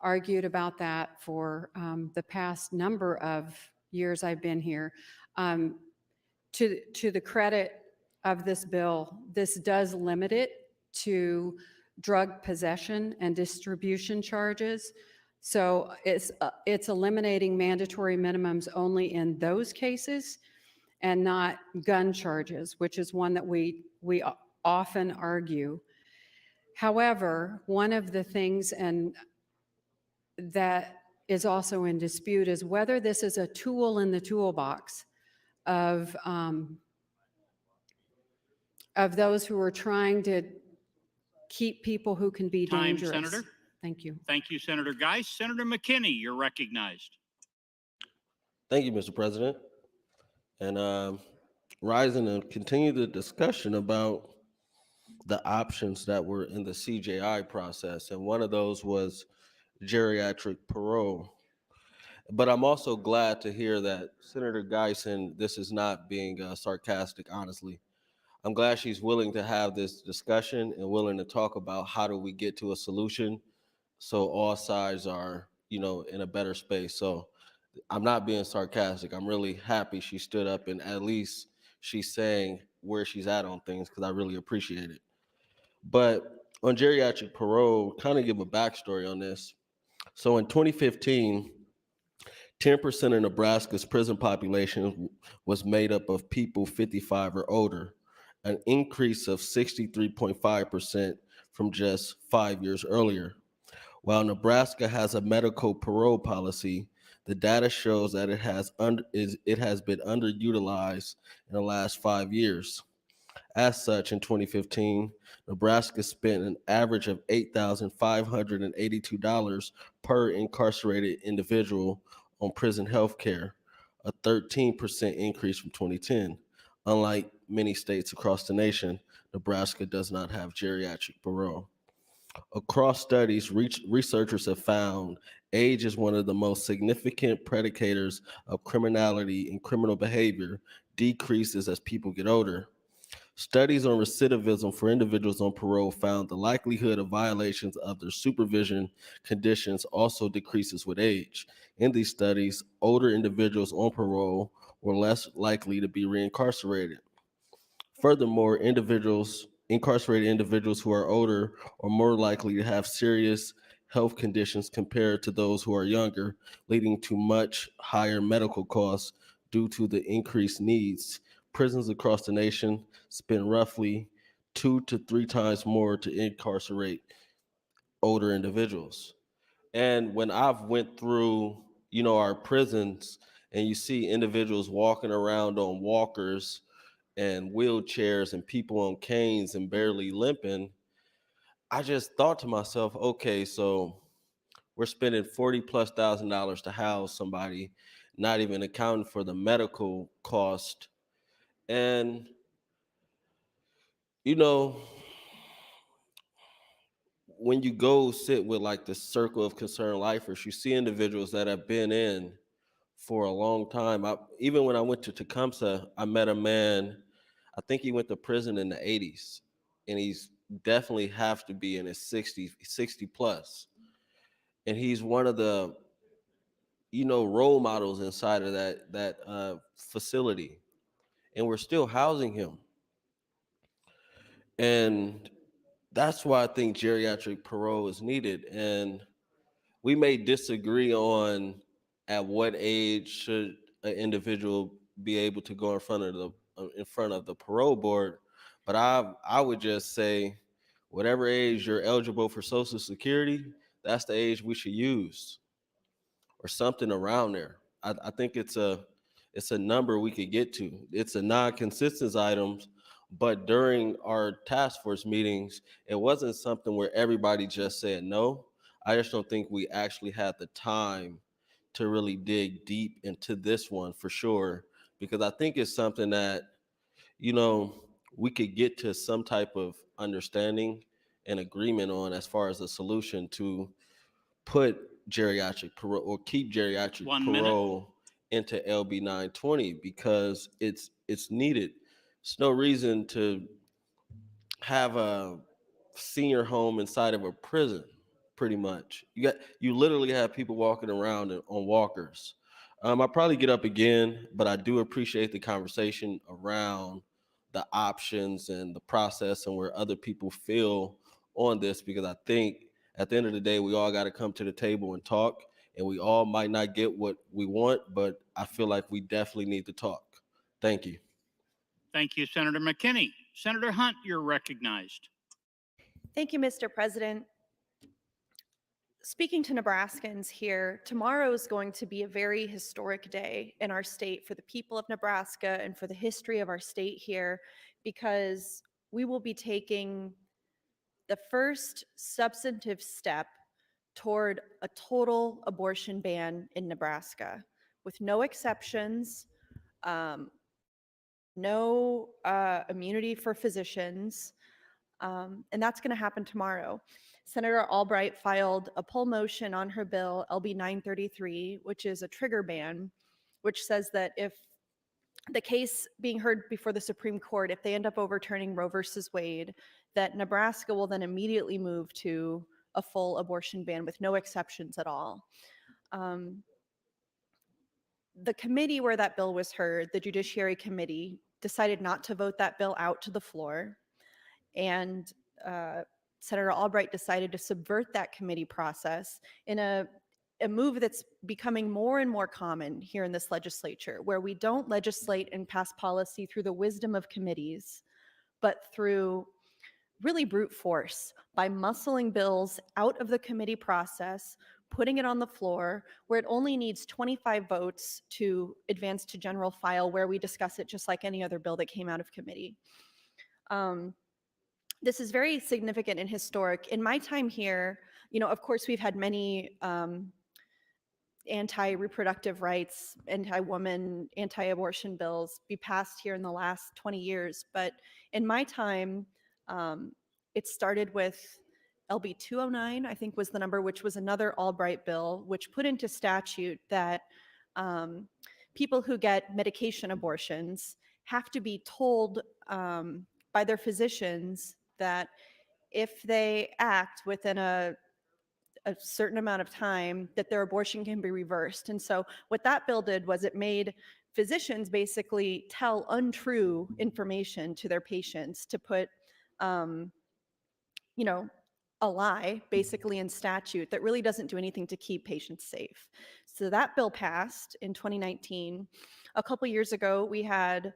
argued about that for the past number of years I've been here. To the credit of this bill, this does limit it to drug possession and distribution charges. So it's eliminating mandatory minimums only in those cases and not gun charges, which is one that we often argue. However, one of the things that is also in dispute is whether this is a tool in the toolbox of those who are trying to keep people who can be Time, dangerous. Senator. Thank you. Thank you, Senator Geis. Senator McKinney, you're recognized. Thank you, Mr. President. And rising and continue the discussion about the options that were in the CJI process. And one of those was geriatric parole. But I'm also glad to hear that Senator Geis, and this is not being sarcastic, honestly, I'm glad she's willing to have this discussion and willing to talk about how do we get to a solution so all sides are, in a better space. So I'm not being sarcastic. I'm really happy she stood up and at least she's saying where she's at on things, because I really appreciate it. But on geriatric parole, kind of give a backstory on this. So in 2015, 10% of Nebraska's prison population was made up of people 55 or older, an increase of 63.5% from just 5 years earlier. While Nebraska has a medical parole policy, the data shows that it has been underutilized in the last 5 years. As such, in 2015, Nebraska spent an average of $8,582 per incarcerated individual on prison health care, a 13% increase from 2010. Unlike many states across the nation, Nebraska does not have geriatric parole. Across studies, researchers have found age is one of the most significant predicators of criminality, and criminal behavior decreases as people get older. Studies on recidivism for individuals on parole found the likelihood of violations of their supervision conditions also decreases with age. In these studies, older individuals on parole were less likely to be reincarcerated. Furthermore, incarcerated individuals who are older are more likely to have serious health conditions compared to those who are younger, leading to much higher medical costs due to the increased needs. Prisons across the nation spend roughly 2 to 3 times more to incarcerate older individuals. And when I've went through, our prisons, and you see individuals walking around on walkers and wheelchairs and people on canes and barely limping, I just thought to myself, okay, so we're spending $40,000+ to house somebody, not even accounting for the medical cost. And, when you go sit with like the circle of concerned lifers, you see individuals that have been in for a long time. Even when I went to Tecumseh, I met a man, I think he went to prison in the 80s, and he's definitely have to be in his 60 plus. And he's one of the, role models inside of that facility. And we're still housing him. And that's why I think geriatric parole is needed. And we may disagree on at what age should an individual be able to go in front of the parole board, but I would just say whatever age you're eligible for Social Security, that's the age we should use, or something around there. I think it's a number we could get to. It's a non-consensus items, but during our task force meetings, it wasn't something where everybody just said no. I just don't think we actually had the time to really dig deep into this one for sure, because I think it's something that, we could get to some type of understanding and agreement on as far as a solution to put geriatric parole or keep geriatric 1 minute. parole into LB 920 because it's needed. There's no reason to have a senior home inside of a prison, pretty much. You literally have people walking around on walkers. I'll probably get up again, but I do appreciate the conversation around the options and the process and where other people feel on this, because I think at the end of the day, we all got to come to the table and talk, and we all might not get what we want, but I feel like we definitely need to talk. Thank you. Thank you, Senator McKinney. Senator Hunt, you're recognized. Thank you, Mr. President. Speaking to Nebraskans here, tomorrow is going to be a very historic day in our state for the people of Nebraska and for the history of our state here, because we will be taking the first substantive step toward a total abortion ban in Nebraska, with no exceptions, no immunity for physicians, and that's going to happen tomorrow. Senator Albright filed a poll motion on her bill, LB 933, which is a trigger ban, which says that if the case being heard before the Supreme Court, if they end up overturning Roe versus Wade, that Nebraska will then immediately move to a full abortion ban with no exceptions at all. The committee where that bill was heard, the Judiciary Committee, decided not to vote that bill out to the floor. And Senator Albright decided to subvert that committee process in a move that's becoming more and more common here in this legislature, where we don't legislate and pass policy through the wisdom of committees, but through really brute force by muscling bills out of the committee process, putting it on the floor where it only needs 25 votes to advance to general file, where we discuss it just like any other bill that came out of committee. This is very significant and historic. In my time here, of course, we've had many anti-reproductive rights, anti-woman, anti-abortion bills be passed here in the last 20 years. But in my time, it started with LB 209, I think was the number, which was another Albright bill, which put into statute that people who get medication abortions have to be told by their physicians that if they act within a certain amount of time, that their abortion can be reversed. And so what that bill did was it made physicians basically tell untrue information to their patients to put, a lie basically in statute that really doesn't do anything to keep patients safe. So that bill passed in 2019. A couple years ago, we had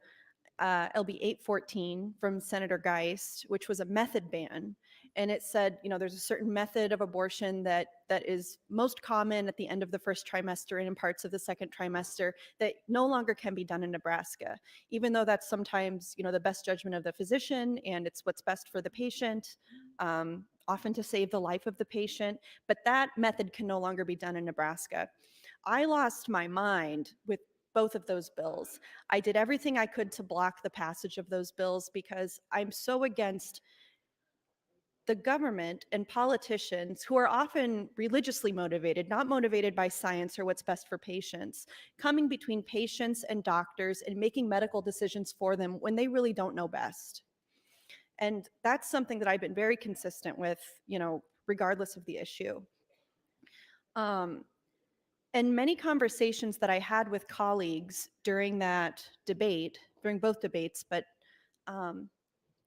LB 814 from Senator Geist, which was a method ban. And it said, there's a certain method of abortion that is most common at the end of the first trimester and in parts of the second trimester that no longer can be done in Nebraska, even though that's sometimes, the best judgment of the physician and it's what's best for the patient, often to save the life of the patient. But that method can no longer be done in Nebraska. I lost my mind with both of those bills. I did everything I could to block the passage of those bills because I'm so against the government and politicians who are often religiously motivated, not motivated by science or what's best for patients, coming between patients and doctors and making medical decisions for them when they really don't know best. And that's something that I've been very consistent with, regardless of the issue. And many conversations that I had with colleagues during that debate, during both debates, but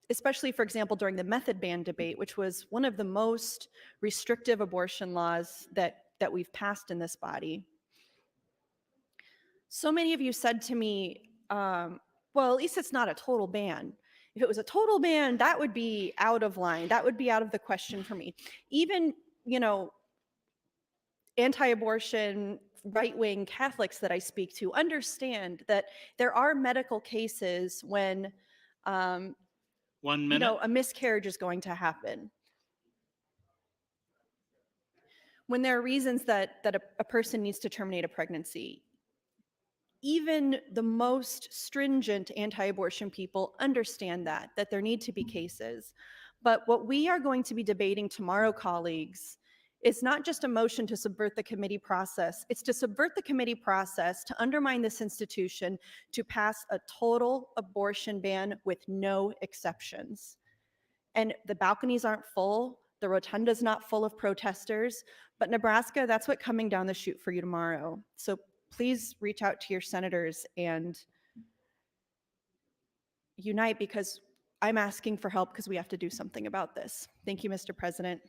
especially, for example, during the method ban debate, which was one of the most restrictive abortion laws that we've passed in this body. So many of you said to me, well, at least it's not a total ban. If it was a total ban, that would be out of line. That would be out of the question for me. Even, anti-abortion right-wing Catholics that I speak to understand that there are medical cases when, 1 minute. a miscarriage is going to happen. When there are reasons that a person needs to terminate a pregnancy. Even the most stringent anti-abortion people understand that there need to be cases. But what we are going to be debating tomorrow, colleagues, is not just a motion to subvert the committee process. It's to subvert the committee process, to undermine this institution, to pass a total abortion ban with no exceptions. And the balconies aren't full. The rotunda's not full of protesters. But Nebraska, that's what's coming down the chute for you tomorrow. So please reach out to your senators and unite, because I'm asking for help because we have to do something about this. Thank you, Mr. President.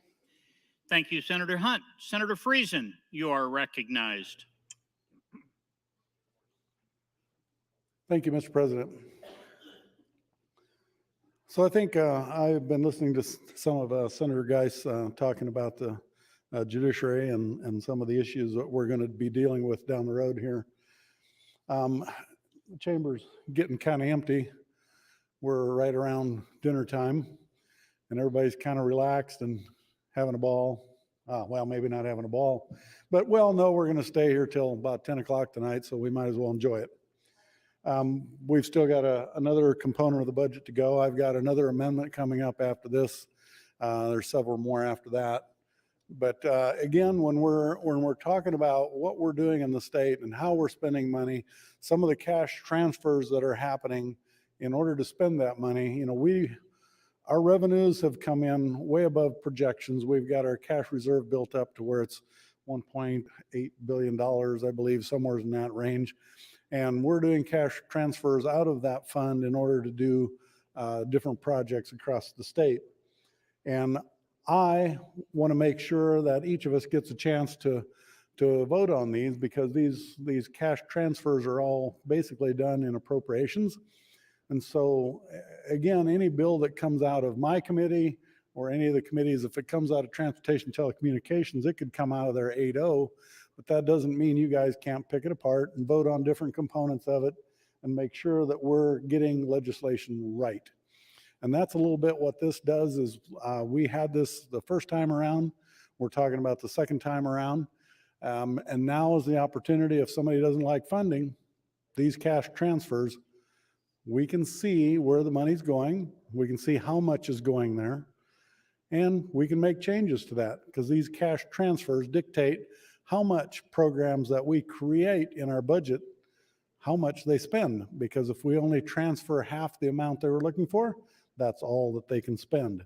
Thank you, Senator Hunt. Senator Friesen, you are recognized. Thank you, Mr. President. So I think I've been listening to some of Senator Geis talking about the judiciary and some of the issues that we're going to be dealing with down the road here. The chamber's getting kind of empty. We're right around dinner time and everybody's kind of relaxed and having a ball. Well, maybe not having a ball, but we all know we're going to stay here till about 10 o'clock tonight, so we might as well enjoy it. We've still got another component of the budget to go. I've got another amendment coming up after this. There's several more after that. But again, when we're talking about what we're doing in the state and how we're spending money, some of the cash transfers that are happening in order to spend that money, our revenues have come in way above projections. We've got our cash reserve built up to where it's $1.8 billion, I believe, somewhere in that range. And we're doing cash transfers out of that fund in order to do different projects across the state. And I want to make sure that each of us gets a chance to vote on these, because these cash transfers are all basically done in appropriations. And so, again, any bill that comes out of my committee or any of the committees, if it comes out of Transportation Telecommunications, it could come out of their 8-0, but that doesn't mean you guys can't pick it apart and vote on different components of it and make sure that we're getting legislation right. And that's a little bit what this does is we had this the first time around. We're talking about the second time around. And now is the opportunity, if somebody doesn't like funding these cash transfers, we can see where the money's going. We can see how much is going there. And we can make changes to that, because these cash transfers dictate how much programs that we create in our budget, how much they spend. Because if we only transfer half the amount they were looking for, that's all that they can spend.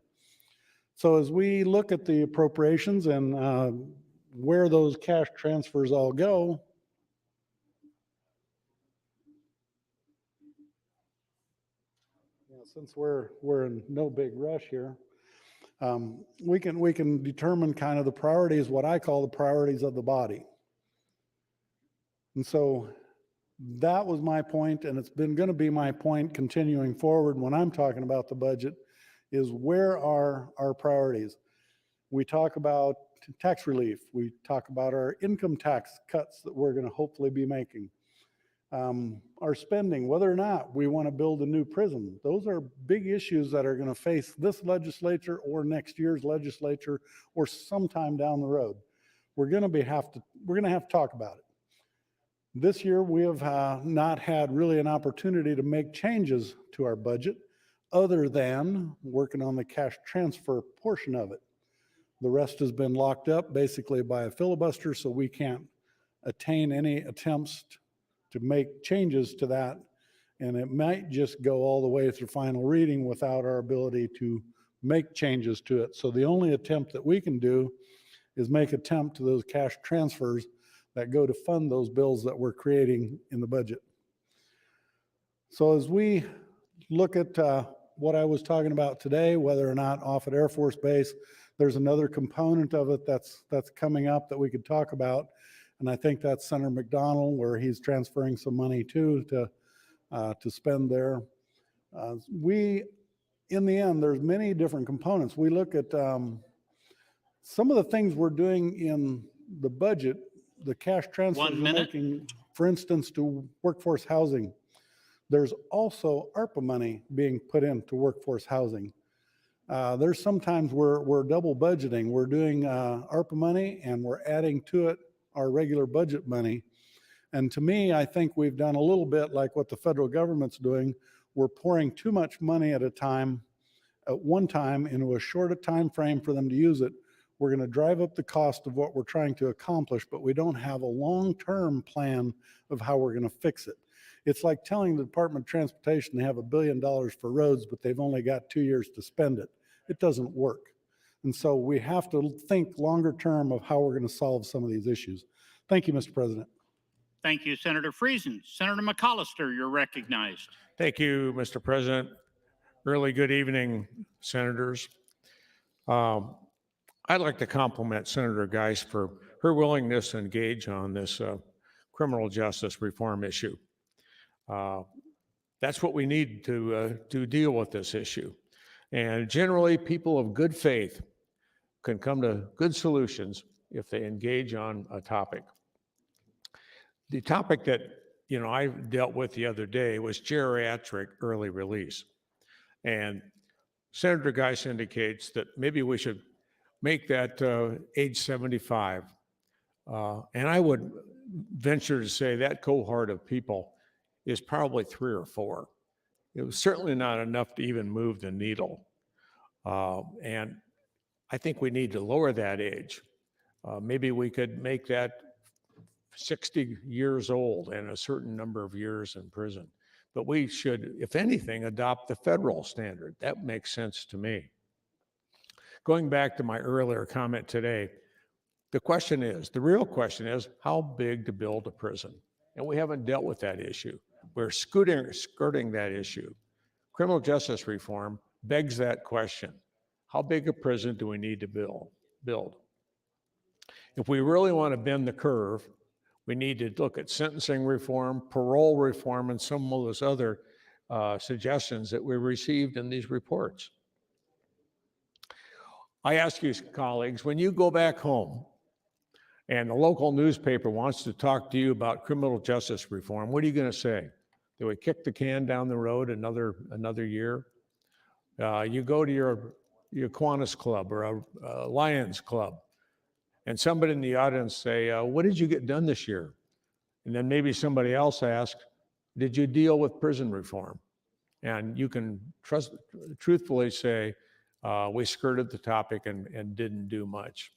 So as we look at the appropriations and where those cash transfers all go, since we're in no big rush here, we can determine kind of the priorities, what I call the priorities of the body. And so that was my point, and it's going to be my point continuing forward when I'm talking about the budget, is where are our priorities? We talk about tax relief. We talk about our income tax cuts that we're going to hopefully be making. Our spending, whether or not we want to build a new prison. Those are big issues that are going to face this legislature or next year's legislature or sometime down the road. We're going to have to talk about it. This year, we have not had really an opportunity to make changes to our budget other than working on the cash transfer portion of it. The rest has been locked up basically by a filibuster, so we can't attain any attempts to make changes to that And it might just go all the way through final reading without our ability to make changes to it. So the only attempt that we can do is make attempt to those cash transfers that go to fund those bills that we're creating in the budget. So as we look at what I was talking about today, whether or not Offutt Air Force Base, there's another component of it that's coming up that we could talk about. And I think that's Senator McDonald, where he's transferring some money to spend there. In the end, there's many different components. We look at some of the things we're doing in the budget, the cash transfers we're making, for instance, to workforce housing. There's also ARPA money being put into workforce housing. There's sometimes we're double budgeting. We're doing ARPA money and we're adding to it our regular budget money. And to me, I think we've done a little bit like what the federal government's doing. We're pouring too much money at one time into a shorter time frame for them to use it. We're going to drive up the cost of what we're trying to accomplish, but we don't have a long-term plan of how we're going to fix it. It's like telling the Department of Transportation they have $1 billion for roads, but they've only got 2 years to spend it. It doesn't work. And so we have to think longer term of how we're going to solve some of these issues. Thank you, Mr. President. Thank you, Senator Friesen. Senator McAllister, you're recognized. Thank you, Mr. President. Really good evening, senators. I'd like to compliment Senator Geist for her willingness to engage on this criminal justice reform issue. That's what we need to deal with this issue. And generally, people of good faith can come to good solutions if they engage on a topic. The topic that I dealt with the other day was geriatric early release. And Senator Geist indicates that maybe we should make that age 75. And I would venture to say that cohort of people is probably 3 or 4. It was certainly not enough to even move the needle. And I think we need to lower that age. Maybe we could make that 60 years old and a certain number of years in prison. But we should, if anything, adopt the federal standard. That makes sense to me. Going back to my earlier comment today, the real question is how big to build a prison? And we haven't dealt with that issue. We're skirting that issue. Criminal justice reform begs that question. How big a prison do we need to build? If we really want to bend the curve, we need to look at sentencing reform, parole reform, and some of those other suggestions that we received in these reports. I ask you, colleagues, when you go back home and the local newspaper wants to talk to you about criminal justice reform, what are you going to say? Do we kick the can down the road another year? You go to your Kiwanis Club or a Lions Club, and somebody in the audience say, what did you get done this year? And then maybe somebody else asks, did you deal with prison reform? And you can truthfully say, we skirted the topic and didn't do much.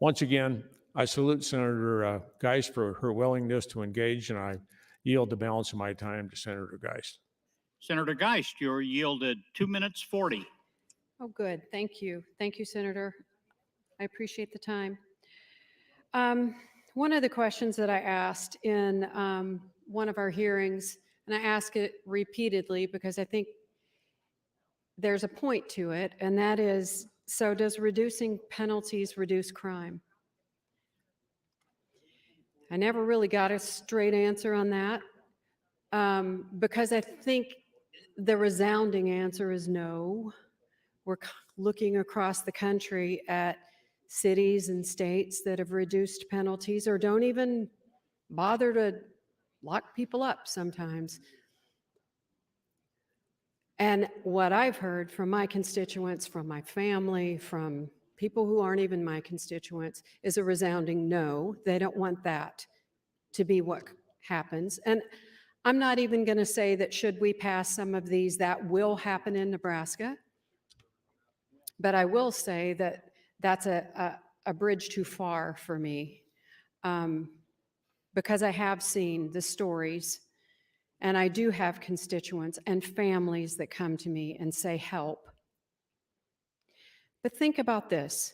Once again, I salute Senator Geist for her willingness to engage, and I yield the balance of my time to Senator Geist. Senator Geist, you're yielded 2 minutes 40. Oh, good. Thank you. Thank you, Senator. I appreciate the time. One of the questions that I asked in one of our hearings, and I ask it repeatedly because I think there's a point to it, and that is, so does reducing penalties reduce crime? I never really got a straight answer on that because I think the resounding answer is no. We're looking across the country at cities and states that have reduced penalties or don't even bother to lock people up sometimes. And what I've heard from my constituents, from my family, from people who aren't even my constituents, is a resounding no. They don't want that to be what happens. And I'm not even going to say that should we pass some of these, that will happen in Nebraska. But I will say that that's a bridge too far for me because I have seen the stories And I do have constituents and families that come to me and say, help. But think about this.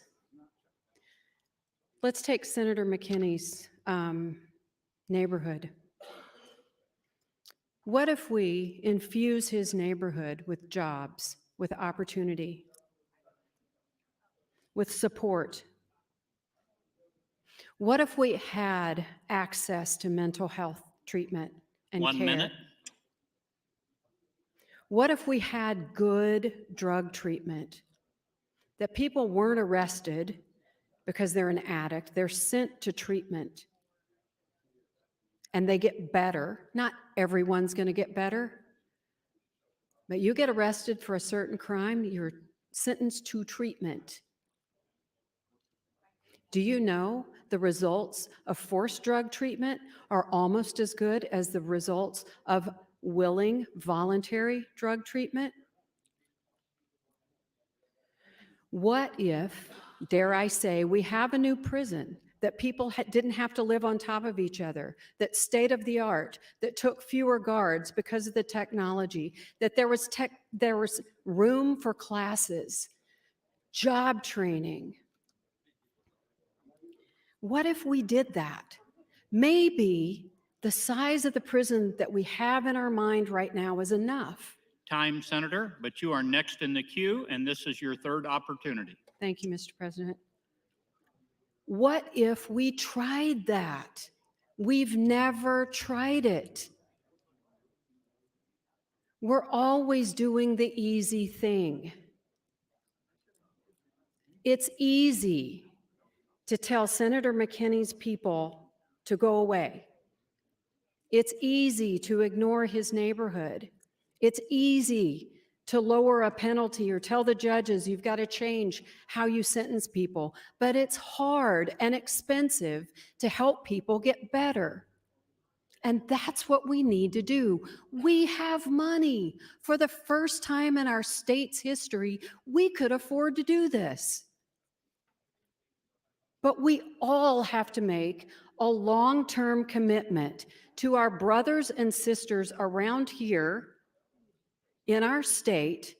Let's take Senator McKinney's neighborhood. What if we infuse his neighborhood with jobs, with opportunity, with support? What if we had access to mental health treatment and care? 1 minute. What if we had good drug treatment? That people weren't arrested because they're an addict, they're sent to treatment and they get better. Not everyone's going to get better, but you get arrested for a certain crime, you're sentenced to treatment. Do you know the results of forced drug treatment are almost as good as the results of willing, voluntary drug treatment? What if, dare I say, we have a new prison that people didn't have to live on top of each other, that's state of the art, that took fewer guards because of the technology, that there was room for classes, job training? What if we did that? Maybe the size of the prison that we have in our mind right now is enough. Time, Senator, but you are next in the queue, and this is your third opportunity. Thank you, Mr. President. What if we tried that? We've never tried it. We're always doing the easy thing. It's easy to tell Senator McKinney's people to go away. It's easy to ignore his neighborhood. It's easy to lower a penalty or tell the judges you've got to change how you sentence people. But it's hard and expensive to help people get better. And that's what we need to do. We have money. For the first time in our state's history, we could afford to do this. But we all have to make a long-term commitment to our brothers and sisters around here in our state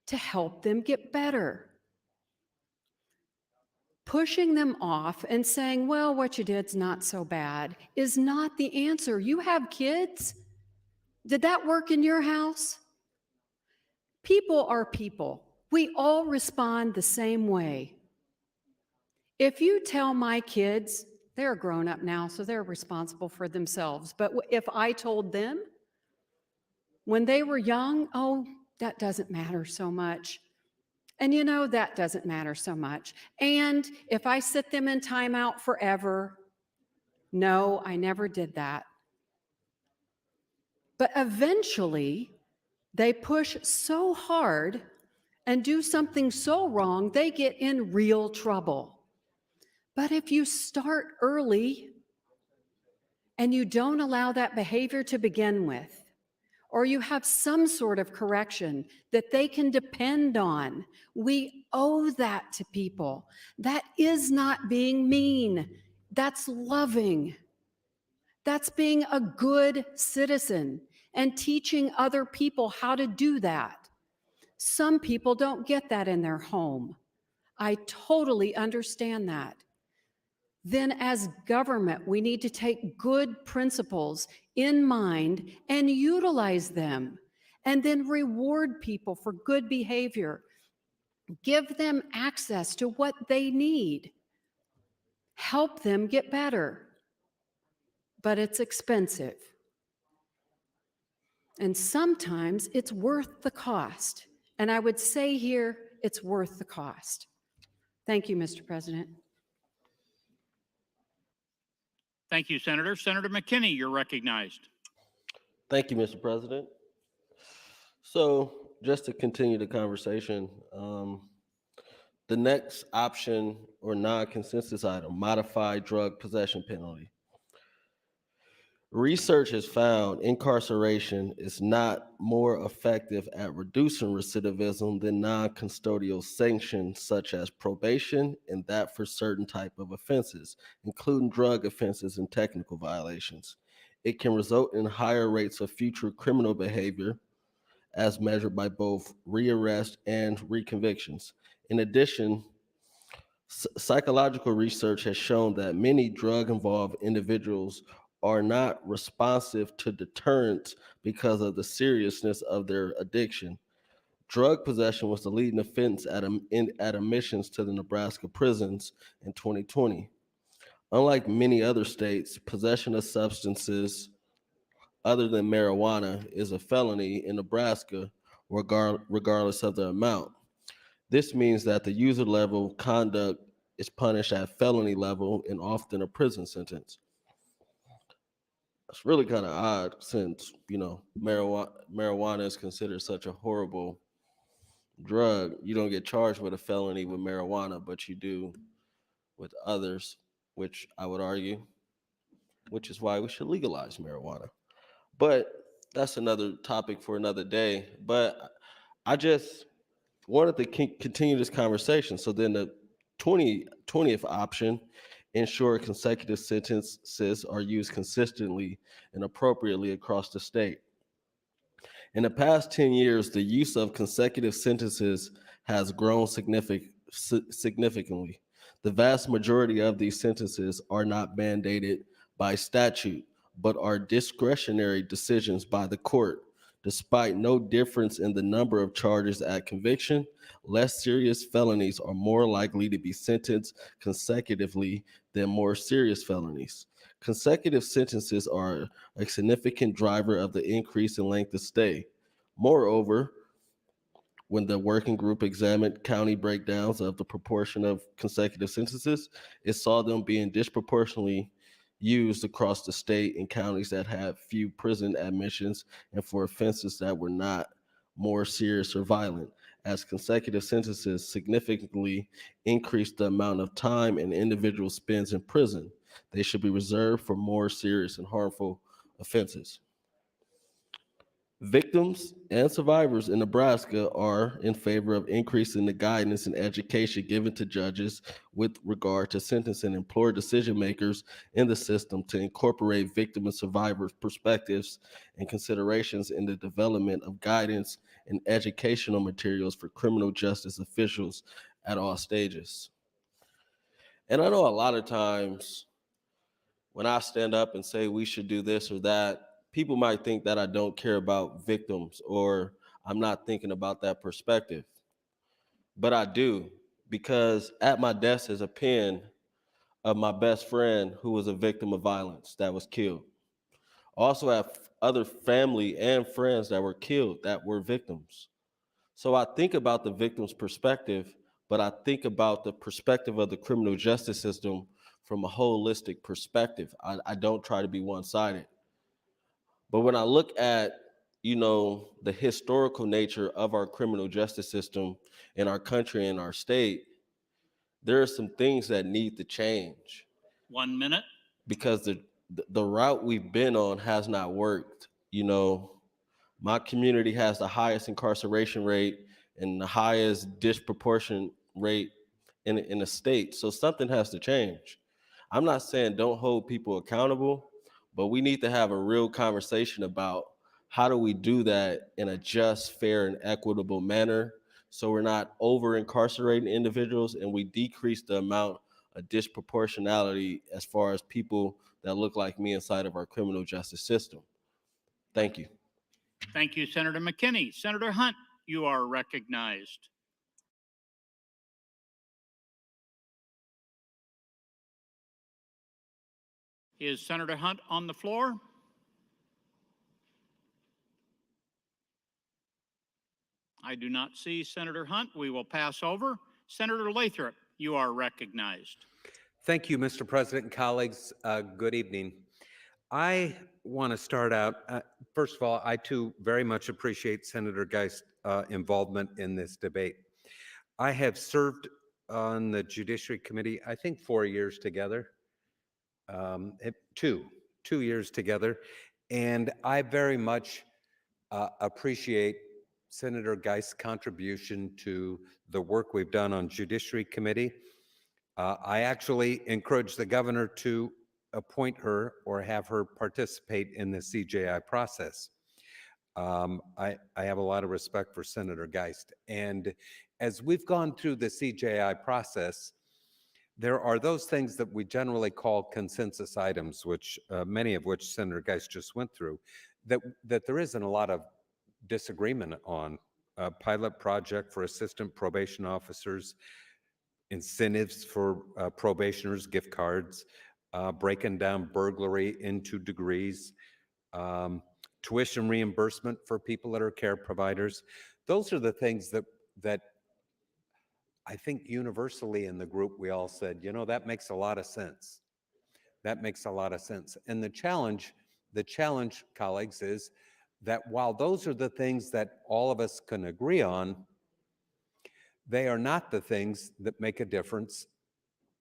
to help them get better. Pushing them off and saying, well, what you did's not so bad, is not the answer. You have kids. Did that work in your house? People are people. We all respond the same way. If you tell my kids, they're grown up now, so they're responsible for themselves. But if I told them when they were young, oh, that doesn't matter so much. And you know, that doesn't matter so much. And if I sit them in timeout forever, no, I never did that. But eventually, they push so hard and do something so wrong, they get in real trouble. But if you start early and you don't allow that behavior to begin with, or you have some sort of correction that they can depend on, we owe that to people. That is not being mean. That's loving. That's being a good citizen and teaching other people how to do that. Some people don't get that in their home. I totally understand that. Then as government, we need to take good principles in mind and utilize them, and then reward people for good behavior. Give them access to what they need. Help them get better. But it's expensive. And sometimes it's worth the cost. And I would say here, it's worth the cost. Thank you, Mr. President. Thank you, Senator. Senator McKinney, you're recognized. Thank you, Mr. President. So just to continue the conversation, the next option or non-consensus item, modified drug possession penalty. Research has found incarceration is not more effective at reducing recidivism than non-custodial sanctions such as probation, and that for certain type of offenses, including drug offenses and technical violations. It can result in higher rates of future criminal behavior as measured by both rearrest and reconvictions. In addition, psychological research has shown that many drug-involved individuals are not responsive to deterrence because of the seriousness of their addiction. Drug possession was the leading offense at admissions to the Nebraska prisons in 2020. Unlike many other states, possession of substances other than marijuana is a felony in Nebraska, regardless of the amount. This means that the user level conduct is punished at felony level and often a prison sentence. It's really kind of odd since, marijuana is considered such a horrible drug. You don't get charged with a felony with marijuana, but you do with others, which I would argue, which is why we should legalize marijuana. But that's another topic for another day. But I just wanted to continue this conversation. So then the 20th option, ensure consecutive sentences are used consistently and appropriately across the state. In the past 10 years, the use of consecutive sentences has grown significantly. The vast majority of these sentences are not mandated by statute, but are discretionary decisions by the court. Despite no difference in the number of charges at conviction, less serious felonies are more likely to be sentenced consecutively than more serious felonies. Consecutive sentences are a significant driver of the increase in length of stay. Moreover, when the working group examined county breakdowns of the proportion of consecutive sentences, it saw them being disproportionately used across the state in counties that had few prison admissions and for offenses that were not more serious or violent, as consecutive sentences significantly increase the amount of time an individual spends in prison. They should be reserved for more serious and harmful offenses. Victims and survivors in Nebraska are in favor of increasing the guidance and education given to judges with regard to sentencing and implore decision makers in the system to incorporate victim and survivor perspectives and considerations in the development of guidance and educational materials for criminal justice officials at all stages. And I know a lot of times when I stand up and say we should do this or that, people might think that I don't care about victims or I'm not thinking about that perspective. But I do, because at my desk is a pen of my best friend who was a victim of violence that was killed. Also have other family and friends that were killed that were victims. So I think about the victim's perspective, but I think about the perspective of the criminal justice system from a holistic perspective. I don't try to be one-sided. But when I look at, the historical nature of our criminal justice system in our country and our state, there are some things that need to change. 1 minute. Because the route we've been on has not worked. My community has the highest incarceration rate and the highest disproportionate rate in the state. So something has to change. I'm not saying don't hold people accountable, but we need to have a real conversation about how do we do that in a just, fair, and equitable manner so we're not over incarcerating individuals and we decrease the amount of disproportionality as far as people that look like me inside of our criminal justice system. Thank you. Thank you, Senator McKinney. Senator Hunt, you are recognized. Is Senator Hunt on the floor? I do not see Senator Hunt. We will pass over. Senator Lathrop, you are recognized. Thank you, Mr. President and colleagues. Good evening. I want to start out, first of all, I too very much appreciate Senator Geist's involvement in this debate. I have served on the Judiciary Committee, I think 4 years together, 2 years together, and I very much appreciate Senator Geist's contribution to the work we've done on Judiciary Committee. I actually encouraged the governor to appoint her or have her participate in the CJI process. I have a lot of respect for Senator Geist. And as we've gone through the CJI process, there are those things that we generally call consensus items, which many of which Senator Geist just went through, that there isn't a lot of disagreement on. Pilot project for assistant probation officers, incentives for probationers, gift cards, breaking down burglary into degrees, tuition reimbursement for people that are care providers. Those are the things that I think universally in the group we all said, you know, that makes a lot of sense. That makes a lot of sense. And the challenge, colleagues, is that while those are the things that all of us can agree on, they are not the things that make a difference,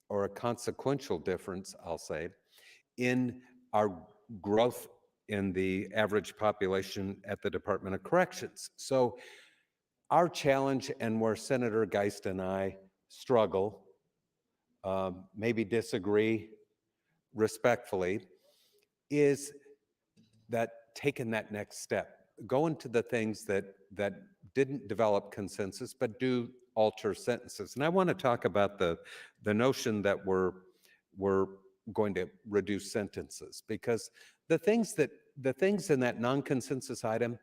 or a consequential difference, I'll say, in our growth in the average population at the Department of Corrections. So our challenge, and where Senator Geist and I struggle, maybe disagree respectfully, is that taking that next step, going to the things that didn't develop consensus but do alter sentences. And I want to talk about the notion that we're going to reduce sentences, because the things in that non-consensus item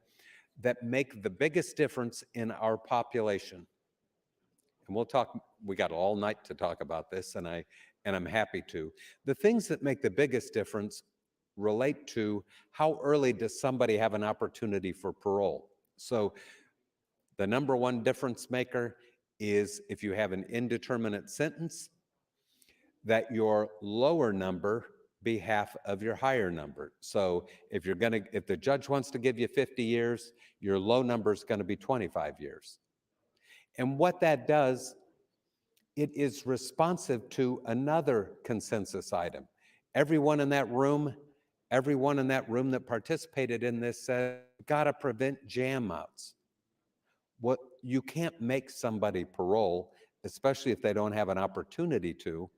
that make the biggest difference in our population, and we'll talk, we got all night to talk about this, and I'm happy to. The things that make the biggest difference relate to how early does somebody have an opportunity for parole. So the number one difference maker is if you have an indeterminate sentence, that your lower number be half of your higher number. So if the judge wants to give you 50 years, your low number is going to be 25 years. And what that does, it is responsive to another consensus item. Everyone in that room that participated in this said, got to prevent jam outs. What you can't make somebody parole, especially if they don't have an opportunity to.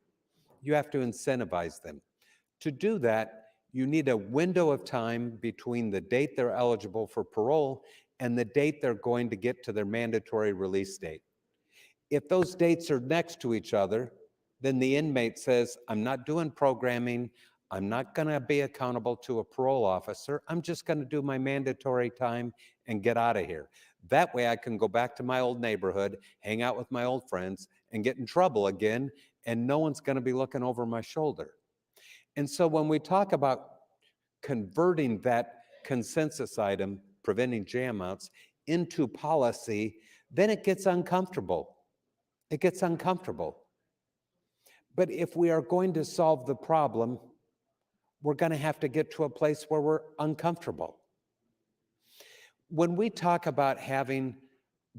You have to incentivize them. To do that, you need a window of time between the date they're eligible for parole and the date they're going to get to their mandatory release date. If those dates are next to each other, then the inmate says, I'm not doing programming, I'm not going to be accountable to a parole officer, I'm just going to do my mandatory time and get out of here. That way I can go back to my old neighborhood, hang out with my old friends, and get in trouble again, and no one's going to be looking over my shoulder. And so when we talk about converting that consensus item, preventing jam outs, into policy, then it gets uncomfortable. It gets uncomfortable. But if we are going to solve the problem, we're going to have to get to a place where we're uncomfortable. When we talk about having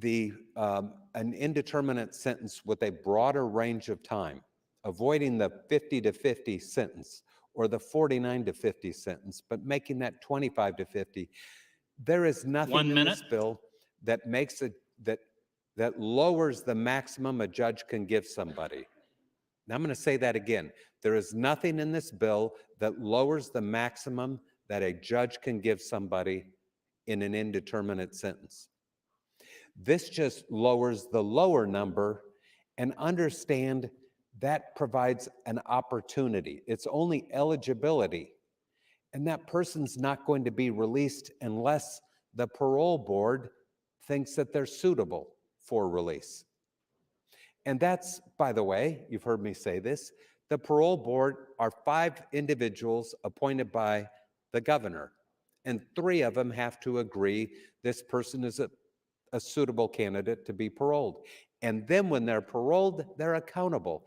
an indeterminate sentence with a broader range of time, avoiding the 50 to 50 sentence or the 49 to 50 sentence, but making that 25 to 50, there is nothing in this bill that makes it that lowers the maximum a judge can give somebody. Now I'm going to say that again. There is nothing in this bill that lowers the maximum that a judge can give somebody in an indeterminate sentence. This just lowers the lower number, and understand that provides an opportunity. It's only eligibility, and that person's not going to be released unless the parole board thinks that they're suitable for release. And that's, by the way, you've heard me say this, the parole board are 5 individuals appointed by the governor, and 3 of them have to agree this person is a suitable candidate to be paroled. And then when they're paroled, they're accountable,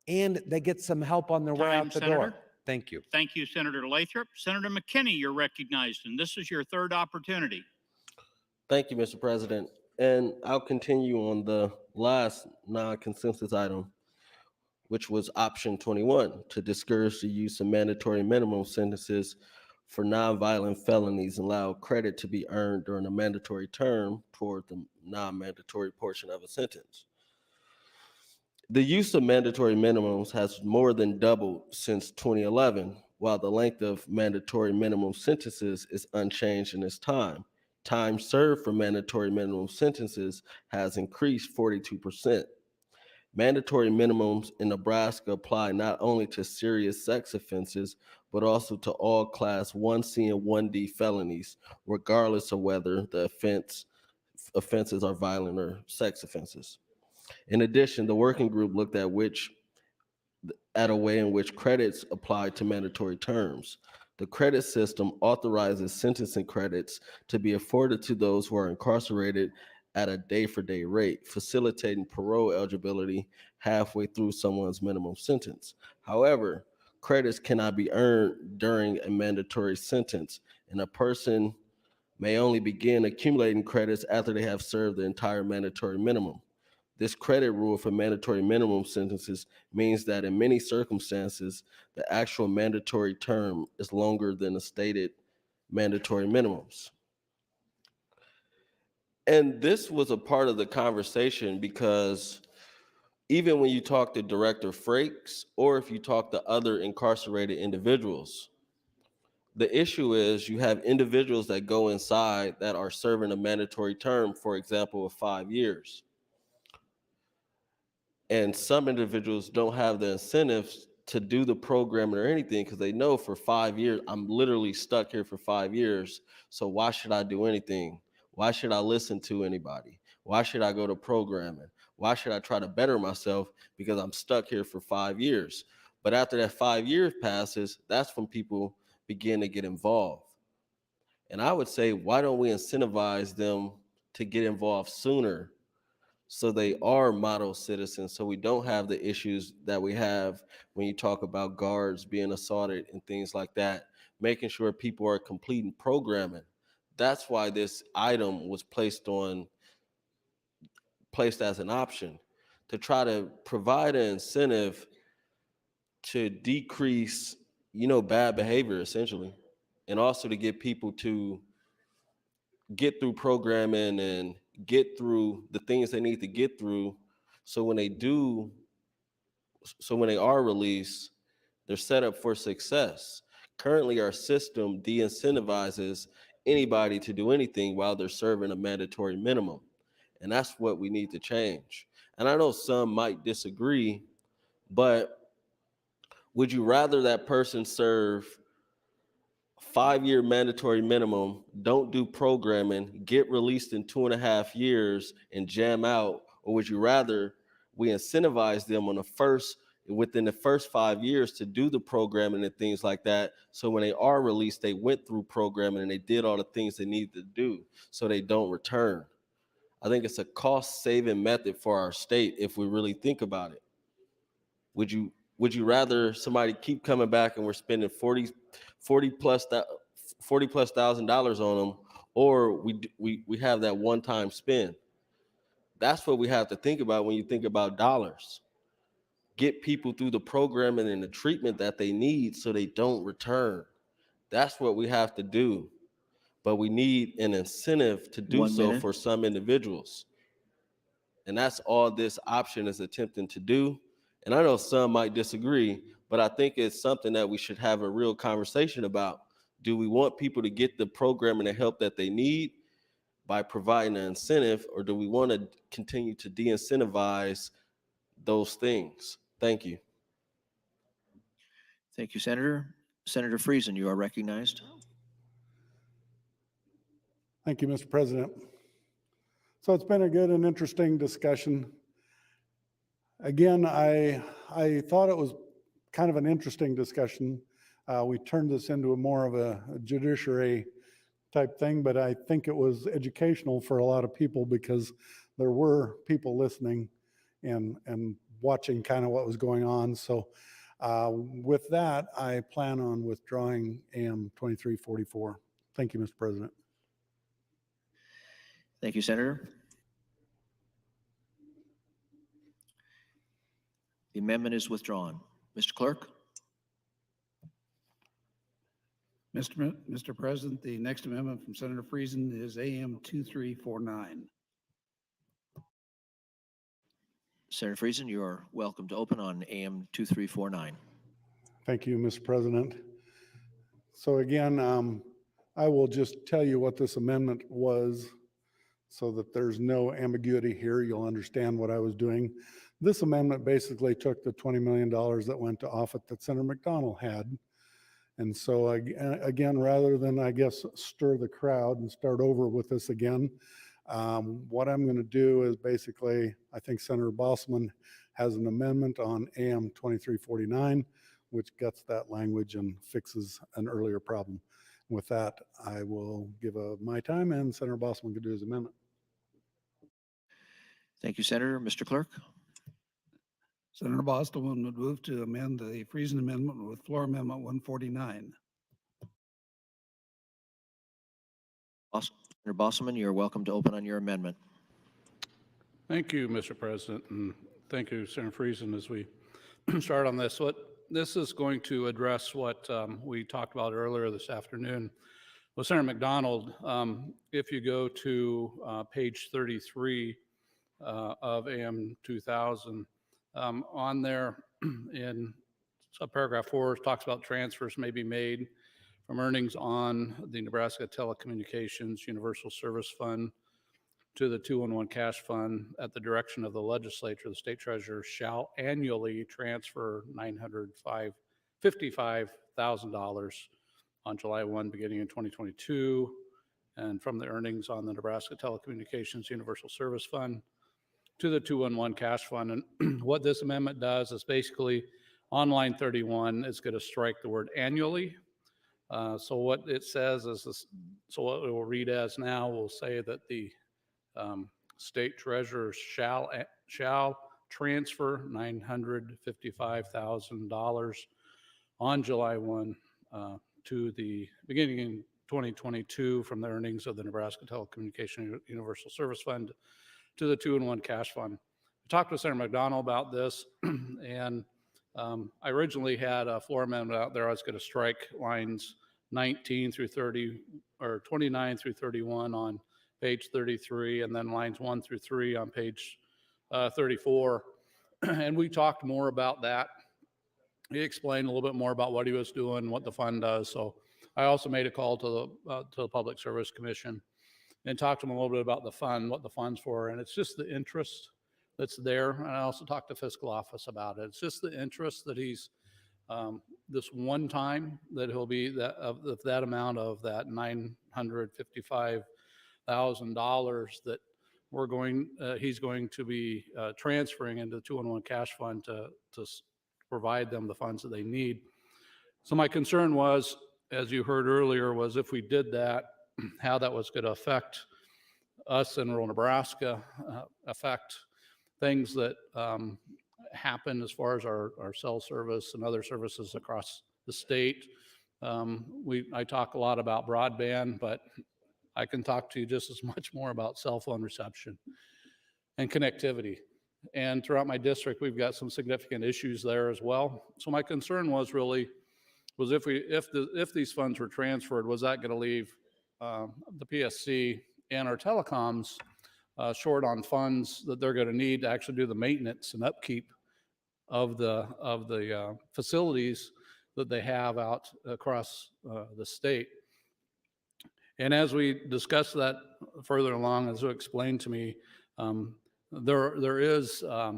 and they get some help on their way out the door. Thank you. Thank you, Senator Lathrop. Senator McKinney, you're recognized, and this is your third opportunity. Thank you, Mr. President. And I'll continue on the last non-consensus item, which was option 21, to discourage the use of mandatory minimum sentences for nonviolent felonies and allow credit to be earned during a mandatory term toward the non-mandatory portion of a sentence. The use of mandatory minimums has more than doubled since 2011, while the length of mandatory minimum sentences is unchanged in its time. Time served for mandatory minimum sentences has increased 42%. Mandatory minimums in Nebraska apply not only to serious sex offenses, but also to all Class 1C and 1D felonies, regardless of whether the offenses are violent or sex offenses. In addition, the working group looked at a way in which credits apply to mandatory terms. The credit system authorizes sentencing credits to be afforded to those who are incarcerated at a day-for-day rate, facilitating parole eligibility halfway through someone's minimum sentence. However, credits cannot be earned during a mandatory sentence, and a person may only begin accumulating credits after they have served the entire mandatory minimum. This credit rule for mandatory minimum sentences means that in many circumstances, the actual mandatory term is longer than the stated mandatory minimums. And this was a part of the conversation because even when you talk to Director Frakes or if you talk to other incarcerated individuals, the issue is you have individuals that go inside that are serving a mandatory term, for example, of 5 years. And some individuals don't have the incentives to do the programming or anything because they know for 5 years, I'm literally stuck here for 5 years. So why should I do anything? Why should I listen to anybody? Why should I go to programming? Why should I try to better myself because I'm stuck here for 5 years? But after that 5 years passes, that's when people begin to get involved. And I would say, why don't we incentivize them to get involved sooner so they are model citizens, so we don't have the issues that we have when you talk about guards being assaulted and things like that, making sure people are completing programming. That's why this item was placed as an option, to try to provide an incentive to decrease, bad behavior essentially, and also to get people to get through programming and get through the things they need to get through so when they are released, they're set up for success. Currently, our system de-incentivizes anybody to do anything while they're serving a mandatory minimum. And that's what we need to change. And I know some might disagree, but would you rather that person serve 5-year mandatory minimum, don't do programming, get released in 2.5 years and jam out? Or would you rather we incentivize them within the first 5 years to do the programming and things like that? So when they are released, they went through programming and they did all the things they needed to do so they don't return. I think it's a cost-saving method for our state if we really think about it. Would you rather somebody keep coming back and we're spending $40+ thousand on them, or we have that one-time spend? That's what we have to think about when you think about dollars. Get people through the programming and the treatment that they need so they don't return. That's what we have to do. But we need an incentive to do 1 so minute. for some individuals. And that's all this option is attempting to do. And I know some might disagree, but I think it's something that we should have a real conversation about. Do we want people to get the programming and help that they need by providing an incentive, or do we want to continue to de-incentivize those things? Thank you. Thank you, Senator. Senator Friesen, you are recognized. Thank you, Mr. President. So it's been a good and interesting discussion. Again, I thought it was kind of an interesting discussion. We turned this into more of a judiciary type thing, but I think it was educational for a lot of people because there were people listening and watching kind of what was going on. So with that, I plan on withdrawing AM 2344. Thank you, Mr. President. Thank you, Senator. The amendment is withdrawn. Mr. Clerk? Mr. President, the next amendment from Senator Friesen is AM 2349. Senator Friesen, you are welcome to open on AM 2349. Thank you, Mr. President. So again, I will just tell you what this amendment was so that there's no ambiguity here. You'll understand what I was doing. This amendment basically took the $20 million that went to Offutt that Senator McDonald had. And so again, rather than, I guess, stir the crowd and start over with this again, what I'm going to do is basically, I think Senator Bosselman has an amendment on AM 2349, which gets that language and fixes an earlier problem. With that, I will give my time, and Senator Bosselman can do his amendment. Thank you, Senator. Mr. Clerk? Senator Bostelman would move to amend the Friesen Amendment with Floor Amendment 149. Senator Bosselman, you're welcome to open on your amendment. Thank you, Mr. President, and thank you, Senator Friesen, as we start on this. This is going to address what we talked about earlier this afternoon with Senator McDonald. If you go to page 33 of AM 2000, on there in subparagraph 4, it talks about transfers may be made from earnings on the Nebraska Telecommunications Universal Service Fund to the 211 cash fund at the direction of the legislature. The state treasurer shall annually transfer $955,000 on July 1 beginning in 2022, and from the earnings on the Nebraska Telecommunications Universal Service Fund to the 211 cash fund. And what this amendment does is basically on line 31, it's going to strike the word annually. So what it says is this, so what it will read as now will say that the state treasurer shall transfer $955,000 on July 1 to the beginning in 2022 from the earnings of the Nebraska Telecommunications Universal Service Fund to the 211 cash fund. I talked with Senator McDonald about this, and I originally had a floor amendment out there. I was going to strike lines 19 through 30, or 29 through 31 on page 33, and then lines 1 through 3 on page 34. And we talked more about that. He explained a little bit more about what he was doing, what the fund does. So I also made a call to the Public Service Commission and talked to him a little bit about the fund, what the fund's for. And it's just the interest that's there. And I also talked to fiscal office about it. It's just the interest that he's, this one time that he'll be that of that amount of that $955,000 that he's going to be transferring into the 211 cash fund to provide them the funds that they need. So my concern was, as you heard earlier, was if we did that, how that was going to affect us in rural Nebraska, affect things that happen as far as our cell service and other services across the state. I talk a lot about broadband, but I can talk to you just as much more about cell phone reception and connectivity. And throughout my district, we've got some significant issues there as well. So my concern was if these funds were transferred, was that going to leave the PSC and our telecoms short on funds that they're going to need to actually do the maintenance and upkeep of the facilities that they have out across the state. And as we discussed that further along, as you explained to me, there is, I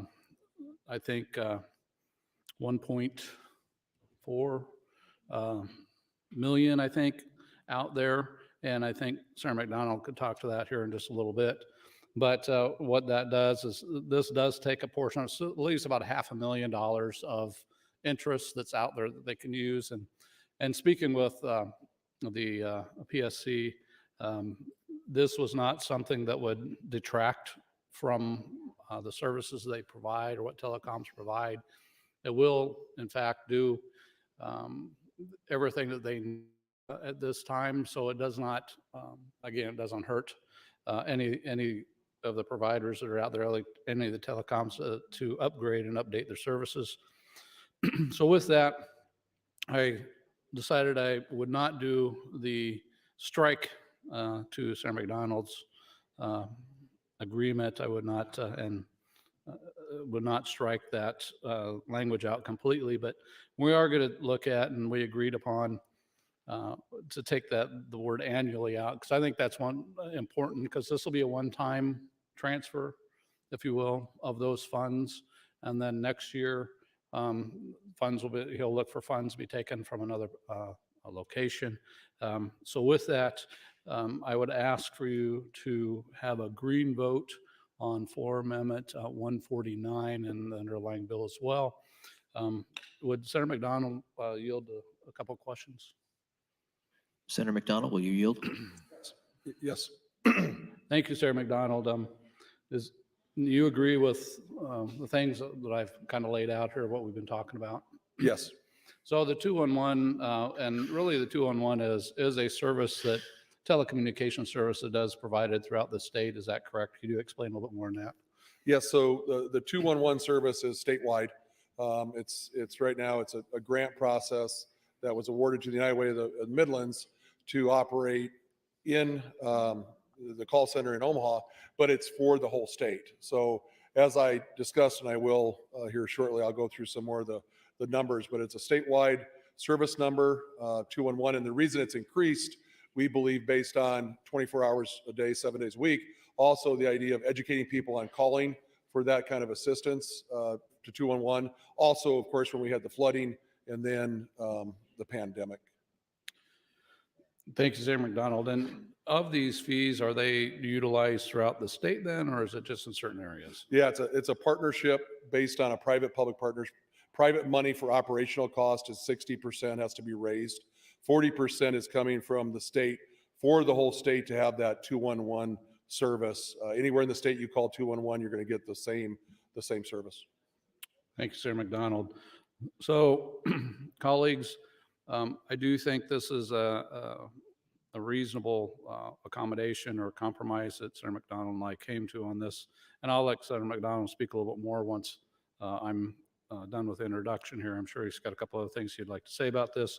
think, 1.4 million, I think, out there. And I think Senator McDonald could talk to that here in just a little bit. But what that does is this does take a portion, at least about $500,000 of interest that's out there that they can use. And speaking with the PSC, this was not something that would detract from the services they provide or what telecoms provide. It will, in fact, do everything that they need at this time, so it does not, again, it doesn't hurt any of the providers that are out there, like any of the telecoms, to upgrade and update their services. So with that, I decided I would not do the strike to Senator McDonald's agreement. I would not would not strike that language out completely, but we are going to look at, and we agreed upon to take the word annually out, because I think that's one important, because this will be a one-time transfer, if you will, of those funds. And then next year, he'll look for funds to be taken from another a location. So with that, I would ask for you to have a green vote on floor amendment 149 and the underlying bill as well. Would Senator McDonald yield a couple of questions? Senator McDonald, will you yield? Yes. Thank you, Senator McDonald. Do you agree with the things that I've kind of laid out here, what we've been talking about? Yes. So the 211, and really the 211 is a service that, telecommunication service that does provided throughout the state. Is that correct? Could you explain a little bit more on that? Yes, so the 211 service is statewide. It's right now, it's a grant process that was awarded to the United Way of the Midlands to operate in the call center in Omaha, but it's for the whole state. So as I discussed, and I will here shortly, I'll go through some more of the numbers, but it's a statewide service number, 211. And the reason it's increased, we believe, based on 24 hours a day, 7 days a week, also the idea of educating people on calling for that kind of assistance to 211. Also, of course, when we had the flooding and then the pandemic. Thank you, Senator McDonald. And of these fees, are they utilized throughout the state then, or is it just in certain areas? Yeah, it's a partnership based on a private-public partnership. Private money for operational cost is 60% has to be raised. 40% is coming from the state for the whole state to have that 211 service. Anywhere in the state you call 211, you're going to get the same service. Thank you, Senator McDonald. So, colleagues, I do think this is a reasonable accommodation or compromise that Senator McDonald and I came to on this. And I'll let Senator McDonald speak a little bit more once I'm done with the introduction here. I'm sure he's got a couple of things he'd like to say about this.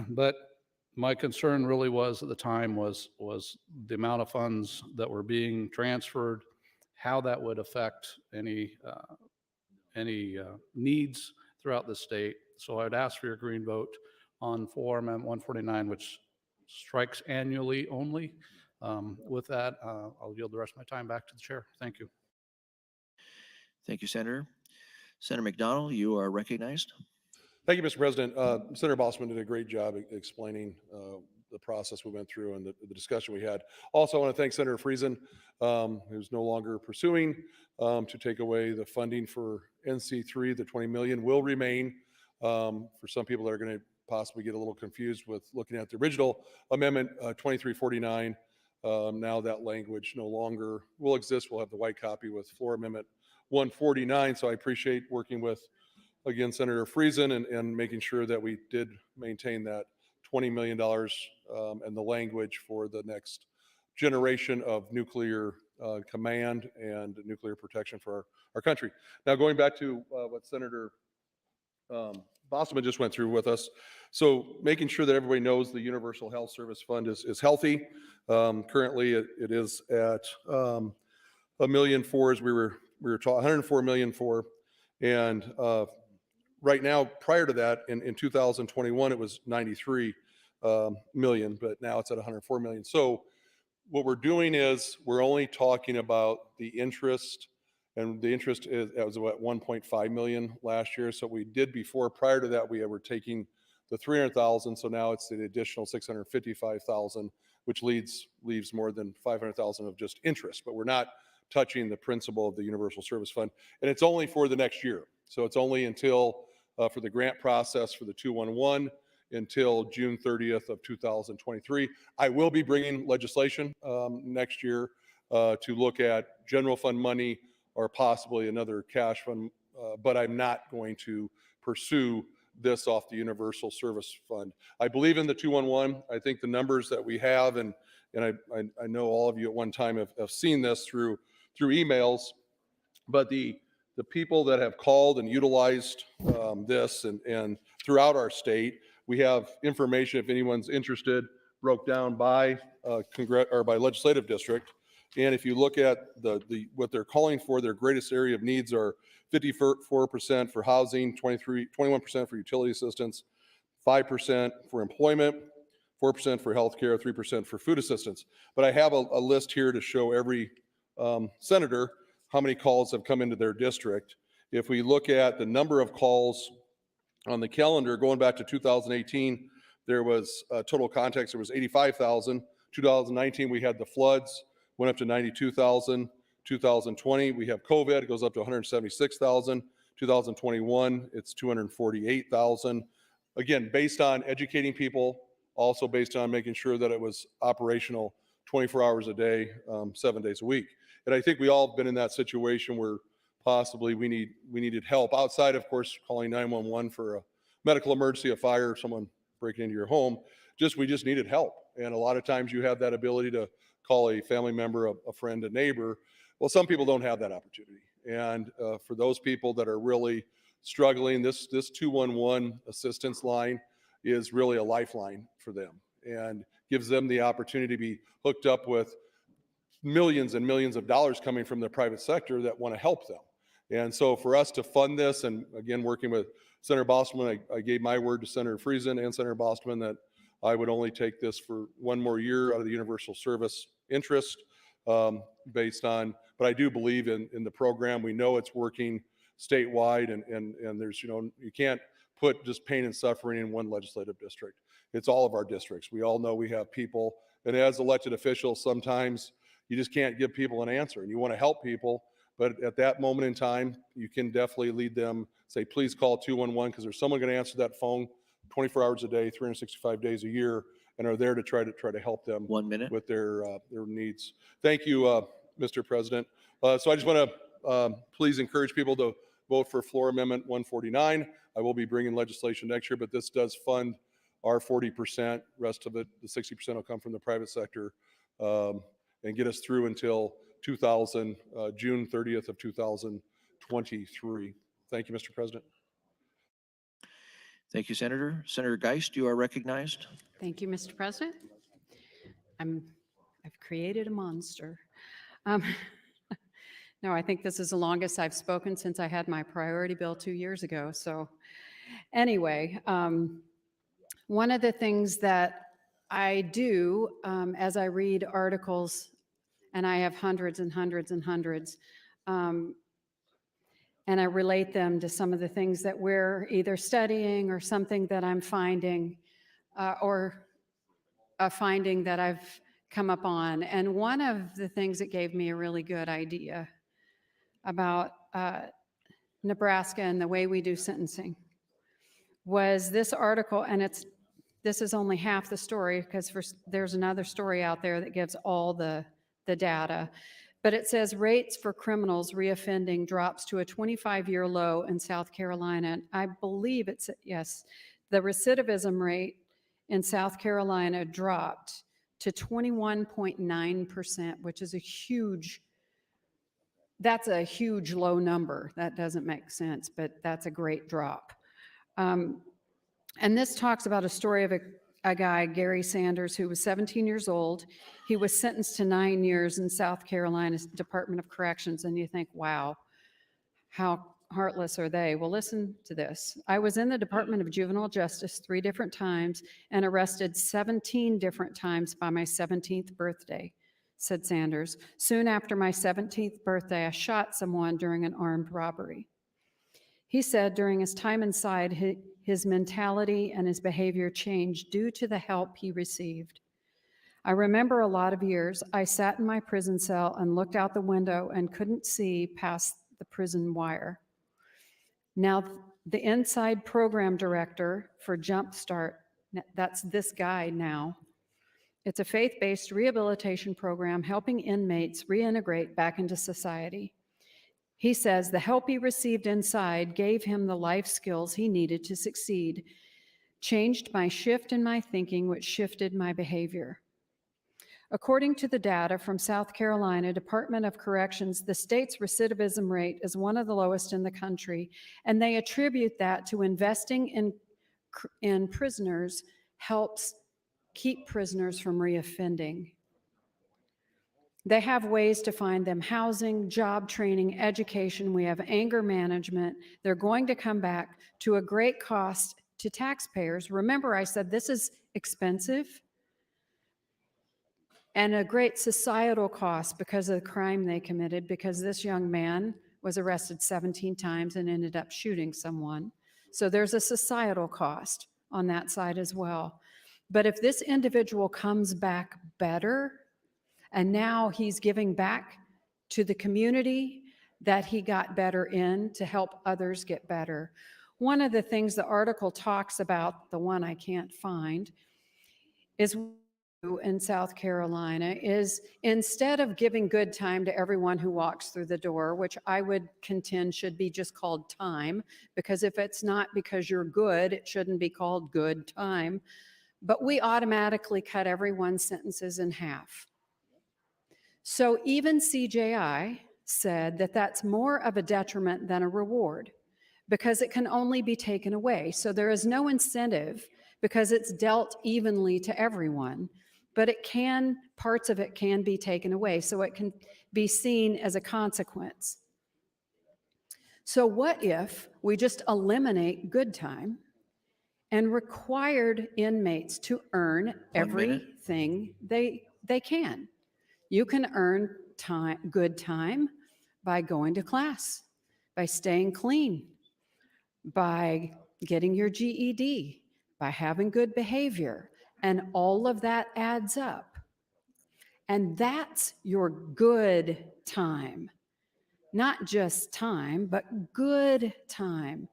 But my concern really was at the time was the amount of funds that were being transferred, how that would affect any needs throughout the state. So I'd ask for your green vote on Floor Amendment 149, which strikes annually only. With that, I'll yield the rest of my time back to the chair. Thank you. Thank you, Senator. Senator McDonald, you are recognized. Thank you, Mr. President. Senator Bossman did a great job explaining the process we went through and the discussion we had. Also, I want to thank Senator Friesen, who's no longer pursuing to take away the funding for NC3. The 20 million will remain. For some people that are going to possibly get a little confused with looking at the original amendment 2349, now that language no longer will exist. We'll have the white copy with floor amendment 149. So I appreciate working with, again, Senator Friesen and making sure that we did maintain that $20 million and the language for the next generation of nuclear command and nuclear protection for our country. Now, going back to what Senator Bosman just went through with us. So making sure that everybody knows the Universal Health Service Fund is healthy. Currently, it is at $1.4 million, as we were taught, $104 million for. And right now, prior to that, in 2021, it was 93 million, but now it's at 104 million. So what we're doing is we're only talking about the interest, and the interest was about 1.5 million last year. So we did before, prior to that, we were taking the 300,000. So now it's the additional 655,000, which leaves more than 500,000 of just interest, but we're not touching the principal of the Universal Service Fund. And it's only for the next year. So it's only until for the grant process for the 211 until June 30th of 2023. I will be bringing legislation next year to look at general fund money or possibly another cash fund, but I'm not going to pursue this off the Universal Service Fund. I believe in the 211. I think the numbers that we have, and I know all of you at one time have seen this through emails, but the people that have called and utilized this and throughout our state, we have information, if anyone's interested, broke down by by legislative district. And if you look at what they're calling for, their greatest area of needs are 54% for housing, 21% for utility assistance, 5% for employment, 4% for healthcare, 3% for food assistance. But I have a list here to show every senator how many calls have come into their district. If we look at the number of calls on the calendar going back to 2018, there was total contacts, there was 85,000. 2019, we had the floods, went up to 92,000. 2020, we have COVID, it goes up to 176,000. 2021, it's 248,000. Again, based on educating people, also based on making sure that it was operational 24 hours a day, 7 days a week. And I think we all have been in that situation where possibly we needed help outside, of course, calling 911 for a medical emergency, a fire, someone breaking into your home. We just needed help. And a lot of times you have that ability to call a family member, a friend, a neighbor. Well, some people don't have that opportunity. And for those people that are really struggling, this 211 assistance line is really a lifeline for them and gives them the opportunity to be hooked up with millions and millions of dollars coming from the private sector that want to help them. And so for us to fund this, and again, working with Senator Bostman, I gave my word to Senator Friesen and Senator Bostman that I would only take this for one more year out of the universal service interest based on, but I do believe in the program. We know it's working statewide, and there's, you can't put just pain and suffering in one legislative district. It's all of our districts. We all know we have people, and as elected officials, sometimes you just can't give people an answer, and you want to help people, but at that moment in time, you can definitely lead them, say, please call 211, because there's someone going to answer that phone 24 hours a day, 365 days a year, and are there to try to help them 1 minute with their needs. Thank you, Mr. President. So I just want to please encourage people to vote for Floor Amendment 149. I will be bringing legislation next year, but this does fund our 40%. Rest of it, the 60% will come from the private sector, and get us through until June 30th of 2023. Thank you, Mr. President. Thank you, Senator. Senator Geist, you are recognized. Thank you, Mr. President. I've created a monster. No, I think this is the longest I've spoken since I had my priority bill 2 years ago. So anyway, one of the things that I do as I read articles, and I have hundreds and hundreds and hundreds, and I relate them to some of the things that we're either studying or something that I'm finding or a finding that I've come up on. And one of the things that gave me a really good idea about Nebraska and the way we do sentencing was this article, and this is only half the story because there's another story out there that gives all the data. But it says rates for criminals reoffending drops to a 25-year low in South Carolina. And I believe yes, the recidivism rate in South Carolina dropped to 21.9%, which is that's a huge low number. That doesn't make sense, but that's a great drop. And this talks about a story of a guy, Gary Sanders, who was 17 years old. He was sentenced to 9 years in South Carolina's Department of Corrections. And you think, wow, how heartless are they? Well, listen to this. I was in the Department of Juvenile Justice 3 different times and arrested 17 different times by my 17th birthday, said Sanders. Soon after my 17th birthday, I shot someone during an armed robbery. He said during his time inside, his mentality and his behavior changed due to the help he received. I remember a lot of years, I sat in my prison cell and looked out the window and couldn't see past the prison wire. Now, the inside program director for Jumpstart, that's this guy now. It's a faith-based rehabilitation program helping inmates reintegrate back into society. He says the help he received inside gave him the life skills he needed to succeed, changed my shift in my thinking, which shifted my behavior. According to the data from South Carolina Department of Corrections, the state's recidivism rate is one of the lowest in the country, and they attribute that to investing in prisoners helps keep prisoners from reoffending. They have ways to find them housing, job training, education. We have anger management. They're going to come back to a great cost to taxpayers. Remember, I said this is expensive. and a great societal cost because of the crime they committed, because this young man was arrested 17 times and ended up shooting someone. So there's a societal cost on that side as well. But if this individual comes back better, and now he's giving back to the community that he got better in to help others get better. One of the things the article talks about, the one I can't find, is in South Carolina is instead of giving good time to everyone who walks through the door, which I would contend should be just called time, because if it's not because you're good, it shouldn't be called good time. But we automatically cut everyone's sentences in half. So even CJI said that that's more of a detriment than a reward because it can only be taken away. So there is no incentive because it's dealt evenly to everyone, but it can, parts of it can be taken away. So it can be seen as a consequence. So what if we just eliminate good time and required inmates to earn everything they can? You can earn time, good time by going to class, by staying clean, by getting your GED, by having good behavior, and all of that adds up. And that's your good time. Not just time, but good time.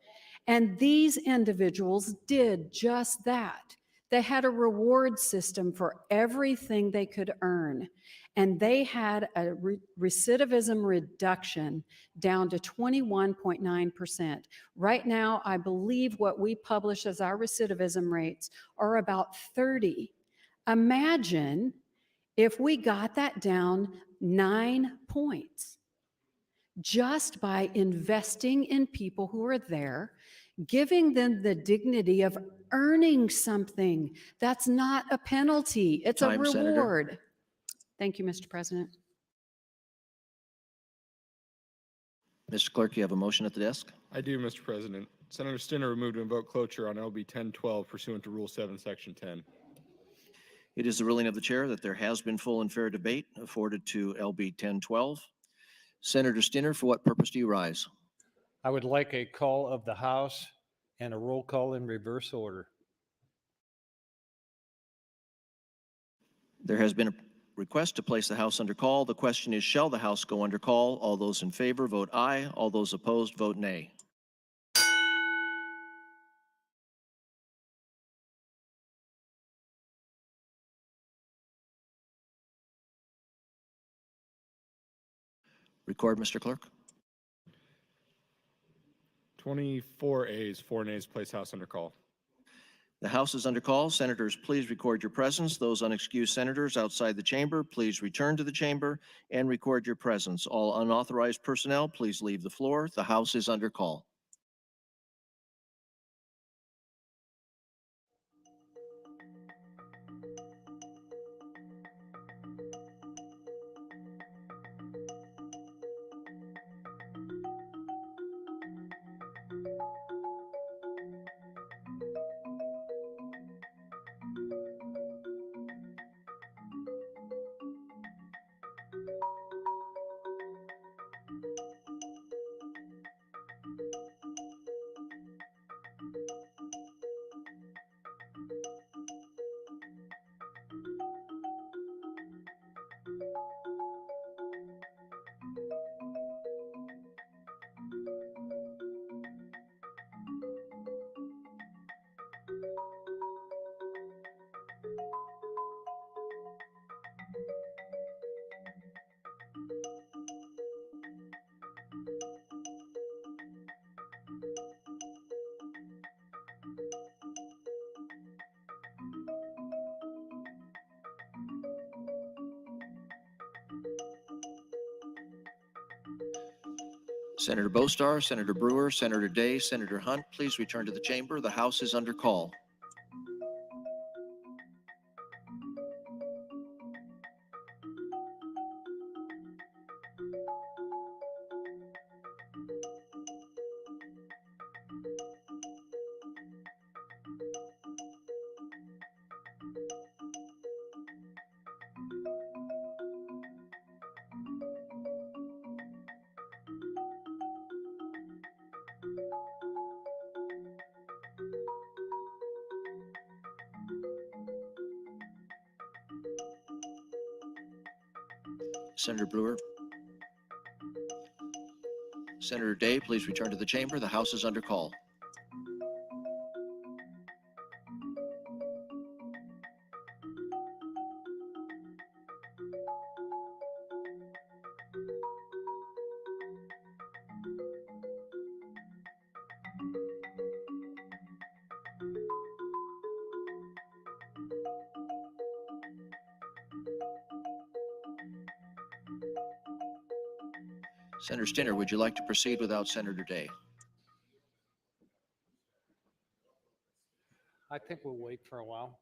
And these individuals did just that. They had a reward system for everything they could earn. And they had a recidivism reduction down to 21.9%. Right now, I believe what we publish as our recidivism rates are about 30. Imagine if we got that down 9 points just by investing in people who are there, giving them the dignity of earning something. That's not a penalty, it's Time, a Senator. reward. Thank you, Mr. President. Mr. Clerk, you have a motion at the desk? I do, Mr. President. Senator Stinner would move to invoke cloture on LB 1012 pursuant to Rule 7, Section 10. It is the ruling of the chair that there has been full and fair debate afforded to LB 1012. Senator Stinner, for what purpose do you rise? I would like a call of the House and a roll call in reverse order. There has been a request to place the House under call. The question is, shall the House go under call? All those in favor vote aye. All those opposed vote nay. Record, Mr. Clerk. 24 ayes, 4 nays, place House under call. The House is under call. Senators, please record your presence. Those unexcused senators outside the chamber, please return to the chamber and record your presence. All unauthorized personnel, please leave the floor. The House is under call. Senator Bostar, Senator Brewer, Senator Day, Senator Hunt, please return to the chamber. The House is under call. Senator Brewer. Senator Day, please return to the chamber. The House is under call. Senator Stinner, would you like to proceed without Senator Day? I think we'll wait for a while.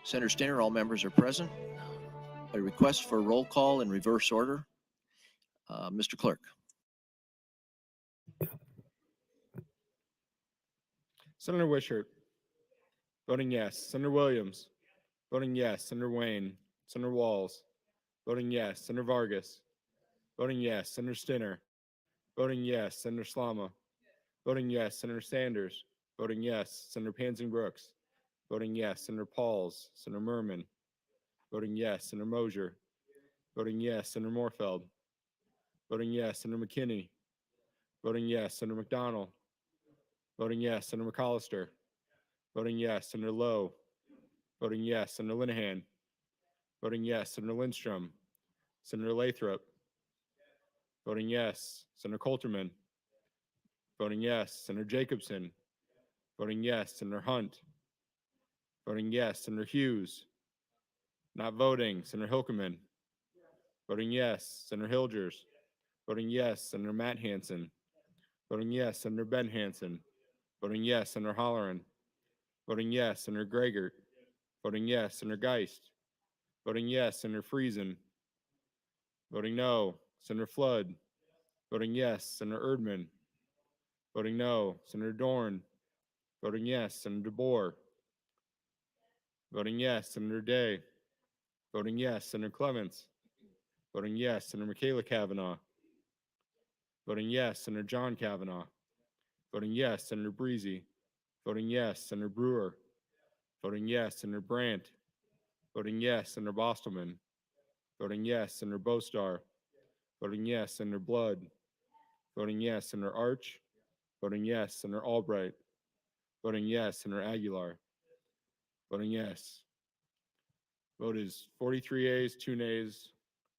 Senator Stinner, all members are present. A request for roll call in reverse order. Mr. Clerk. Senator Wishart, voting yes. Senator Williams, voting yes. Senator Wayne, Senator Walls, voting yes. Senator Vargas, voting yes. Senator Stinner, voting yes. Senator Slama, voting yes. Senator Sanders, voting yes. Senator Pansing Brooks, voting yes. Senator Pauls, Senator Merman, voting yes. Senator Mosier, voting yes. Senator Morfeld, voting yes. Senator McKinney, voting yes. Senator McDonald, voting yes. Senator McAllister, voting yes. Senator Lowe, voting yes. Senator Linehan, voting yes. Senator Lindstrom, Senator Lathrop, voting yes. Senator Coulterman, voting yes. Senator Jacobson, voting yes. Senator Hunt, voting yes. Senator Hughes, not voting. Senator Hilkeman, voting yes. Senator Hilgers, voting yes. Senator Matt Hansen, voting yes. Senator Ben Hansen, voting yes. Senator Holleran, voting yes. Senator Gregert, voting yes. Senator Geist, voting yes. Senator Friesen, voting no. Senator Flood, voting yes. Senator Erdman, voting no. Senator Dorn, voting yes. Senator DeBoer, voting yes. Senator Day, voting yes. Senator Clements, voting yes. Senator Michaela Kavanaugh, voting yes. Senator John Kavanaugh, voting yes. Senator Breezy, voting yes. Senator Brewer, voting yes. Senator Brandt, voting yes. Senator Bostelman, voting yes. Senator Bostar, voting yes. Senator Blood, voting yes. Senator Arch, voting yes. Senator Albright, voting yes. Senator Aguilar, voting yes. Vote is 43 ayes, 2 nays,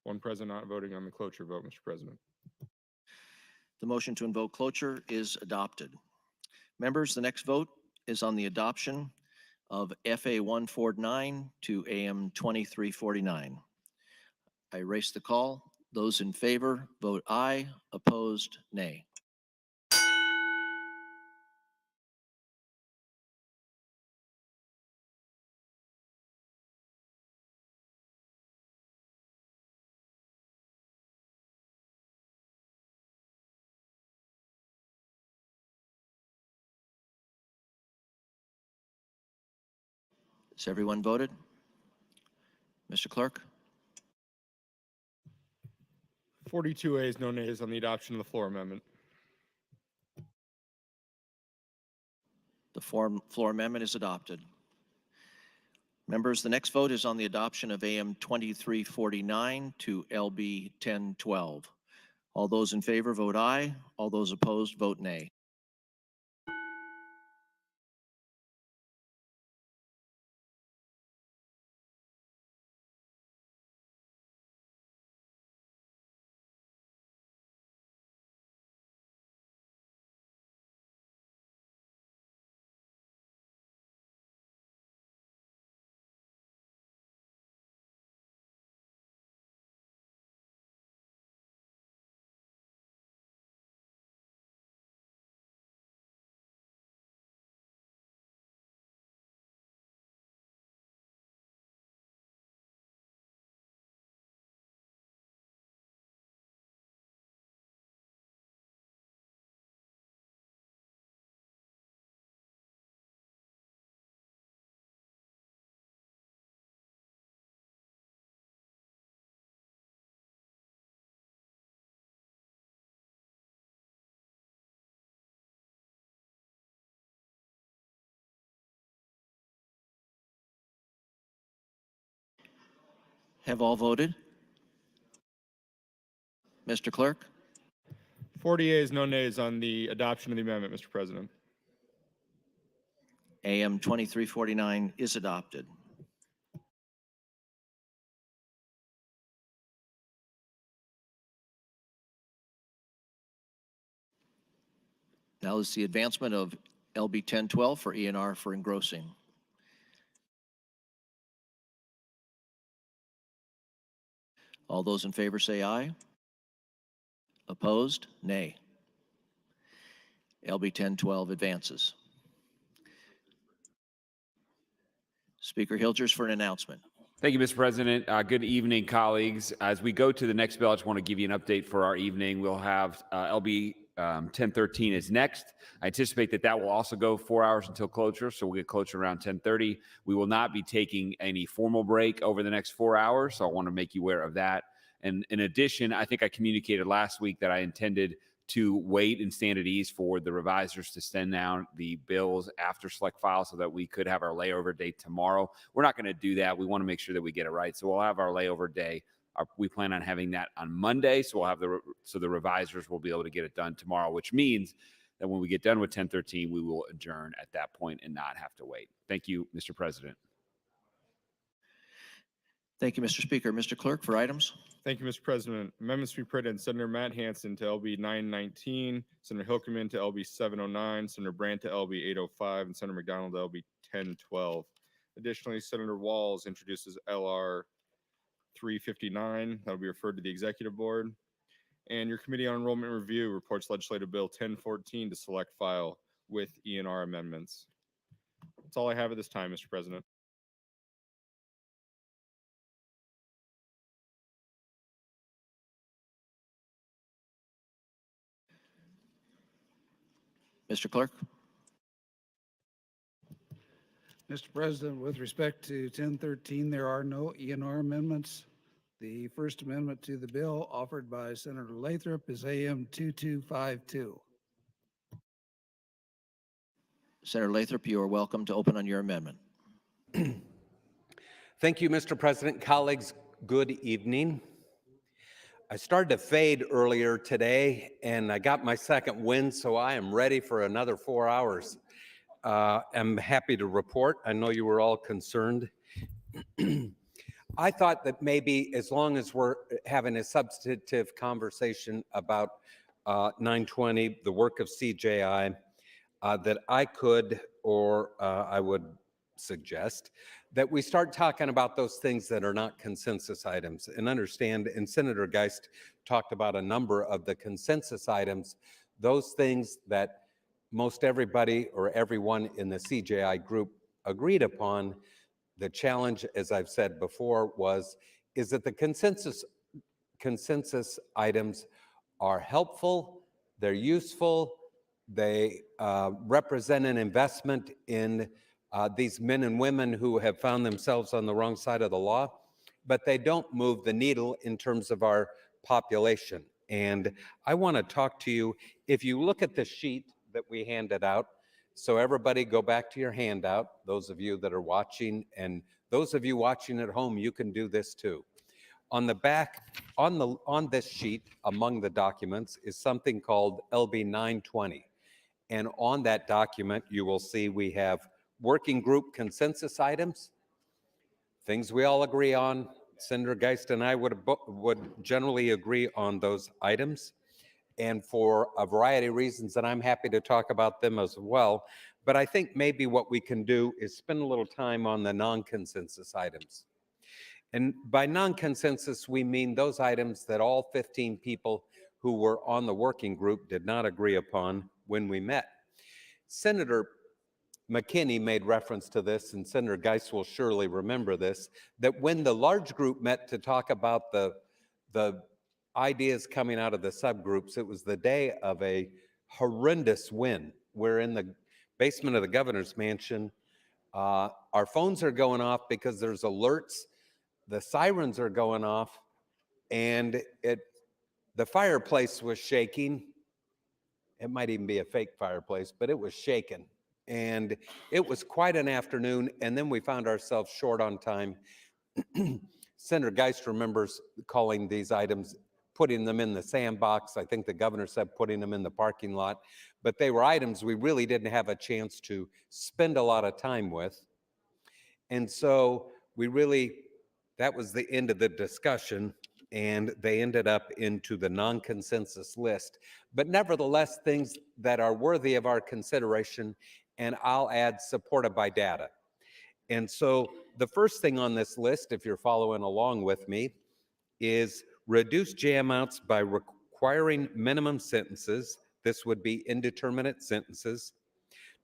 1 present not voting on the cloture vote, Mr. President. The motion to invoke cloture is adopted. Members, the next vote is on the adoption of FA 149 to AM 2349. I erase the call. Those in favor, vote aye. Opposed, nay. Has everyone voted? Mr. Clerk? 42 ayes, no nays on the adoption of the floor amendment. The floor amendment is adopted. Members, the next vote is on the adoption of AM 2349 to LB 1012. All those in favor vote aye. All those opposed vote nay. Have all voted? Mr. Clerk? 40 yeas, no nays on the adoption of the amendment, Mr. President. AM 2349 is adopted. Now is the advancement of LB 1012 for ENR for engrossing. All those in favor say aye. Opposed? Nay. LB 1012 advances. Speaker Hilgers for an announcement. Thank you, Mr. President. Good evening, colleagues. As we go to the next bill, I just want to give you an update for our evening. We'll have LB 1013 is next. I anticipate that will also go 4 hours until closure, so we'll get closer around 10:30. We will not be taking any formal break over the next 4 hours, so I want to make you aware of that. And in addition, I think I communicated last week that I intended to wait and stand at ease for the revisers to send down the bills after select file so that we could have our layover date tomorrow. We're not going to do that. We want to make sure that we get it right. So we'll have our layover day. We plan on having that on Monday. So we'll have the revisers will be able to get it done tomorrow, which means that when we get done with 1013, we will adjourn at that point and not have to wait. Thank you, Mr. President. Thank you, Mr. Speaker. Mr. Clerk, for items. Thank you, Mr. President. Amendments to be printed: Senator Matt Hansen to LB 919, Senator Hilkeman to LB 709, Senator Brandt to LB 805, and Senator McDonald to LB 1012. Additionally, Senator Walls introduces LR 359 that will be referred to the Executive Board. And your Committee on Enrollment Review reports Legislative Bill 1014 to select file with ENR amendments. That's all I have at this time, Mr. President. Mr. Clerk? Mr. President, with respect to 1013, there are no ENR amendments. The first amendment to the bill offered by Senator Lathrop is AM 2252. Senator Lathrop, you are welcome to open on your amendment. Thank you, Mr. President. Colleagues, good evening. I started to fade earlier today, and I got my second win, so I am ready for another 4 hours. I'm happy to report. I know you were all concerned. I thought that maybe as long as we're having a substantive conversation about 920, the work of CJI, that I could, or I would suggest, that we start talking about those things that are not consensus items and understand, and Senator Geist talked about a number of the consensus items, those things that most everybody or everyone in the CJI group agreed upon. The challenge, as I've said before, is that the consensus items are helpful, they're useful, they represent an investment in these men and women who have found themselves on the wrong side of the law, but they don't move the needle in terms of our population. And I want to talk to you, if you look at the sheet that we handed out, so everybody go back to your handout, those of you that are watching, and those of you watching at home, you can do this too. On the back, on this sheet, among the documents, is something called LB 920. And on that document, you will see we have working group consensus items, things we all agree on. Senator Geist and I would generally agree on those items. And for a variety of reasons, and I'm happy to talk about them as well. But I think maybe what we can do is spend a little time on the non-consensus items. And by non-consensus, we mean those items that all 15 people who were on the working group did not agree upon when we met. Senator McKinney made reference to this, and Senator Geist will surely remember this, that when the large group met to talk about the ideas coming out of the subgroups, it was the day of a horrendous win. We're in the basement of the governor's mansion. Our phones are going off because there's alerts. The sirens are going off, and the fireplace was shaking. It might even be a fake fireplace, but it was shaking. And it was quite an afternoon, and then we found ourselves short on time. Senator Geist remembers calling these items, putting them in the sandbox. I think the governor said putting them in the parking lot, but they were items we really didn't have a chance to spend a lot of time with. And so that was the end of the discussion, and they ended up into the non-consensus list. But nevertheless, things that are worthy of our consideration, and I'll add supported by data. And so the first thing on this list, if you're following along with me, is reduce jam outs by requiring minimum sentences. This would be indeterminate sentences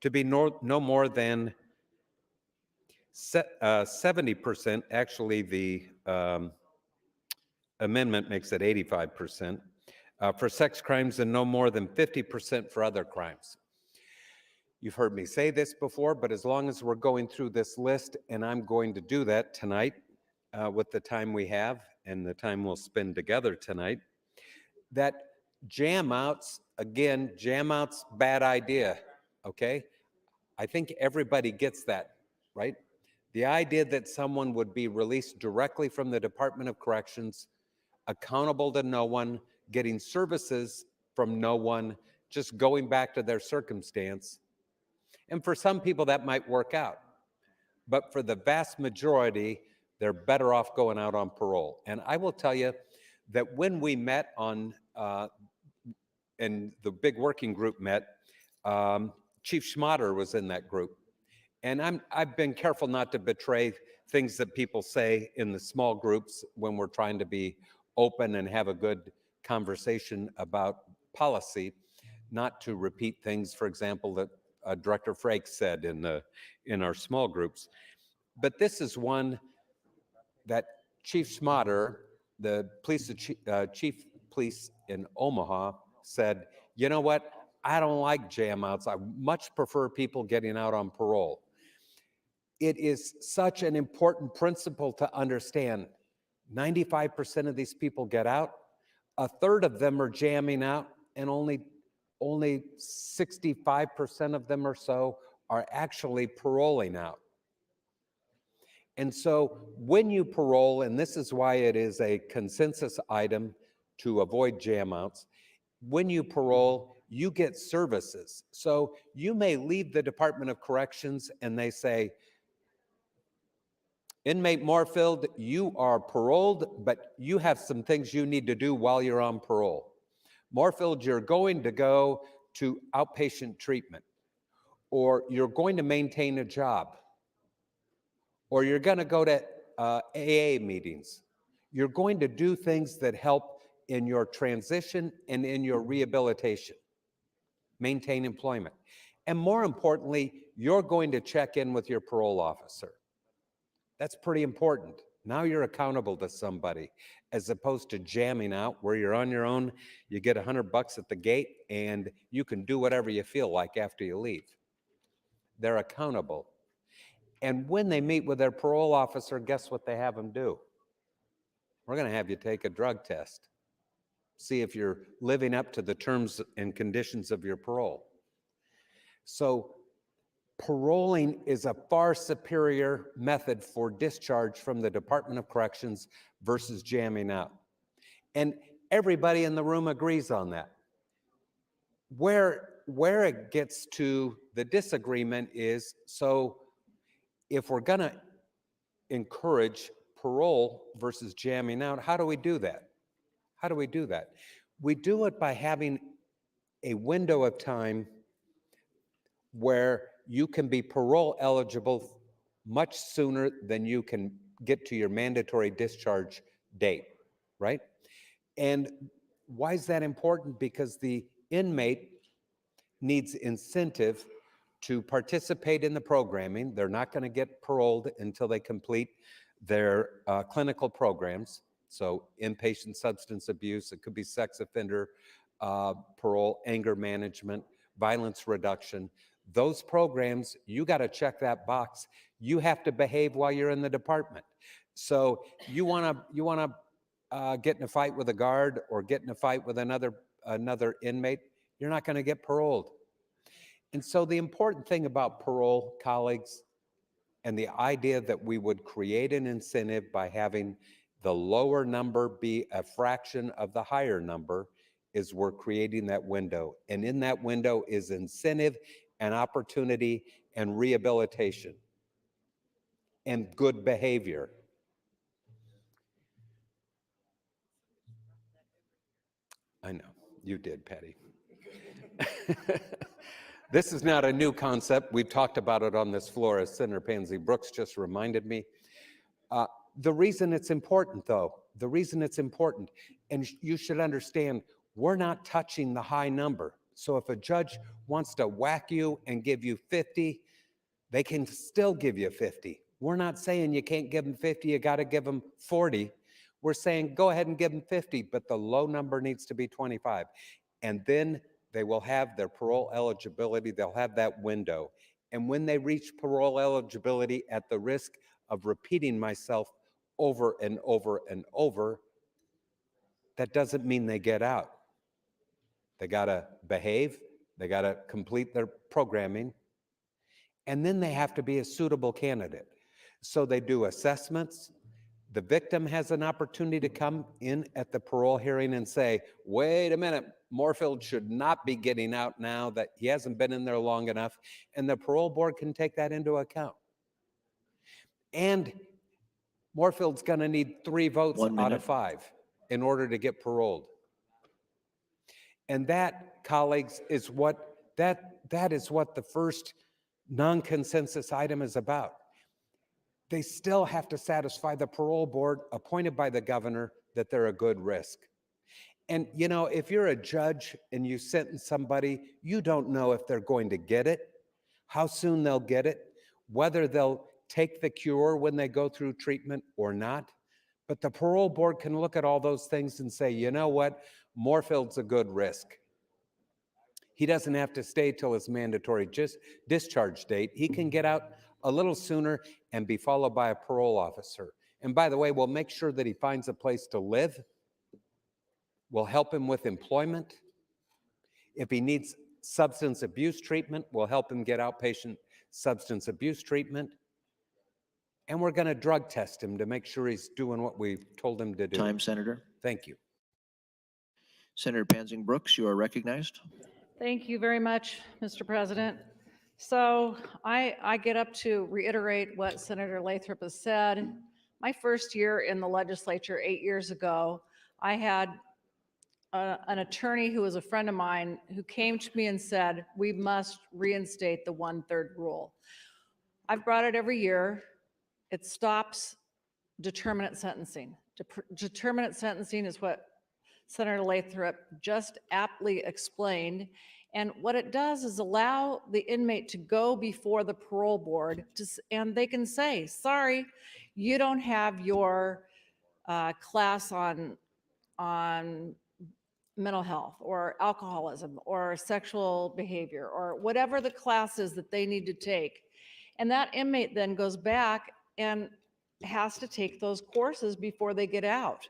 to be no more than 70%. Actually, the amendment makes it 85% for sex crimes and no more than 50% for other crimes. You've heard me say this before, but as long as we're going through this list, and I'm going to do that tonight with the time we have and the time we'll spend together tonight, that jam outs, again, jam outs, bad idea, okay? I think everybody gets that, right? The idea that someone would be released directly from the Department of Corrections, accountable to no one, getting services from no one, just going back to their circumstance. And for some people that might work out. But for the vast majority, they're better off going out on parole. And I will tell you that when we met on, and the big working group met, Chief Schmatter was in that group. And I've been careful not to betray things that people say in the small groups when we're trying to be open and have a good conversation about policy, not to repeat things, for example, that Director Frakes said in our small groups. But this is one that Chief Schmatter, the chief police in Omaha, said, you know what? I don't like jam outs. I much prefer people getting out on parole. It is such an important principle to understand. 95% of these people get out. A third of them are jamming out, and only 65% of them or so are actually paroling out. And so when you parole, and this is why it is a consensus item to avoid jam outs, when you parole, you get services. So you may leave the Department of Corrections and they say, Inmate Moorfield, you are paroled, but you have some things you need to do while you're on parole. Moorfield, you're going to go to outpatient treatment, or you're going to maintain a job, or you're going to go to AA meetings. You're going to do things that help in your transition and in your rehabilitation, maintain employment. And more importantly, you're going to check in with your parole officer. That's pretty important. Now you're accountable to somebody, as opposed to jamming out where you're on your own. You get $100 at the gate and you can do whatever you feel like after you leave. They're accountable. And when they meet with their parole officer, guess what they have them do? We're going to have you take a drug test. See if you're living up to the terms and conditions of your parole. So paroling is a far superior method for discharge from the Department of Corrections versus jamming out. And everybody in the room agrees on that. Where it gets to the disagreement is, so if we're going to encourage parole versus jamming out, how do we do that? How do we do that? We do it by having a window of time where you can be parole eligible much sooner than you can get to your mandatory discharge date, right? And why is that important? Because the inmate needs incentive to participate in the programming. They're not going to get paroled until they complete their clinical programs. So inpatient substance abuse, it could be sex offender parole, anger management, violence reduction. Those programs, you got to check that box. You have to behave while you're in the department. So you want to get in a fight with a guard or get in a fight with another inmate, you're not going to get paroled. And so the important thing about parole, colleagues, and the idea that we would create an incentive by having The lower number be a fraction of the higher number is we're creating that window. And in that window is incentive and opportunity and rehabilitation and good behavior. I know, you did, Patty. This is not a new concept. We've talked about it on this floor, as Senator Pansy Brooks just reminded me. The reason it's important, though, the reason it's important, and you should understand, we're not touching the high number. So if a judge wants to whack you and give you 50, they can still give you 50. We're not saying you can't give them 50, you got to give them 40. We're saying go ahead and give them 50, but the low number needs to be 25. And then they will have their parole eligibility, they'll have that window. And when they reach parole eligibility at the risk of repeating myself over and over and over, that doesn't mean they get out. They got to behave, they got to complete their programming, and then they have to be a suitable candidate. So they do assessments. The victim has an opportunity to come in at the parole hearing and say, wait a minute, Moorfield should not be getting out now that he hasn't been in there long enough. And the parole board can take that into account. And Moorfield's going to need 3 votes out of 5 in order to get paroled. And that, colleagues, is what that is what the first non-consensus item is about. They still have to satisfy the parole board appointed by the governor that they're a good risk. And you know, if you're a judge and you sentence somebody, you don't know if they're going to get it, how soon they'll get it, whether they'll take the cure when they go through treatment or not. But the parole board can look at all those things and say, you know what, Moorfield's a good risk. He doesn't have to stay till his mandatory discharge date. He can get out a little sooner and be followed by a parole officer. And by the way, we'll make sure that he finds a place to live. We'll help him with employment. If he needs substance abuse treatment, we'll help him get outpatient substance abuse treatment. And we're going to drug test him to make sure he's doing what we told him to do. Time, Senator. Thank you. Senator Pansy Brooks, you are recognized. Thank you very much, Mr. President. So I get up to reiterate what Senator Lathrop has said. My first year in the legislature 8 years ago, I had an attorney who was a friend of mine who came to me and said, we must reinstate the 1/3 rule. I've brought it every year. It stops determinate sentencing. Determinate sentencing is what Senator Lathrop just aptly explained. And what it does is allow the inmate to go before the parole board and they can say, sorry, you don't have your class on mental health or alcoholism or sexual behavior or whatever the class is that they need to take. And that inmate then goes back and has to take those courses before they get out.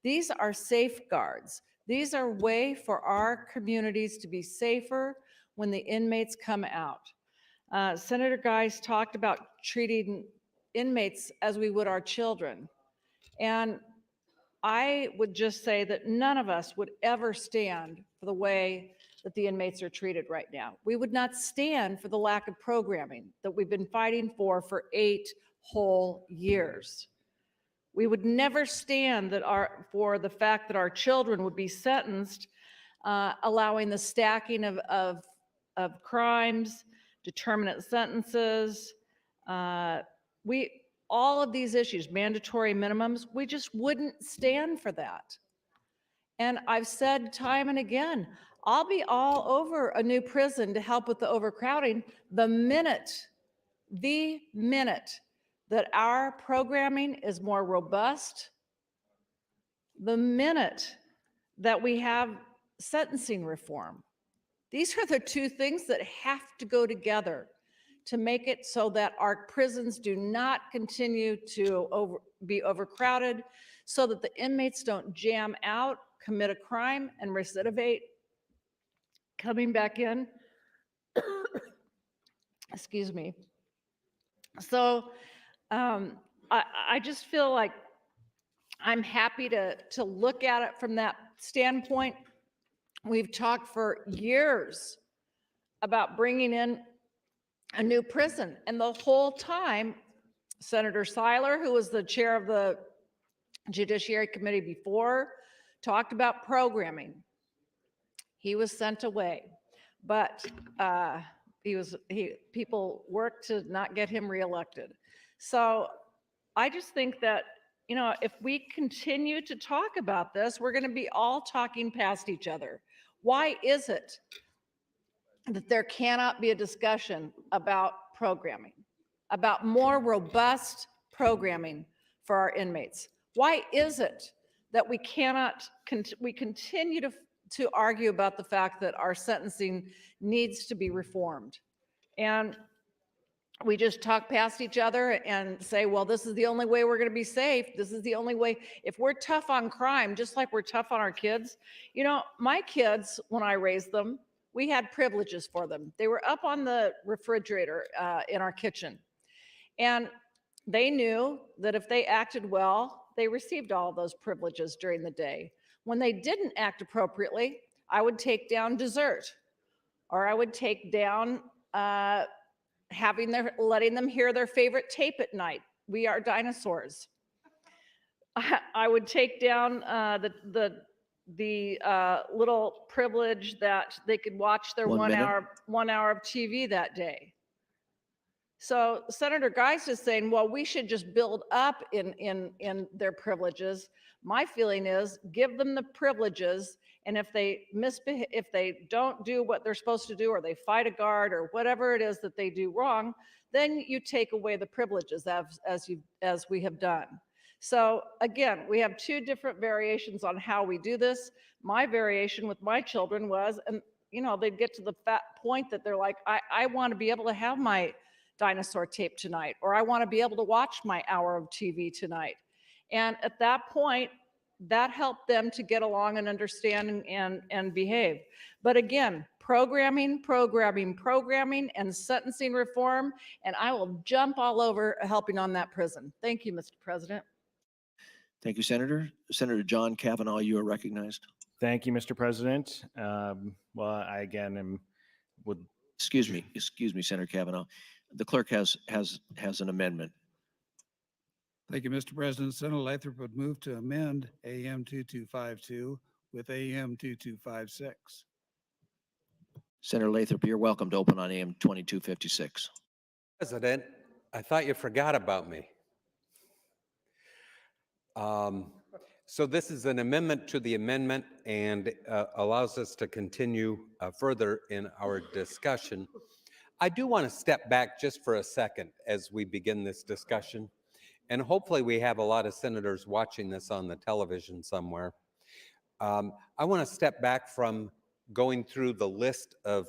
These are safeguards. These are a way for our communities to be safer when the inmates come out. Senator Geis talked about treating inmates as we would our children. And I would just say that none of us would ever stand for the way that the inmates are treated right now. We would not stand for the lack of programming that we've been fighting for 8 whole years. We would never stand for the fact that our children would be sentenced, allowing the stacking of crimes, determinate sentences. All of these issues, mandatory minimums, we just wouldn't stand for that. And I've said time and again, I'll be all over a new prison to help with the overcrowding the minute that our programming is more robust, the minute that we have sentencing reform. These are the 2 things that have to go together to make it so that our prisons do not continue to be overcrowded, so that the inmates don't jam out, commit a crime, and recidivate, coming back in. Excuse me. So I just feel like I'm happy to look at it from that standpoint. We've talked for years about bringing in a new prison, and the whole time, Senator Seiler, who was the chair of the Judiciary Committee before, talked about programming. He was sent away, but people worked to not get him reelected. So I just think that, you know, if we continue to talk about this, we're going to be all talking past each other. Why is it that there cannot be a discussion about programming, about more robust programming for our inmates? Why is it that we cannot, we continue to argue about the fact that our sentencing needs to be reformed? And we just talk past each other and say, well, this is the only way we're going to be safe. This is the only way. If we're tough on crime, just like we're tough on our kids, you know, my kids, when I raised them, we had privileges for them. They were up on the refrigerator in our kitchen. And they knew that if they acted well, they received all of those privileges during the day. When they didn't act appropriately, I would take down dessert, or I would take down letting them hear their favorite tape at night. We Are Dinosaurs. I would take down the little privilege that they could watch their 1 hour of TV that day. So Senator Geist is saying, well, we should just build up in their privileges. My feeling is give them the privileges, and if they if they don't do what they're supposed to do, or they fight a guard, or whatever it is that they do wrong, then you take away the privileges as we have done. So again, we have two different variations on how we do this. My variation with my children was, and you know, they'd get to the point that they're like, I want to be able to have my dinosaur tape tonight, or I want to be able to watch my hour of TV tonight. And at that point, that helped them to get along and understand and behave. But again, programming, and sentencing reform, and I will jump all over helping on that prison. Thank you, Mr. President. Thank you, Senator. Senator John Kavanaugh, you are recognized. Thank you, Mr. President. Well, I again would. Excuse me, Senator Kavanaugh. The clerk has an amendment. Thank you, Mr. President. Senator Lathrop would move to amend AM 2252 with AM 2256. Senator Lathrop, you're welcome to open on AM 2256. President, I thought you forgot about me. So this is an amendment to the amendment, and allows us to continue further in our discussion. I do want to step back just for a second as we begin this discussion, and hopefully we have a lot of senators watching this on the television somewhere. I want to step back from going through the list of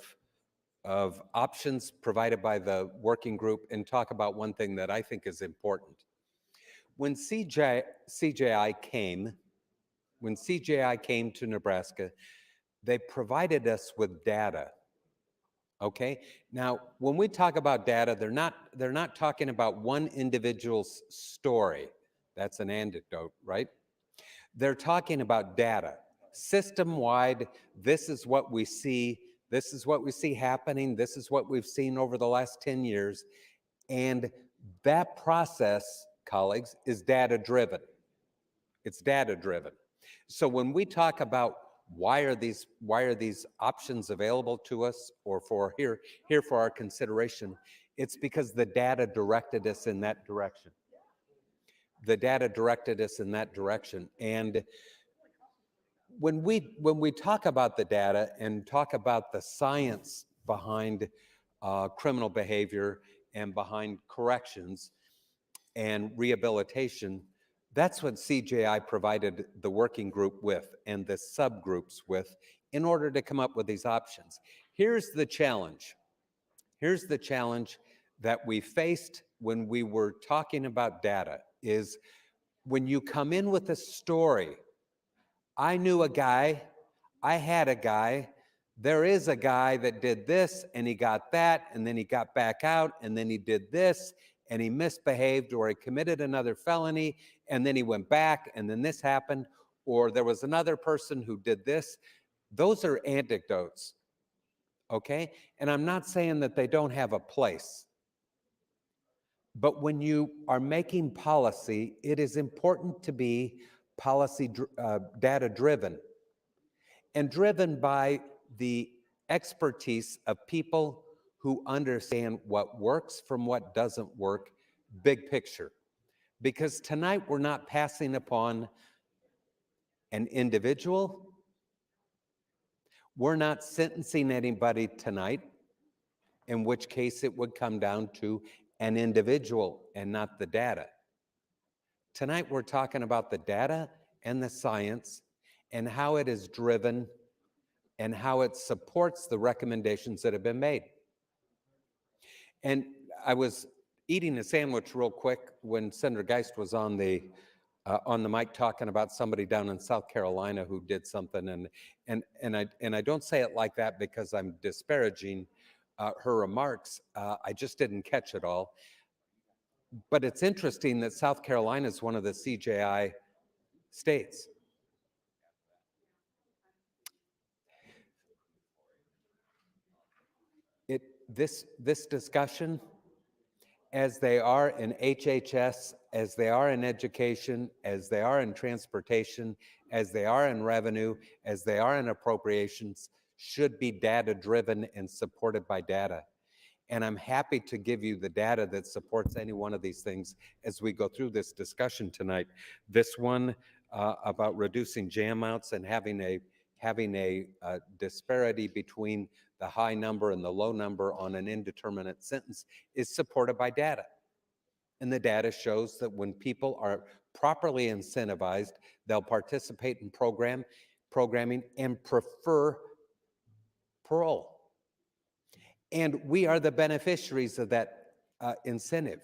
options provided by the working group and talk about one thing that I think is important. When CJI came to Nebraska, they provided us with data. Okay. Now, when we talk about data, they're not talking about one individual's story. That's an anecdote, right? They're talking about data, system-wide. This is what we see. This is what we see happening. This is what we've seen over the last 10 years. And that process, colleagues, is data-driven. It's data-driven. So when we talk about why are these options available to us, or for here for our consideration, it's because the data directed us in that direction. The data directed us in that direction. And when we talk about the data and talk about the science behind criminal behavior and behind corrections and rehabilitation, that's what CJI provided the working group with and the subgroups with in order to come up with these options. Here's the challenge. Here's the challenge that we faced when we were talking about data is when you come in with a story, I knew a guy, I had a guy, there is a guy that did this and he got that, and then he got back out, and then he did this, and he misbehaved, or he committed another felony and then he went back and then this happened, or there was another person who did this. Those are anecdotes, okay? And I'm not saying that they don't have a place. But when you are making policy, it is important to be policy data driven, and driven by the expertise of people who understand what works from what doesn't work, big picture. Because tonight we're not passing upon an individual. We're not sentencing anybody tonight, in which case it would come down to an individual and not the data. Tonight we're talking about the data and the science and how it is driven and how it supports the recommendations that have been made. And I was eating a sandwich real quick when Senator Geist was on the mic talking about somebody down in South Carolina who did something, and I don't say it like that because I'm disparaging her remarks. I just didn't catch it all. But it's interesting that South Carolina is one of the CJI states. This discussion, as they are in HHS, as they are in education, as they are in transportation, as they are in revenue, as they are in appropriations, should be data-driven and supported by data. And I'm happy to give you the data that supports any one of these things as we go through this discussion tonight. This one about reducing jam outs and having a disparity between the high number and the low number on an indeterminate sentence is supported by data. And the data shows that when people are properly incentivized, they'll participate in programming and prefer parole. And we are the beneficiaries of that incentive.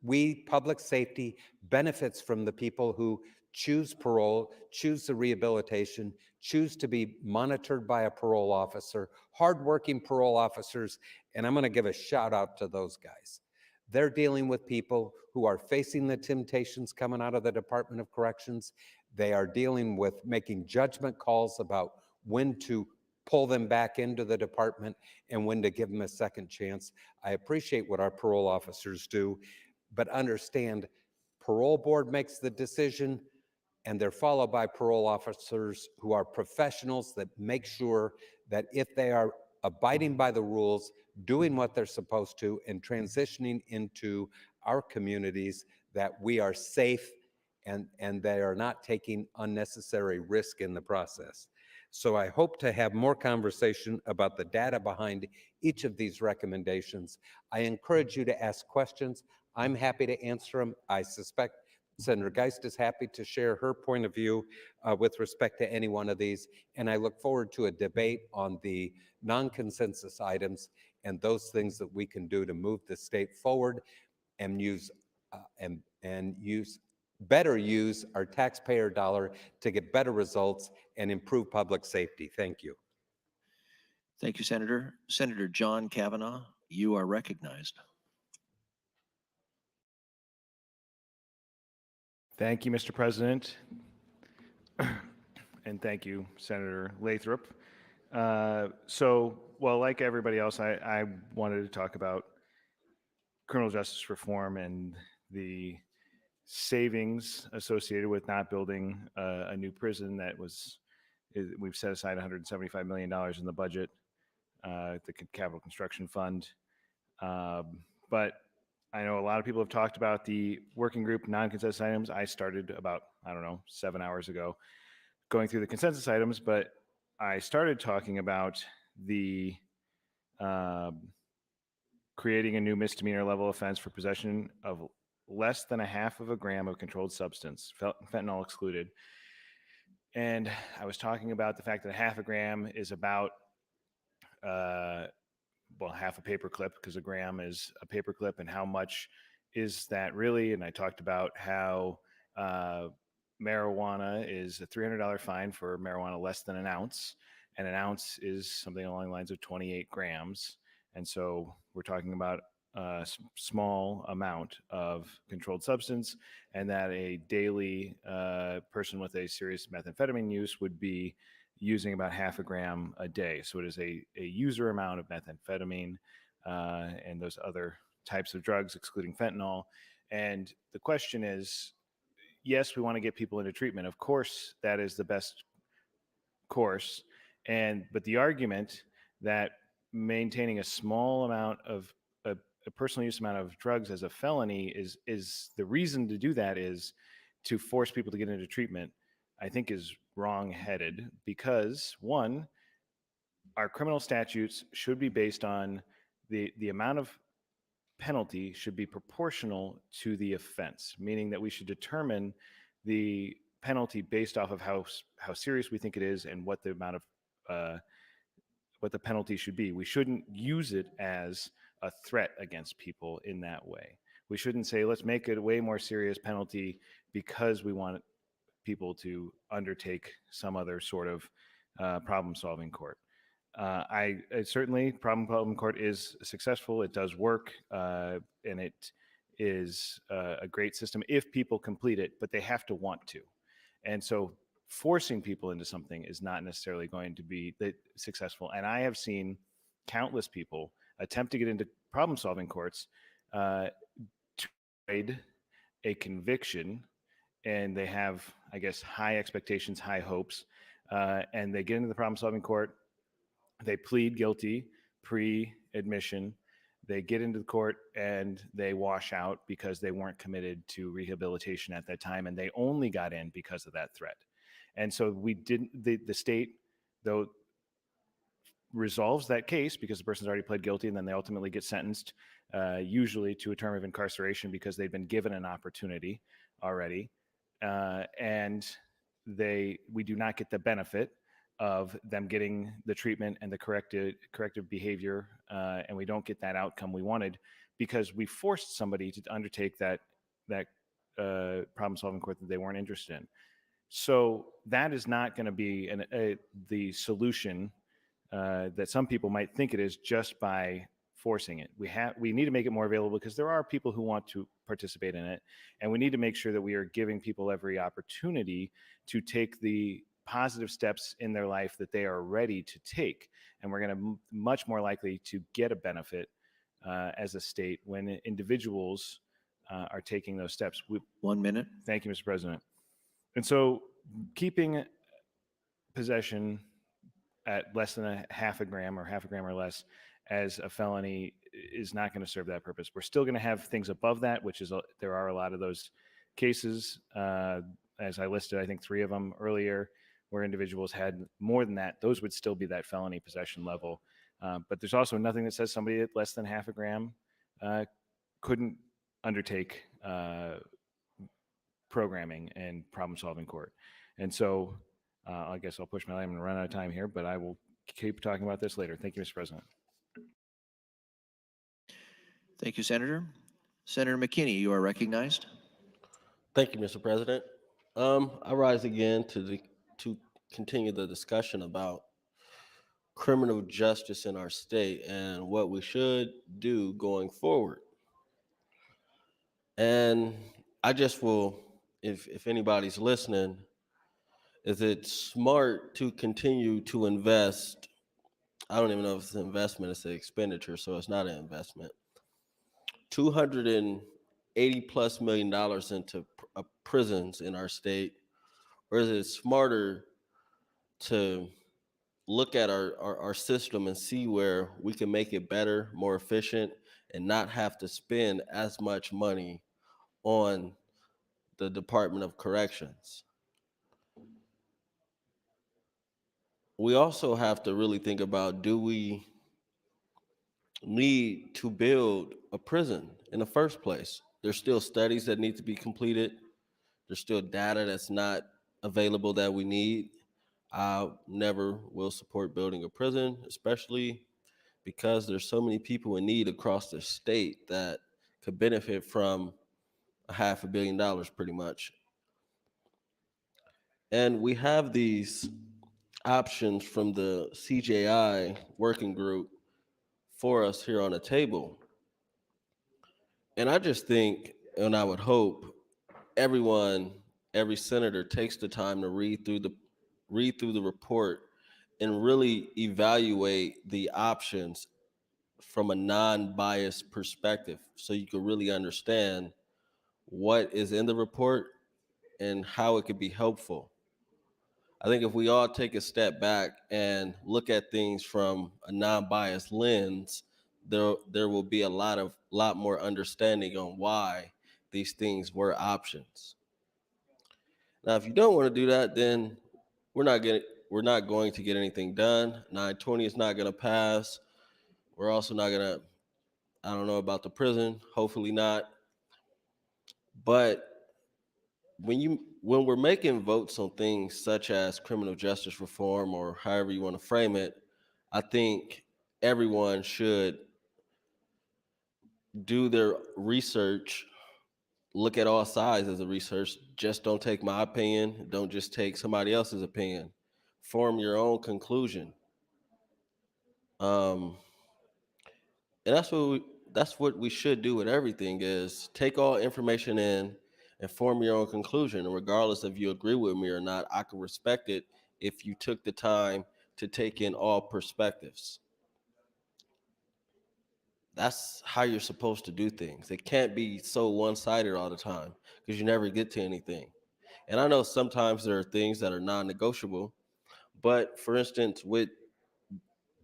We, public safety, benefits from the people who choose parole, choose the rehabilitation, choose to be monitored by a parole officer, hardworking parole officers, and I'm going to give a shout out to those guys. They're dealing with people who are facing the temptations coming out of the Department of Corrections. They are dealing with making judgment calls about when to pull them back into the department and when to give them a second chance. I appreciate what our parole officers do, but understand parole board makes the decision, and they're followed by parole officers who are professionals that make sure that if they are abiding by the rules, doing what they're supposed to, and transitioning into our communities, that we are safe and they are not taking unnecessary risk in the process. So I hope to have more conversation about the data behind each of these recommendations. I encourage you to ask questions. I'm happy to answer them. I suspect Senator Geist is happy to share her point of view with respect to any one of these. And I look forward to a debate on the non-consensus items and those things that we can do to move the state forward and better use our taxpayer dollar to get better results and improve public safety. Thank you. Thank you, Senator. Senator John Kavanaugh, you are recognized. Thank you, Mr. President. And thank you, Senator Lathrop. Well, like everybody else, I wanted to talk about criminal justice reform and the savings associated with not building a new prison we've set aside $175 million in the budget, the capital construction fund. But I know a lot of people have talked about the working group non-consensus items. I started about, 7 hours ago going through the consensus items, but I started talking about the creating a new misdemeanor level offense for possession of less than 1/2 gram of controlled substance, fentanyl excluded. And I was talking about the fact that 1/2 gram is about, half a paper clip, because a gram is a paper clip, and how much is that really? And I talked about how marijuana is a $300 fine for marijuana less than an ounce, and an ounce is something along the lines of 28 grams. And so we're talking about small amount of controlled substance, and that a daily person with a serious methamphetamine use would be using about half a gram a day. So it is a user amount of methamphetamine and those other types of drugs, excluding fentanyl. And the question is, yes, we want to get people into treatment. Of course, that is the best course. But the argument that maintaining a small amount of a personal use amount of drugs as a felony is the reason to do that is to force people to get into treatment, I think is wrong-headed, because one, our criminal statutes should be based on the amount of penalty should be proportional to the offense, meaning that we should determine the penalty based off of how serious we think it is and what the amount of what the penalty should be. We shouldn't use it as a threat against people in that way. We shouldn't say, let's make it a way more serious penalty because we want people to undertake some other sort of problem-solving court. I certainly, problem court is successful. It does work, and it is a great system if people complete it, but they have to want to. And so forcing people into something is not necessarily going to be successful. And I have seen countless people attempt to get into problem-solving courts, trade a conviction, and they have, I guess, high expectations, high hopes, and they get into the problem-solving court. They plead guilty pre-admission. They get into the court and they wash out because they weren't committed to rehabilitation at that time, and they only got in because of that threat. And so we didn't. The state, though, resolves that case because the person's already pled guilty, and then they ultimately get sentenced, usually to a term of incarceration because they've been given an opportunity already, and we do not get the benefit of them getting the treatment and the corrective behavior, and we don't get that outcome we wanted because we forced somebody to undertake that problem-solving court that they weren't interested in. So that is not going to be the solution that some people might think it is just by forcing it. We need to make it more available because there are people who want to participate in it, and we need to make sure that we are giving people every opportunity to take the positive steps in their life that they are ready to take. And we're going to much more likely to get a benefit as a state when individuals are taking those steps. 1 minute. Thank you, Mr. President. And so keeping possession at less than a half a gram or less as a felony is not going to serve that purpose. We're still going to have things above that, which is there are a lot of those cases, as I listed, I think 3 of them earlier, where individuals had more than that. Those would still be that felony possession level. But there's also nothing that says somebody at less than half a gram couldn't undertake programming and problem-solving court. And so I guess I'll push my limit and run out of time here, but I will keep talking about this later. Thank you, Mr. President. Thank you, Senator. Senator McKinney, you are recognized. Thank you, Mr. President. I rise again to continue the discussion about criminal justice in our state and what we should do going forward. And I just will, if anybody's listening, is it smart to continue to invest? I don't even know if it's an investment, it's an expenditure, so it's not an investment. $280+ million into prisons in our state, or is it smarter to look at our system and see where we can make it better, more efficient, and not have to spend as much money on the Department of Corrections? We also have to really think about, do we need to build a prison in the first place? There's still studies that need to be completed. There's still data that's not available that we need. I never will support building a prison, especially because there's so many people in need across the state that could benefit from $500 million pretty much. And we have these options from the CJI working group for us here on the table. And I just think, and I would hope, every senator takes the time to read through the report and really evaluate the options from a non-biased perspective so you can really understand what is in the report and how it could be helpful. I think if we all take a step back and look at things from a non-biased lens, there will be a lot more understanding on why these things were options. Now, if you don't want to do that, then we're not getting we're not going to get anything done. 920 is not going to pass. We're also not going to, I don't know about the prison, hopefully not. But when we're making votes on things such as criminal justice reform or however you want to frame it, I think everyone should do their research, look at all sides of the research. Just don't take my opinion. Don't just take somebody else's opinion. Form your own conclusion. Um, and that's what we should do with everything is take all information in and form your own conclusion. And regardless if you agree with me or not, I can respect it if you took the time to take in all perspectives. That's how you're supposed to do things. It can't be so one-sided all the time because you never get to anything. And I know sometimes there are things that are non-negotiable, but for instance, with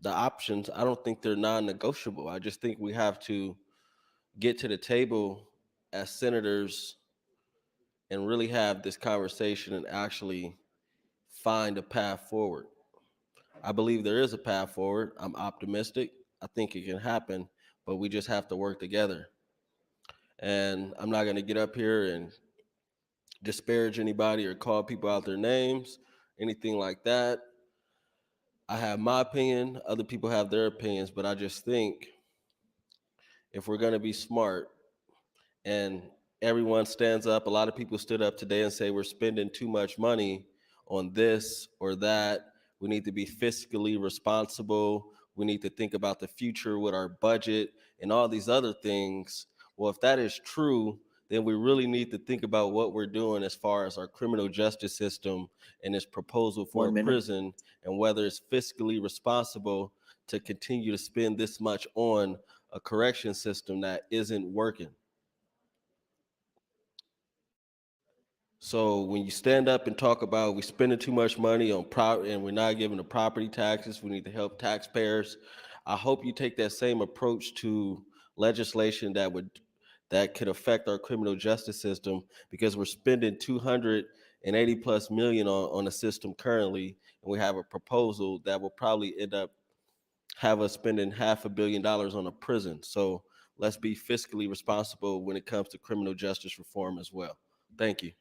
the options, I don't think they're non-negotiable. I just think we have to get to the table as senators and really have this conversation and actually find a path forward. I believe there is a path forward. I'm optimistic. I think it can happen, but we just have to work together. And I'm not going to get up here and disparage anybody or call people out their names, anything like that. I have my opinion, other people have their opinions, but I just think if we're going to be smart and everyone stands up, a lot of people stood up today and say we're spending too much money on this or that. We need to be fiscally responsible. We need to think about the future with our budget and all these other things. Well, if that is true, then we really need to think about what we're doing as far as our criminal justice system and this proposal for 1 a minute. prison and whether it's fiscally responsible to continue to spend this much on a correction system that isn't working. So when you stand up and talk about we spending too much money on and we're not giving the property taxes, we need to help taxpayers. I hope you take that same approach to legislation that could affect our criminal justice system because we're spending 280 plus million on the system currently, and we have a proposal that will probably end up have us spending $500 million on a prison. So let's be fiscally responsible when it comes to criminal justice reform as well. Thank you.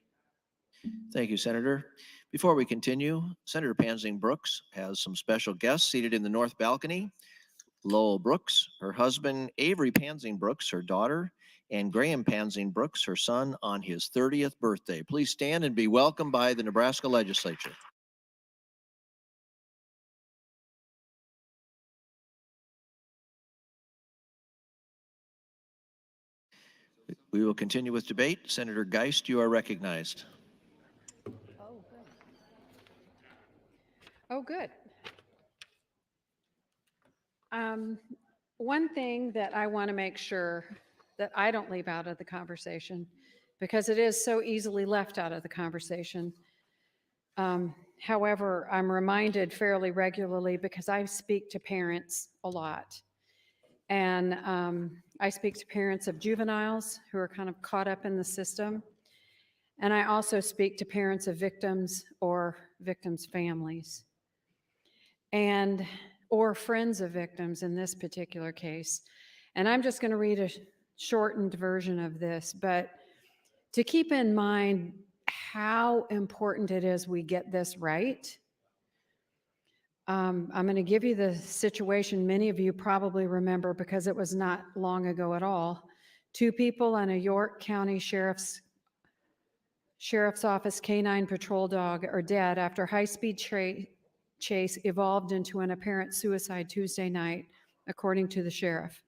Thank you, Senator. Before we continue, Senator Pansing Brooks has some special guests seated in the north balcony. Lowell Brooks, her husband, Avery Pansing Brooks, her daughter, and Graham Pansing Brooks, her son, on his 30th birthday. Please stand and be welcomed by the Nebraska Legislature. We will continue with debate. Senator Geist, you are recognized. Oh, good. One thing that I want to make sure that I don't leave out of the conversation, because it is so easily left out of the conversation. However, I'm reminded fairly regularly because I speak to parents a lot. And I speak to parents of juveniles who are kind of caught up in the system. And I also speak to parents of victims or victims' families. Or friends of victims in this particular case. And I'm just going to read a shortened version of this, but to keep in mind how important it is we get this right. I'm going to give you the situation many of you probably remember because it was not long ago at all. 2 people and a York County Sheriff's Office K-9 patrol dog are dead after high-speed chase evolved into an apparent suicide Tuesday night, according to the sheriff.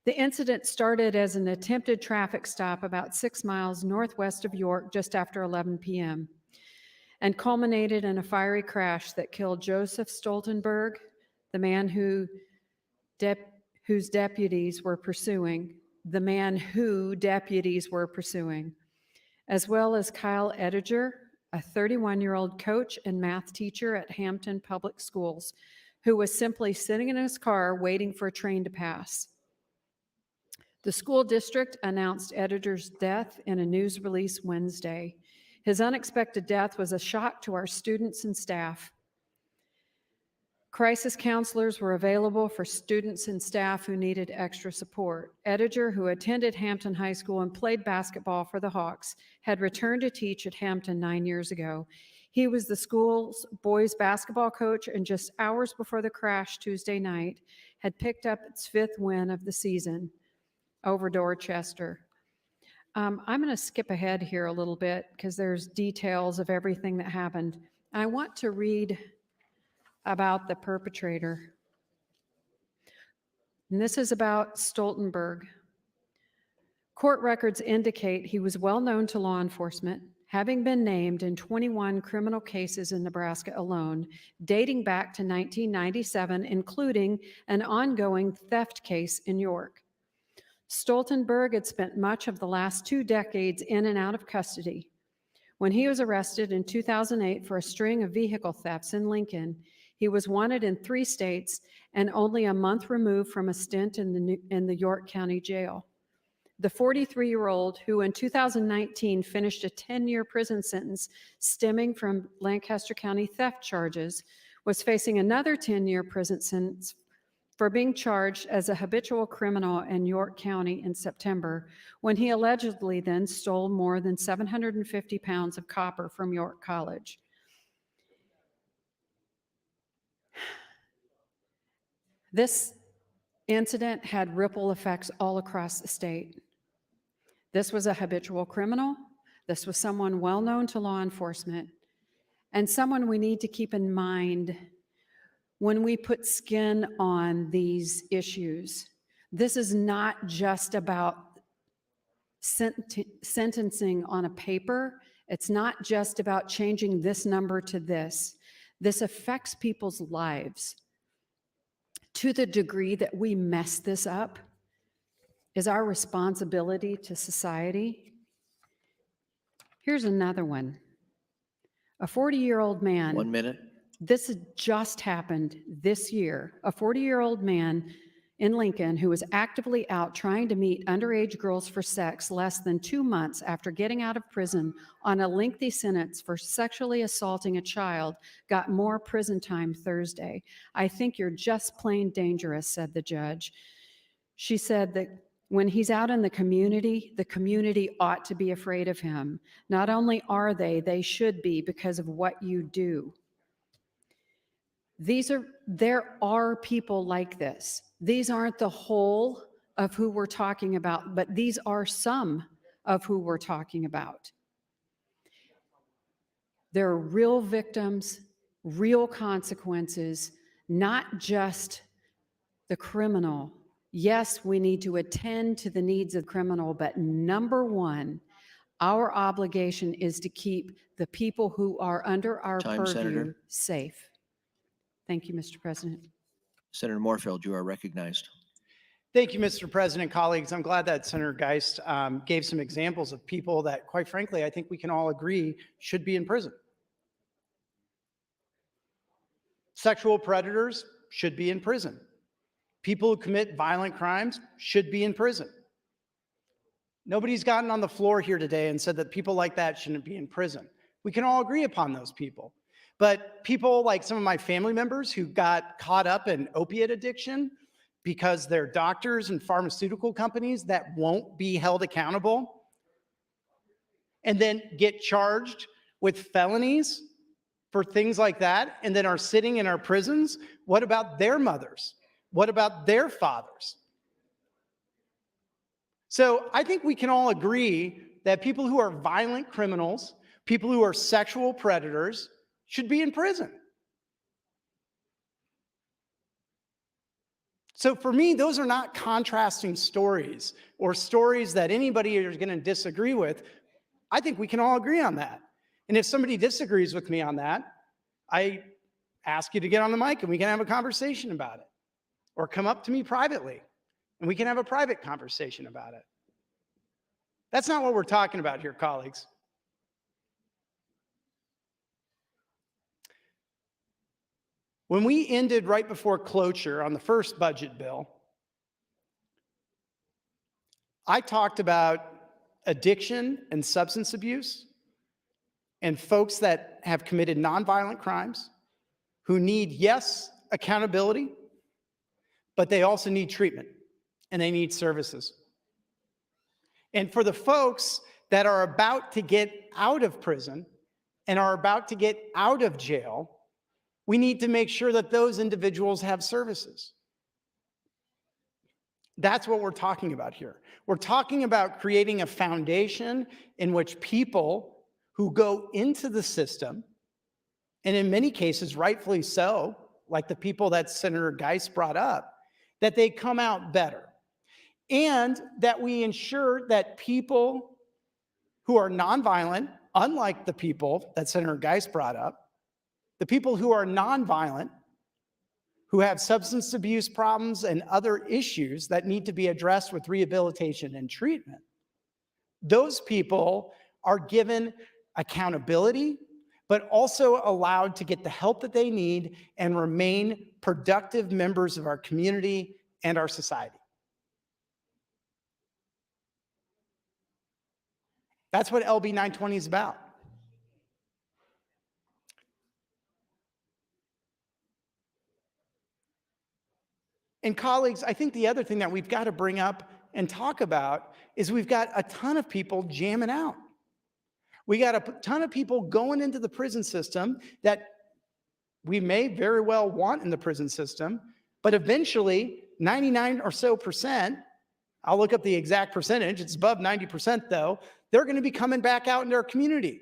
The incident started as an attempted traffic stop about 6 miles northwest of York just after 11 p.m. and culminated in a fiery crash that killed Joseph Stoltenberg, the man whose deputies were pursuing, as well as Kyle Ettinger, a 31-year-old coach and math teacher at Hampton Public Schools, who was simply sitting in his car waiting for a train to pass. The school district announced Ettinger's death in a news release Wednesday. His unexpected death was a shock to our students and staff. Crisis counselors were available for students and staff who needed extra support. Ettinger, who attended Hampton High School and played basketball for the Hawks, had returned to teach at Hampton 9 years ago. He was the school's boys basketball coach, and just hours before the crash Tuesday night, had picked up its 5th win of the season over Dorchester. I'm going to skip ahead here a little bit because there's details of everything that happened. I want to read about the perpetrator. And this is about Stoltenberg. Court records indicate he was well known to law enforcement, having been named in 21 criminal cases in Nebraska alone, dating back to 1997, including an ongoing theft case in York. Stoltenberg had spent much of the last 2 decades in and out of custody. When he was arrested in 2008 for a string of vehicle thefts in Lincoln, he was wanted in 3 states and only a month removed from a stint in the York County Jail. The 43-year-old, who in 2019 finished a 10-year prison sentence stemming from Lancaster County theft charges, was facing another 10-year prison sentence for being charged as a habitual criminal in York County in September, when he allegedly then stole more than 750 pounds of copper from York College. This incident had ripple effects all across the state. This was a habitual criminal. This was someone well known to law enforcement, and someone we need to keep in mind when we put skin on these issues. This is not just about sentencing on a paper. It's not just about changing this number to this. This affects people's lives. To the degree that we mess this up is our responsibility to society. Here's another one. A 40-year-old man. 1 minute. This had just happened this year. A 40-year-old man in Lincoln who was actively out trying to meet underage girls for sex less than 2 months after getting out of prison on a lengthy sentence for sexually assaulting a child got more prison time Thursday. "I think you're just plain dangerous," said the judge. She said that when he's out in the community ought to be afraid of him. Not only are they should be because of what you do. There are people like this. These aren't the whole of who we're talking about, but these are some of who we're talking about. There are real victims, real consequences, not just the criminal. Yes, we need to attend to the needs of the criminal, but number one, our obligation is to keep the people who are under our purview Senator. safe. Thank you, Mr. President. Senator Moorfield, you are recognized. Thank you, Mr. President, colleagues. I'm glad that Senator Geist gave some examples of people that, quite frankly, I think we can all agree should be in prison. Sexual predators should be in prison. People who commit violent crimes should be in prison. Nobody's gotten on the floor here today and said that people like that shouldn't be in prison. We can all agree upon those people. But people like some of my family members who got caught up in opiate addiction because they're doctors and pharmaceutical companies that won't be held accountable and then get charged with felonies for things like that and then are sitting in our prisons, what about their mothers? What about their fathers? So I think we can all agree that people who are violent criminals, people who are sexual predators, should be in prison. So for me, those are not contrasting stories or stories that anybody is going to disagree with. I think we can all agree on that. And if somebody disagrees with me on that, I ask you to get on the mic and we can have a conversation about it. Or come up to me privately and we can have a private conversation about it. That's not what we're talking about here, colleagues. When we ended right before cloture on the first budget bill, I talked about addiction and substance abuse and folks that have committed nonviolent crimes who need, yes, accountability, but they also need treatment and they need services. And for the folks that are about to get out of prison and are about to get out of jail, we need to make sure that those individuals have services. That's what we're talking about here. We're talking about creating a foundation in which people who go into the system, and in many cases, rightfully so, like the people that Senator Geist brought up, that they come out better. And that we ensure that people who are nonviolent, unlike the people that Senator Geist brought up, the people who are nonviolent, who have substance abuse problems and other issues that need to be addressed with rehabilitation and treatment, those people are given accountability, but also allowed to get the help that they need and remain productive members of our community and our society. That's what LB 920 is about. And colleagues, I think the other thing that we've got to bring up and talk about is we've got a ton of people jamming out. We got a ton of people going into the prison system that we may very well want in the prison system, but eventually 99 or so percent, I'll look up the exact percentage, it's above 90% though, they're going to be coming back out into our community.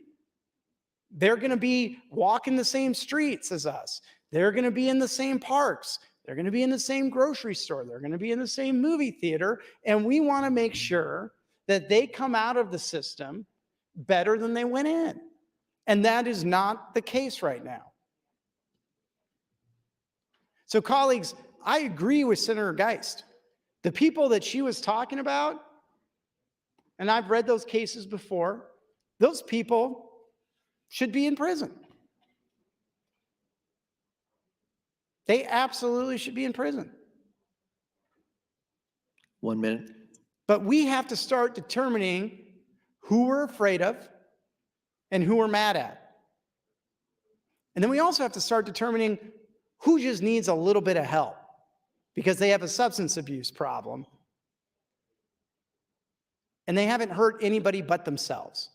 They're going to be walking the same streets as us. They're going to be in the same parks. They're going to be in the same grocery store. They're going to be in the same movie theater. And we want to make sure that they come out of the system better than they went in. And that is not the case right now. So colleagues, I agree with Senator Geist. The people that she was talking about, and I've read those cases before, those people should be in prison. They absolutely should be in prison. 1 minute. But we have to start determining who we're afraid of and who we're mad at. And then we also have to start determining who just needs a little bit of help because they have a substance abuse problem and they haven't hurt anybody but themselves.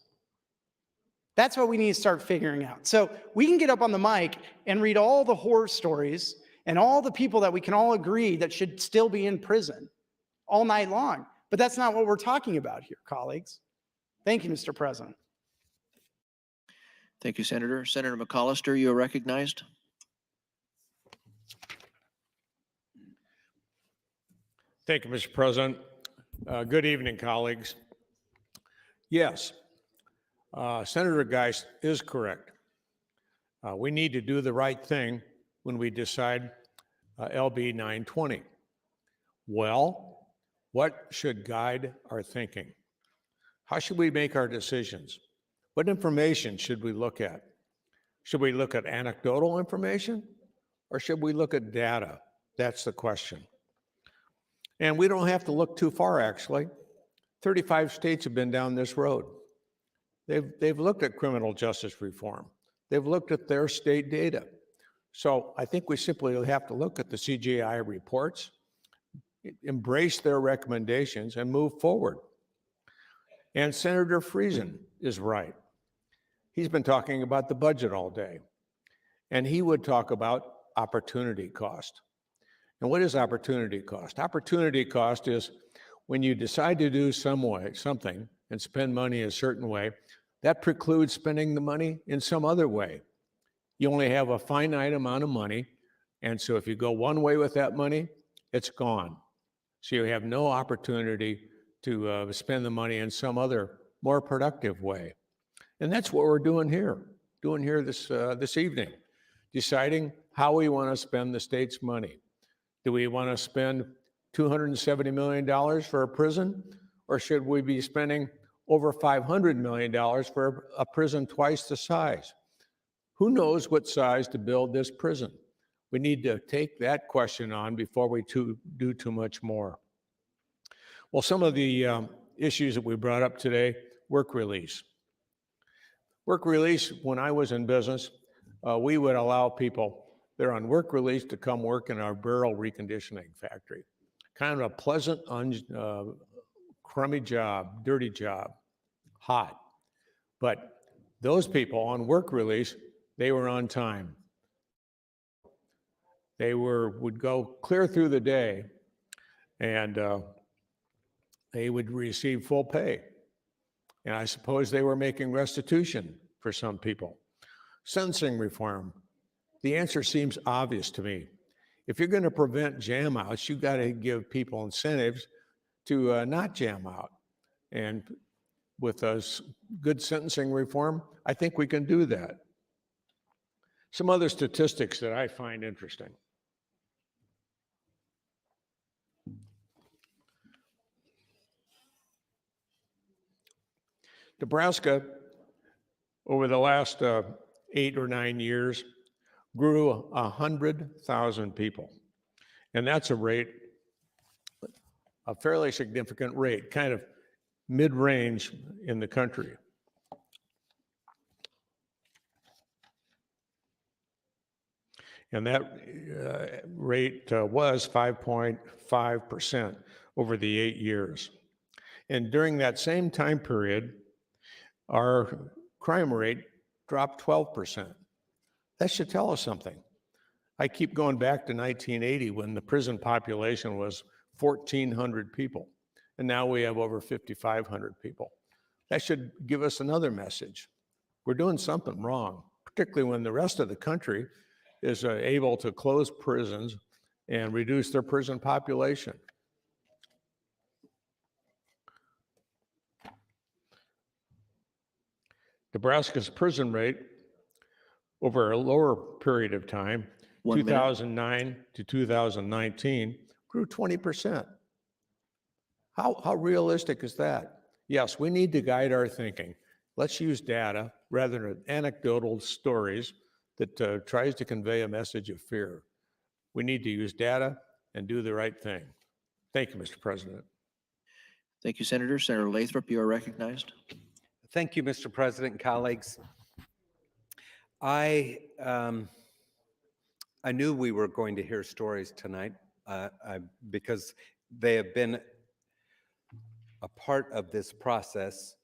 That's what we need to start figuring out. So we can get up on the mic and read all the horror stories and all the people that we can all agree that should still be in prison all night long. But that's not what we're talking about here, colleagues. Thank you, Mr. President. Thank you, Senator. Senator McCollister, you are recognized. Thank you, Mr. President. Good evening, colleagues. Yes, Senator Geist is correct. We need to do the right thing when we decide LB 920. Well, what should guide our thinking? How should we make our decisions? What information should we look at? Should we look at anecdotal information or should we look at data? That's the question. And we don't have to look too far, actually. 35 states have been down this road. They've looked at criminal justice reform. They've looked at their state data. So I think we simply have to look at the CGI reports, embrace their recommendations, and move forward. And Senator Friesen is right. He's been talking about the budget all day, and he would talk about opportunity cost. And what is opportunity cost? Opportunity cost is when you decide to do something and spend money a certain way, that precludes spending the money in some other way. You only have a finite amount of money, and so if you go one way with that money, it's gone. So you have no opportunity to spend the money in some other more productive way. And that's what we're doing here this evening, deciding how we want to spend the state's money. Do we want to spend $270 million for a prison, or should we be spending over $500 million for a prison twice the size? Who knows what size to build this prison? We need to take that question on before we do too much more. Well, some of the issues that we brought up today, work release. Work release, when I was in business, we would allow people that are on work release to come work in our barrel reconditioning factory. Kind of a pleasant, crummy job, dirty job, hot. But those people on work release, they were on time. They would go clear through the day, and they would receive full pay. And I suppose they were making restitution for some people. Sentencing reform. The answer seems obvious to me. If you're going to prevent jam outs, you've got to give people incentives to not jam out. And with good sentencing reform, I think we can do that. Some other statistics that I find interesting. Nebraska, over the last 8 or 9 years, grew 100,000 people. And that's a fairly significant rate, kind of mid-range in the country. And that rate was 5.5% over the 8 years. And during that same time period, our crime rate dropped 12%. That should tell us something. I keep going back to 1980 when the prison population was 1,400 people, and now we have over 5,500 people. That should give us another message. We're doing something wrong, particularly when the rest of the country is able to close prisons and reduce their prison population. Nebraska's prison rate over a lower period of time, 2009 to 2019, grew 20%. How realistic is that? Yes, we need to guide our thinking. Let's use data rather than anecdotal stories that tries to convey a message of fear. We need to use data and do the right thing. Thank you, Mr. President. Thank you, Senator. Senator Lathrop, you are recognized. Thank you, Mr. President and colleagues. I knew we were going to hear stories tonight because they have been a part of this process.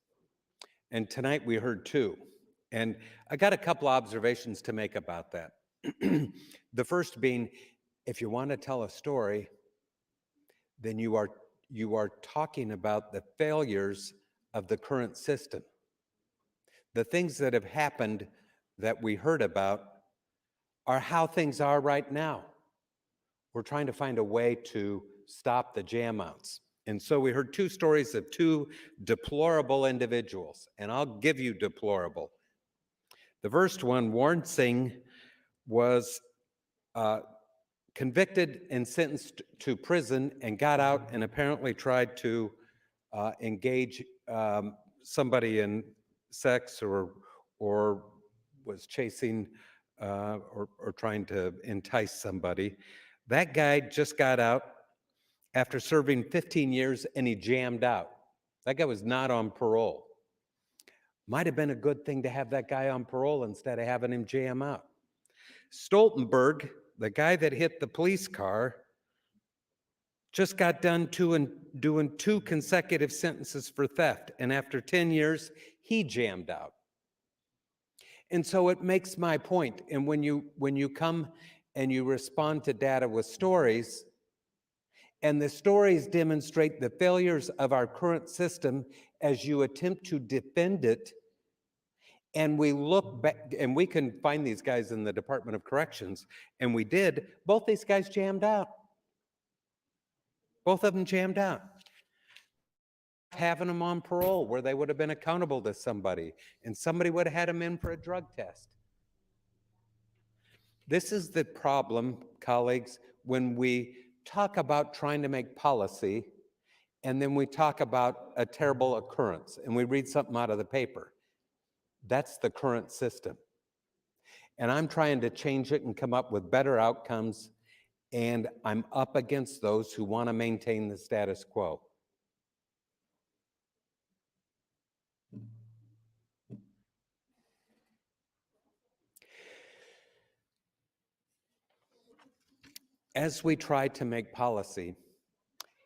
And tonight we heard two. And I got a couple observations to make about that. The first being, if you want to tell a story, then you are talking about the failures of the current system. The things that have happened that we heard about are how things are right now. We're trying to find a way to stop the jam outs. And so we heard two stories of two deplorable individuals, and I'll give you deplorable. The first one, Warren Singh, was convicted and sentenced to prison and got out and apparently tried to engage somebody in sex or was chasing or trying to entice somebody. That guy just got out after serving 15 years and he jammed out. That guy was not on parole. Might have been a good thing to have that guy on parole instead of having him jam out. Stoltenberg, the guy that hit the police car, just got done doing 2 consecutive sentences for theft. And after 10 years, he jammed out. And so it makes my point. And when you come and you respond to data with stories, and the stories demonstrate the failures of our current system as you attempt to defend it, and we look back, and we can find these guys in the Department of Corrections, and we did, both these guys jammed out. Both of them jammed out. Having them on parole where they would have been accountable to somebody and somebody would have had them in for a drug test. This is the problem, colleagues, when we talk about trying to make policy and then we talk about a terrible occurrence and we read something out of the paper. That's the current system. And I'm trying to change it and come up with better outcomes, and I'm up against those who want to maintain the status quo. As we try to make policy,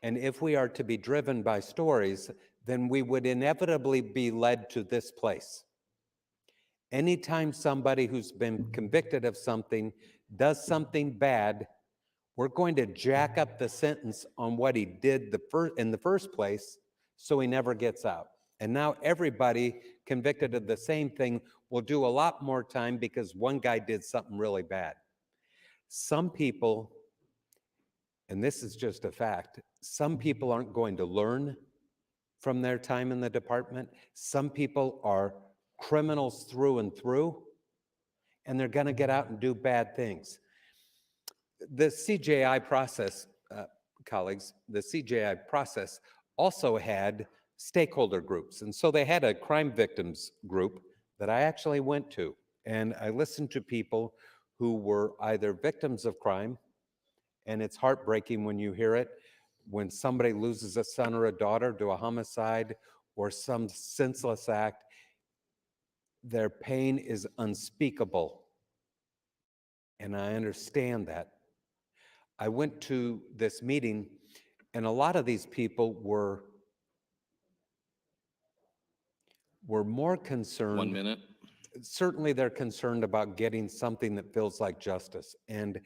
and if we are to be driven by stories, then we would inevitably be led to this place. Anytime somebody who's been convicted of something does something bad, we're going to jack up the sentence on what he did in the first place so he never gets out. And now everybody convicted of the same thing will do a lot more time because one guy did something really bad. Some people, and this is just a fact, some people aren't going to learn from their time in the department. Some people are criminals through and through, and they're going to get out and do bad things. The CJI process, colleagues, the CJI process also had stakeholder groups. And so they had a crime victims group that I actually went to. And I listened to people who were either victims of crime, and it's heartbreaking when you hear it, when somebody loses a son or a daughter to a homicide or some senseless act, their pain is unspeakable. And I understand that. I went to this meeting, and a lot of these people were more concerned. 1 minute. Certainly they're concerned about getting something that feels like justice. And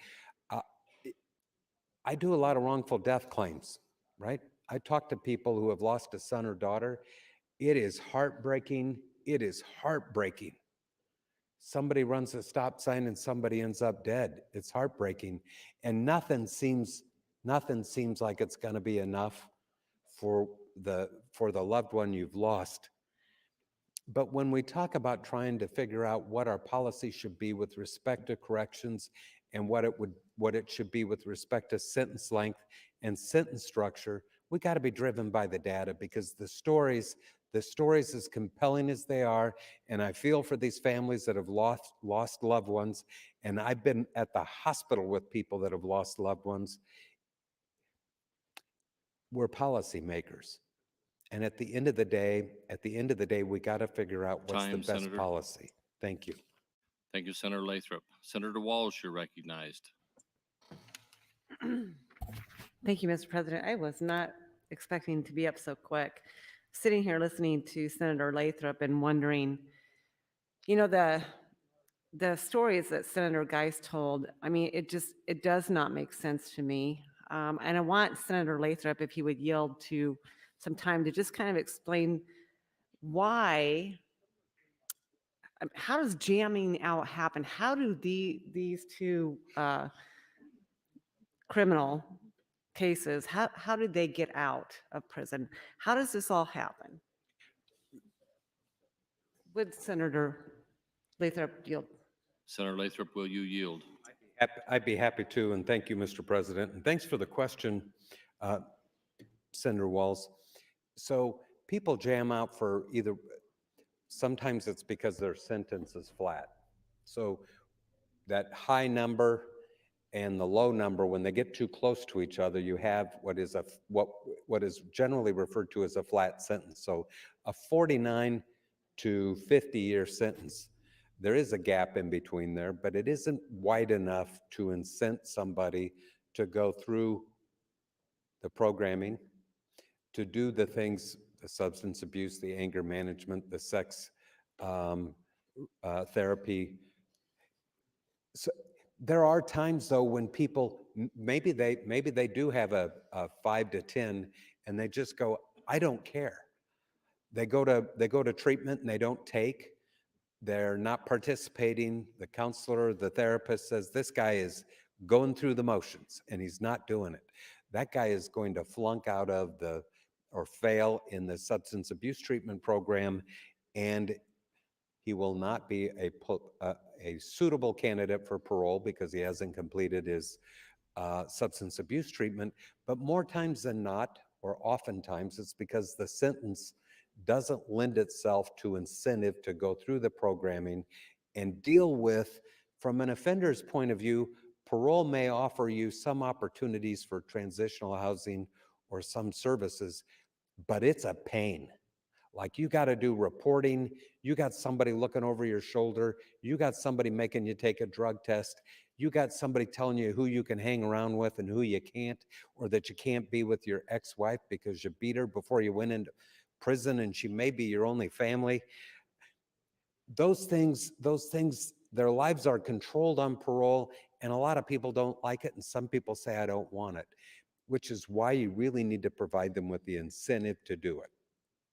I do a lot of wrongful death claims, right? I talk to people who have lost a son or daughter. It is heartbreaking. It is heartbreaking. Somebody runs a stop sign and somebody ends up dead. It's heartbreaking. And nothing seems like it's going to be enough for the loved one you've lost. But when we talk about trying to figure out what our policy should be with respect to corrections and what it should be with respect to sentence length and sentence structure, we got to be driven by the data, because the stories, as compelling as they are, and I feel for these families that have lost loved ones, and I've been at the hospital with people that have lost loved ones. We're policymakers. And at the end of the day, we got to figure out what's the Time, best Senator. policy. Thank you. Thank you, Senator Lathrop. Senator Walsh, you're recognized. Thank you, Mr. President. I was not expecting to be up so quick. Sitting here listening to Senator Lathrop and wondering, you know, the stories that Senator Geist told, I mean, it does not make sense to me. And I want Senator Lathrop, if he would yield to some time, to just kind of explain why, how does jamming out happen? How do these two criminal cases, how did they get out of prison? How does this all happen? Would Senator Lathrop yield? Senator Lathrop, will you yield? I'd be happy to, and thank you, Mr. President. And thanks for the question, Senator Walls. So people jam out for either, sometimes it's because their sentence is flat. So that high number and the low number, when they get too close to each other, you have what is generally referred to as a flat sentence. So a 49 to 50-year sentence. There is a gap in between there, but it isn't wide enough to incent somebody to go through the programming, to do the things, the substance abuse, the anger management, the sex therapy. So there are times, though, when people, maybe they do have a 5 to 10 and they just go, I don't care. They go to treatment and they don't take. They're not participating. The counselor, the therapist says, this guy is going through the motions and he's not doing it. that guy is going to flunk out of the or fail in the substance abuse treatment program, and he will not be a suitable candidate for parole because he hasn't completed his substance abuse treatment. But more times than not, or oftentimes, it's because the sentence doesn't lend itself to incentive to go through the programming and deal with, from an offender's point of view, parole may offer you some opportunities for transitional housing or some services, but it's a pain. Like, you got to do reporting, you got somebody looking over your shoulder, you got somebody making you take a drug test, you got somebody telling you who you can hang around with and who you can't, or that you can't be with your ex-wife because you beat her before you went into prison and she may be your only family. Those things, their lives are controlled on parole, and a lot of people don't like it, and some people say, I don't want it, which is why you really need to provide them with the incentive to do it.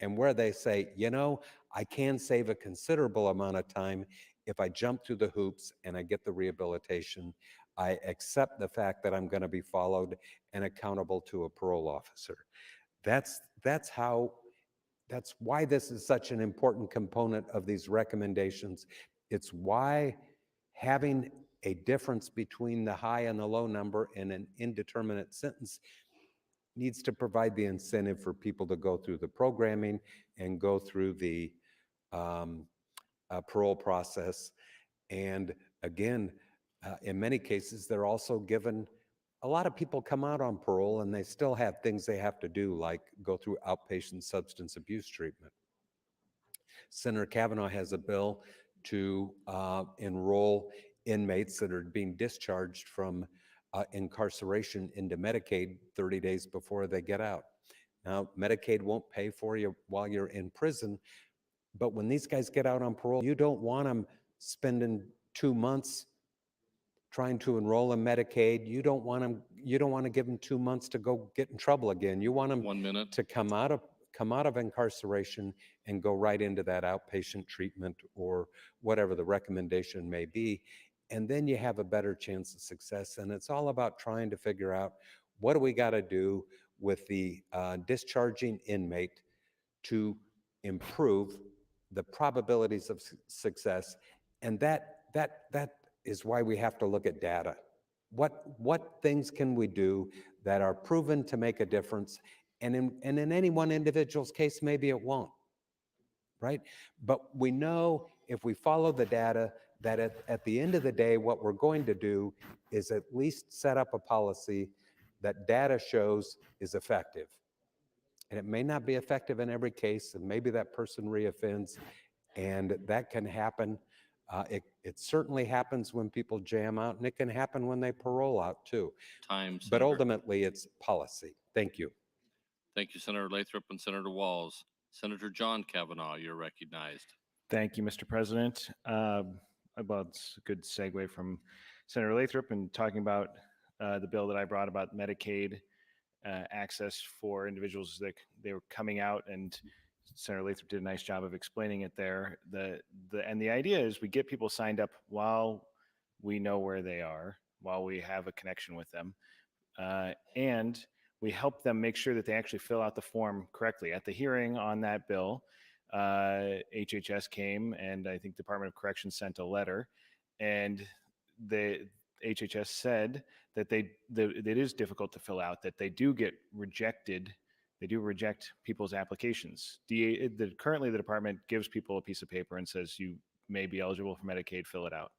And where they say, you know, I can save a considerable amount of time if I jump through the hoops and I get the rehabilitation. I accept the fact that I'm going to be followed and accountable to a parole officer. That's why this is such an important component of these recommendations. It's why having a difference between the high and the low number in an indeterminate sentence needs to provide the incentive for people to go through the programming and go through the parole process. And again, in many cases, they're also given, a lot of people come out on parole and they still have things they have to do, like go through outpatient substance abuse treatment. Senator Kavanaugh has a bill to enroll inmates that are being discharged from incarceration into Medicaid 30 days before they get out. Now, Medicaid won't pay for you while you're in prison, but when these guys get out on parole, you don't want them spending 2 months trying to enroll in Medicaid. You don't want to give them 2 months to go get in trouble again. You want them 1 minute. to come out of incarceration and go right into that outpatient treatment or whatever the recommendation may be. And then you have a better chance of success. And it's all about trying to figure out, what do we got to do with the discharging inmate to improve the probabilities of success? And that is why we have to look at data. What things can we do that are proven to make a difference? And in any one individual's case, maybe it won't, right? But we know if we follow the data that at the end of the day, what we're going to do is at least set up a policy that data shows is effective. And it may not be effective in every case, and maybe that person reoffends, and that can happen. It certainly happens when people jam out, and it can happen when they parole out too. Time, But Senator. ultimately, it's policy. Thank you. Thank you, Senator Lathrop and Senator Walls. Senator John Kavanaugh, you're recognized. Thank you, Mr. President. Well, it's a good segue from Senator Lathrop and talking about the bill that I brought about Medicaid access for individuals that they were coming out, and Senator Lathrop did a nice job of explaining it there. And the idea is we get people signed up while we know where they are, while we have a connection with them, and we help them make sure that they actually fill out the form correctly. At the hearing on that bill, HHS came, and I think Department of Corrections sent a letter, and the HHS said that it is difficult to fill out, that they do get rejected. They do reject people's applications. Currently, the department gives people a piece of paper and says, you may be eligible for Medicaid, fill it out.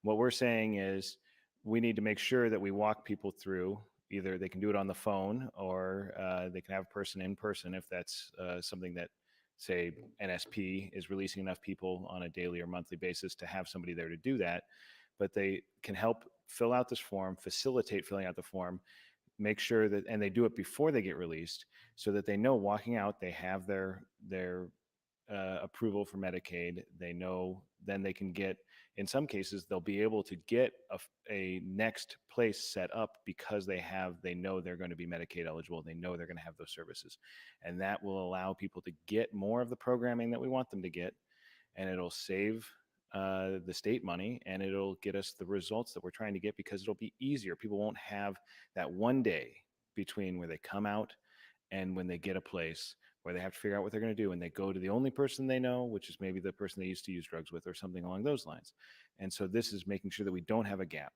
What we're saying is we need to make sure that we walk people through. Either they can do it on the phone, or they can have a person in person if that's something that, say, NSP is releasing enough people on a daily or monthly basis to have somebody there to do that. But they can help fill out this form, facilitate filling out the form, make sure that, and they do it before they get released, so that they know walking out, they have their approval for Medicaid. They know then they can get, in some cases, they'll be able to get a next place set up because they know they're going to be Medicaid eligible. They know they're going to have those services. And that will allow people to get more of the programming that we want them to get. And it'll save the state money, and it'll get us the results that we're trying to get, because it'll be easier. People won't have that one day between where they come out and when they get a place where they have to figure out what they're going to do, and they go to the only person they know, which is maybe the person they used to use drugs with or something along those lines. And so this is making sure that we don't have a gap,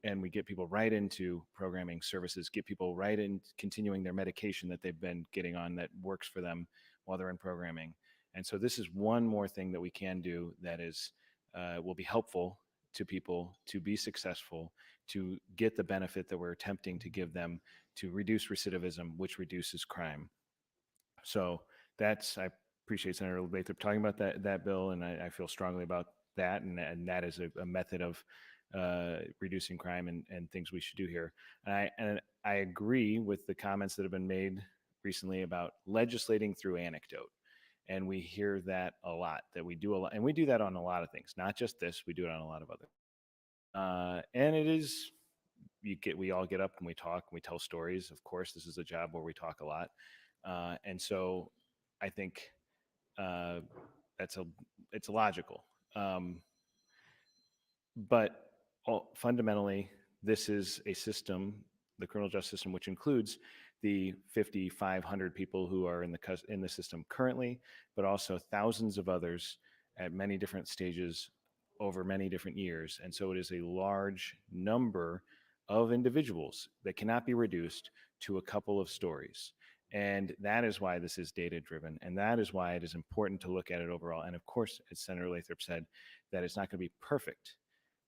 and we get people right into programming services, get people right in continuing their medication that they've been getting on that works for them while they're in programming. And so this is one more thing that we can do that is will be helpful to people to be successful, to get the benefit that we're attempting to give them, to reduce recidivism, which reduces crime. So I appreciate Senator Lathrop talking about that bill, and I feel strongly about that, and that is a method of reducing crime and things we should do here. And I agree with the comments that have been made recently about legislating through anecdote. And we hear that a lot, that we do a lot, and we do that on a lot of things, not just this, we do it on a lot of other. And it is, we all get up and we talk and we tell stories. Of course, this is a job where we talk a lot. And so I think it's logical. But fundamentally, this is a system, the criminal justice system, which includes the 5,500 people who are in the system currently, but also thousands of others at many different stages over many different years. And so it is a large number of individuals that cannot be reduced to a couple of stories. And that is why this is data driven. And that is why it is important to look at it overall. And of course, as Senator Lathrop said, that it's not going to be perfect.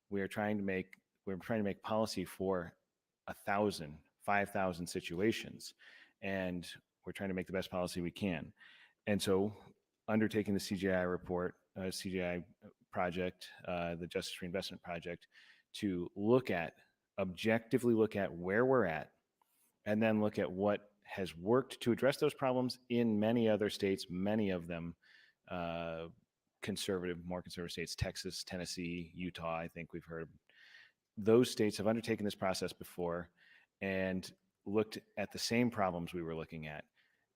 We're trying to make policy for 1,000, 5,000 situations, and we're trying to make the best policy we can. And so, undertaking the CGI report, CGI project, the Justice Reinvestment Project, to objectively look at where we're at, and then look at what has worked to address those problems in many other states, many of them more conservative states, Texas, Tennessee, Utah, I think we've heard. Those states have undertaken this process before and looked at the same problems we were looking at,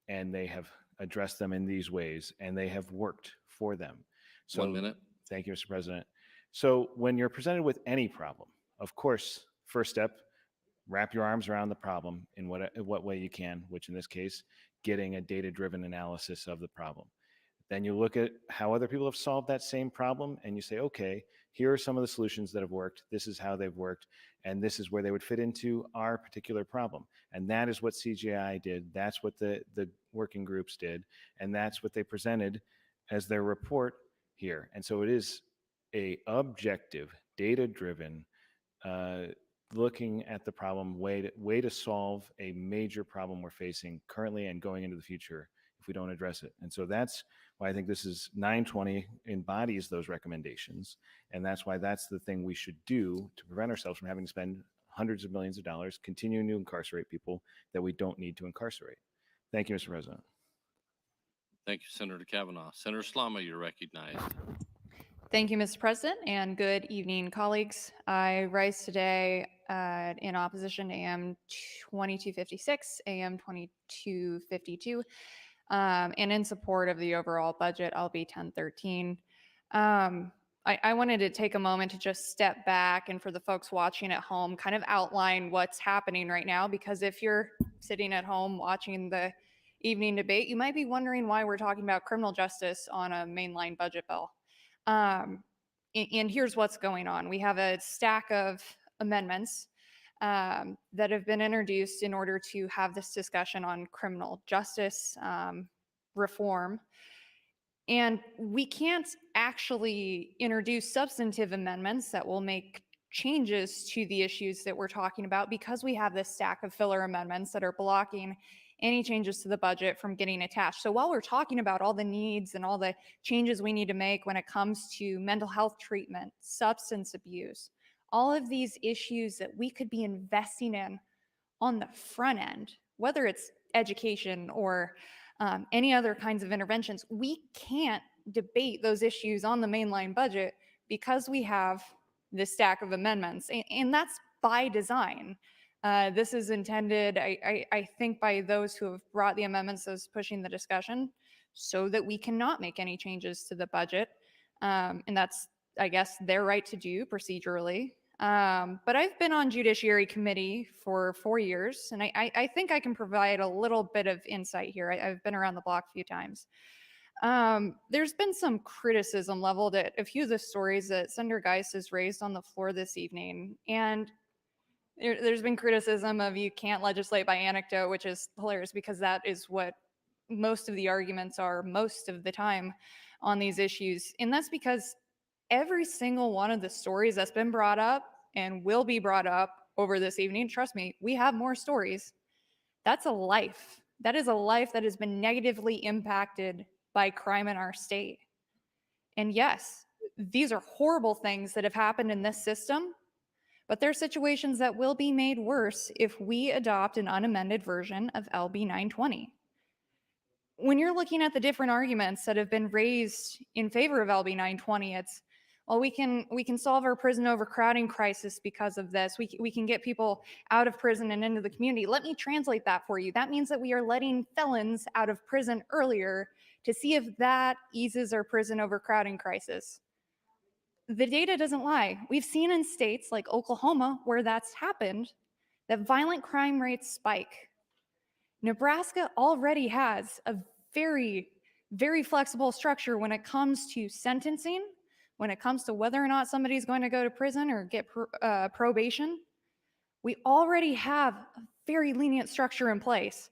and they have addressed them in these ways, and they have worked for them. So, 1 minute. Thank you, Mr. President. So when you're presented with any problem, of course, first step, wrap your arms around the problem in what way you can, which in this case, getting a data-driven analysis of the problem. Then you look at how other people have solved that same problem, and you say, okay, here are some of the solutions that have worked. This is how they've worked, and this is where they would fit into our particular problem. And that is what CGI did. That's what the working groups did, and that's what they presented as their report here. And so it is a objective, data-driven, looking at the problem, way to solve a major problem we're facing currently and going into the future if we don't address it. And so that's why I think this is 920 embodies those recommendations. And that's why that's the thing we should do to prevent ourselves from having to spend hundreds of millions of dollars continuing to incarcerate people that we don't need to incarcerate. Thank you, Mr. President. Thank you, Senator Kavanaugh. Senator Slama, you're recognized. Thank you, Mr. President, and good evening, colleagues. I rise today in opposition to AM 2256, AM 2252, and in support of the overall budget, LB 1013. I wanted to take a moment to just step back and for the folks watching at home, kind of outline what's happening right now, because if you're sitting at home watching the evening debate, you might be wondering why we're talking about criminal justice on a mainline budget bill. And here's what's going on. We have a stack of amendments that have been introduced in order to have this discussion on criminal justice reform. And we can't actually introduce substantive amendments that will make changes to the issues that we're talking about because we have this stack of filler amendments that are blocking any changes to the budget from getting attached. So while we're talking about all the needs and all the changes we need to make when it comes to mental health treatment, substance abuse, all of these issues that we could be investing in on the front end, whether it's education or any other kinds of interventions, we can't debate those issues on the mainline budget because we have this stack of amendments, and that's by design. This is intended, I think, by those who have brought the amendments as pushing the discussion so that we cannot make any changes to the budget. And that's, I guess, their right to do procedurally. But I've been on Judiciary Committee for 4 years, and I think I can provide a little bit of insight here. I've been around the block a few times. There's been some criticism leveled at a few of the stories that Senator Geist has raised on the floor this evening, and there's been criticism of you can't legislate by anecdote, which is hilarious because that is what most of the arguments are most of the time on these issues. And that's because every single one of the stories that's been brought up and will be brought up over this evening, trust me, we have more stories. That's a life. That is a life that has been negatively impacted by crime in our state. And yes, these are horrible things that have happened in this system, but there are situations that will be made worse if we adopt an unamended version of LB 920. When you're looking at the different arguments that have been raised in favor of LB 920, it's, well, we can solve our prison overcrowding crisis because of this. We can get people out of prison and into the community. Let me translate that for you. That means that we are letting felons out of prison earlier to see if that eases our prison overcrowding crisis. The data doesn't lie. We've seen in states like Oklahoma, where that's happened, that violent crime rates spike. Nebraska already has a very, very flexible structure when it comes to sentencing, when it comes to whether or not somebody's going to go to prison or get probation. We already have a very lenient structure in place.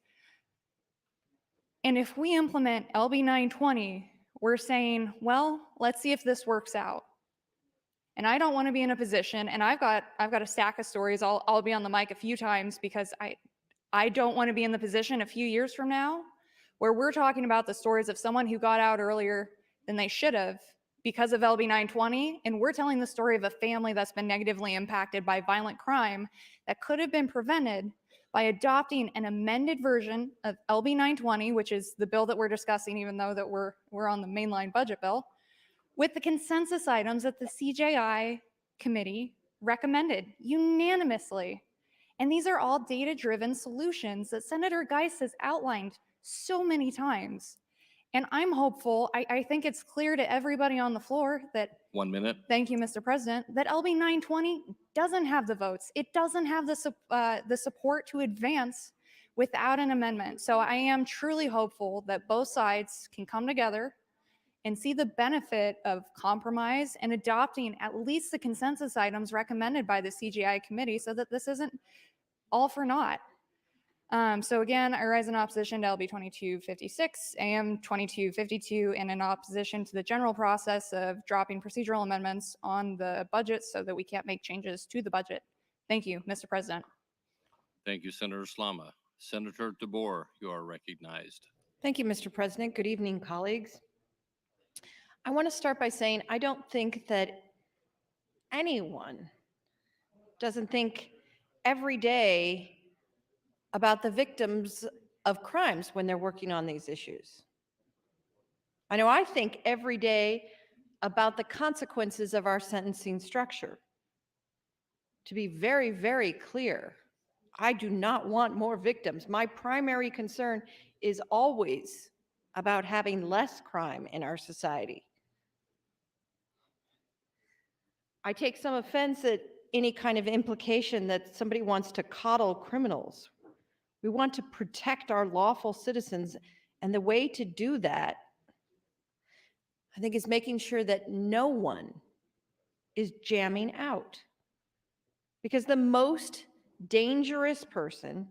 And if we implement LB 920, we're saying, well, let's see if this works out. And I don't want to be in a position, and I've got a stack of stories. I'll be on the mic a few times because I don't want to be in the position a few years from now where we're talking about the stories of someone who got out earlier than they should have because of LB 920, and we're telling the story of a family that's been negatively impacted by violent crime that could have been prevented by adopting an amended version of LB 920, which is the bill that we're discussing, even though that we're on the mainline budget bill, with the consensus items that the CJI committee recommended unanimously. And these are all data-driven solutions that Senator Geist has outlined so many times. And I'm hopeful, I think it's clear to everybody on the floor that 1 minute. thank you, Mr. President, that LB 920 doesn't have the votes. It doesn't have the support to advance without an amendment. So I am truly hopeful that both sides can come together and see the benefit of compromise and adopting at least the consensus items recommended by the CGI committee so that this isn't all for naught. So again, I rise in opposition to LB 2256, AM 2252, and in opposition to the general process of dropping procedural amendments on the budget so that we can't make changes to the budget. Thank you, Mr. President. Thank you, Senator Slama. Senator DeBoer, you are recognized. Thank you, Mr. President. Good evening, colleagues. I want to start by saying I don't think that anyone doesn't think every day about the victims of crimes when they're working on these issues. I know I think every day about the consequences of our sentencing structure. To be very, very clear, I do not want more victims. My primary concern is always about having less crime in our society. I take some offense at any kind of implication that somebody wants to coddle criminals. We want to protect our lawful citizens, and the way to do that, I think, is making sure that no one is jamming out. Because the most dangerous person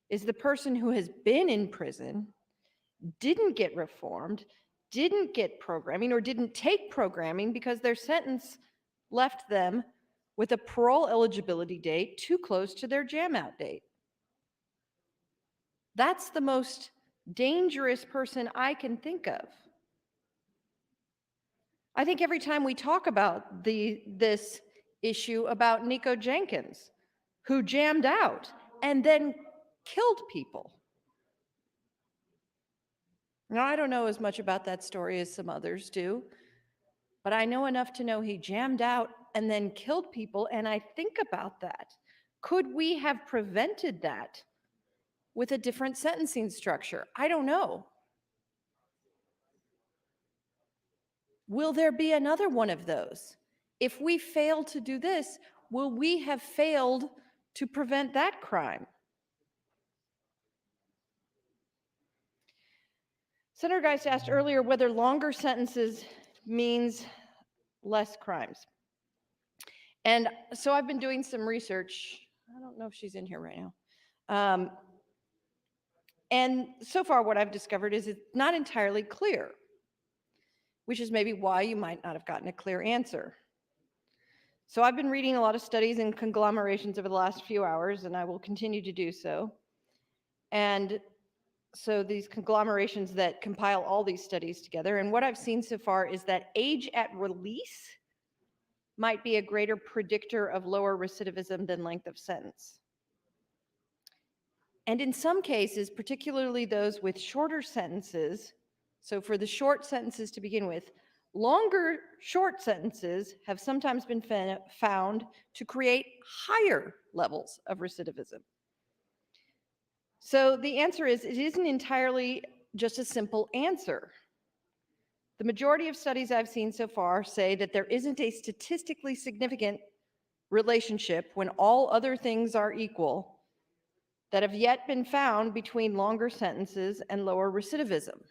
is the person who has been in prison, didn't get reformed, didn't get programming, or didn't take programming because their sentence left them with a parole eligibility date too close to their jam out date. That's the most dangerous person I can think of. I think every time we talk about this issue about Nico Jenkins, who jammed out and then killed people. Now, I don't know as much about that story as some others do, but I know enough to know he jammed out and then killed people, and I think about that. Could we have prevented that with a different sentencing structure? I don't know. Will there be another one of those if we fail to do this, will we have failed to prevent that crime? Senator Geist asked earlier whether longer sentences means less crimes. And so I've been doing some research. I don't know if she's in here right now. And so far what I've discovered is it's not entirely clear, which is maybe why you might not have gotten a clear answer. So I've been reading a lot of studies and conglomerations over the last few hours, and I will continue to do so. And so these conglomerations that compile all these studies together, and what I've seen so far is that age at release might be a greater predictor of lower recidivism than length of sentence. And in some cases, particularly those with shorter sentences, so for the short sentences to begin with, longer short sentences have sometimes been found to create higher levels of recidivism. So the answer is, it isn't entirely just a simple answer. The majority of studies I've seen so far say that there isn't a statistically significant relationship, when all other things are equal, that have yet been found between longer sentences and lower recidivism.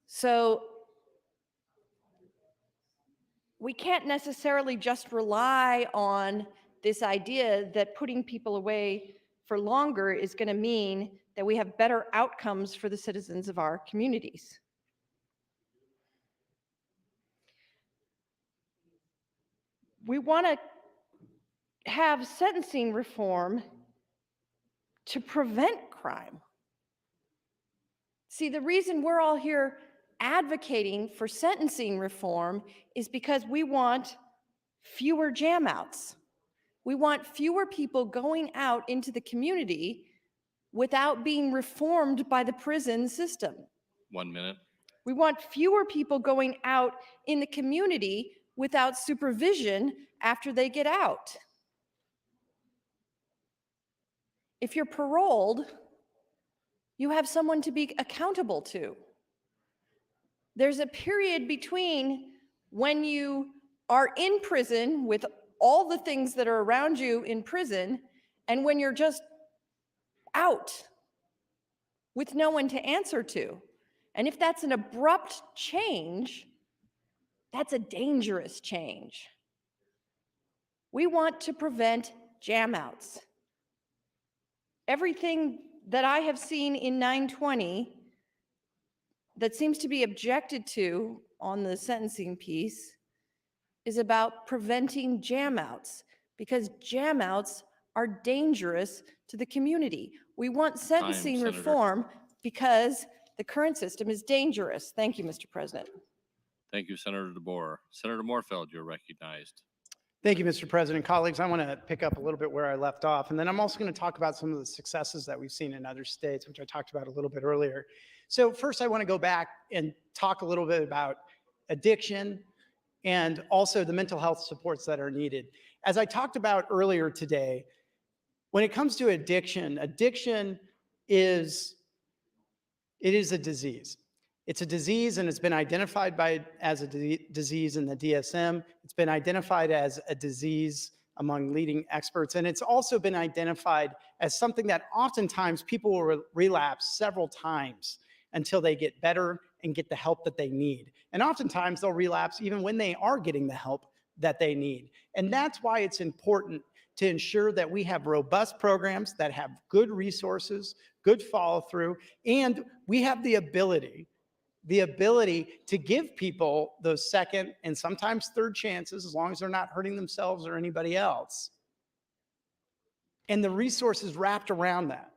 So we can't necessarily just rely on this idea that putting people away for longer is going to mean that we have better outcomes for the citizens of our communities. We want to have sentencing reform to prevent crime. See, the reason we're all here advocating for sentencing reform is because we want fewer jam outs. We want fewer people going out into the community without being reformed by the prison system. 1 minute. We want fewer people going out in the community without supervision after they get out. If you're paroled, you have someone to be accountable to. There's a period between when you are in prison with all the things that are around you in prison and when you're just out with no one to answer to. And if that's an abrupt change, that's a dangerous change. We want to prevent jam outs. Everything that I have seen in 920 that seems to be objected to on the sentencing piece is about preventing jam outs, because jam outs are dangerous to the community. We want sentencing Senator. reform because the current system is dangerous. Thank you, Mr. President. Thank you, Senator DeBoer. Senator Moorfeld, you're recognized. Thank you, Mr. President. Colleagues, I want to pick up a little bit where I left off, and then I'm also going to talk about some of the successes that we've seen in other states, which I talked about a little bit earlier. So first, I want to go back and talk a little bit about addiction and also the mental health supports that are needed. As I talked about earlier today, when it comes to addiction, addiction is a disease. It's a disease, and it's been identified as a disease in the DSM. It's been identified as a disease among leading experts, and it's also been identified as something that oftentimes people will relapse several times until they get better and get the help that they need. And oftentimes they'll relapse even when they are getting the help that they need. And that's why it's important to ensure that we have robust programs that have good resources, good follow through, and we have the ability to give people those second and sometimes third chances, as long as they're not hurting themselves or anybody else, and the resources wrapped around that.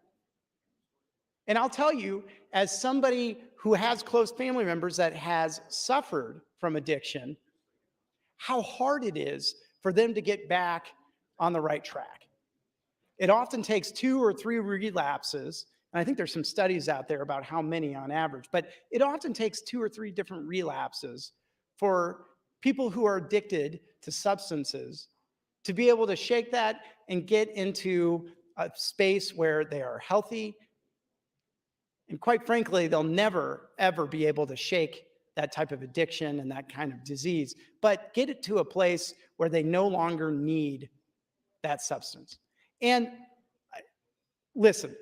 And I'll tell you, as somebody who has close family members that has suffered from addiction, how hard it is for them to get back on the right track. It often takes 2 or 3 relapses. And I think there's some studies out there about how many on average, but it often takes 2 or 3 different relapses for people who are addicted to substances to be able to shake that and get into a space where they are healthy. And quite frankly, they'll never, ever be able to shake that type of addiction and that kind of disease, but get it to a place where they no longer need that substance. And listen,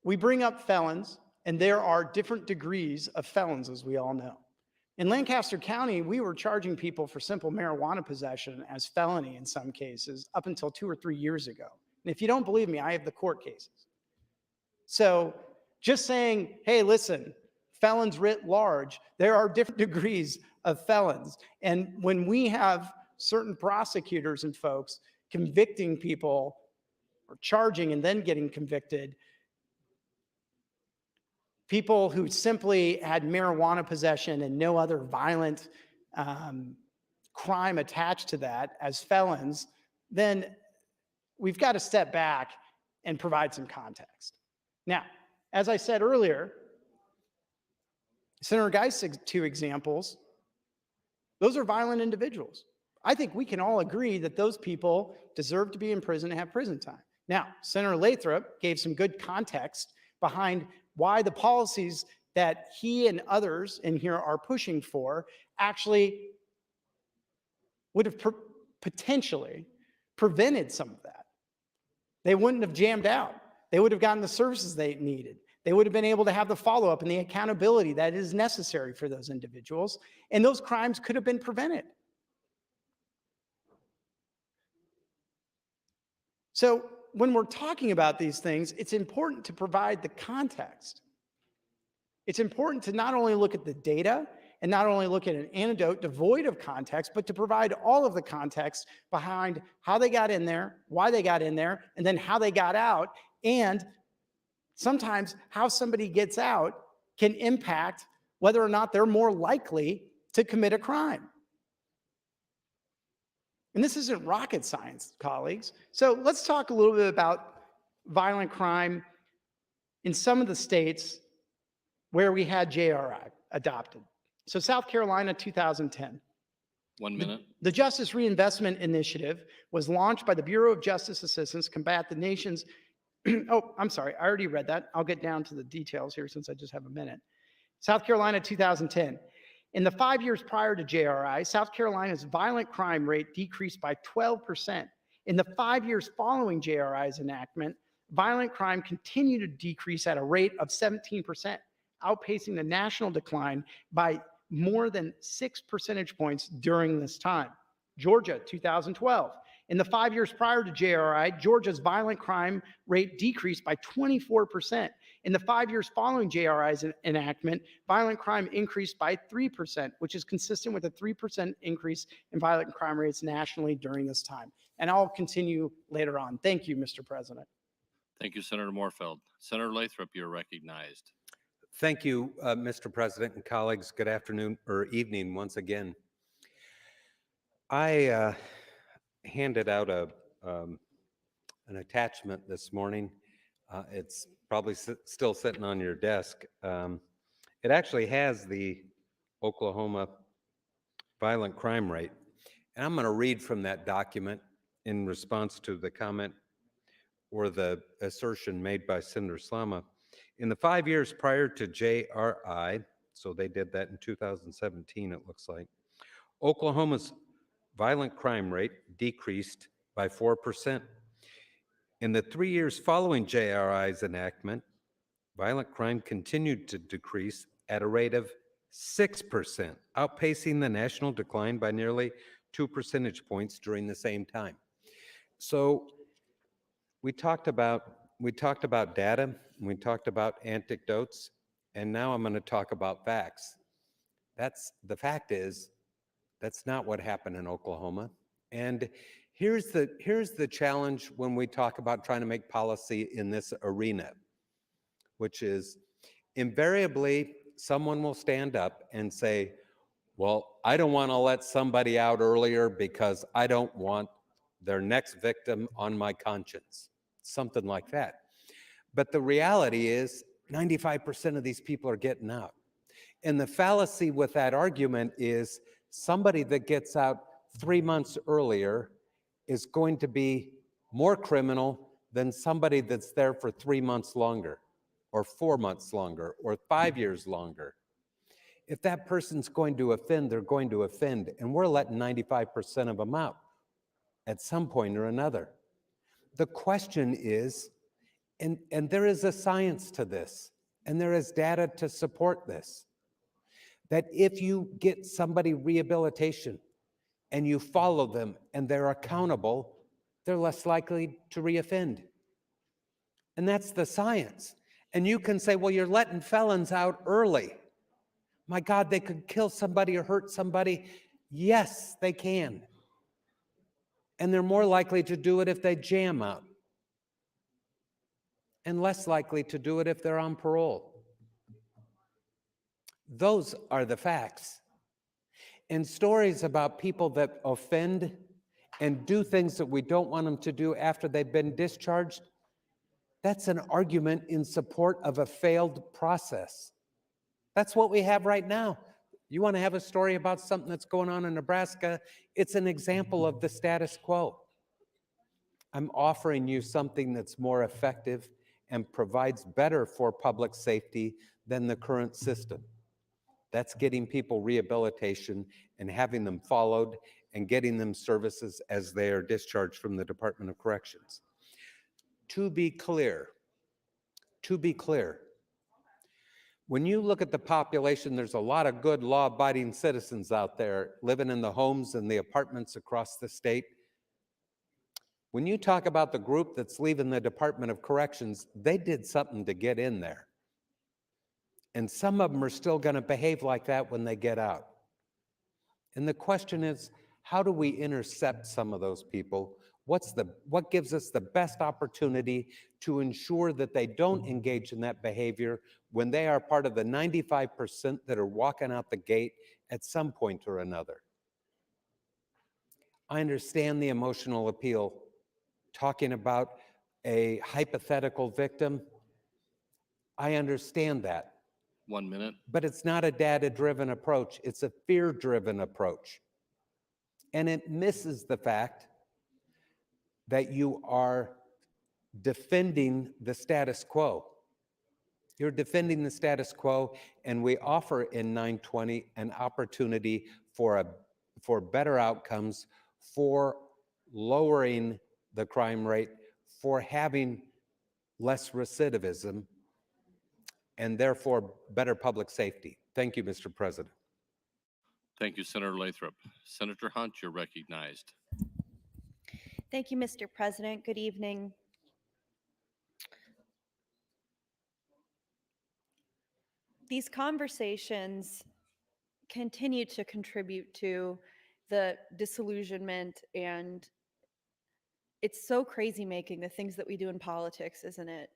we bring up felons, and there are different degrees of felons, as we all know. In Lancaster County, we were charging people for simple marijuana possession as felony in some cases up until 2 or 3 years ago. And if you don't believe me, I have the court cases. So just saying, hey, listen, felons writ large, there are different degrees of felons. And when we have certain prosecutors and folks convicting people or charging and then getting convicted, people who simply had marijuana possession and no other violent crime attached to that as felons, then we've got to step back and provide some context. Now, as I said earlier, Senator Geist's 2 examples, those are violent individuals. I think we can all agree that those people deserve to be in prison and have prison time. Now, Senator Lathrop gave some good context behind why the policies that he and others in here are pushing for actually would have potentially prevented some of that. They wouldn't have jammed out. They would have gotten the services they needed. They would have been able to have the follow-up and the accountability that is necessary for those individuals, and those crimes could have been prevented. So when we're talking about these things, it's important to provide the context. It's important to not only look at the data and not only look at an anecdote devoid of context, but to provide all of the context behind how they got in there, why they got in there, and then how they got out. And sometimes how somebody gets out can impact whether or not they're more likely to commit a crime. And this isn't rocket science, colleagues. So let's talk a little bit about violent crime in some of the states where we had JRI adopted. So South Carolina, 2010. 1 minute. The Justice Reinvestment Initiative was launched by the Bureau of Justice Assistance to combat the nation's, oh, I'm sorry, I already read that. I'll get down to the details here since I just have a minute. South Carolina, 2010. In the 5 years prior to JRI, South Carolina's violent crime rate decreased by 12%. In the 5 years following JRI's enactment, violent crime continued to decrease at a rate of 17%, outpacing the national decline by more than 6 percentage points during this time. Georgia, 2012. In the 5 years prior to JRI, Georgia's violent crime rate decreased by 24%. In the 5 years following JRI's enactment, violent crime increased by 3%, which is consistent with a 3% increase in violent crime rates nationally during this time. And I'll continue later on. Thank you, Mr. President. Thank you, Senator Moorfeld. Senator Lathrop, you're recognized. Thank you, Mr. President and colleagues. Good afternoon or evening once again. I handed out an attachment this morning. It's probably still sitting on your desk. It actually has the Oklahoma violent crime rate. And I'm going to read from that document in response to the comment or the assertion made by Senator Slama. In the 5 years prior to JRI, so they did that in 2017, it looks like, Oklahoma's violent crime rate decreased by 4%. In the 3 years following JRI's enactment, violent crime continued to decrease at a rate of 6%, outpacing the national decline by nearly 2 percentage points during the same time. So we talked about data, we talked about anecdotes, and now I'm going to talk about facts. The fact is, that's not what happened in Oklahoma. And here's the challenge when we talk about trying to make policy in this arena, which is invariably someone will stand up and say, well, I don't want to let somebody out earlier because I don't want their next victim on my conscience, something like that. But the reality is 95% of these people are getting out. And the fallacy with that argument is somebody that gets out 3 months earlier is going to be more criminal than somebody that's there for 3 months longer, or 4 months longer, or 5 years longer. If that person's going to offend, they're going to offend, and we're letting 95% of them out at some point or another. The question is, and there is a science to this, and there is data to support this, that if you get somebody rehabilitation and you follow them and they're accountable, they're less likely to reoffend. And that's the science. And you can say, well, you're letting felons out early. My God, they could kill somebody or hurt somebody. Yes, they can. And they're more likely to do it if they jam out, and less likely to do it if they're on parole. Those are the facts. And stories about people that offend and do things that we don't want them to do after they've been discharged, that's an argument in support of a failed process. That's what we have right now. You want to have a story about something that's going on in Nebraska, it's an example of the status quo. I'm offering you something that's more effective and provides better for public safety than the current system. That's getting people rehabilitation and having them followed and getting them services as they are discharged from the Department of Corrections. To be clear, when you look at the population, there's a lot of good law-abiding citizens out there living in the homes and the apartments across the state. When you talk about the group that's leaving the Department of Corrections, they did something to get in there. And some of them are still going to behave like that when they get out. And the question is, how do we intercept some of those people? What gives us the best opportunity to ensure that they don't engage in that behavior when they are part of the 95% that are walking out the gate at some point or another? I understand the emotional appeal, talking about a hypothetical victim. I understand that. 1 minute. But it's not a data-driven approach. It's a fear-driven approach. And it misses the fact that you are defending the status quo. You're defending the status quo, and we offer in 920 an opportunity for better outcomes, for lowering the crime rate, for having less recidivism, and therefore better public safety. Thank you, Mr. President. Thank you, Senator Lathrop. Senator Hunt, you're recognized. Thank you, Mr. President. Good evening. These conversations continue to contribute to the disillusionment, and it's so crazy making the things that we do in politics, isn't it?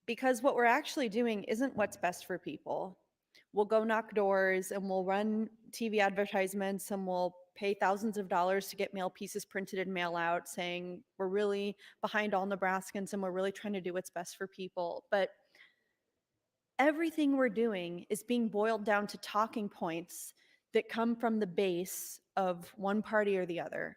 Because what we're actually doing isn't what's best for people. We'll go knock doors and we'll run TV advertisements and we'll pay thousands of dollars to get mail pieces printed and mail out saying we're really behind all Nebraskans and we're really trying to do what's best for people. But everything we're doing is being boiled down to talking points that come from the base of one party or the other.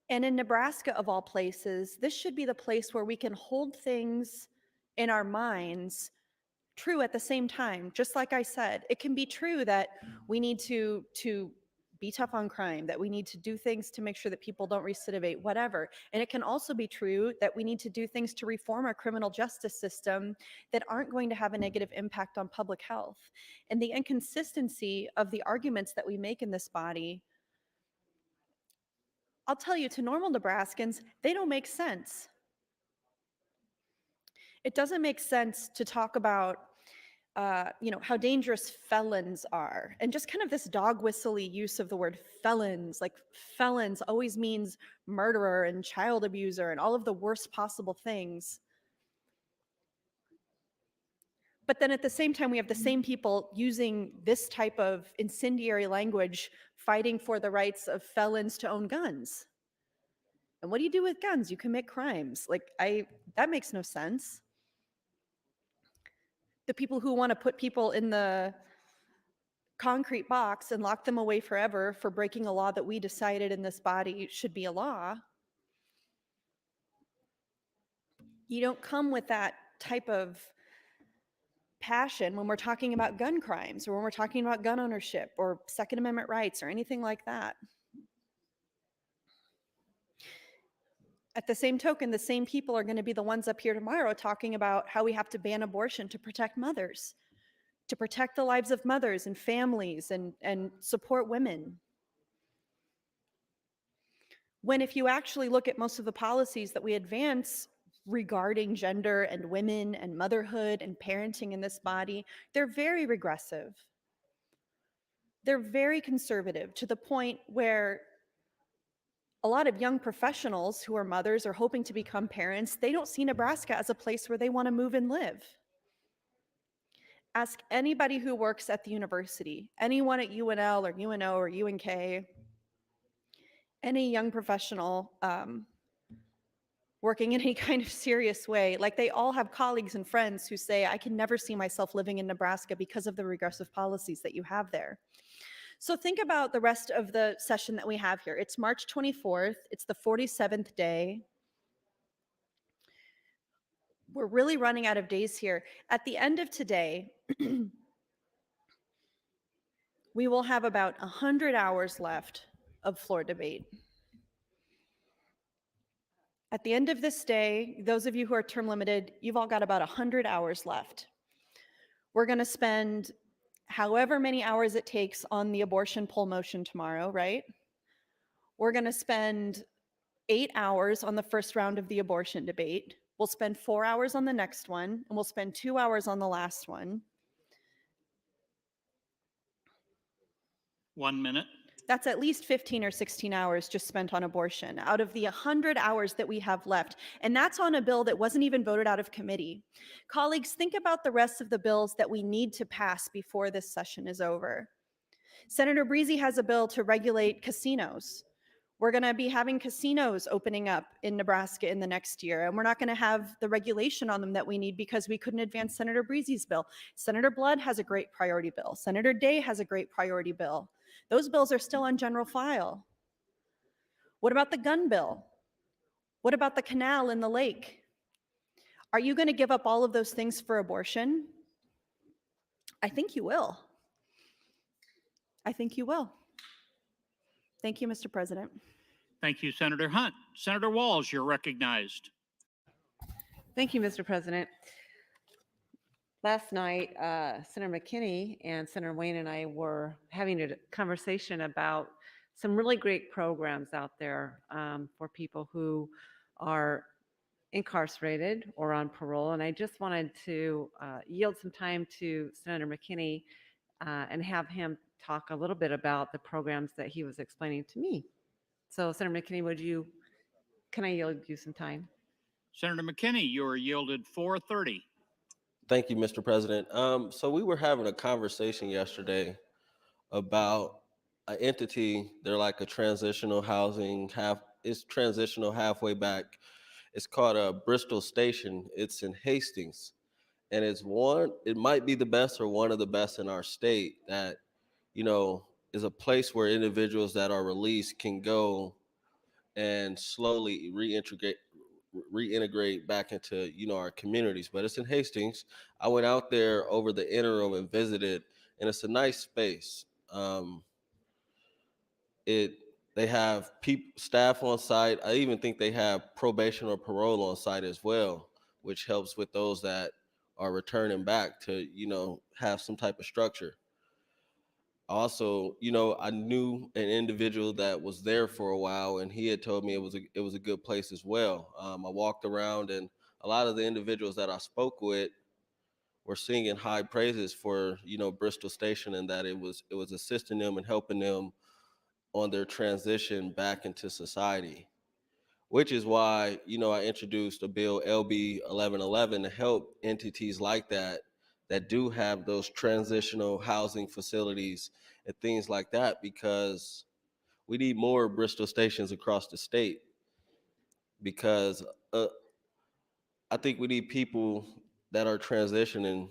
And in Nebraska, of all places, this should be the place where we can hold things in our minds true at the same time. Just like I said, it can be true that we need to be tough on crime, that we need to do things to make sure that people don't recidivate, whatever. And it can also be true that we need to do things to reform our criminal justice system that aren't going to have a negative impact on public health. And the inconsistency of the arguments that we make in this body, I'll tell you, to normal Nebraskans, they don't make sense. It doesn't make sense to talk about how dangerous felons are, and just kind of this dog whistle-y use of the word felons. Like, felons always means murderer and child abuser and all of the worst possible things. But then at the same time, we have the same people using this type of incendiary language, fighting for the rights of felons to own guns. And what do you do with guns? You commit crimes. Like, that makes no sense. The people who want to put people in the concrete box and lock them away forever for breaking a law that we decided in this body should be a law. You don't come with that type of passion when we're talking about gun crimes or when we're talking about gun ownership or Second Amendment rights or anything like that. At the same token, the same people are going to be the ones up here tomorrow talking about how we have to ban abortion to protect mothers, to protect the lives of mothers and families and support women. When if you actually look at most of the policies that we advance regarding gender and women and motherhood and parenting in this body, they're very regressive. They're very conservative to the point where a lot of young professionals who are mothers or hoping to become parents, they don't see Nebraska as a place where they want to move and live. Ask anybody who works at the university, anyone at UNL or UNO or UNK, any young professional working in any kind of serious way. Like, they all have colleagues and friends who say, I can never see myself living in Nebraska because of the regressive policies that you have there. So think about the rest of the session that we have here. It's March 24th. It's the 47th day. We're really running out of days here. At the end of today, we will have about 100 hours left of floor debate. At the end of this day, those of you who are term limited, you've all got about 100 hours left. We're going to spend however many hours it takes on the abortion poll motion tomorrow, right? We're going to spend 8 hours on the first round of the abortion debate. We'll spend 4 hours on the next one, and we'll spend 2 hours on the last one. 1 minute. That's at least 15 or 16 hours just spent on abortion out of the 100 hours that we have left. And that's on a bill that wasn't even voted out of committee. Colleagues, think about the rest of the bills that we need to pass before this session is over. Senator Breezy has a bill to regulate casinos. We're going to be having casinos opening up in Nebraska in the next year, and we're not going to have the regulation on them that we need because we couldn't advance Senator Breezy's bill. Senator Blood has a great priority bill. Senator Day has a great priority bill. Those bills are still on general file. What about the gun bill? What about the canal in the lake? Are you going to give up all of those things for abortion? I think you will. I think you will. Thank you, Mr. President. Thank you, Senator Hunt. Senator Walls, you're recognized. Thank you, Mr. President. Last night, Senator McKinney and Senator Wayne and I were having a conversation about some really great programs out there for people who are incarcerated or on parole. And I just wanted to yield some time to Senator McKinney and have him talk a little bit about the programs that he was explaining to me. So, Senator McKinney, can I yield you some time? Senator McKinney, you are yielded 4:30. Thank you, Mr. President. So we were having a conversation yesterday about an entity. They're like a transitional housing, it's transitional halfway back. It's called Bristol Station. It's in Hastings. And it might be the best or one of the best in our state that, is a place where individuals that are released can go and slowly reintegrate back into our communities. But it's in Hastings. I went out there over the interim and visited, and it's a nice space. They have staff on site. I even think they have probation or parole on site as well, which helps with those that are returning back to have some type of structure. Also, I knew an individual that was there for a while, and he had told me it was a good place as well. I walked around, and a lot of the individuals that I spoke with were singing high praises for Bristol Station, and that it was assisting them and helping them on their transition back into society. Which is why I introduced a bill, LB 1111, to help entities like that do have those transitional housing facilities and things like that, because we need more Bristol Stations across the state, because I think we need people that are transitioning.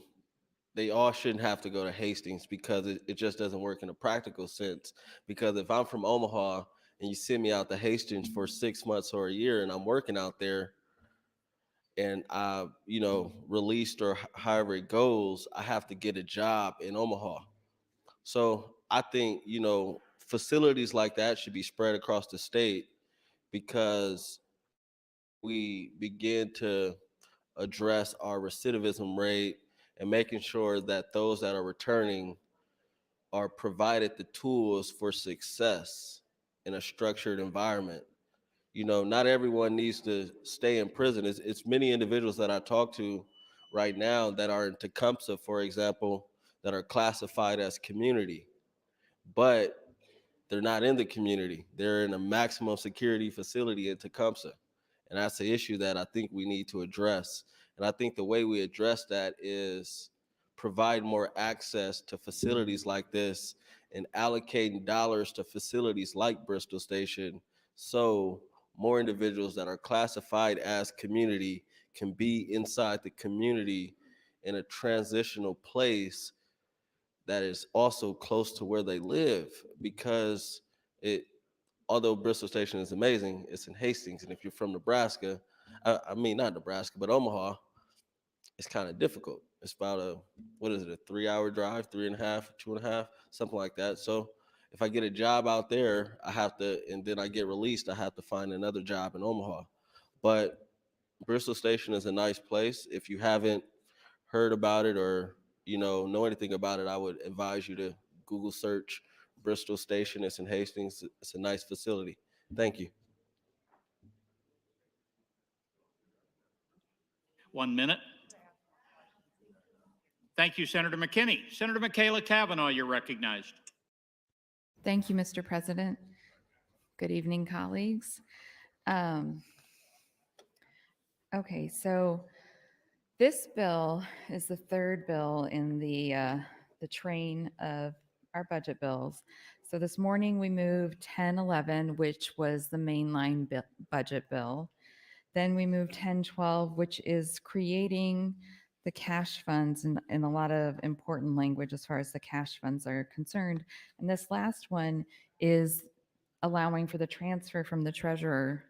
They all shouldn't have to go to Hastings, because it just doesn't work in a practical sense. Because if I'm from Omaha and you send me out to Hastings for 6 months or a year and I'm working out there, and I, released or however it goes, I have to get a job in Omaha. So I think, facilities like that should be spread across the state, because we begin to address our recidivism rate and making sure that those that are returning are provided the tools for success in a structured environment. Not everyone needs to stay in prison. It's many individuals that I talk to right now that are in Tecumseh, for example, that are classified as community, but they're not in the community. They're in a maximum security facility in Tecumseh. And that's the issue that I think we need to address. And I think the way we address that is provide more access to facilities like this and allocating dollars to facilities like Bristol Station, so more individuals that are classified as community can be inside the community in a transitional place that is also close to where they live. Because although Bristol Station is amazing, it's in Hastings, and if you're from Nebraska, I mean not Nebraska, but Omaha, it's kind of difficult. It's about a 3-hour drive, 3.5, 2.5, something like that. So if I get a job out there, and then I get released, I have to find another job in Omaha. But Bristol Station is a nice place. If you haven't heard about it or know anything about it, I would advise you to Google search Bristol Station. It's in Hastings. It's a nice facility. Thank you. 1 minute. Thank you, Senator McKinney. Senator Michaela Cavanaugh, you're recognized. Thank you, Mr. President. Good evening, colleagues. Okay, so this bill is the third bill in the train of our budget bills. So this morning we moved 1011, which was the mainline budget bill. Then we moved 1012, which is creating the cash funds in a lot of important language as far as the cash funds are concerned. And this last one is allowing for the transfer from the treasurer,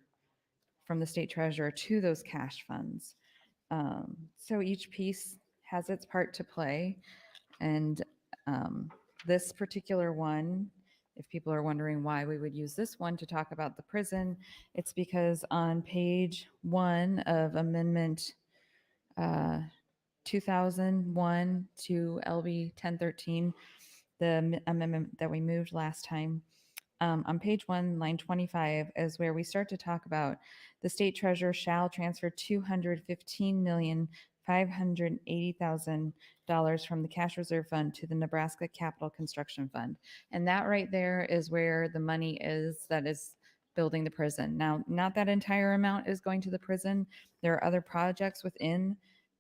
from the state treasurer to those cash funds. So each piece has its part to play. And this particular one, if people are wondering why we would use this one to talk about the prison, it's because on page 1 of Amendment 2001 to LB 1013, the amendment that we moved last time, on page 1, line 25 is where we start to talk about the state treasurer shall transfer $215,580,000 from the cash reserve fund to the Nebraska Capital Construction Fund. And that right there is where the money is that is building the prison. Now, not that entire amount is going to the prison. There are other projects within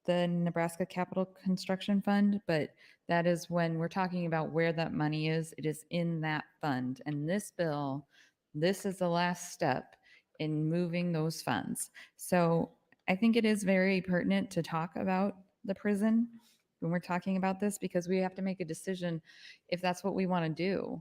the Nebraska Capital Construction Fund, but that is when we're talking about where that money is, it is in that fund. And this bill, this is the last step in moving those funds. So I think it is very pertinent to talk about the prison when we're talking about this, because we have to make a decision if that's what we want to do.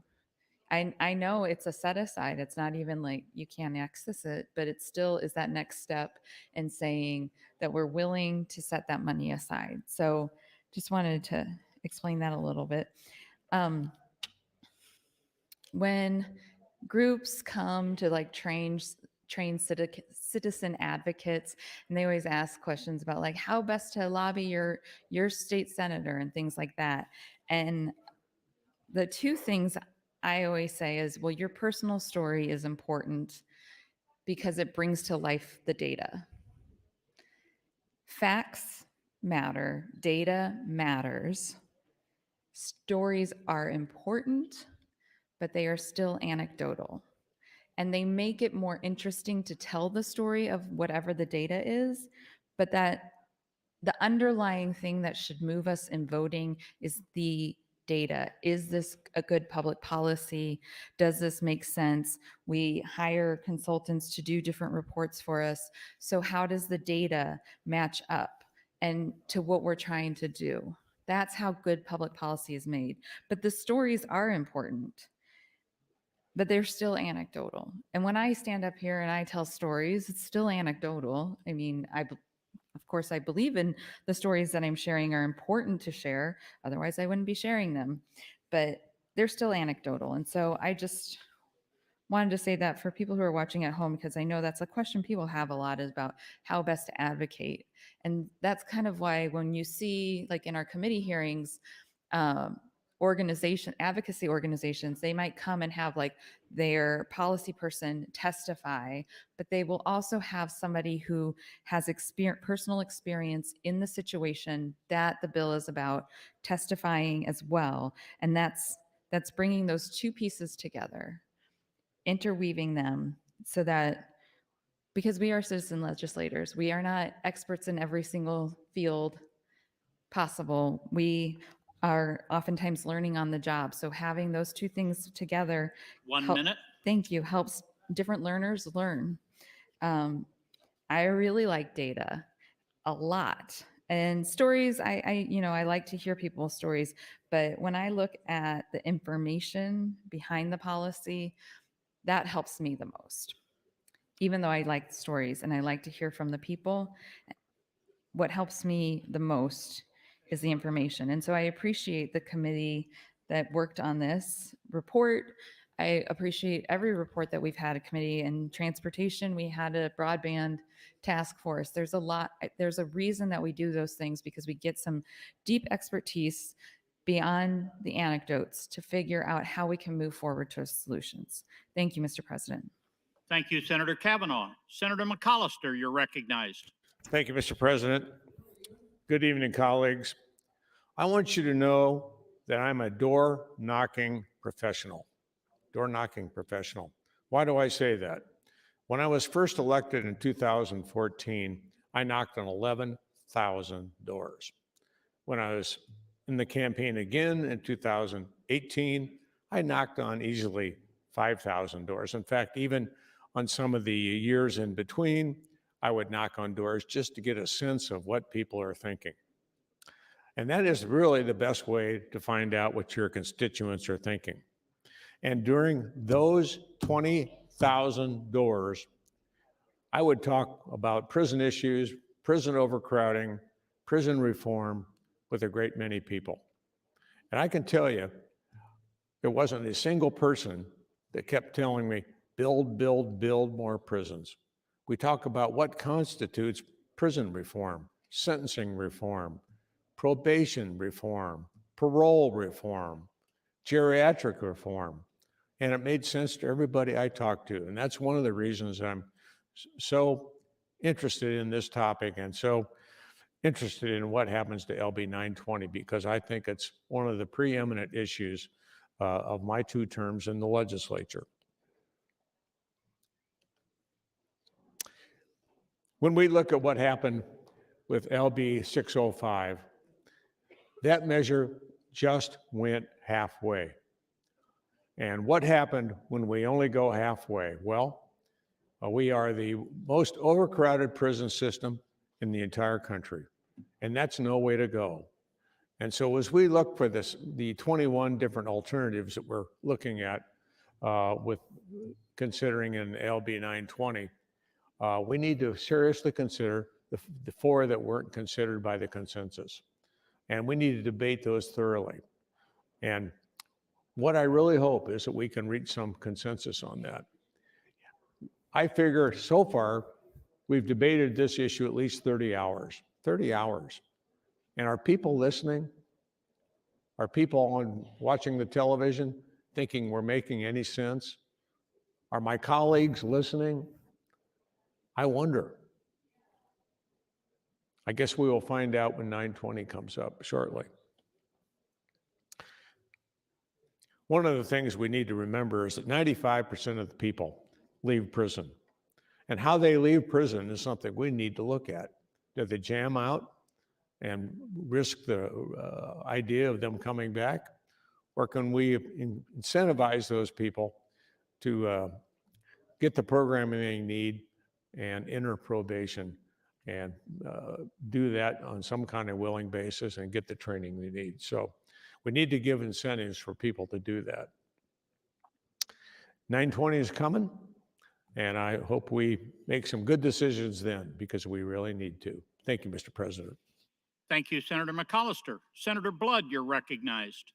I know it's a set aside. It's not even like you can't access it, but it still is that next step in saying that we're willing to set that money aside. So just wanted to explain that a little bit. When groups come to like train citizen advocates, and they always ask questions about like how best to lobby your state senator and things like that. And the two things I always say is, well, your personal story is important because it brings to life the data. Facts matter, data matters. Stories are important, but they are still anecdotal. And they make it more interesting to tell the story of whatever the data is, but that the underlying thing that should move us in voting is the data. Is this a good public policy? Does this make sense? We hire consultants to do different reports for us. So how does the data match up and to what we're trying to do? That's how good public policy is made. But the stories are important, but they're still anecdotal. And when I stand up here and I tell stories, it's still anecdotal. I mean, Of course, I believe in the stories that I'm sharing are important to share. Otherwise, I wouldn't be sharing them. But they're still anecdotal. And so I just wanted to say that for people who are watching at home, because I know that's a question people have a lot, is about how best to advocate. And that's kind of why when you see, like in our committee hearings, advocacy organizations, they might come and have like their policy person testify, but they will also have somebody who has personal experience in the situation that the bill is about testifying as well. And that's bringing those two pieces together, interweaving them, so that, because we are citizen legislators, we are not experts in every single field possible. We are oftentimes learning on the job. So having those two things together. 1 minute. Thank you. Helps different learners learn. I really like data a lot. And stories, I like to hear people's stories, but when I look at the information behind the policy, that helps me the most. Even though I like stories and I like to hear from the people, what helps me the most is the information. And so I appreciate the committee that worked on this report. I appreciate every report that we've had a committee. In transportation, we had a broadband task force. There's a reason that we do those things, because we get some deep expertise beyond the anecdotes to figure out how we can move forward to solutions. Thank you, Mr. President. Thank you, Senator Kavanaugh. Senator McCollister, you're recognized. Thank you, Mr. President. Good evening, colleagues. I want you to know that I'm a door-knocking professional. Door-knocking professional. Why do I say that? When I was first elected in 2014, I knocked on 11,000 doors. When I was in the campaign again in 2018, I knocked on easily 5,000 doors. In fact, even on some of the years in between, I would knock on doors just to get a sense of what people are thinking. And that is really the best way to find out what your constituents are thinking. And during those 20,000 doors, I would talk about prison issues, prison overcrowding, prison reform with a great many people. And I can tell you, there wasn't a single person that kept telling me, build, build, build more prisons. We talk about what constitutes prison reform, sentencing reform, probation reform, parole reform, geriatric reform. And it made sense to everybody I talked to. And that's one of the reasons I'm so interested in this topic and so interested in what happens to LB 920, because I think it's one of the preeminent issues of my 2 terms in the legislature. When we look at what happened with LB 605, that measure just went halfway. And what happened when we only go halfway? Well, we are the most overcrowded prison system in the entire country, and that's no way to go. And so as we look for the 21 different alternatives that we're looking at with considering in LB 920, we need to seriously consider the 4 that weren't considered by the consensus. And we need to debate those thoroughly. And what I really hope is that we can reach some consensus on that. I figure so far, we've debated this issue at least 30 hours. 30 hours. And are people listening? Are people watching the television thinking we're making any sense? Are my colleagues listening? I wonder. I guess we will find out when 920 comes up shortly. One of the things we need to remember is that 95% of the people leave prison. And how they leave prison is something we need to look at. Do they jam out and risk the idea of them coming back? Or can we incentivize those people to get the programming they need and enter probation and do that on some kind of willing basis and get the training they need? So we need to give incentives for people to do that. 920 is coming, and I hope we make some good decisions then, because we really need to. Thank you, Mr. President. Thank you, Senator McCollister. Senator Blood, you're recognized.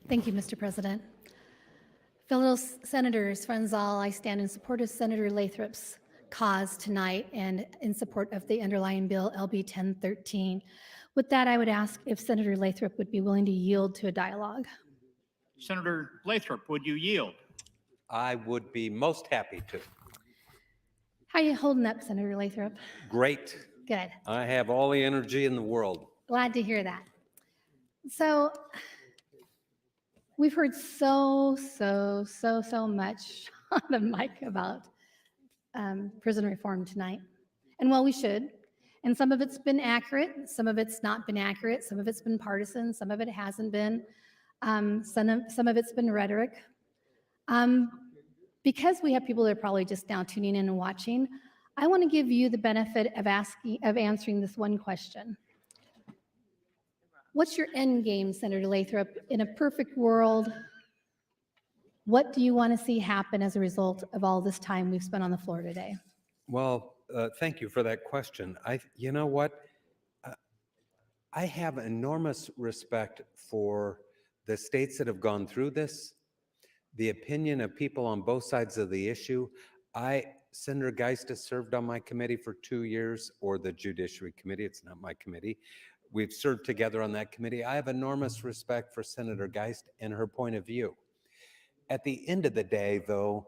Thank you, Mr. President. Fellow senators, friends all, I stand in support of Senator Lathrop's cause tonight and in support of the underlying bill, LB 1013. With that, I would ask if Senator Lathrop would be willing to yield to a dialogue. Senator Lathrop, would you yield? I would be most happy to. How are you holding up, Senator Lathrop? Great. Good. I have all the energy in the world. Glad to hear that. So we've heard so much on the mic about prison reform tonight. And well, we should. And some of it's been accurate, some of it's not been accurate, some of it's been partisan, some of it hasn't been. Some of it's been rhetoric. Because we have people that are probably just now tuning in and watching, I want to give you the benefit of answering this one question. What's your end game, Senator Lathrop? In a perfect world, what do you want to see happen as a result of all this time we've spent on the floor today? Well, thank you for that question. You know what? I have enormous respect for the states that have gone through this, the opinion of people on both sides of the issue. Senator Geist has served on my committee for 2 years, or the Judiciary Committee. It's not my committee. We've served together on that committee. I have enormous respect for Senator Geist and her point of view. At the end of the day, though,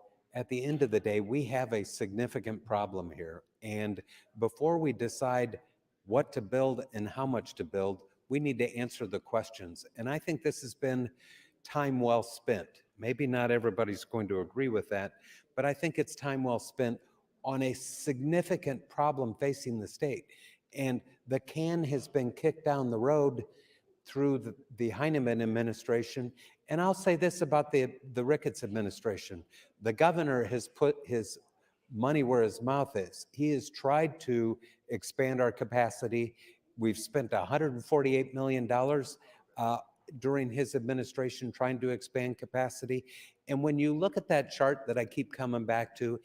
we have a significant problem here. And before we decide what to build and how much to build, we need to answer the questions. And I think this has been time well spent. Maybe not everybody's going to agree with that, but I think it's time well spent on a significant problem facing the state. And the can has been kicked down the road through the Heinemann administration. And I'll say this about the Ricketts administration. The governor has put his money where his mouth is. He has tried to expand our capacity. We've spent $148 million during his administration trying to expand capacity. And when you look at that chart that I keep coming back to,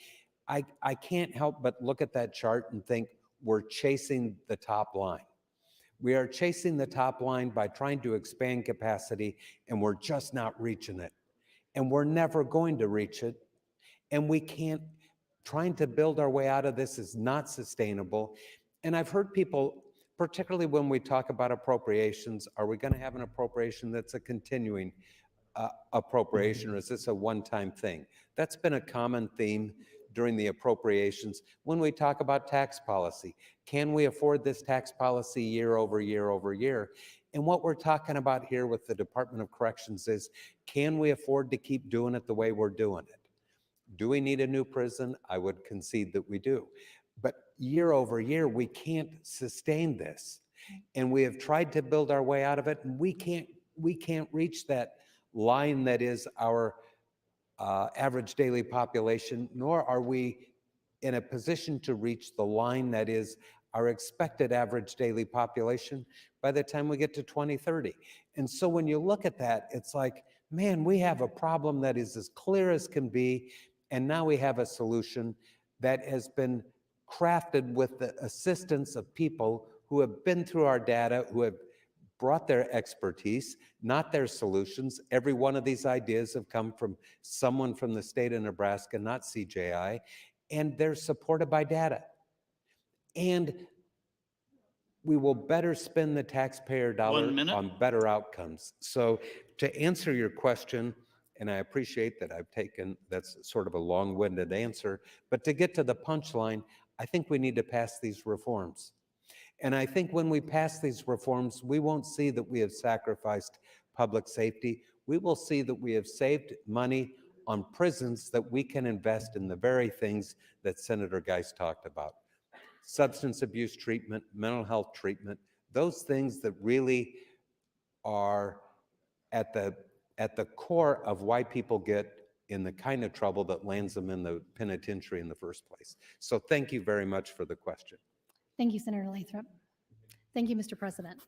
I can't help but look at that chart and think we're chasing the top line. We are chasing the top line by trying to expand capacity, and we're just not reaching it. And we're never going to reach it. And we can't, trying to build our way out of this is not sustainable. And I've heard people, particularly when we talk about appropriations, are we going to have an appropriation that's a continuing appropriation, or is this a one-time thing? That's been a common theme during the appropriations. When we talk about tax policy, can we afford this tax policy year over year over year? And what we're talking about here with the Department of Corrections is, can we afford to keep doing it the way we're doing it? Do we need a new prison? I would concede that we do. But year over year, we can't sustain this. And we have tried to build our way out of it, and we can't reach that line that is our average daily population, nor are we in a position to reach the line that is our expected average daily population by the time we get to 2030. And so when you look at that, it's like, man, we have a problem that is as clear as can be, and now we have a solution that has been crafted with the assistance of people who have been through our data, who have brought their expertise, not their solutions. Every one of these ideas have come from someone from the state of Nebraska, not CJI, and they're supported by data. And we will better spend the taxpayer dollar on better outcomes. So to answer your question, and I appreciate that that's sort of a long-winded answer, but to get to the punchline, I think we need to pass these reforms. And I think when we pass these reforms, we won't see that we have sacrificed public safety. We will see that we have saved money on prisons that we can invest in the very things that Senator Geist talked about. Substance abuse treatment, mental health treatment, those things that really are at the core of why people get in the kind of trouble that lands them in the penitentiary in the first place. So thank you very much for the question. Thank you, Senator Lathrop. Thank you, Mr. President.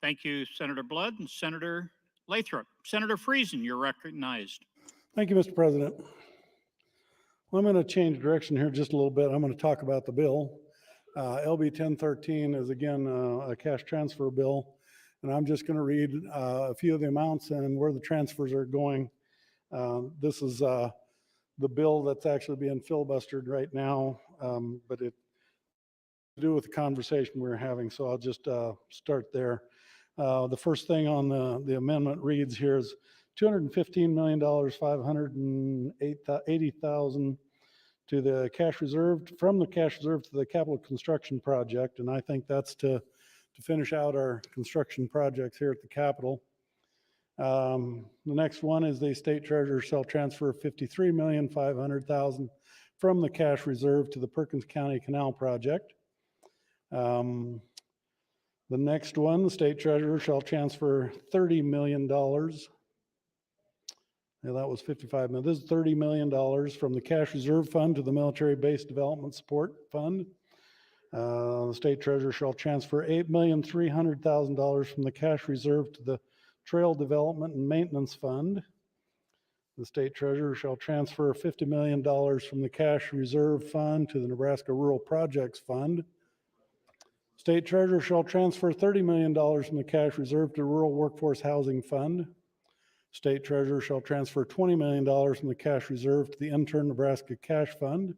Thank you, Senator Blood and Senator Lathrop. Senator Friesen, you're recognized. Thank you, Mr. President. Well, I'm going to change direction here just a little bit. I'm going to talk about the bill. LB 1013 is again a cash transfer bill, and I'm just going to read a few of the amounts and where the transfers are going. This is the bill that's actually being filibustered right now, but it to do with the conversation we're having, so I'll just start there. The first thing on the amendment reads here is $215,580,000 to the cash reserved, from the cash reserve to the capital construction project, and I think that's to finish out our construction projects here at the Capitol. The next one is the state treasurer shall transfer $53,500,000 from the cash reserve to the Perkins County Canal project. The next one, the state treasurer shall transfer $30 million. Yeah, that was 55 million. This is $30 million from the cash reserve fund to the military base development support fund. The state treasurer shall transfer $8,300,000 from the cash reserve to the trail development and maintenance fund. The state treasurer shall transfer $50 million from the cash reserve fund to the Nebraska Rural Projects Fund. State treasurer shall transfer $30 million from the cash reserve to Rural Workforce Housing Fund. State treasurer shall transfer $20 million from the cash reserve to the Intern Nebraska Cash Fund.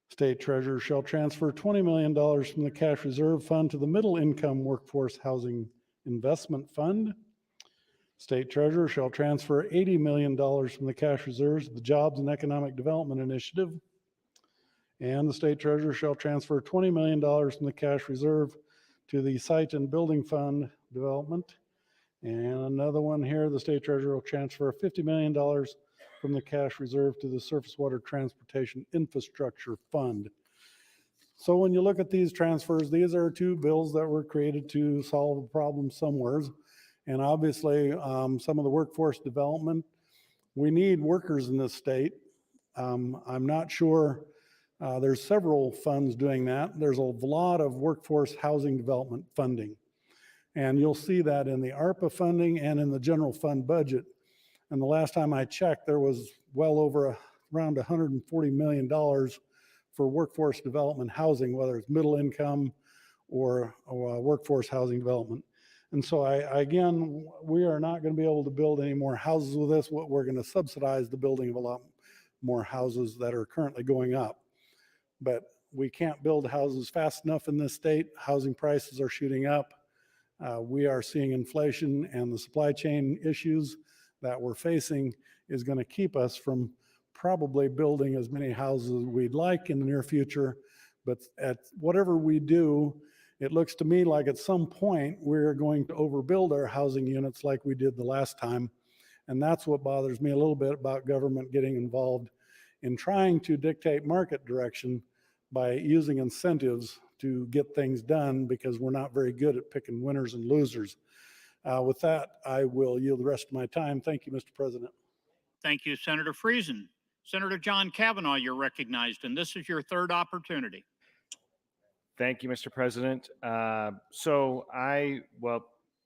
State treasurer shall transfer $20 million from the cash reserve fund to the Middle Income Workforce Housing Investment Fund. State treasurer shall transfer $80 million from the cash reserves to the Jobs and Economic Development Initiative. And the state treasurer shall transfer $20 million from the cash reserve to the Site and Building Fund Development. And another one here, the state treasurer will transfer $50 million from the cash reserve to the Surface Water Transportation Infrastructure Fund. So when you look at these transfers, these are two bills that were created to solve a problem somewhere. And obviously, some of the workforce development, we need workers in this state. I'm not sure, there's several funds doing that. There's a lot of workforce housing development funding. And you'll see that in the ARPA funding and in the general fund budget. And the last time I checked, there was well over around $140 million for workforce development housing, whether it's middle income or workforce housing development. And so again, we are not going to be able to build any more houses with this. We're going to subsidize the building of a lot more houses that are currently going up. But we can't build houses fast enough in this state. Housing prices are shooting up. We are seeing inflation, and the supply chain issues that we're facing is going to keep us from probably building as many houses as we'd like in the near future. But at whatever we do, it looks to me like at some point we're going to overbuild our housing units like we did the last time. And that's what bothers me a little bit about government getting involved in trying to dictate market direction by using incentives to get things done, because we're not very good at picking winners and losers. With that, I will yield the rest of my time. Thank you, Mr. President. Thank you, Senator Friesen. Senator John Kavanaugh, you're recognized, and this is your third opportunity. Thank you, Mr. President. I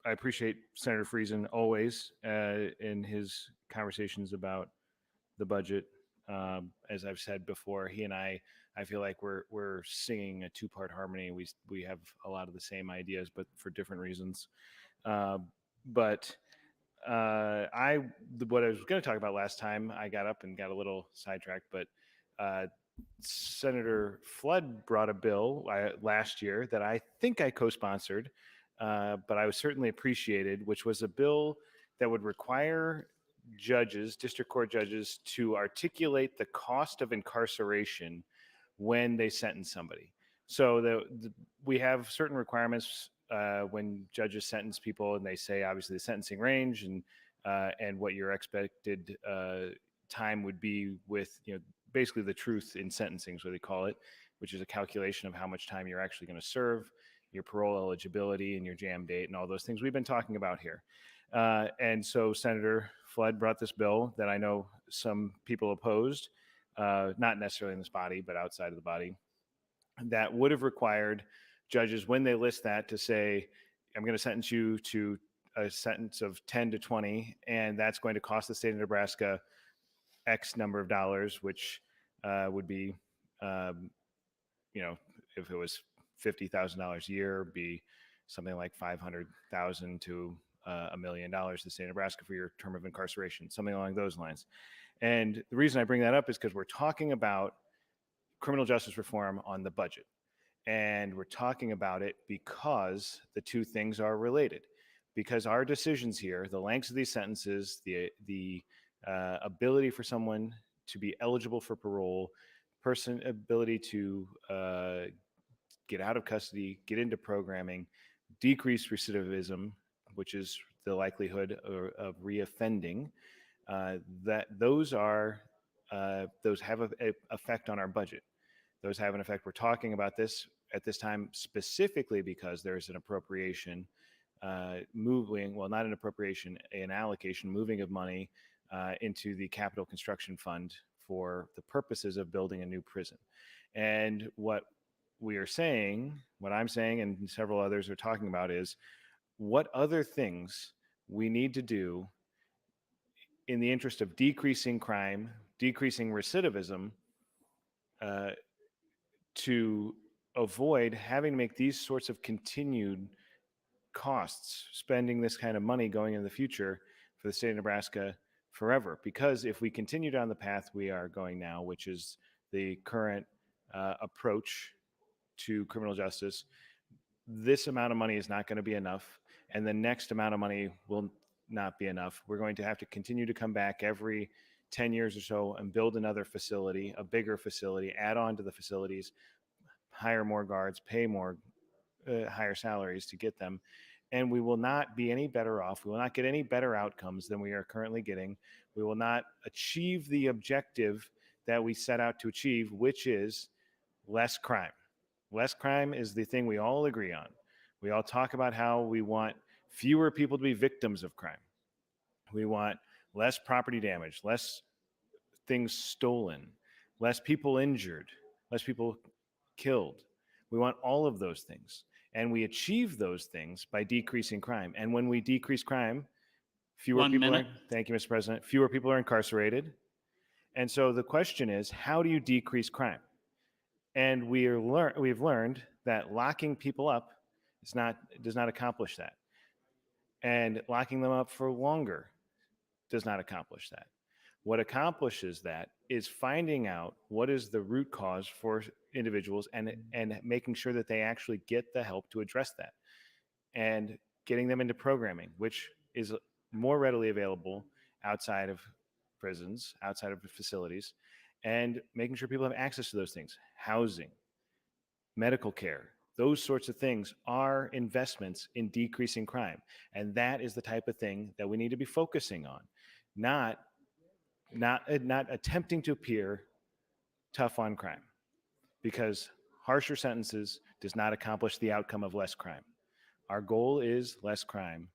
appreciate Senator Friesen always in his conversations about the budget. As I've said before, he and I feel like we're singing a two-part harmony. We have a lot of the same ideas, but for different reasons. What I was going to talk about last time, I got up and got a little sidetracked, but Senator Flood brought a bill last year that I think I co-sponsored, but I was certainly appreciated, which was a bill that would require judges, district court judges, to articulate the cost of incarceration when they sentence somebody. So we have certain requirements when judges sentence people, and they say obviously the sentencing range and what your expected time would be with, basically the truth in sentencing is what they call it, which is a calculation of how much time you're actually going to serve, your parole eligibility, and your jam date, and all those things we've been talking about here. And so Senator Flood brought this bill that I know some people opposed, not necessarily in this body, but outside of the body, that would have required judges, when they list that, to say, I'm going to sentence you to a sentence of 10 to 20, and that's going to cost the state of Nebraska X number of dollars, which would be, you know, if it was $50,000 a year, be something like $500,000 to $1 million to the state of Nebraska for your term of incarceration, something along those lines. And the reason I bring that up is because we're talking about criminal justice reform on the budget. And we're talking about it because the two things are related. Because our decisions here, the lengths of these sentences, the ability for someone to be eligible for parole, ability to get out of custody, get into programming, decrease recidivism, which is the likelihood of reoffending, that those have an effect on our budget. Those have an effect. We're talking about this at this time specifically because there's an appropriation moving, well, not an appropriation, an allocation, moving of money into the capital construction fund for the purposes of building a new prison. And what we are saying, what I'm saying and several others are talking about is what other things we need to do in the interest of decreasing crime, decreasing recidivism, to avoid having to make these sorts of continued costs, spending this kind of money going in the future for the state of Nebraska forever. Because if we continue down the path we are going now, which is the current approach to criminal justice, this amount of money is not going to be enough, and the next amount of money will not be enough. We're going to have to continue to come back every 10 years or so and build another facility, a bigger facility, add on to the facilities, hire more guards, pay more higher salaries to get them. And we will not be any better off. We will not get any better outcomes than we are currently getting. We will not achieve the objective that we set out to achieve, which is less crime. Less crime is the thing we all agree on. We all talk about how we want fewer people to be victims of crime. We want less property damage, less things stolen, less people injured, less people killed. We want all of those things. And we achieve those things by decreasing crime. And when we decrease crime, fewer people are, thank you, Mr. President, fewer people are incarcerated. And so the question is, how do you decrease crime? And we've learned that locking people up does not accomplish that. And locking them up for longer does not accomplish that. What accomplishes that is finding out what is the root cause for individuals and making sure that they actually get the help to address that, and getting them into programming, which is more readily available outside of prisons, outside of facilities, and making sure people have access to those things. Housing, medical care, those sorts of things are investments in decreasing crime. And that is the type of thing that we need to be focusing on, not attempting to appear tough on crime, because harsher sentences does not accomplish the outcome of less crime. Our goal is less crime,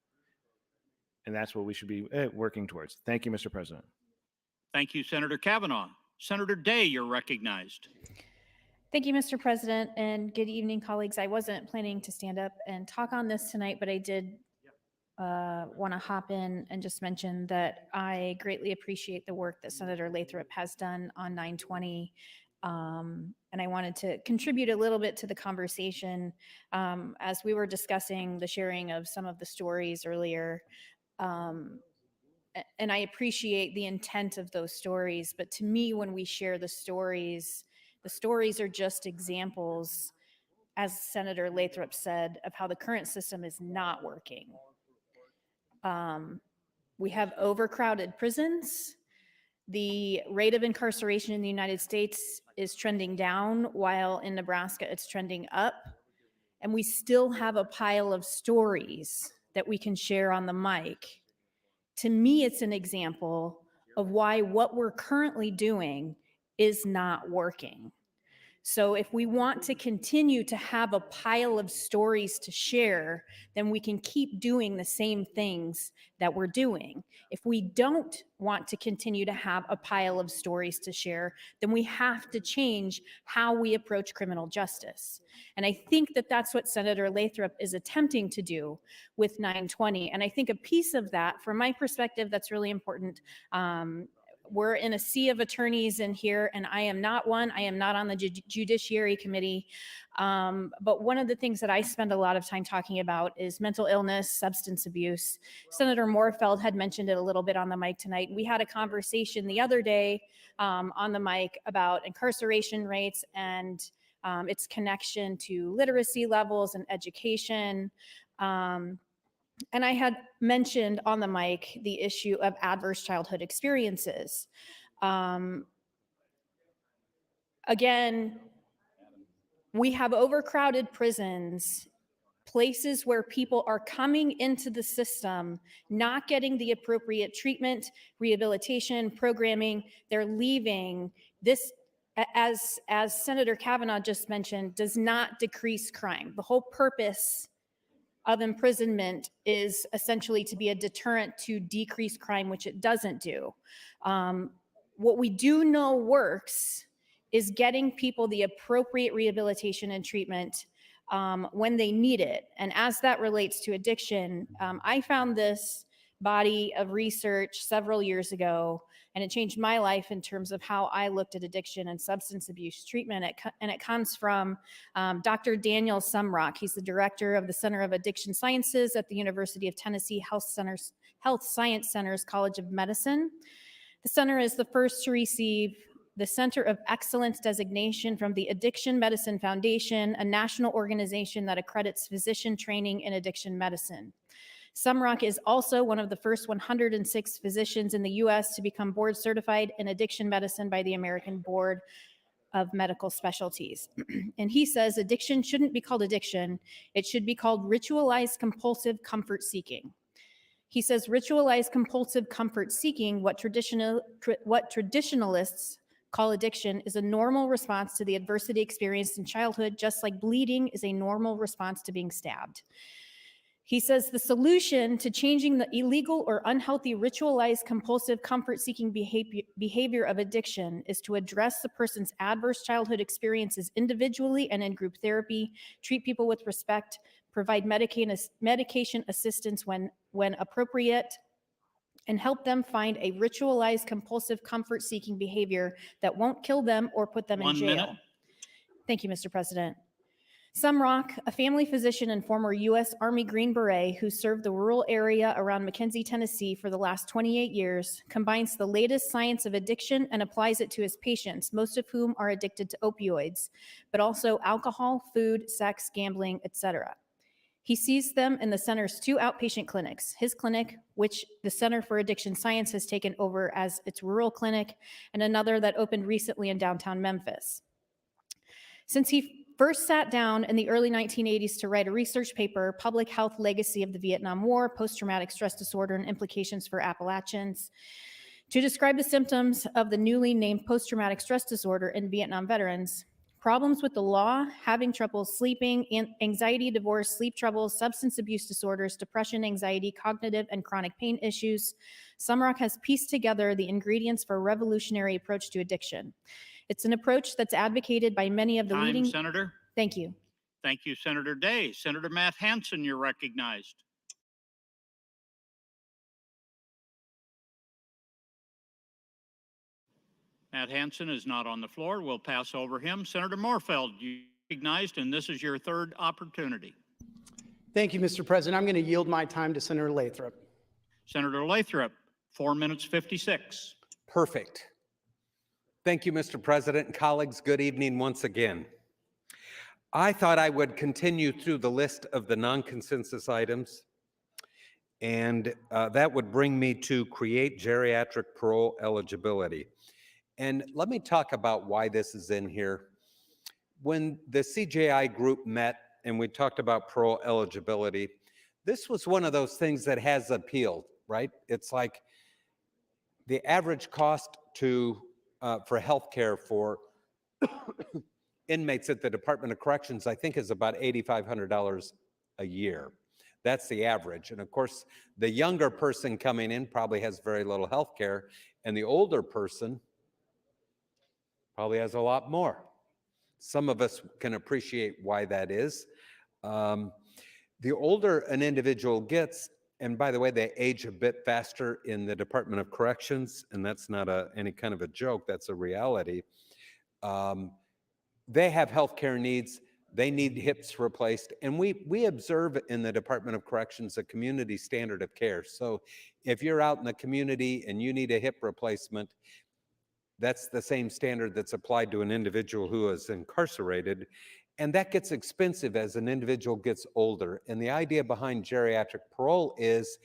and that's what we should be working towards. Thank you, Mr. President. Thank you, Senator Kavanaugh. Senator Day, you're recognized. Thank you, Mr. President, and good evening, colleagues. I wasn't planning to stand up and talk on this tonight, but I did want to hop in and just mention that I greatly appreciate the work that Senator Lathrop has done on 920. And I wanted to contribute a little bit to the conversation as we were discussing the sharing of some of the stories earlier. And I appreciate the intent of those stories, but to me, when we share the stories are just examples, as Senator Lathrop said, of how the current system is not working. We have overcrowded prisons. The rate of incarceration in the United States is trending down, while in Nebraska it's trending up. And we still have a pile of stories that we can share on the mic. To me, it's an example of why what we're currently doing is not working. So if we want to continue to have a pile of stories to share, then we can keep doing the same things that we're doing. If we don't want to continue to have a pile of stories to share, then we have to change how we approach criminal justice. And I think that that's what Senator Lathrop is attempting to do with 920. And I think a piece of that, from my perspective, that's really important, we're in a sea of attorneys in here, and I am not one. I am not on the Judiciary Committee. But one of the things that I spend a lot of time talking about is mental illness, substance abuse. Senator Moorfeld had mentioned it a little bit on the mic tonight. We had a conversation the other day on the mic about incarceration rates and its connection to literacy levels and education. And I had mentioned on the mic the issue of adverse childhood experiences. Again, we have overcrowded prisons, places where people are coming into the system, not getting the appropriate treatment, rehabilitation, programming. They're leaving. This, as Senator Kavanaugh just mentioned, does not decrease crime. The whole purpose of imprisonment is essentially to be a deterrent to decrease crime, which it doesn't do. What we do know works is getting people the appropriate rehabilitation and treatment when they need it. And as that relates to addiction, I found this body of research several years ago, and it changed my life in terms of how I looked at addiction and substance abuse treatment. And it comes from Dr. Daniel Sumrock. He's the director of the Center of Addiction Sciences at the University of Tennessee Health Science Center's College of Medicine. The center is the first to receive the Center of Excellence designation from the Addiction Medicine Foundation, a national organization that accredits physician training in addiction medicine. Sumrock is also one of the first 106 physicians in the U.S. to become board certified in addiction medicine by the American Board of Medical Specialties. And he says addiction shouldn't be called addiction. It should be called ritualized compulsive comfort seeking. He says ritualized compulsive comfort seeking, what traditionalists call addiction, is a normal response to the adversity experienced in childhood, just like bleeding is a normal response to being stabbed. He says the solution to changing the illegal or unhealthy ritualized compulsive comfort-seeking behavior of addiction is to address the person's adverse childhood experiences individually and in group therapy, treat people with respect, provide medication assistance when appropriate, and help them find a ritualized compulsive comfort-seeking behavior that won't kill them or put them in jail. 1 minute. Thank you, Mr. President. Sumrock, a family physician and former U.S. Army Green Beret who served the rural area around McKenzie, Tennessee for the last 28 years, combines the latest science of addiction and applies it to his patients, most of whom are addicted to opioids, but also alcohol, food, sex, gambling, etc. He sees them in the center's 2 outpatient clinics, his clinic, which the Center for Addiction Science has taken over as its rural clinic, and another that opened recently in downtown Memphis. Since he first sat down in the early 1980s to write a research paper, Public Health Legacy of the Vietnam War, Post-Traumatic Stress Disorder and Implications for Appalachians, to describe the symptoms of the newly named post-traumatic stress disorder in Vietnam veterans: problems with the law, having trouble sleeping, anxiety, divorce, sleep troubles, substance abuse disorders, depression, anxiety, cognitive and chronic pain issues. Sumrock has pieced together the ingredients for a revolutionary approach to addiction. It's an approach that's advocated by many of the leading... Senator. Thank you. Thank you, Senator Day. Senator Matt Hansen, you're recognized. Matt Hansen is not on the floor. We'll pass over him. Senator Moorfeld, you recognized, and this is your 3rd opportunity. Thank you, Mr. President. I'm going to yield my time to Senator Lathrop. Senator Lathrop, 4 minutes 56. Perfect. Thank you, Mr. President and colleagues. Good evening once again. I thought I would continue through the list of the non-consensus items, and that would bring me to create geriatric parole eligibility. And let me talk about why this is in here. When the CJI group met and we talked about parole eligibility, this was one of those things that has appealed, right? It's like the average cost for healthcare for inmates at the Department of Corrections, I think, is about $8,500 a year. That's the average. And of course, the younger person coming in probably has very little healthcare, and the older person probably has a lot more. Some of us can appreciate why that is. The older an individual gets, and by the way, they age a bit faster in the Department of Corrections, and that's not any kind of a joke, that's a reality. They have healthcare needs. They need hips replaced. And we observe in the Department of Corrections a community standard of care. So if you're out in the community and you need a hip replacement, that's the same standard that's applied to an individual who is incarcerated. And that gets expensive as an individual gets older. And the idea behind geriatric parole is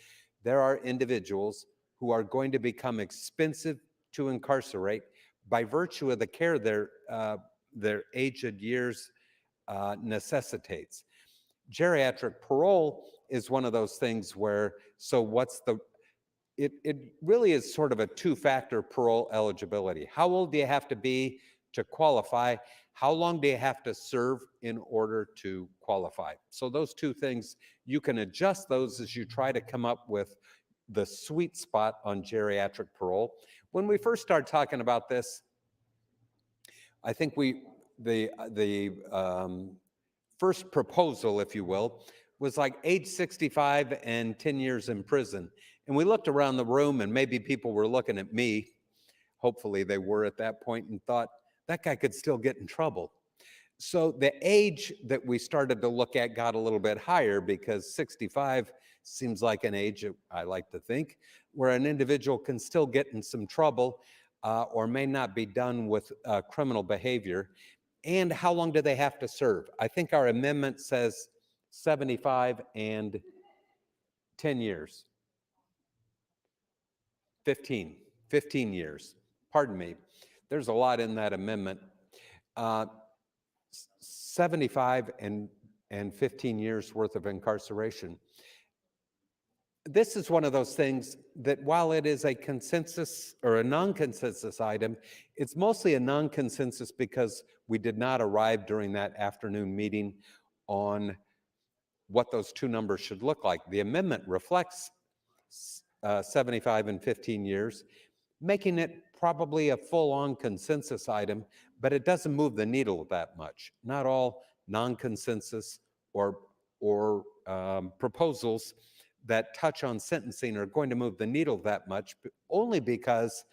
there are individuals who are going to become expensive to incarcerate by virtue of the care their aged years necessitates. Geriatric parole is one of those things where, so what's the, it really is sort of a two-factor parole eligibility. How old do you have to be to qualify? How long do you have to serve in order to qualify? So those two things, you can adjust those as you try to come up with the sweet spot on geriatric parole. When we first started talking about this, I think the first proposal, if you will, was like age 65 and 10 years in prison. And we looked around the room and maybe people were looking at me, hopefully they were at that point, and thought, that guy could still get in trouble. So the age that we started to look at got a little bit higher because 65 seems like an age, I like to think, where an individual can still get in some trouble or may not be done with criminal behavior. And how long do they have to serve? I think our amendment says 75 and 10 years. 15 years. Pardon me. There's a lot in that amendment. 75 and 15 years worth of incarceration. This is one of those things that while it is a consensus or a non-consensus item, it's mostly a non-consensus because we did not arrive during that afternoon meeting on what those two numbers should look like. The amendment reflects 75 and 15 years, making it probably a full-on consensus item, but it doesn't move the needle that much. Not all non-consensus or proposals that touch on sentencing are going to move the needle that much, only because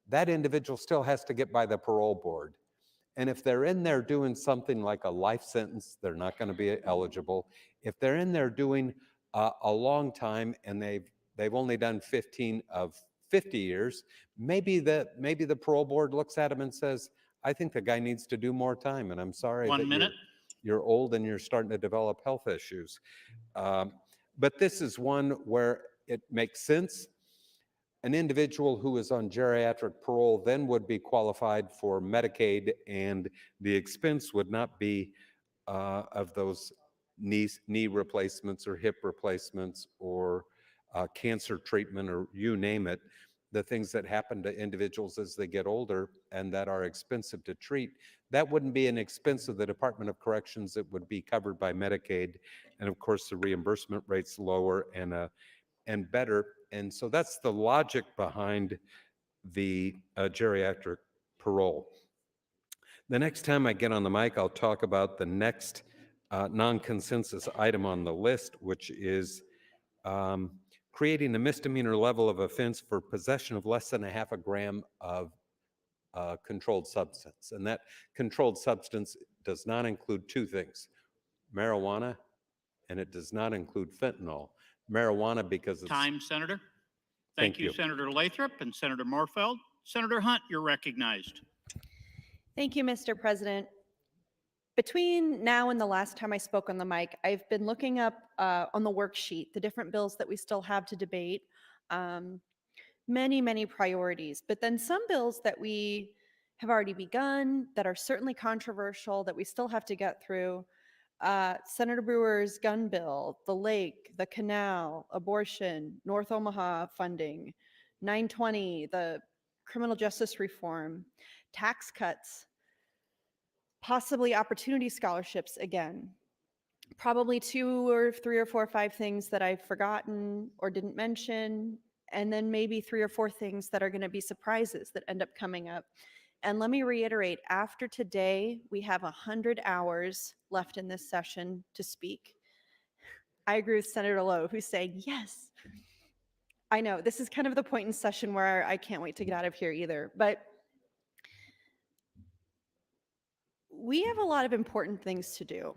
that individual still has to get by the parole board. And if they're in there doing something like a life sentence, they're not going to be eligible. If they're in there doing a long time and they've only done 15 of 50 years, maybe the parole board looks at them and says, I think the guy needs to do more time, and I'm sorry that you're old and you're starting to develop health issues. But this is one where it makes sense. An individual who is on geriatric parole then would be qualified for Medicaid, and the expense would not be of those knee replacements or hip replacements or cancer treatment or you name it, the things that happen to individuals as they get older and that are expensive to treat. That wouldn't be an expense of the Department of Corrections. It would be covered by Medicaid. And of course, the reimbursement rate's lower and better. And so that's the logic behind the geriatric parole. The next time I get on the mic, I'll talk about the next non-consensus item on the list, which is creating a misdemeanor level of offense for possession of less than 0.5 gram of controlled substance. And that controlled substance does not include two things, marijuana, and it does not include fentanyl. Marijuana because it's... Time, Senator. Thank you, Senator Lathrop and Senator Morfeld. Senator Hunt, you're recognized. Thank you, Mr. President. Between now and the last time I spoke on the mic, I've been looking up on the worksheet the different bills that we still have to debate. Many priorities, but then some bills that we have already begun that are certainly controversial that we still have to get through. Senator Brewer's gun bill, the lake, the canal, abortion, North Omaha funding, 920, the criminal justice reform, tax cuts, possibly opportunity scholarships again. Probably 2 or 3 or 4 or 5 things that I've forgotten or didn't mention, and then maybe 3 or 4 things that are going to be surprises that end up coming up. And let me reiterate, after today, we have 100 hours left in this session to speak. I agree with Senator Lowe, who's saying, yes, I know this is kind of the point in session where I can't wait to get out of here either, but we have a lot of important things to do.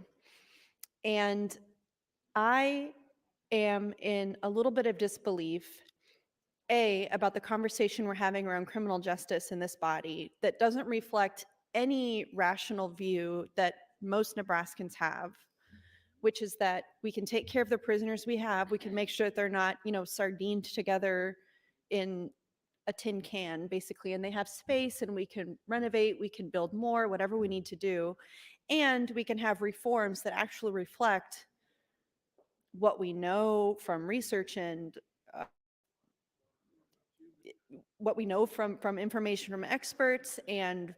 And I am in a little bit of disbelief, about the conversation we're having around criminal justice in this body that doesn't reflect any rational view that most Nebraskans have, which is that we can take care of the prisoners we have. We can make sure that they're not, sardined together in a tin can, basically, and they have space, and we can renovate, we can build more, whatever we need to do. And we can have reforms that actually reflect what we know from research and what we know from information from experts, and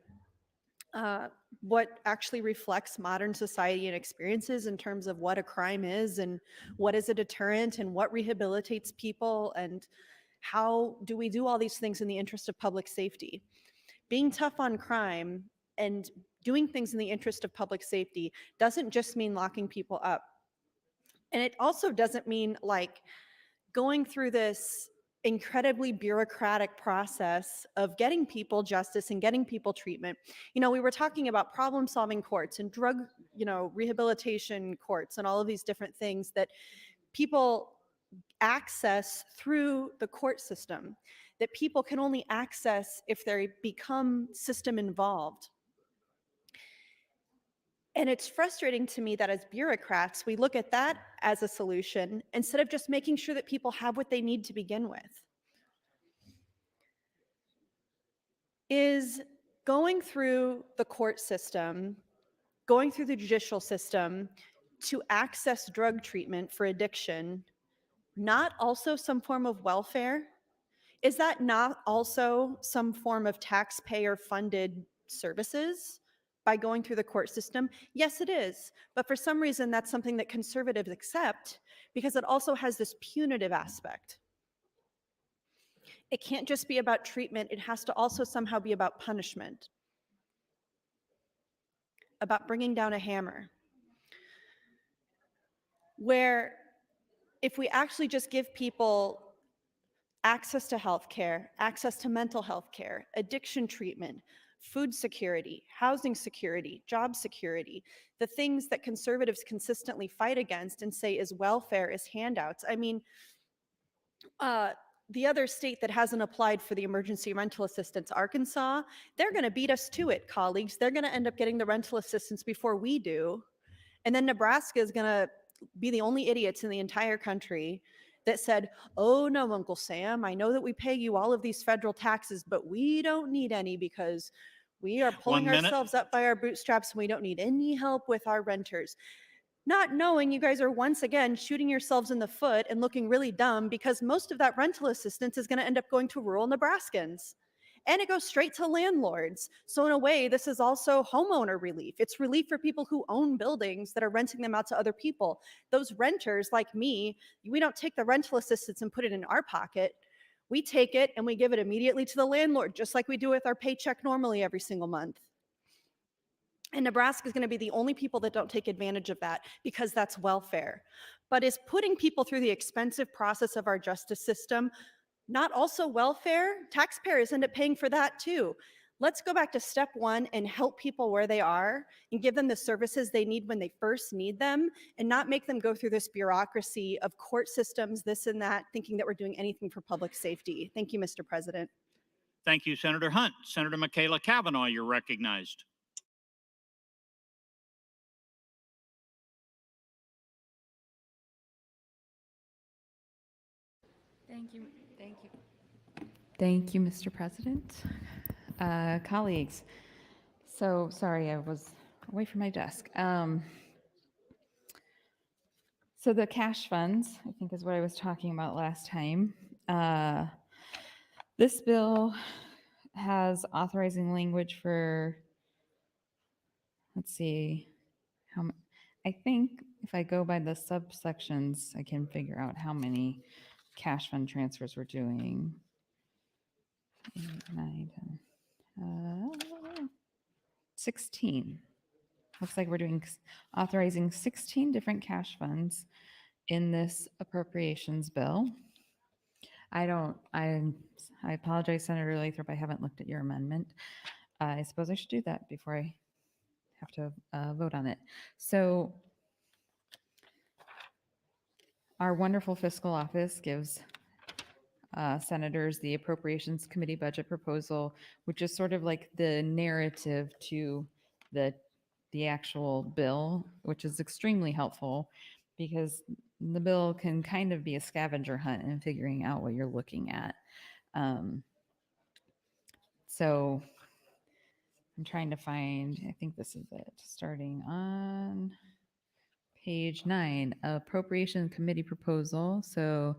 what actually reflects modern society and experiences in terms of what a crime is and what is a deterrent and what rehabilitates people and how do we do all these things in the interest of public safety. Being tough on crime and doing things in the interest of public safety doesn't just mean locking people up. And it also doesn't mean like going through this incredibly bureaucratic process of getting people justice and getting people treatment. We were talking about problem-solving courts and drug, rehabilitation courts and all of these different things that people access through the court system, that people can only access if they become system involved. And it's frustrating to me that as bureaucrats, we look at that as a solution instead of just making sure that people have what they need to begin with. Is going through the court system, going through the judicial system to access drug treatment for addiction, not also some form of welfare? Is that not also some form of taxpayer-funded services by going through the court system? Yes, it is. But for some reason, that's something that conservatives accept because it also has this punitive aspect. It can't just be about treatment. It has to also somehow be about punishment, about bringing down a hammer. Where if we actually just give people access to health care, access to mental health care, addiction treatment, food security, housing security, job security, the things that conservatives consistently fight against and say is welfare, is handouts. I mean, the other state that hasn't applied for the emergency rental assistance, Arkansas, they're going to beat us to it, colleagues. They're going to end up getting the rental assistance before we do. And then Nebraska is going to be the only idiots in the entire country that said, oh no, Uncle Sam, I know that we pay you all of these federal taxes, but we don't need any because we are pulling 1 minute. ourselves up by our bootstraps and we don't need any help with our renters. Not knowing you guys are once again shooting yourselves in the foot and looking really dumb because most of that rental assistance is going to end up going to rural Nebraskans. And it goes straight to landlords. So in a way, this is also homeowner relief. It's relief for people who own buildings that are renting them out to other people. Those renters like me, we don't take the rental assistance and put it in our pocket. We take it and we give it immediately to the landlord, just like we do with our paycheck normally every single month. And Nebraska is going to be the only people that don't take advantage of that because that's welfare. But is putting people through the expensive process of our justice system not also welfare? Taxpayers end up paying for that too. Let's go back to step one and help people where they are and give them the services they need when they first need them and not make them go through this bureaucracy of court systems, this and that, thinking that we're doing anything for public safety. Thank you, Mr. President. Thank you, Senator Hunt. Senator Michaela Cavanaugh, you're recognized. Thank you. Thank you. Thank you, Mr. President. Colleagues, so sorry, I was away from my desk. So the cash funds, I think is what I was talking about last time. This bill has authorizing language for, let's see, I think if I go by the subsections, I can figure out how many cash fund transfers we're doing. 8, 9, 10, 16. Looks like we're doing authorizing 16 different cash funds in this appropriations bill. I apologize, Senator Lathrop, I haven't looked at your amendment. I suppose I should do that before I have to vote on it. So our wonderful fiscal office gives senators the Appropriations Committee budget proposal, which is sort of like the narrative to the actual bill, which is extremely helpful because the bill can kind of be a scavenger hunt in figuring out what you're looking at. So I'm trying to find, I think this is it, starting on page 9, Appropriation Committee proposal. So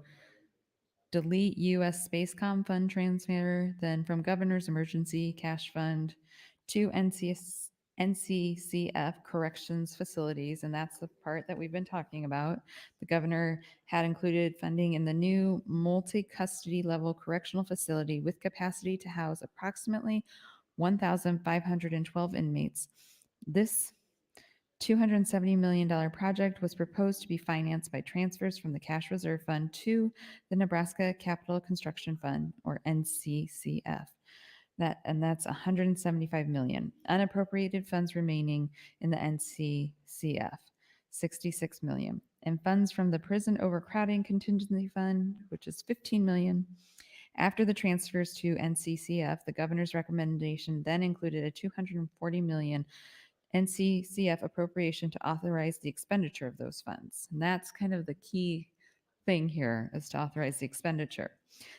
delete U.S. Spacecom fund transfer, then from Governor's Emergency Cash Fund to NCCF Corrections Facilities, and that's the part that we've been talking about. The governor had included funding in the new multi-custody level correctional facility with capacity to house approximately 1,512 inmates. This $270 million project was proposed to be financed by transfers from the Cash Reserve Fund to the Nebraska Capital Construction Fund, or NCCF. That's $175 million. Unappropriated funds remaining in the NCCF, $66 million. And funds from the Prison Overcrowding Contingency Fund, which is $15 million. After the transfers to NCCF, the governor's recommendation then included a $240 million NCCF appropriation to authorize the expenditure of those funds. And that's kind of the key thing here, is to authorize the expenditure.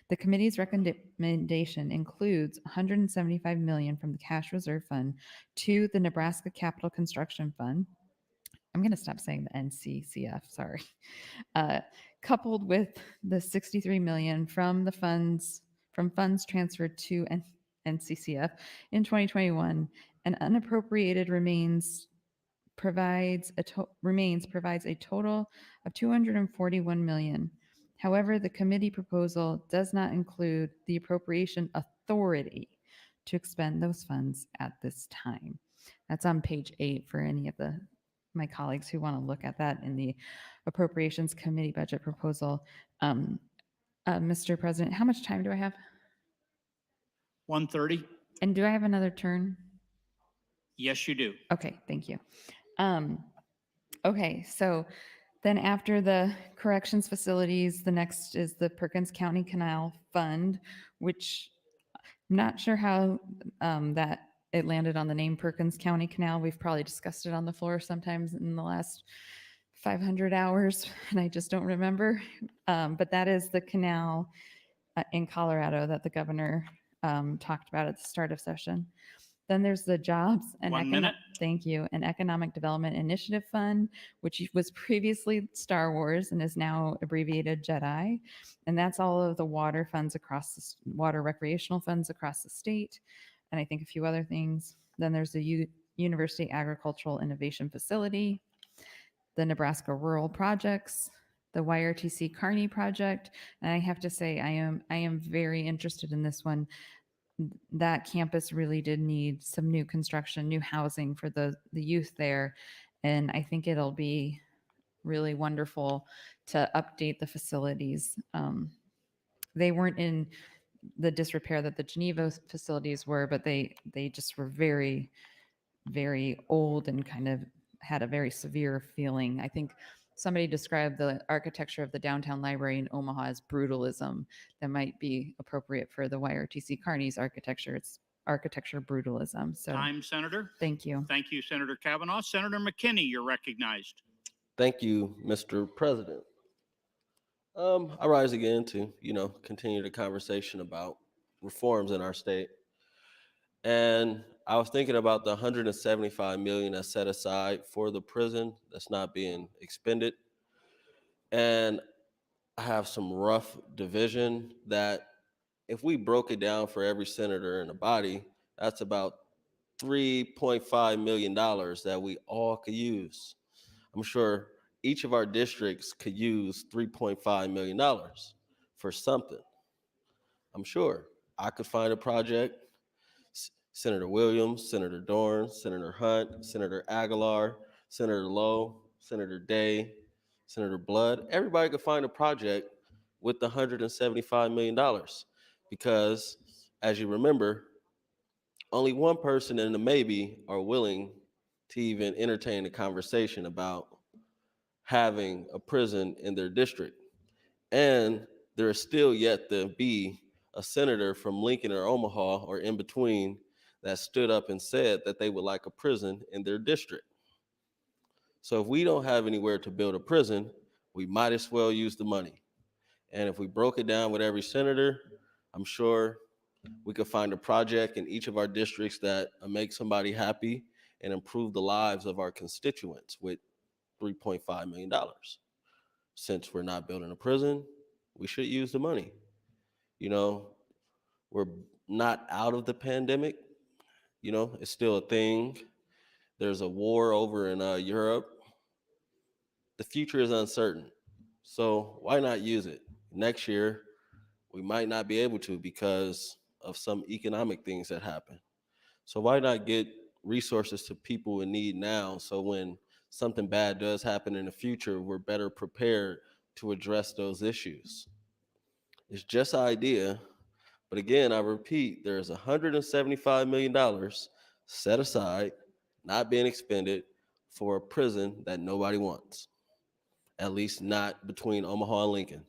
The committee's recommendation includes $175 million from the Cash Reserve Fund to the Nebraska Capital Construction Fund. I'm going to stop saying the NCCF, sorry. Coupled with the $63 million from funds transferred to NCCF in 2021, and unappropriated provides a total of $241 million. However, the committee proposal does not include the appropriation authority to expend those funds at this time. That's on page 8 for any of my colleagues who want to look at that in the Appropriations Committee budget proposal. Mr. President, how much time do I have? 1:30? And do I have another turn? Yes, you do. Okay, thank you. Okay, so then after the corrections facilities, the next is the Perkins County Canal Fund, which I'm not sure how that it landed on the name Perkins County Canal. We've probably discussed it on the floor sometimes in the last 500 hours, and I just don't remember. But that is the canal in Colorado that the governor talked about at the start of session. Then there's the Jobs and Thank you, an Economic Development Initiative Fund, which was previously Star Wars and is now abbreviated JEDI. And that's all of the water funds water recreational funds across the state. And I think a few other things. Then there's the University Agricultural Innovation Facility, the Nebraska Rural Projects, the YRTC Kearney Project. And I have to say, I am very interested in this one. That campus really did need some new construction, new housing for the youth there. And I think it'll be really wonderful to update the facilities. They weren't in the disrepair that the Geneva facilities were, but they just were very, very old and kind of had a very severe feeling. I think somebody described the architecture of the downtown library in Omaha as brutalism. That might be appropriate for the YRTC Kearney's architecture. It's architecture brutalism. So Time, Senator. Thank you. Thank you, Senator Kavanaugh. Senator McKinney, you're recognized. Thank you, Mr. President. I rise again to, continue the conversation about reforms in our state. And I was thinking about the $175 million that's set aside for the prison that's not being expended. And I have some rough division that if we broke it down for every senator in the body, that's about $3.5 million that we all could use. I'm sure each of our districts could use $3.5 million for something. I'm sure I could find a project. Senator Williams, Senator Dorn, Senator Hunt, Senator Aguilar, Senator Lowe, Senator Day, Senator Blood, everybody could find a project with the $175 million, because as you remember, only one person in the maybe are willing to even entertain a conversation about having a prison in their district. And there is still yet to be a senator from Lincoln or Omaha or in between that stood up and said that they would like a prison in their district. So if we don't have anywhere to build a prison, we might as well use the money. And if we broke it down with every senator, I'm sure we could find a project in each of our districts that make somebody happy and improve the lives of our constituents with $3.5 million. Since we're not building a prison, we should use the money. You know, we're not out of the pandemic. You know, it's still a thing. There's a war over in Europe. The future is uncertain. So why not use it? Next year, we might not be able to because of some economic things that happen. So why not get resources to people in need now, so when something bad does happen in the future, we're better prepared to address those issues? It's just an idea, but again, I repeat, there's $175 million set aside, not being expended for a prison that nobody wants, at least not between Omaha and Lincoln.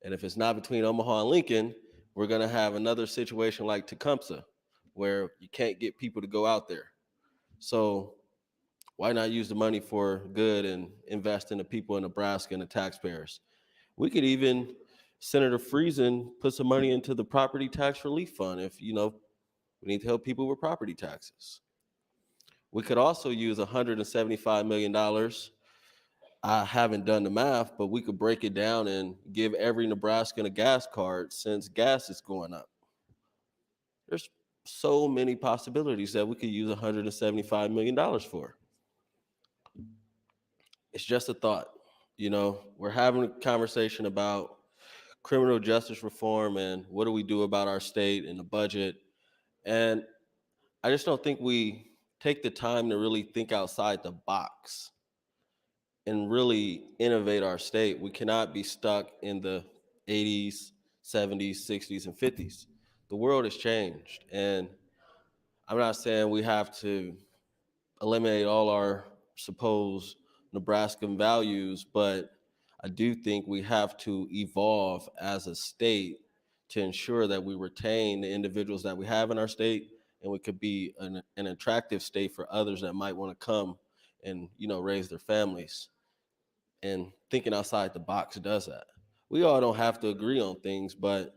And if it's not between Omaha and Lincoln, we're going to have another situation like Tecumseh, where you can't get people to go out there. So why not use the money for good and invest in the people in Nebraska and the taxpayers? We could even, Senator Friesen, put some money into the property tax relief fund if, we need to help people with property taxes. We could also use $175 million. I haven't done the math, but we could break it down and give every Nebraskan a gas card since gas is going up. There's so many possibilities that we could use $175 million for. It's just a thought. We're having a conversation about criminal justice reform and what do we do about our state and the budget. And I just don't think we take the time to really think outside the box and really innovate our state. We cannot be stuck in the 80s, 70s, 60s, and 50s. The world has changed. And I'm not saying we have to eliminate all our supposed Nebraskan values, but I do think we have to evolve as a state to ensure that we retain the individuals that we have in our state, and we could be an attractive state for others that might want to come and raise their families. And thinking outside the box does that. We all don't have to agree on things, but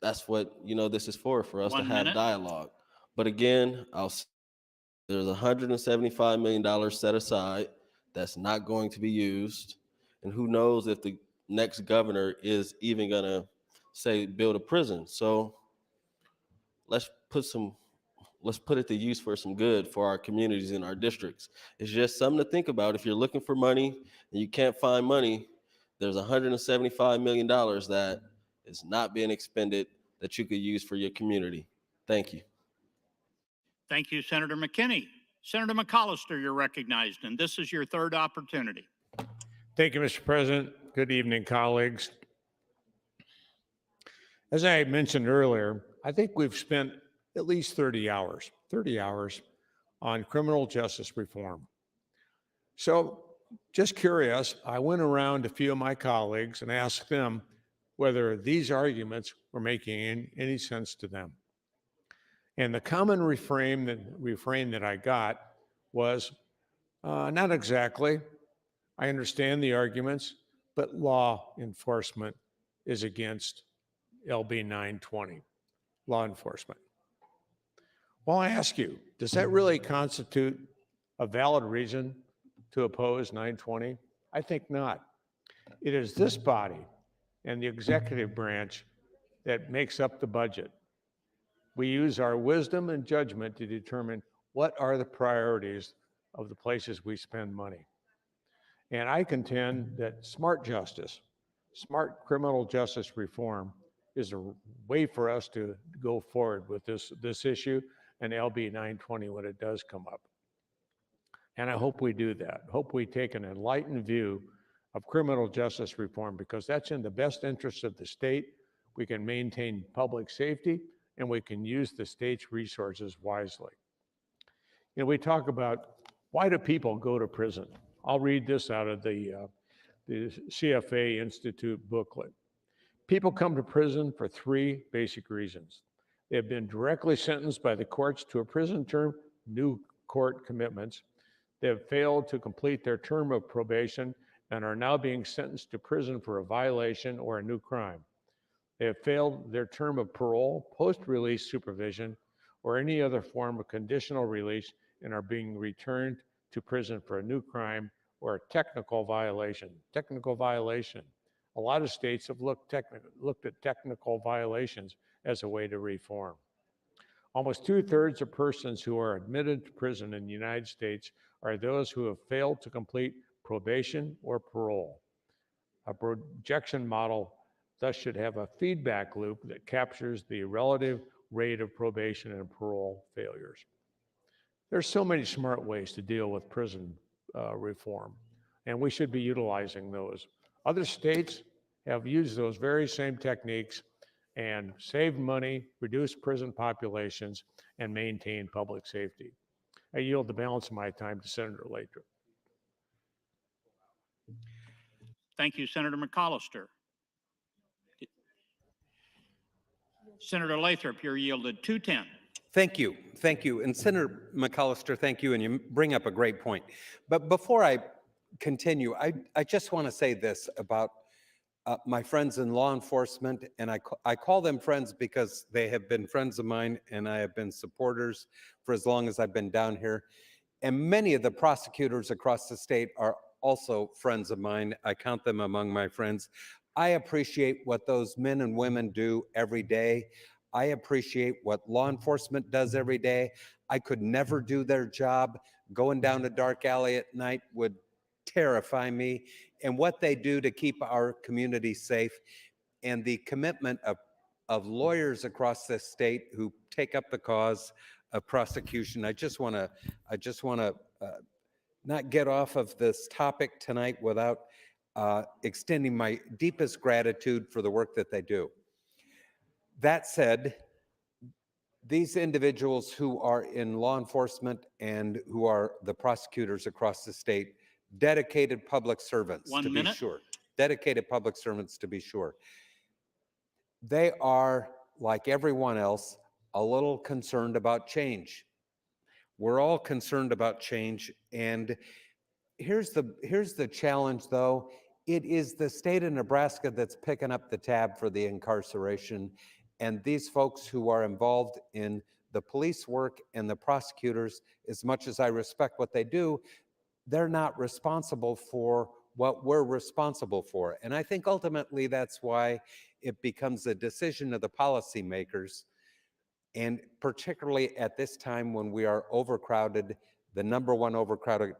that's what this is for us to have dialogue. But again, there's $175 million set aside that's not going to be used. And who knows if the next governor is even going to say build a prison. So let's put it to use for some good for our communities and our districts. It's just something to think about. If you're looking for money and you can't find money, there's $175 million that is not being expended that you could use for your community. Thank you. Thank you, Senator McKinney. Senator McAllister, you're recognized, and this is your third opportunity. Thank you, Mr. President. Good evening, colleagues. As I mentioned earlier, I think we've spent at least 30 hours on criminal justice reform. So just curious, I went around to a few of my colleagues and asked them whether these arguments were making any sense to them. And the common refrain that I got was, not exactly. I understand the arguments, but law enforcement is against LB 920, law enforcement. Well, I ask you, does that really constitute a valid reason to oppose 920? I think not. It is this body and the executive branch that makes up the budget. We use our wisdom and judgment to determine what are the priorities of the places we spend money. And I contend that smart justice, smart criminal justice reform is a way for us to go forward with this issue and LB 920 when it does come up. And I hope we do that. Hope we take an enlightened view of criminal justice reform, because that's in the best interest of the state. We can maintain public safety, and we can use the state's resources wisely. You know, we talk about why do people go to prison? I'll read this out of the CFA Institute booklet. People come to prison for three basic reasons. They have been directly sentenced by the courts to a prison term, new court commitments. They have failed to complete their term of probation and are now being sentenced to prison for a violation or a new crime. They have failed their term of parole, post-release supervision, or any other form of conditional release and are being returned to prison for a new crime or a technical violation. Technical violation. A lot of states have looked at technical violations as a way to reform. Almost 2/3 of persons who are admitted to prison in the United States are those who have failed to complete probation or parole. A projection model thus should have a feedback loop that captures the relative rate of probation and parole failures. There's so many smart ways to deal with prison reform, and we should be utilizing those. Other states have used those very same techniques and saved money, reduced prison populations, and maintained public safety. I yield the balance of my time to Senator Lathrop. Thank you, Senator McCollister. Senator Lathrop, you're yielded 210. Thank you. Thank you. And Senator McCollister, thank you. And you bring up a great point. But before I continue, I just want to say this about my friends in law enforcement. And I call them friends because they have been friends of mine and I have been supporters for as long as I've been down here. And many of the prosecutors across the state are also friends of mine. I count them among my friends. I appreciate what those men and women do every day. I appreciate what law enforcement does every day. I could never do their job. Going down a dark alley at night would terrify me. And what they do to keep our community safe, and the commitment of lawyers across this state who take up the cause of prosecution. I just want to not get off of this topic tonight without extending my deepest gratitude for the work that they do. That said, these individuals who are in law enforcement and who are the prosecutors across the state, dedicated public servants, to be sure. Dedicated public servants, to be sure. They are, like everyone else, a little concerned about change. We're all concerned about change. And here's the challenge, though. It is the state of Nebraska that's picking up the tab for the incarceration. And these folks who are involved in the police work and the prosecutors, as much as I respect what they do, they're not responsible for what we're responsible for. And I think ultimately that's why it becomes a decision of the policymakers. And particularly at this time when we are overcrowded, the number one overcrowded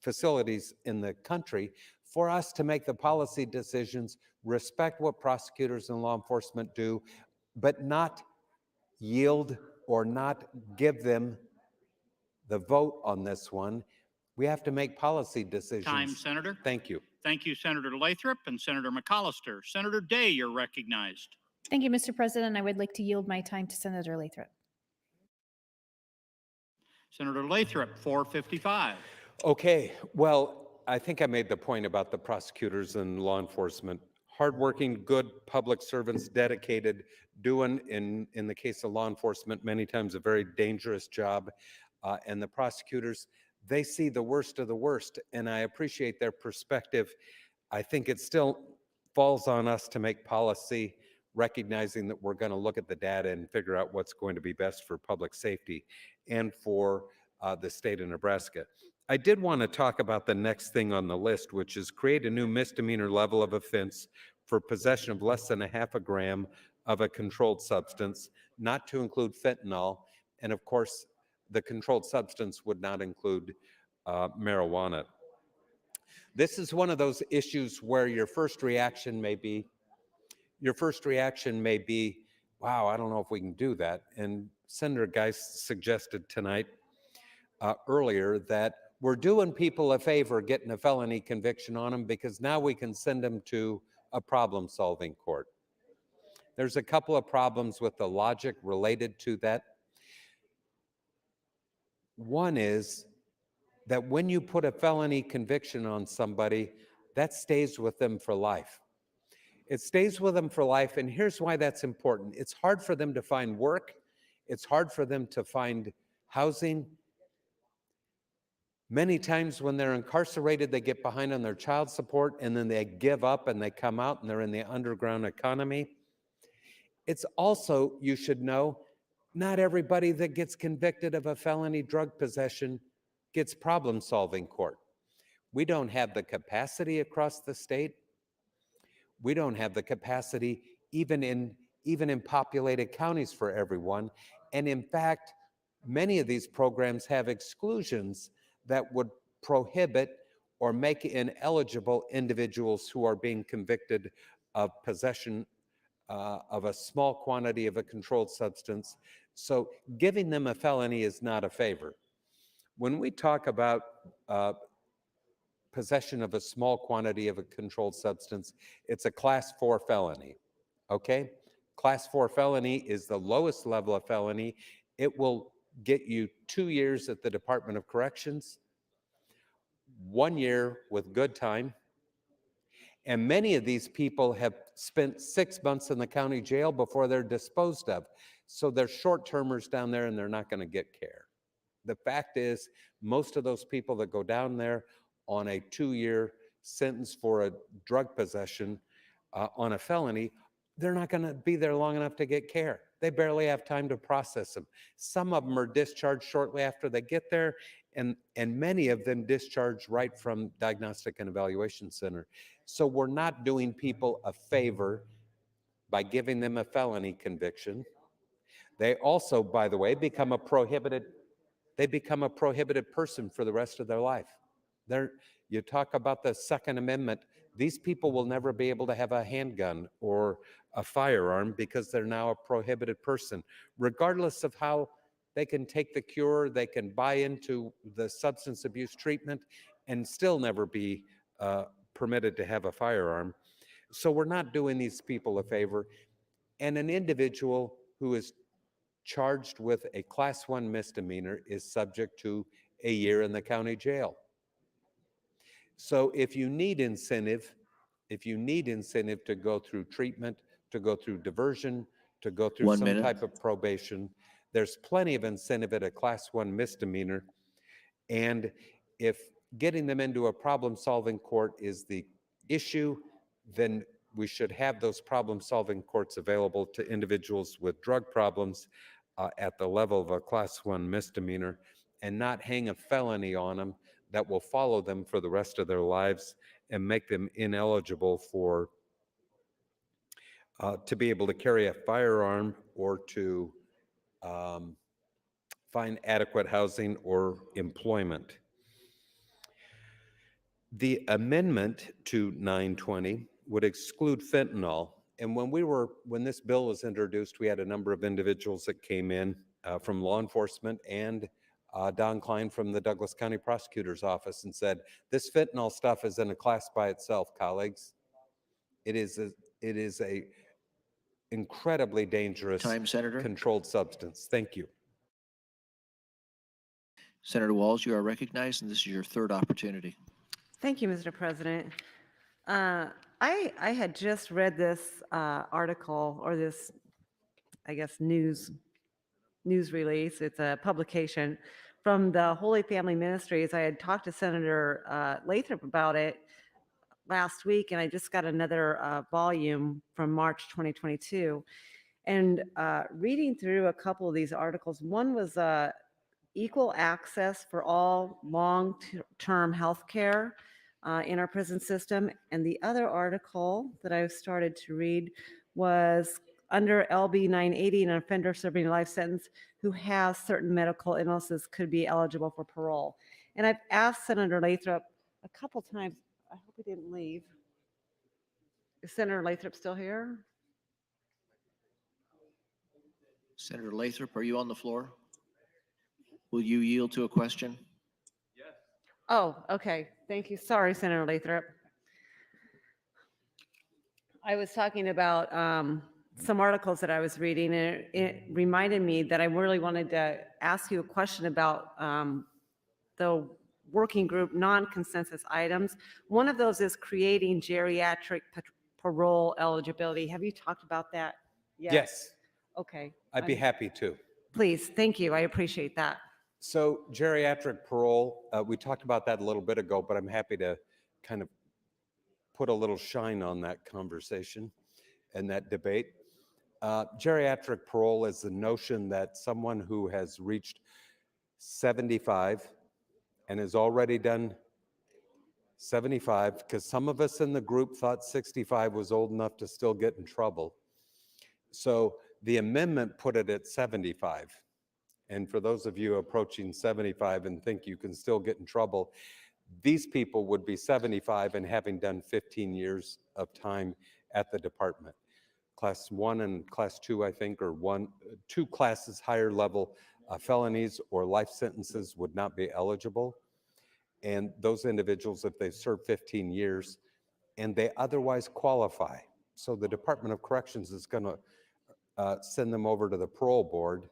facilities in the country, for us to make the policy decisions, respect what prosecutors and law enforcement do, but not yield or not give them the vote on this one. We have to make policy decisions. Time, Senator. Thank you. Thank you, Senator Lathrop and Senator McCollister. Senator Day, you're recognized. Thank you, Mr. President. I would like to yield my time to Senator Lathrop. Senator Lathrop, 455. Okay, well, I think I made the point about the prosecutors and law enforcement. Hardworking, good public servants, dedicated, doing, in the case of law enforcement, many times a very dangerous job. And the prosecutors, they see the worst of the worst, and I appreciate their perspective. I think it still falls on us to make policy, recognizing that we're going to look at the data and figure out what's going to be best for public safety and for the state of Nebraska. I did want to talk about the next thing on the list, which is create a new misdemeanor level of offense for possession of less than 0.5 gram of a controlled substance, not to include fentanyl. And of course, the controlled substance would not include marijuana. This is one of those issues where your first reaction may be, wow, I don't know if we can do that. And Senator Geist suggested tonight earlier that we're doing people a favor getting a felony conviction on them, because now we can send them to a problem-solving court. There's a couple of problems with the logic related to that. One is that when you put a felony conviction on somebody, that stays with them for life. It stays with them for life, and here's why that's important. It's hard for them to find work. It's hard for them to find housing. Many times when they're incarcerated, they get behind on their child support, and then they give up and they come out and they're in the underground economy. It's also, you should know, not everybody that gets convicted of a felony drug possession gets problem-solving court. We don't have the capacity across the state. We don't have the capacity even in populated counties for everyone. And in fact, many of these programs have exclusions that would prohibit or make ineligible individuals who are being convicted of possession of a small quantity of a controlled substance. So giving them a felony is not a favor. When we talk about possession of a small quantity of a controlled substance, it's a class 4 felony, okay? Class 4 felony is the lowest level of felony. It will get you 2 years at the Department of Corrections, 1 year with good time. And many of these people have spent 6 months in the county jail before they're disposed of. So they're short-termers down there and they're not going to get care. The fact is, most of those people that go down there on a 2-year sentence for a drug possession on a felony, they're not going to be there long enough to get care. They barely have time to process them. Some of them are discharged shortly after they get there, and many of them discharged right from Diagnostic and Evaluation Center. So we're not doing people a favor by giving them a felony conviction. They also, by the way, become a prohibited person for the rest of their life. You talk about the Second Amendment, these people will never be able to have a handgun or a firearm because they're now a prohibited person. Regardless of how they can take the cure, they can buy into the substance abuse treatment and still never be permitted to have a firearm. So we're not doing these people a favor. And an individual who is charged with a class 1 misdemeanor is subject to a year in the county jail. So if you need incentive to go through treatment, to go through diversion, to go through 1 some minute. type of probation, there's plenty of incentive at a class 1 misdemeanor. And if getting them into a problem-solving court is the issue, then we should have those problem-solving courts available to individuals with drug problems at the level of a class 1 misdemeanor, and not hang a felony on them that will follow them for the rest of their lives and make them ineligible for to be able to carry a firearm or to find adequate housing or employment. The amendment to 920 would exclude fentanyl. And when this bill was introduced, we had a number of individuals that came in from law enforcement and Don Klein from the Douglas County Prosecutor's Office and said, this fentanyl stuff is in a class by itself, colleagues. It is a incredibly dangerous controlled substance. Thank you. Senator Walls, you are recognized, and this is your third opportunity. Thank you, Mr. President. I had just read this article, or this, I guess, news release. It's a publication from the Holy Family Ministries. I had talked to Senator Lathrop about it last week, and I just got another volume from March 2022. And reading through a couple of these articles, one was equal access for all long-term health care in our prison system. And the other article that I started to read was under LB 980, an offender serving a life sentence who has certain medical illnesses could be eligible for parole. And I've asked Senator Lathrop a couple times, I hope he didn't leave. Is Senator Lathrop still here? Senator Lathrop, are you on the floor? Will you yield to a question? Oh, okay. Thank you. Sorry, Senator Lathrop. I was talking about some articles that I was reading, and it reminded me that I really wanted to ask you a question about the working group non-consensus items. One of those is creating geriatric parole eligibility. Have you talked about that yet? Yes, Okay. I'd be happy to. Please, thank you. I appreciate that. So geriatric parole, we talked about that a little bit ago, but I'm happy to kind of put a little shine on that conversation and that debate. Geriatric parole is the notion that someone who has reached 75 and has already done 75, because some of us in the group thought 65 was old enough to still get in trouble. So the amendment put it at 75. And for those of you approaching 75 and think you can still get in trouble, these people would be 75 and having done 15 years of time at the department. Class 1 and Class 2, I think, or two classes higher level felonies or life sentences would not be eligible. And those individuals, if they've served 15 years and they otherwise qualify, so the Department of Corrections is going to send them over to the parole board.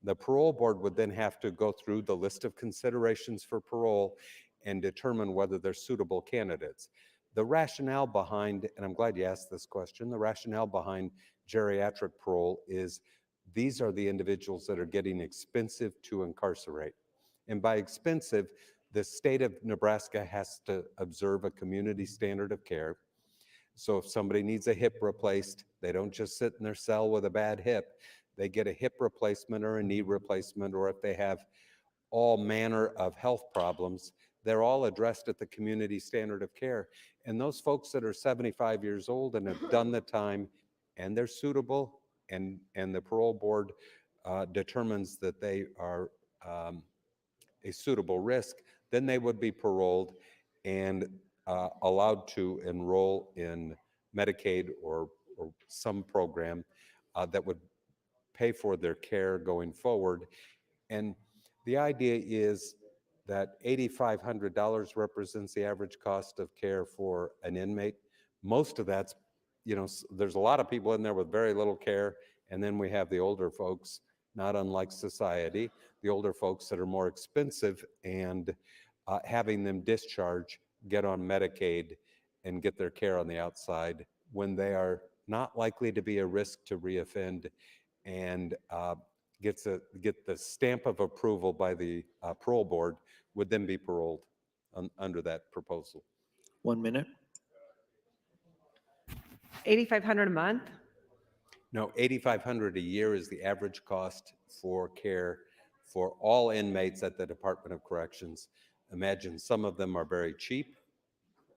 The parole board would then have to go through the list of considerations for parole and determine whether they're suitable candidates. The rationale behind, and I'm glad you asked this question, the rationale behind geriatric parole is these are the individuals that are getting expensive to incarcerate. And by expensive, the state of Nebraska has to observe a community standard of care. So if somebody needs a hip replaced, they don't just sit in their cell with a bad hip. They get a hip replacement or a knee replacement, or if they have all manner of health problems, they're all addressed at the community standard of care. And those folks that are 75 years old and have done the time and they're suitable, and the parole board determines that they are a suitable risk, then they would be paroled and allowed to enroll in Medicaid or some program that would pay for their care going forward. And the idea is that $8,500 represents the average cost of care for an inmate. Most of that's, there's a lot of people in there with very little care, and then we have the older folks, not unlike society, the older folks that are more expensive, and having them discharge, get on Medicaid, and get their care on the outside when they are not likely to be a risk to reoffend, and get the stamp of approval by the parole board, would then be paroled under that proposal. 1 minute. $8,500 a month? No, $8,500 a year is the average cost for care for all inmates at the Department of Corrections. Imagine some of them are very cheap.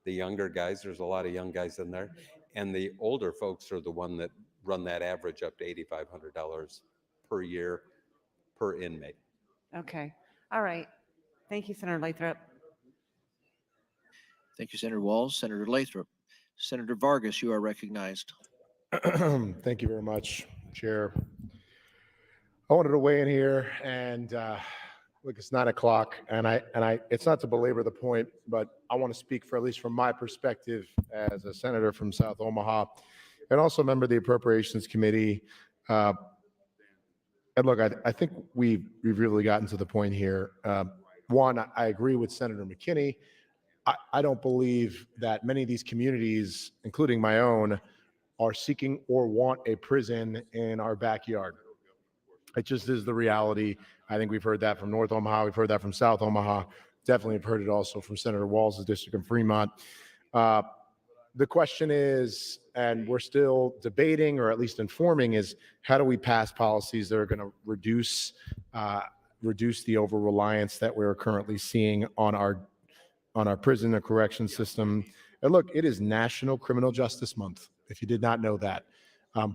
The younger guys, there's a lot of young guys in there, and the older folks are the one that run that average up to $8,500 per year per inmate. Okay. All right. Thank you, Senator Lathrop. Thank you, Senator Walls. Senator Lathrop. Senator Vargas, you are recognized. Thank you very much, Chair. I wanted to weigh in here, and look, it's 9 o'clock, and it's not to belabor the point, but I want to speak for, at least from my perspective as a senator from South Omaha, and also a member of the Appropriations Committee. And look, I think we've really gotten to the point here. One, I agree with Senator McKinney. I don't believe that many of these communities, including my own, are seeking or want a prison in our backyard. It just is the reality. I think we've heard that from North Omaha. We've heard that from South Omaha. Definitely have heard it also from Senator Walls' district in Fremont. The question is, and we're still debating or at least informing, is how do we pass policies that are going to reduce the over-reliance that we're currently seeing on our prison and correction system. And look, it is National Criminal Justice Month, if you did not know that.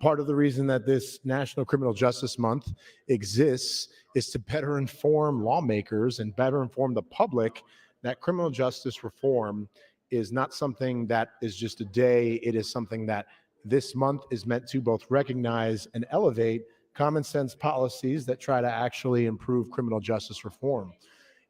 Part of the reason that this National Criminal Justice Month exists is to better inform lawmakers and better inform the public that criminal justice reform is not something that is just a day. It is something that this month is meant to both recognize and elevate common sense policies that try to actually improve criminal justice reform.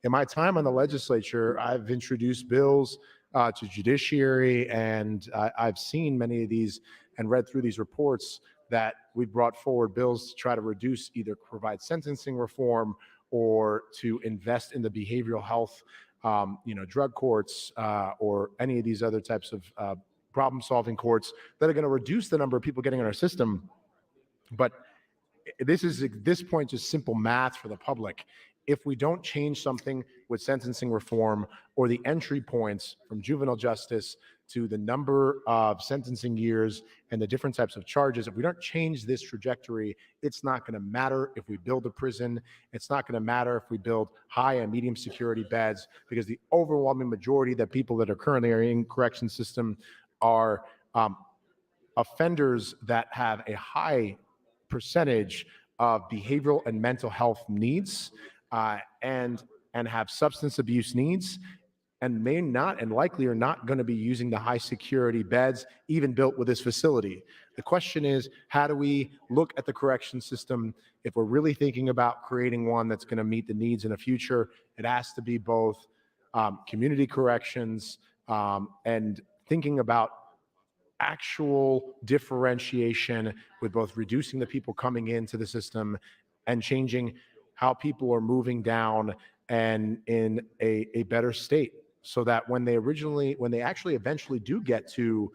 In my time on the legislature, I've introduced bills to judiciary, and I've seen many of these and read through these reports that we brought forward bills to try to reduce, either provide sentencing reform or to invest in the behavioral health, drug courts, or any of these other types of problem-solving courts that are going to reduce the number of people getting in our system. But this is, at this point, just simple math for the public. If we don't change something with sentencing reform or the entry points from juvenile justice to the number of sentencing years and the different types of charges, if we don't change this trajectory, it's not going to matter if we build a prison. It's not going to matter if we build high and medium security beds, because the overwhelming majority of the people that are currently in correction system are offenders that have a high percentage of behavioral and mental health needs, and have substance abuse needs, and may not, and likely are not going to be using the high security beds even built with this facility. The question is, how do we look at the correction system? If we're really thinking about creating one that's going to meet the needs in the future, it has to be both community corrections and thinking about actual differentiation with both reducing the people coming into the system and changing how people are moving down and in a better state, so that when they actually eventually do get to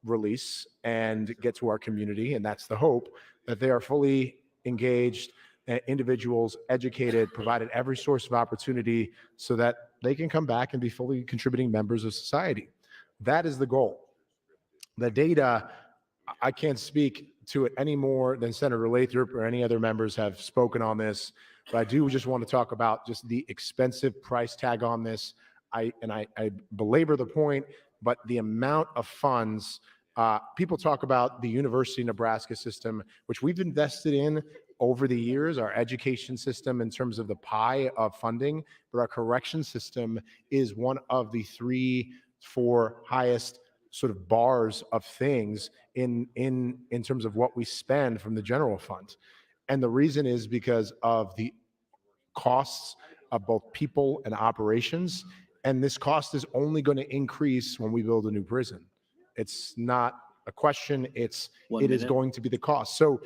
release and get to our community, and that's the hope, that they are fully engaged individuals, educated, provided every source of opportunity so that they can come back and be fully contributing members of society. That is the goal. The data, I can't speak to it any more than Senator Lathrop or any other members have spoken on this, but I do just want to talk about just the expensive price tag on this. I belabor the point, but the amount of funds, people talk about the University of Nebraska system, which we've invested in over the years, our education system in terms of the pie of funding, but our correction system is one of the 3-4 highest sort of bars of things in terms of what we spend from the general fund. And the reason is because of the costs of both people and operations. And this cost is only going to increase when we build a new prison. It's not a question, it is going to be the cost. So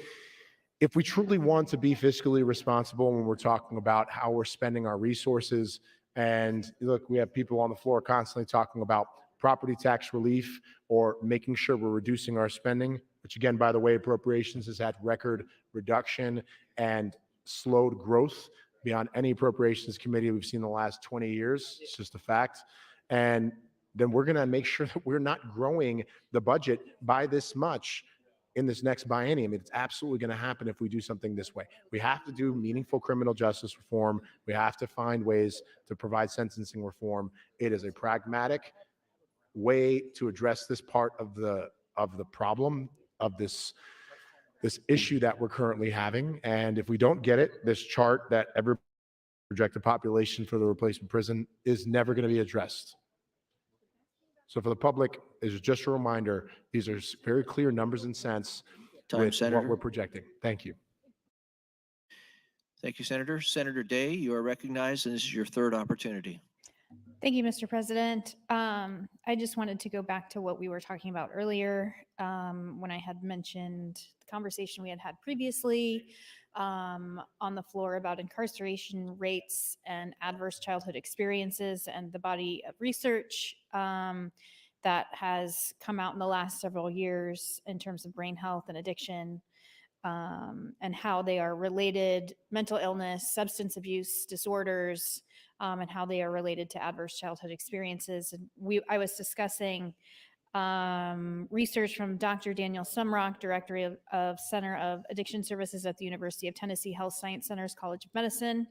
if we truly want to be fiscally responsible when we're talking about how we're spending our resources, and look, we have people on the floor constantly talking about property tax relief or making sure we're reducing our spending, which again, by the way, appropriations has had record reduction and slowed growth beyond any appropriations committee we've seen in the last 20 years. It's just a fact. And then we're going to make sure that we're not growing the budget by this much in this next biennium. It's absolutely going to happen if we do something this way. We have to do meaningful criminal justice reform. We have to find ways to provide sentencing reform. It is a pragmatic way to address this part of the problem of this issue that we're currently having. And if we don't get it, this chart that every projected population for the replacement prison is never going to be addressed. So for the public, is just a reminder, these are very clear numbers and cents with Senator. what we're projecting. Thank you. Thank you, Senator. Senator Day, you are recognized, and this is your third opportunity. Thank you, Mr. President. I just wanted to go back to what we were talking about earlier when I had mentioned the conversation we had had previously on the floor about incarceration rates and adverse childhood experiences, and the body of research that has come out in the last several years in terms of brain health and addiction, and how they are related, mental illness, substance abuse disorders, and how they are related to adverse childhood experiences. And I was discussing research from Dr. Daniel Sumrock, Director of Center of Addiction Services at the University of Tennessee Health Science Centers College of Medicine.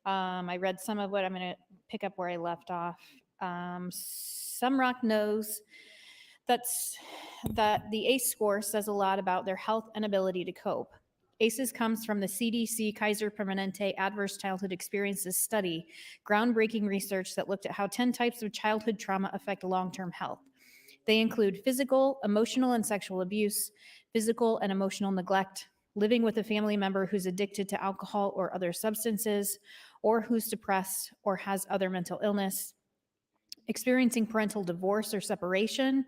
I read some of what I'm going to pick up where I left off. Sumrock knows that the ACE score says a lot about their health and ability to cope. ACEs comes from the CDC Kaiser Permanente Adverse Childhood Experiences Study, groundbreaking research that looked at how 10 types of childhood trauma affect long-term health. They include physical, emotional, and sexual abuse, physical and emotional neglect, living with a family member who's addicted to alcohol or other substances, or who's depressed or has other mental illness, experiencing parental divorce or separation,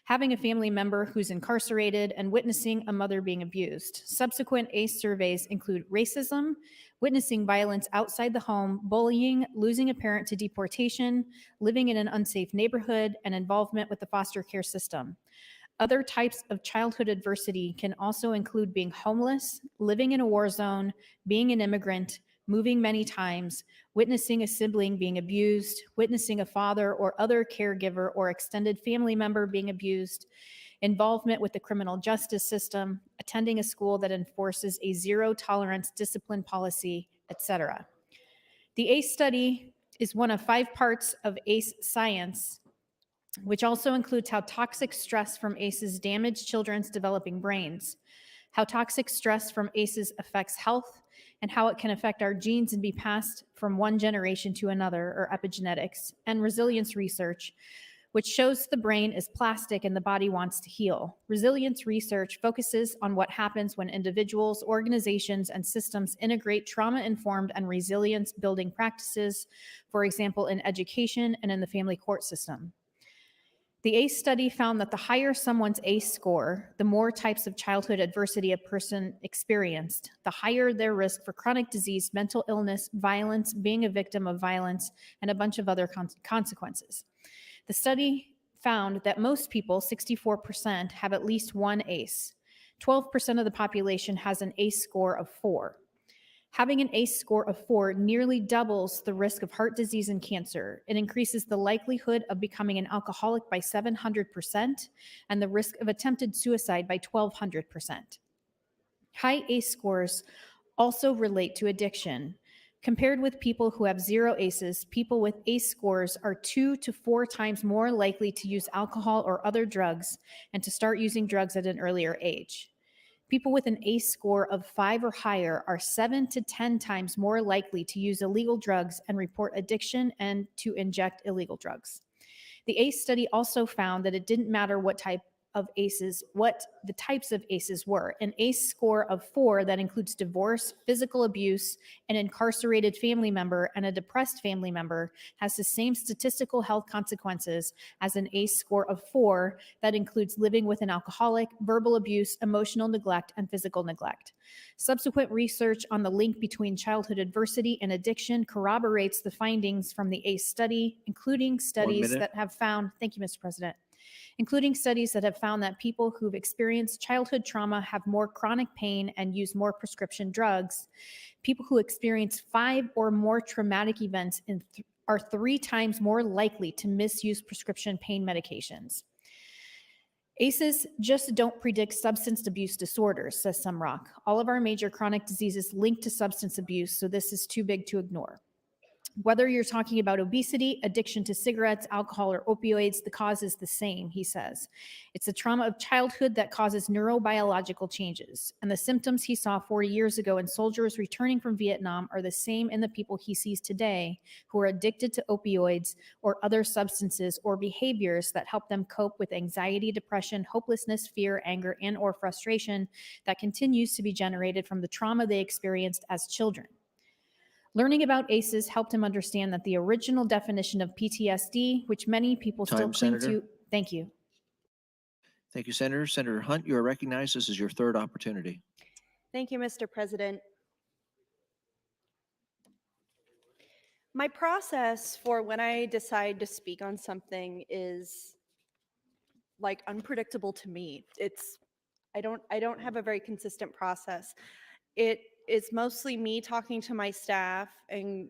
having a family member who's incarcerated, and witnessing a mother being abused. Subsequent ACE surveys include racism, witnessing violence outside the home, bullying, losing a parent to deportation, living in an unsafe neighborhood, and involvement with the foster care system. Other types of childhood adversity can also include being homeless, living in a war zone, being an immigrant, moving many times, witnessing a sibling being abused, witnessing a father or other caregiver or extended family member being abused, involvement with the criminal justice system, attending a school that enforces a zero tolerance discipline policy, etc. The ACE study is one of 5 parts of ACE science, which also includes how toxic stress from ACEs damage children's developing brains, how toxic stress from ACEs affects health, and how it can affect our genes and be passed from one generation to another, or epigenetics, and resilience research, which shows the brain is plastic and the body wants to heal. Resilience research focuses on what happens when individuals, organizations, and systems integrate trauma-informed and resilience-building practices, for example, in education and in the family court system. The ACE study found that the higher someone's ACE score, the more types of childhood adversity a person experienced, the higher their risk for chronic disease, mental illness, violence, being a victim of violence, and a bunch of other consequences. The study found that most people, 64%, have at least one ACE. 12% of the population has an ACE score of 4. Having an ACE score of 4 nearly doubles the risk of heart disease and cancer. It increases the likelihood of becoming an alcoholic by 700% and the risk of attempted suicide by 1,200%. High ACE scores also relate to addiction. Compared with people who have 0 ACEs, people with ACE scores are 2 to 4 times more likely to use alcohol or other drugs and to start using drugs at an earlier age. People with an ACE score of 5 or higher are 7 to 10 times more likely to use illegal drugs and report addiction and to inject illegal drugs. The ACE study also found that it didn't matter what the types of ACEs were. An ACE score of 4 that includes divorce, physical abuse, an incarcerated family member, and a depressed family member has the same statistical health consequences as an ACE score of 4 that includes living with an alcoholic, verbal abuse, emotional neglect, and physical neglect. Subsequent research on the link between childhood adversity and addiction corroborates the findings from the ACE study, including studies that have found, thank you, Mr. President, including studies that have found that people who've experienced childhood trauma have more chronic pain and use more prescription drugs. People who experience 5 or more traumatic events are 3 times more likely to misuse prescription pain medications. ACEs just don't predict substance abuse disorders, says Sumrock. All of our major chronic diseases link to substance abuse, so this is too big to ignore. Whether you're talking about obesity, addiction to cigarettes, alcohol, or opioids, the cause is the same, he says. It's the trauma of childhood that causes neurobiological changes. And the symptoms he saw 40 years ago in soldiers returning from Vietnam are the same in the people he sees today who are addicted to opioids or other substances or behaviors that help them cope with anxiety, depression, hopelessness, fear, anger, and or frustration that continues to be generated from the trauma they experienced as children. Learning about ACEs helped him understand that the original definition of PTSD, which many people still cling to. Thank you. Thank you, Senator. Senator Hunt, you are recognized. This is your 3rd opportunity. Thank you, Mr. President. My process for when I decide to speak on something is like unpredictable to me. I don't have a very consistent process. It is mostly me talking to my staff and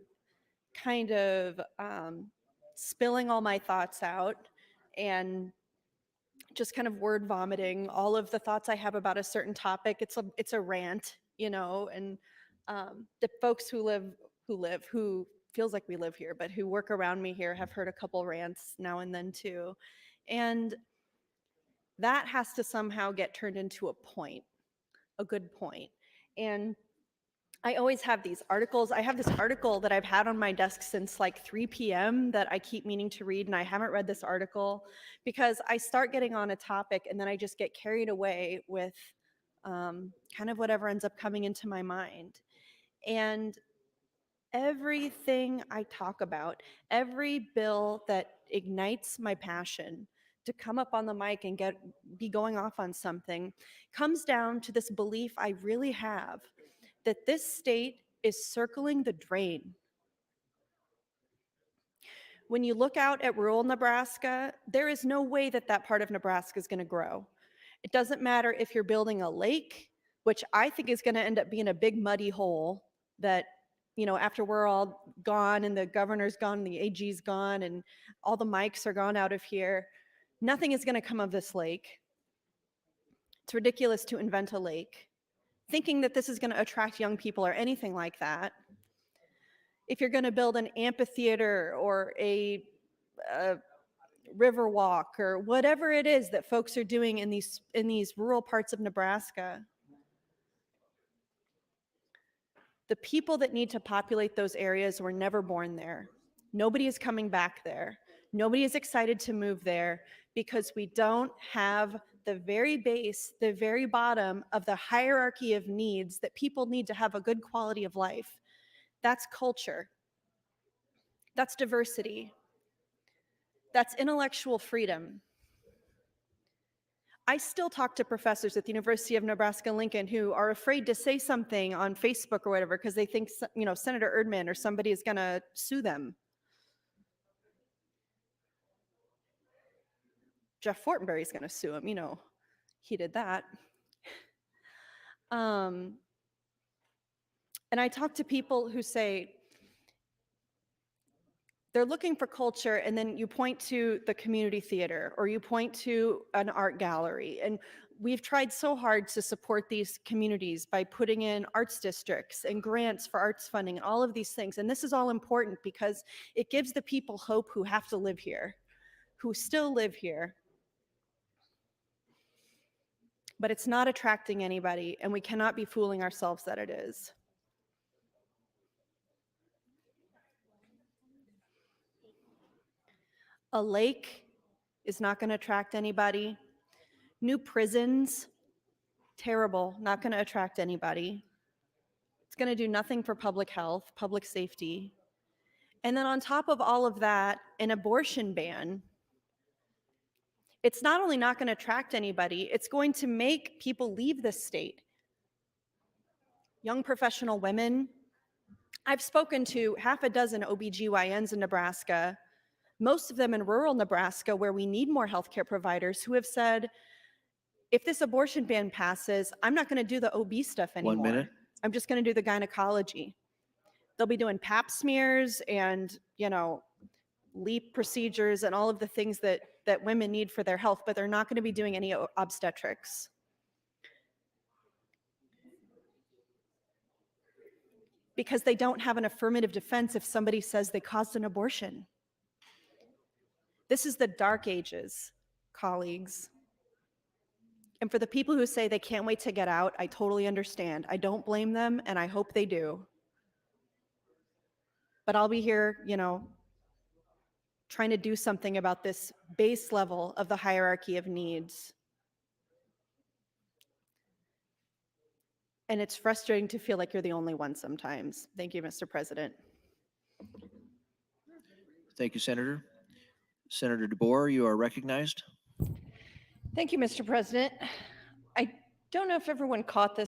kind of spilling all my thoughts out and just kind of word vomiting all of the thoughts I have about a certain topic. It's a rant, and the folks who feels like we live here, but who work around me here have heard a couple rants now and then too. And that has to somehow get turned into a good point. And I always have these articles. I have this article that I've had on my desk since like 3 p.m. that I keep meaning to read, and I haven't read this article because I start getting on a topic and then I just get carried away with kind of whatever ends up coming into my mind. And everything I talk about, every bill that ignites my passion to come up on the mic and be going off on something comes down to this belief I really have that this state is circling the drain. When you look out at rural Nebraska, there is no way that that part of Nebraska is going to grow. It doesn't matter if you're building a lake, which I think is going to end up being a big muddy hole that, you know, after we're all gone and the governor's gone, and the AG's gone, and all the mics are gone out of here, nothing is going to come of this lake. It's ridiculous to invent a lake, thinking that this is going to attract young people or anything like that. If you're going to build an amphitheater or a river walk or whatever it is that folks are doing in these rural parts of Nebraska, the people that need to populate those areas were never born there. Nobody is coming back there. Nobody is excited to move there because we don't have the very base, the very bottom of the hierarchy of needs that people need to have a good quality of life. That's culture. That's diversity. That's intellectual freedom. I still talk to professors at the University of Nebraska-Lincoln who are afraid to say something on Facebook or whatever because they think, you know, Senator Erdman or somebody is going to sue them. Jeff Fortenberry's going to sue him, you know, he did that. And I talk to people who say, they're looking for culture, and then you point to the community theater or you point to an art gallery. And we've tried so hard to support these communities by putting in arts districts and grants for arts funding and all of these things. And this is all important because it gives the people hope who have to live here, who still live here. But it's not attracting anybody, and we cannot be fooling ourselves that it is. A lake is not going to attract anybody. New prisons, terrible, not going to attract anybody. It's going to do nothing for public health, public safety. And then on top of all of that, an abortion ban. It's not only not going to attract anybody, it's going to make people leave this state. Young professional women. I've spoken to half a dozen OBGYNs in Nebraska, most of them in rural Nebraska where we need more healthcare providers, who have said, if this abortion ban passes, I'm not going to do the OB stuff anymore. 1 minute. I'm just going to do the gynecology. They'll be doing pap smears and, you know, LEAP procedures and all of the things that women need for their health, but they're not going to be doing any obstetrics. Because they don't have an affirmative defense if somebody says they caused an abortion. This is the dark ages, colleagues. And for the people who say they can't wait to get out, I totally understand. I don't blame them, and I hope they do. But I'll be here, you know, trying to do something about this base level of the hierarchy of needs. And it's frustrating to feel like you're the only one sometimes. Thank you, Mr. President. Thank you, Senator. Senator DeBoer, you are recognized. Thank you, Mr. President. I don't know if everyone caught this